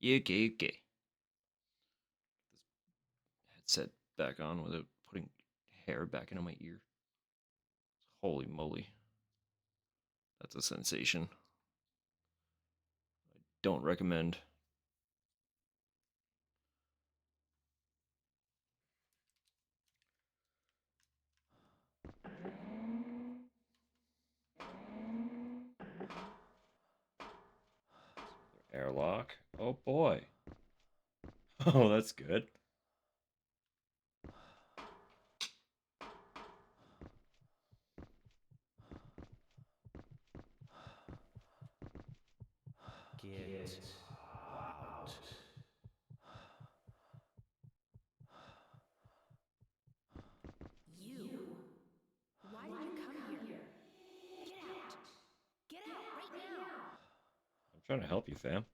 Okay, okay. This headset back on without putting hair back into my ear. Holy moly. That's a sensation. I don't recommend. Airlock. Oh boy. Oh, that's good. Get out. You? Why did you come here? Get out! Get out right now! I'm trying to help you, fam.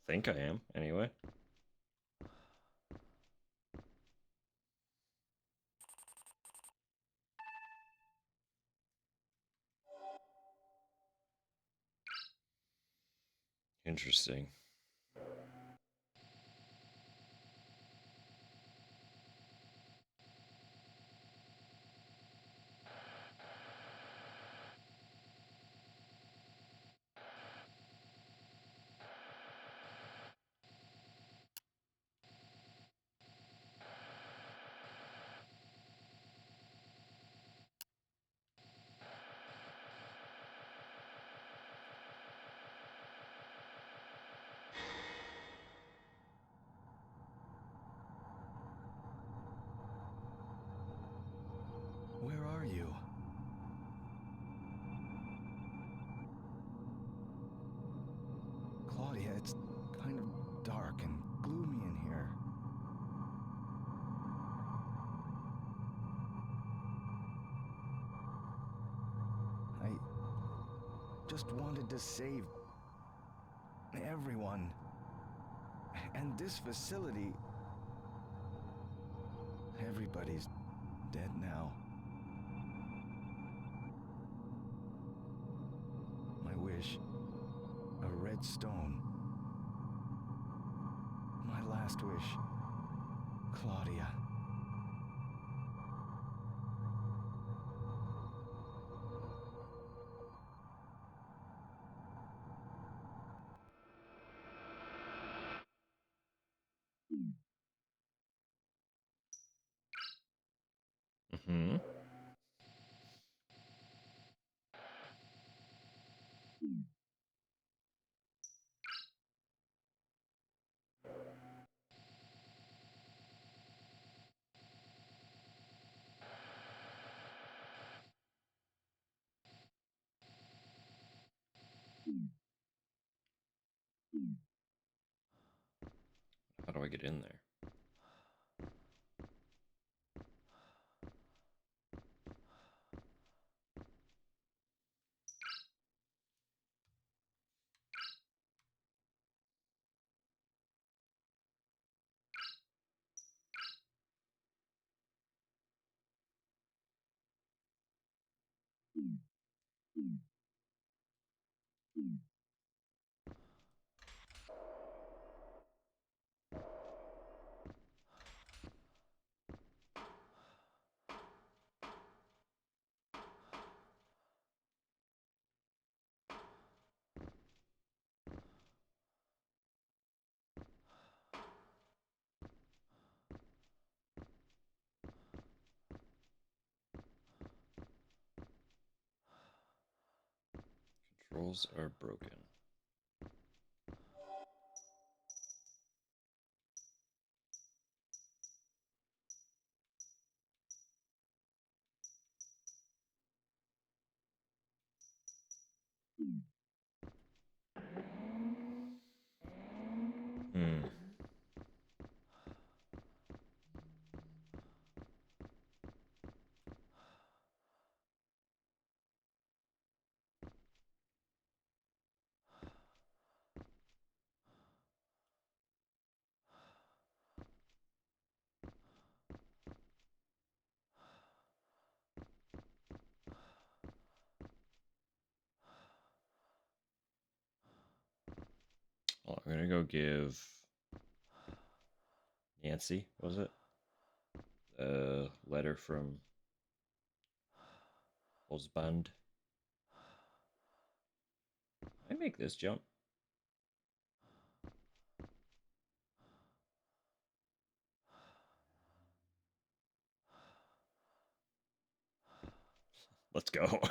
Think I am, anyway. Interesting. Where are you? Claudia, it's kind of dark and gloomy in here. I just wanted to save everyone. And this facility, everybody's dead now. My wish, a red stone. My last wish, Claudia. Mm-hmm. How do I get in there? Controls are broken. Hmm. go give Nancy, was it? A letter from husband. I make this jump. Let's go.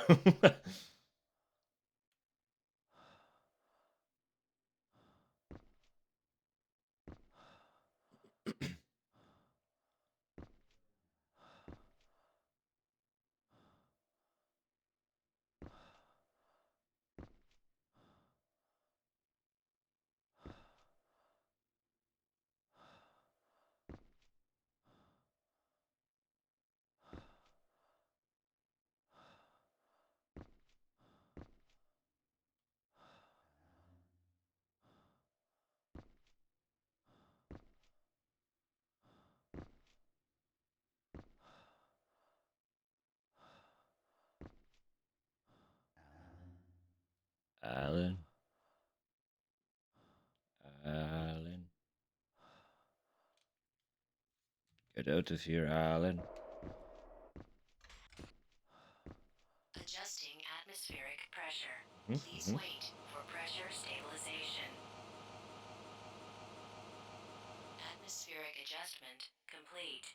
Alan. Alan. Get out of here, Alan. Adjusting atmospheric pressure. Mm-hmm. Please wait for pressure stabilization. Atmospheric adjustment complete.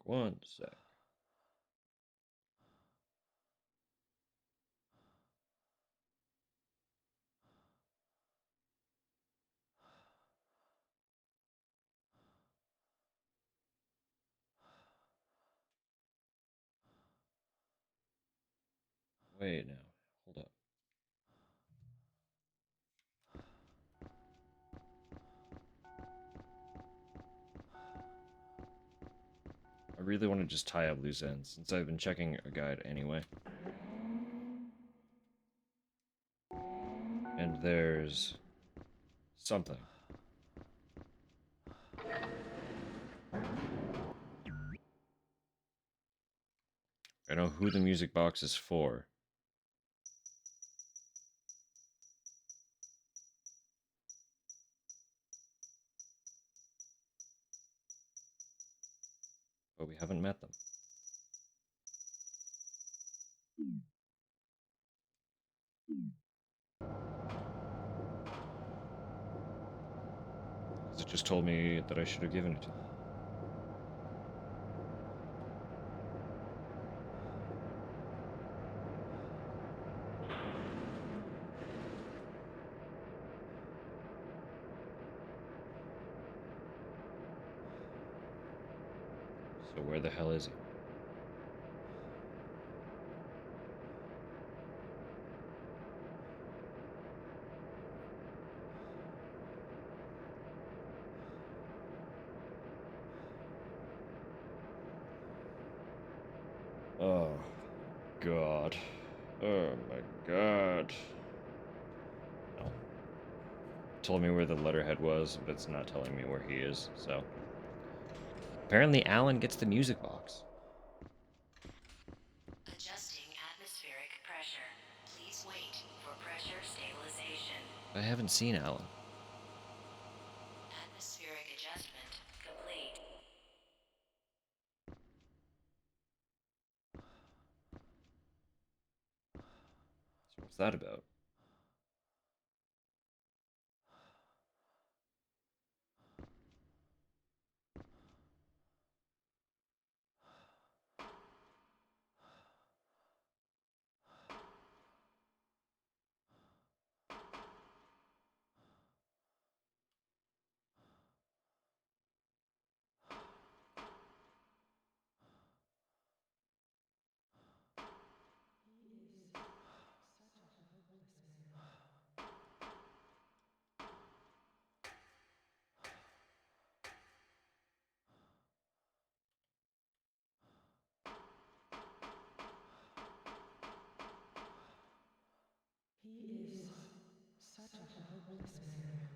One sec. Wait now. Hold up. I really want to just tie up loose ends since I've been checking a guide anyway. And there's something. I know who the music box is for. But we haven't met them. It just told me that I should have given it to them. So where the hell is he? Oh, God. Oh, my God. No. It told me where the letterhead was, but it's not telling me where he is, so. Apparently, Alan gets the music box. Adjusting atmospheric pressure. Please wait for pressure stabilization. I haven't seen Alan. Atmospheric adjustment complete. So what's that about? such a hopeless man.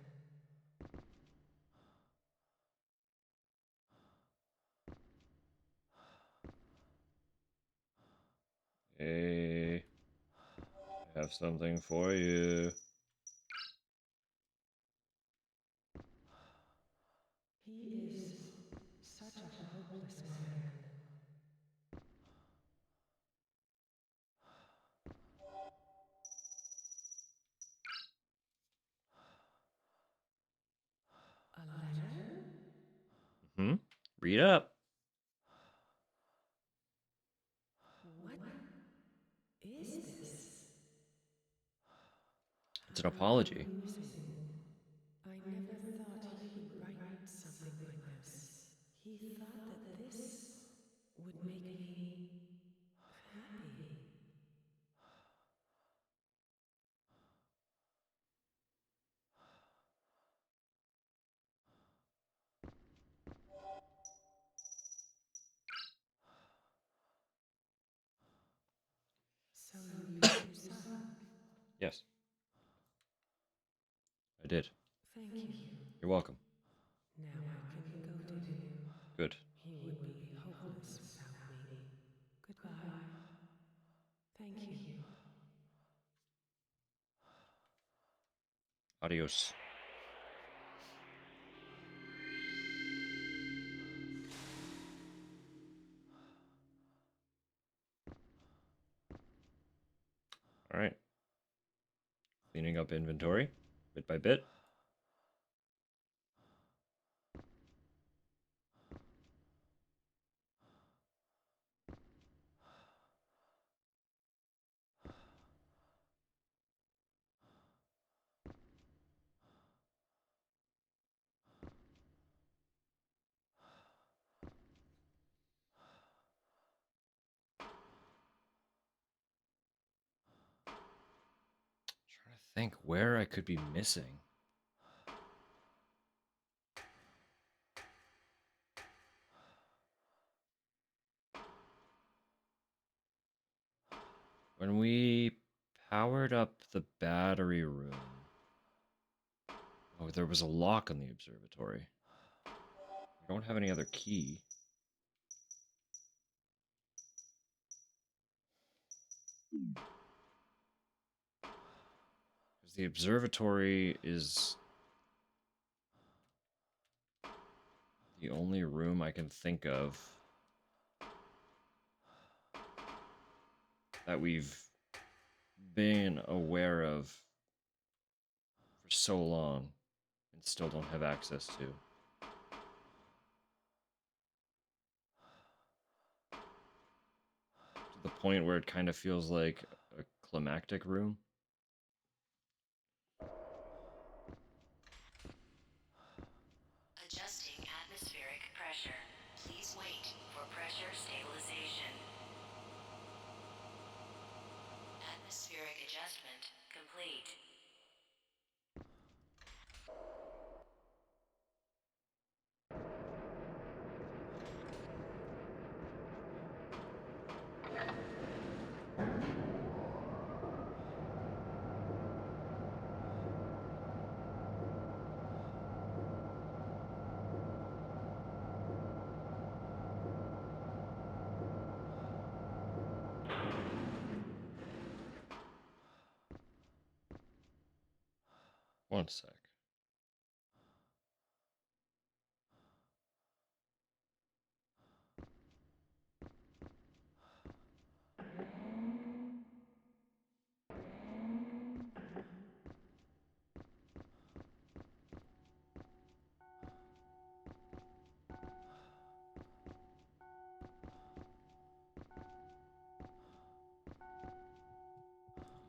Hey, I have something for you. He is such a hopeless man. A letter? Hmm? Read up. What is this? It's an How apology. amusing. I never thought he would write something like this. He thought that this would make me happy. So you used your son. Yes, I did. Thank you. You're welcome. Now I can go to him. Good. He would be hopeless without me. Goodbye. Thank you. Adios. All right. Cleaning up inventory bit by bit. Trying to think where I could be missing. When we powered up the battery room. Oh, there was a lock on the observatory. I don't have any other key. Because the observatory is the only room I can think of that we've been aware of for so long and still don't have access to. To the point where it kind of feels like a climactic room. Adjusting atmospheric pressure. Please wait for pressure stabilization. Atmospheric adjustment complete. One sec.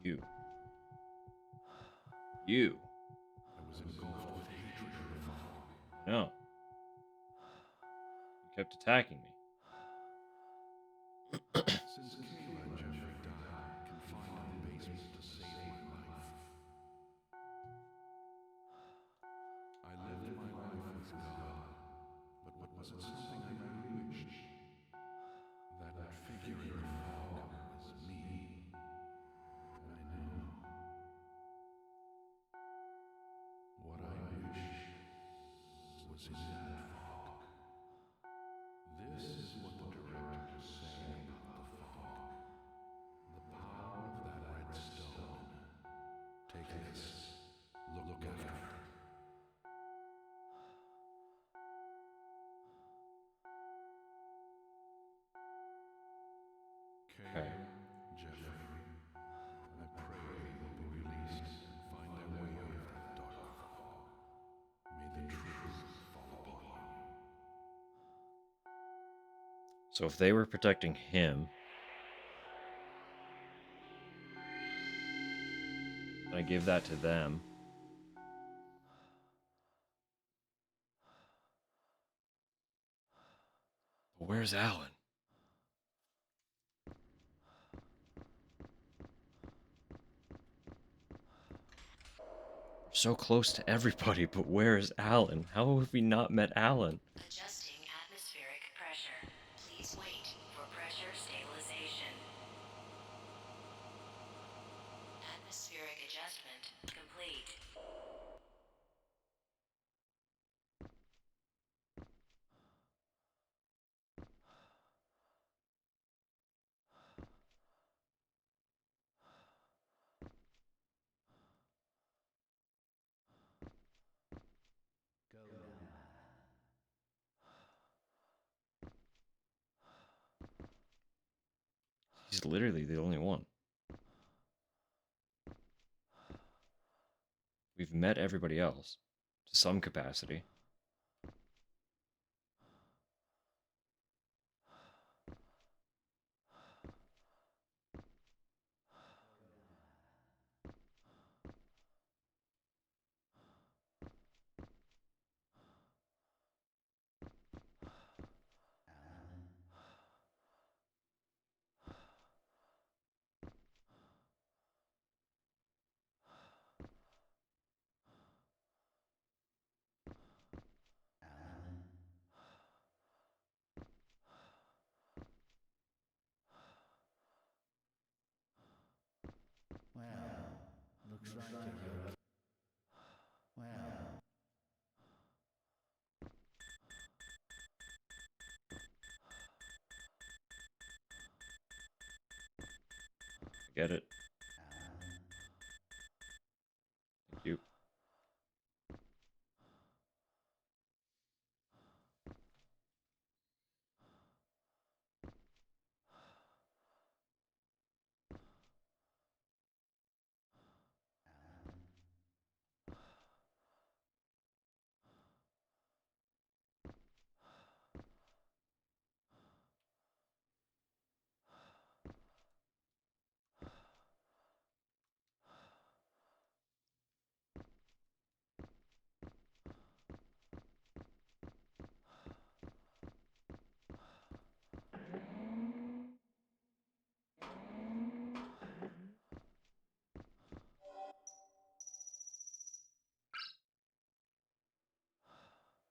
You. You. I was engulfed with hatred in the fog. No. You kept attacking me. Since Kayla and Jeffrey died, confined in the basement to save my life. I lived my life with God, but was it something I really wished? That figure in the fog was me. I know. So if they were protecting him, and I give that to them. But where's Alan? We're so close to everybody, but where is Alan? How have we not met Alan? Adjusting atmospheric pressure. Please wait for pressure stabilization. Atmospheric adjustment complete. Go now. He's literally the only one. We've met everybody else to some capacity. Alan. Alan. Well, looks like you're up. Well, I get it. Alan. Thank you. Alan.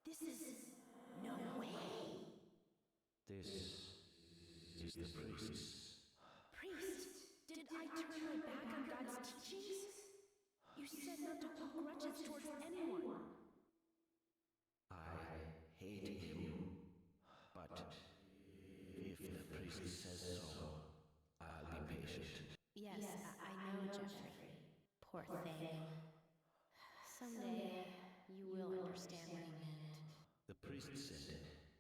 This is no way. This is the priest. Priest, did I turn my back on God's teachings? You said not to hold grudges towards anyone. I hate him, but if the priest says so, I'll be patient. Yes, I know, Jeffrey. Poor thing. Someday, you will understand what he meant. The priest said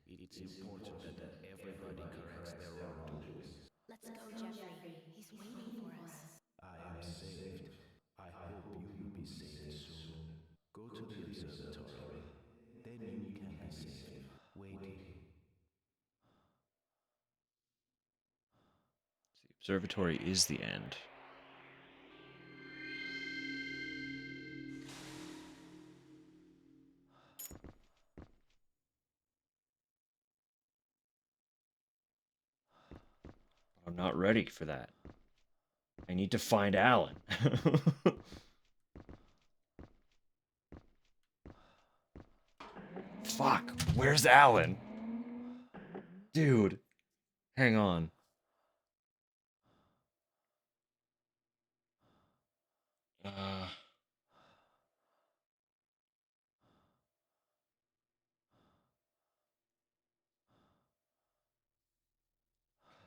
it's important that everybody corrects their wrongdoings. Let's go, Jeffrey. He's waiting for us. I am saved. I hope you will be saved soon. Go to the observatory. Then you can be saved. Waiting. The observatory is the end. I'm not ready for that. I need to find Alan. Fuck, where's Alan? Dude, hang on. Uh,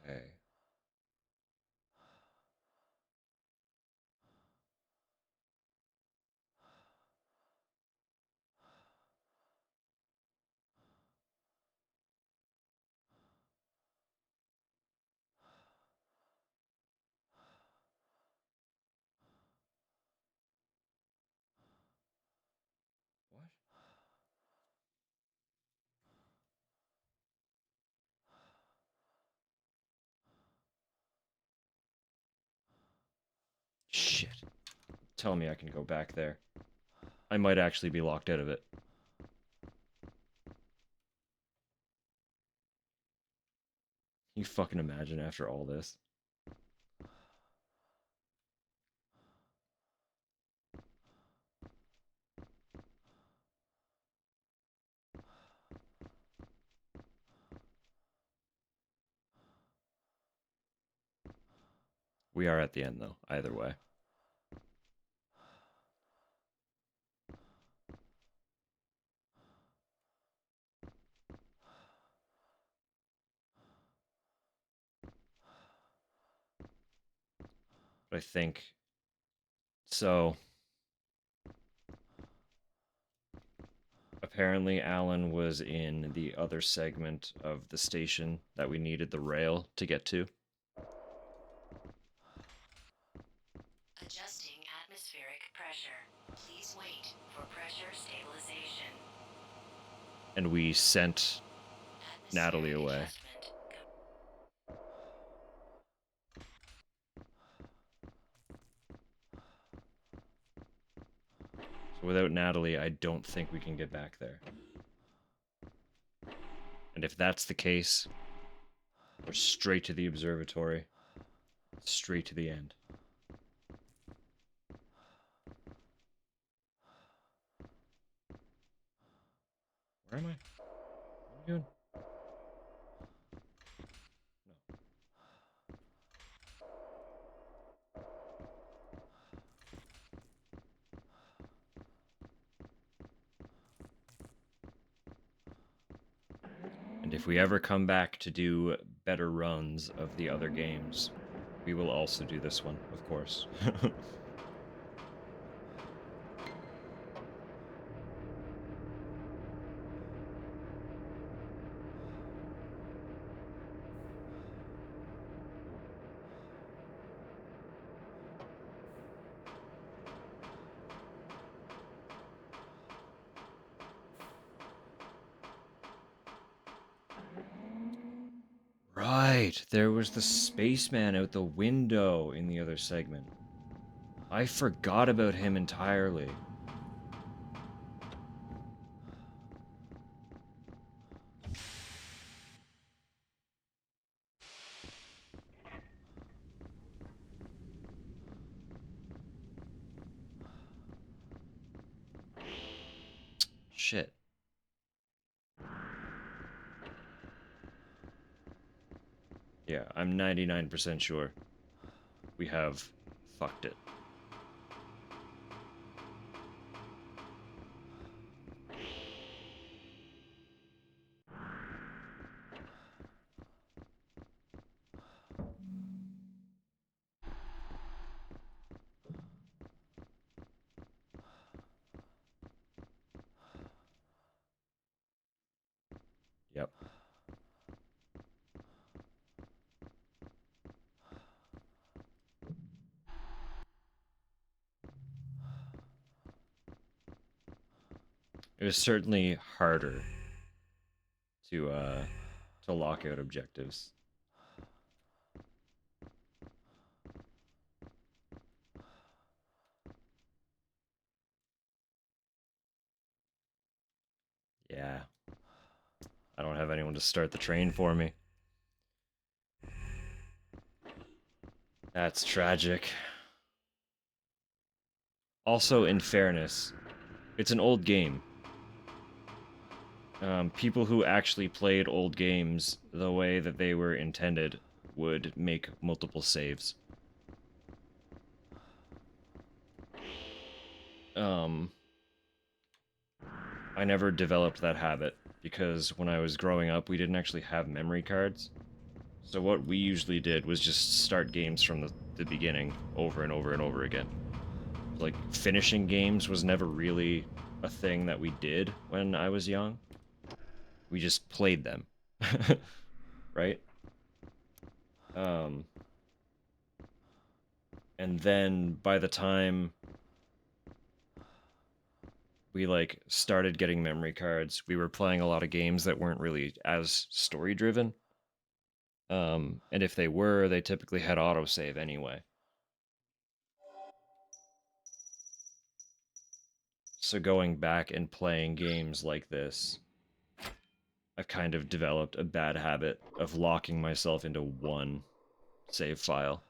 okay. Shit. Tell me I can go back there. I might actually be locked out of it. Can you fucking imagine after all this? We are at the end, though, either way. But I think... So... Apparently, Alan was in the other segment of the station that we needed the rail to get to. Adjusting atmospheric pressure. Please wait for pressure stabilization. And we sent Natalie away. Adjustment. So without Natalie, I don't think we can get back there. And if that's the case, we're straight to the observatory. Straight to the end. Where am I? What am I doing? No. And if we ever come back to do better runs of the other games, we will also do this one, of course. Right, there was the spaceman out the window in the other segment. I forgot about him entirely. Shit. Yeah, I'm 99% sure we have fucked it. Yep. It was certainly harder to lock out objectives. Yeah. I don't have anyone to start the train for me. That's tragic. Also, in fairness, it's an old game. People who actually played old games the way that they were intended would make multiple saves. I never developed that habit because when I was growing up, we didn't actually have memory cards. So what we usually did was just start games from the beginning over and over and over again. Like, finishing games was never really a thing that we did when I was young. We just played them. Right? And then by the time we like started getting memory cards, we were playing a lot of games that weren't really as story driven. And if they were, they typically had autosave anyway. So going back and playing games like this, I've kind of developed a bad habit of locking myself into one save file.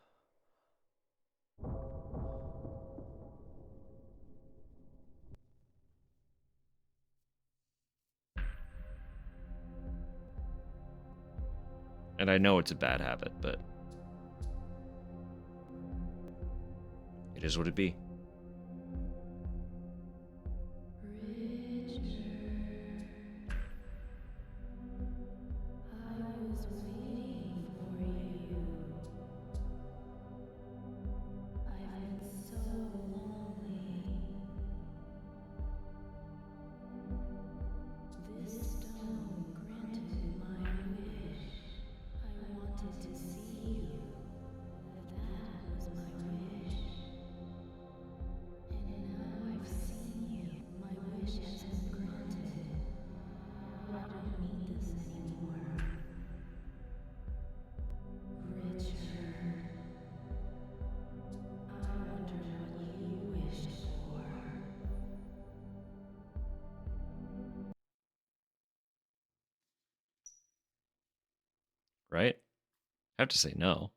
And I know it's a bad habit, but it is what it be. Right? I have to say no.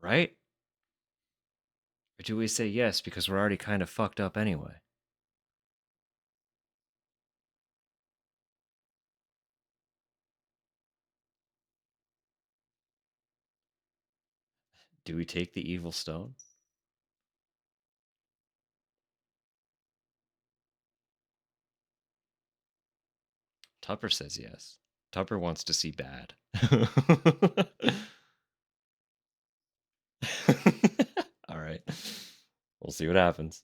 Right? Or do we say yes because we're already kind of fucked up anyway? Do we take the evil stone? Tupper says yes. Tupper wants to see bad. All right. We'll see what happens.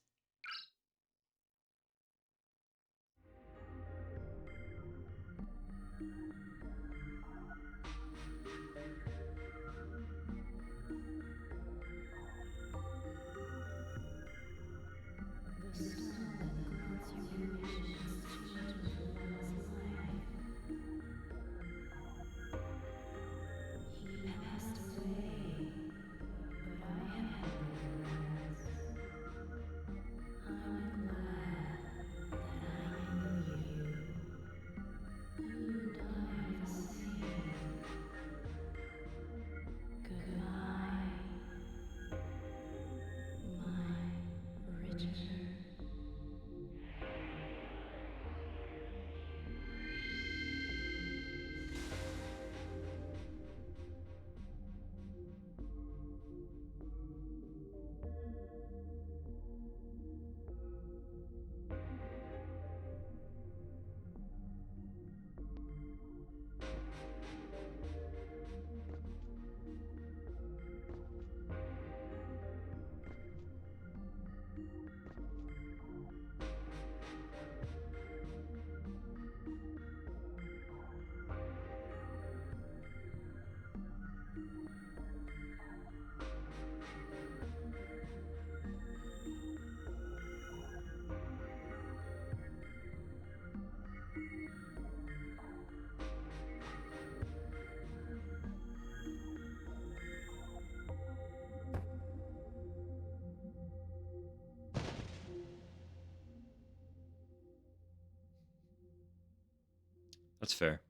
That's fair.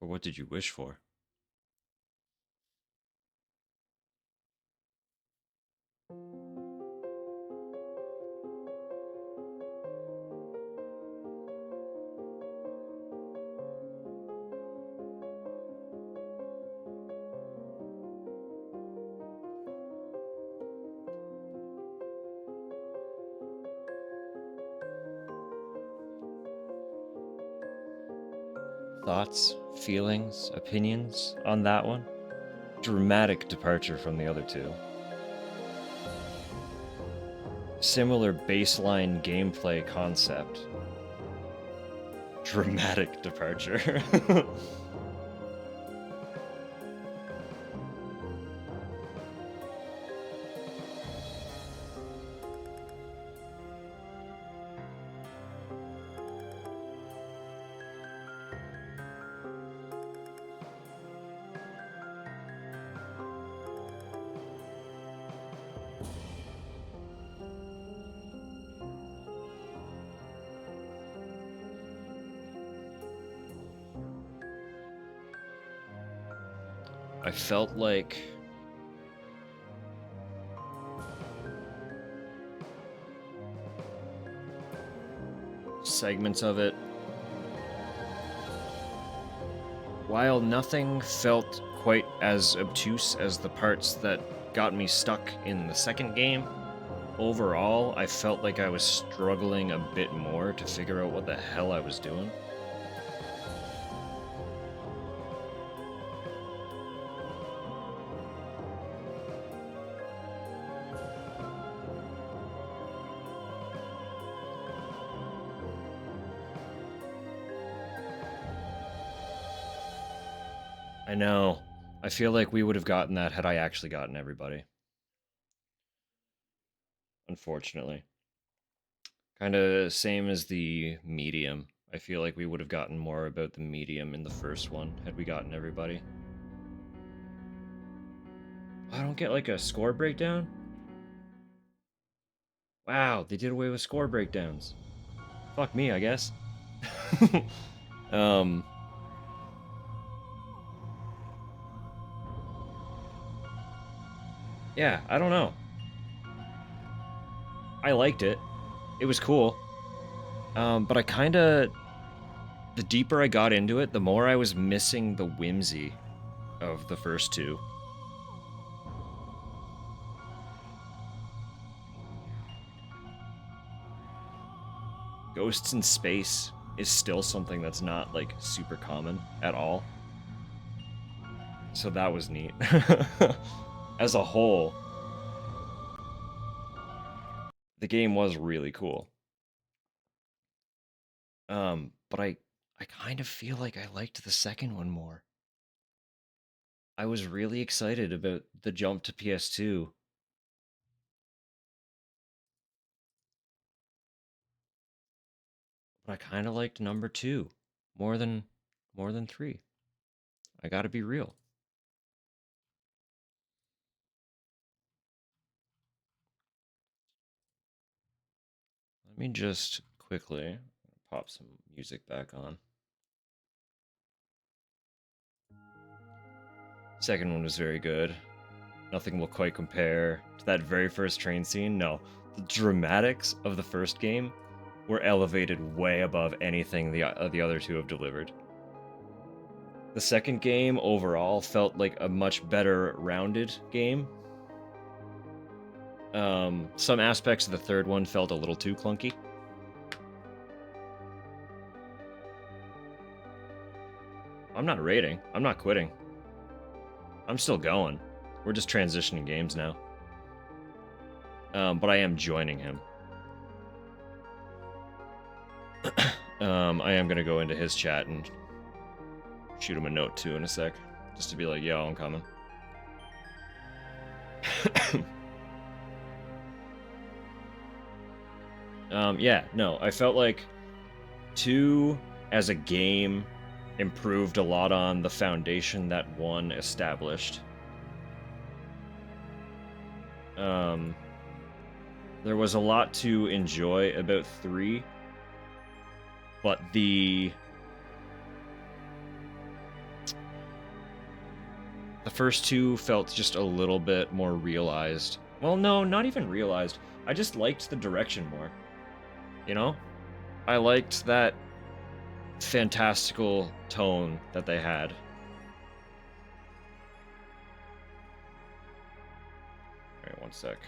But what did you wish for? Thoughts, feelings, opinions on that one? Dramatic departure from the other two. Similar baseline gameplay concept. Dramatic departure. I felt like segments of it, while nothing felt quite as obtuse as the parts that got me stuck in the second game, overall, I felt like I was struggling a bit more to figure out what the hell I was doing. I know. I feel like we would have gotten that had I actually gotten everybody. Unfortunately. Kind of same as the medium. I feel like we would have gotten more about the medium in the first one had we gotten everybody. I don't get like a score breakdown? Wow, they did away with score breakdowns. Fuck me, I guess. Yeah, I don't know. I liked it. It was cool. But I kinda... The deeper I got into it, the more I was missing the whimsy of the first two. Ghosts in space is still something that's not, like, super common at all. So that was neat. As a whole, the game was really cool. But I kind of feel like I liked the second one more. I was really excited about the jump to PS2. But I kind of liked number 2 more than 3. I gotta be real. Let me just quickly pop some music back on. Second one was very good. Nothing will quite compare to that very first train scene. No, the dramatics of the first game were elevated way above anything the other two have delivered. The second game overall felt like a much better rounded game. Some aspects of the third one felt a little too clunky. I'm not rating. I'm not quitting. I'm still going. We're just transitioning games now. But I am joining him. I am going to go into his chat and shoot him a note too in a sec. Just to be like, yo, I'm coming. Yeah, no, I felt like 2 as a game improved a lot on the foundation that 1 established. There was a lot to enjoy about 3, but the first 2 felt just a little bit more realized. Well, no, not even realized. I just liked the direction more. You know? I liked that fantastical tone that they had. Alright, one sec.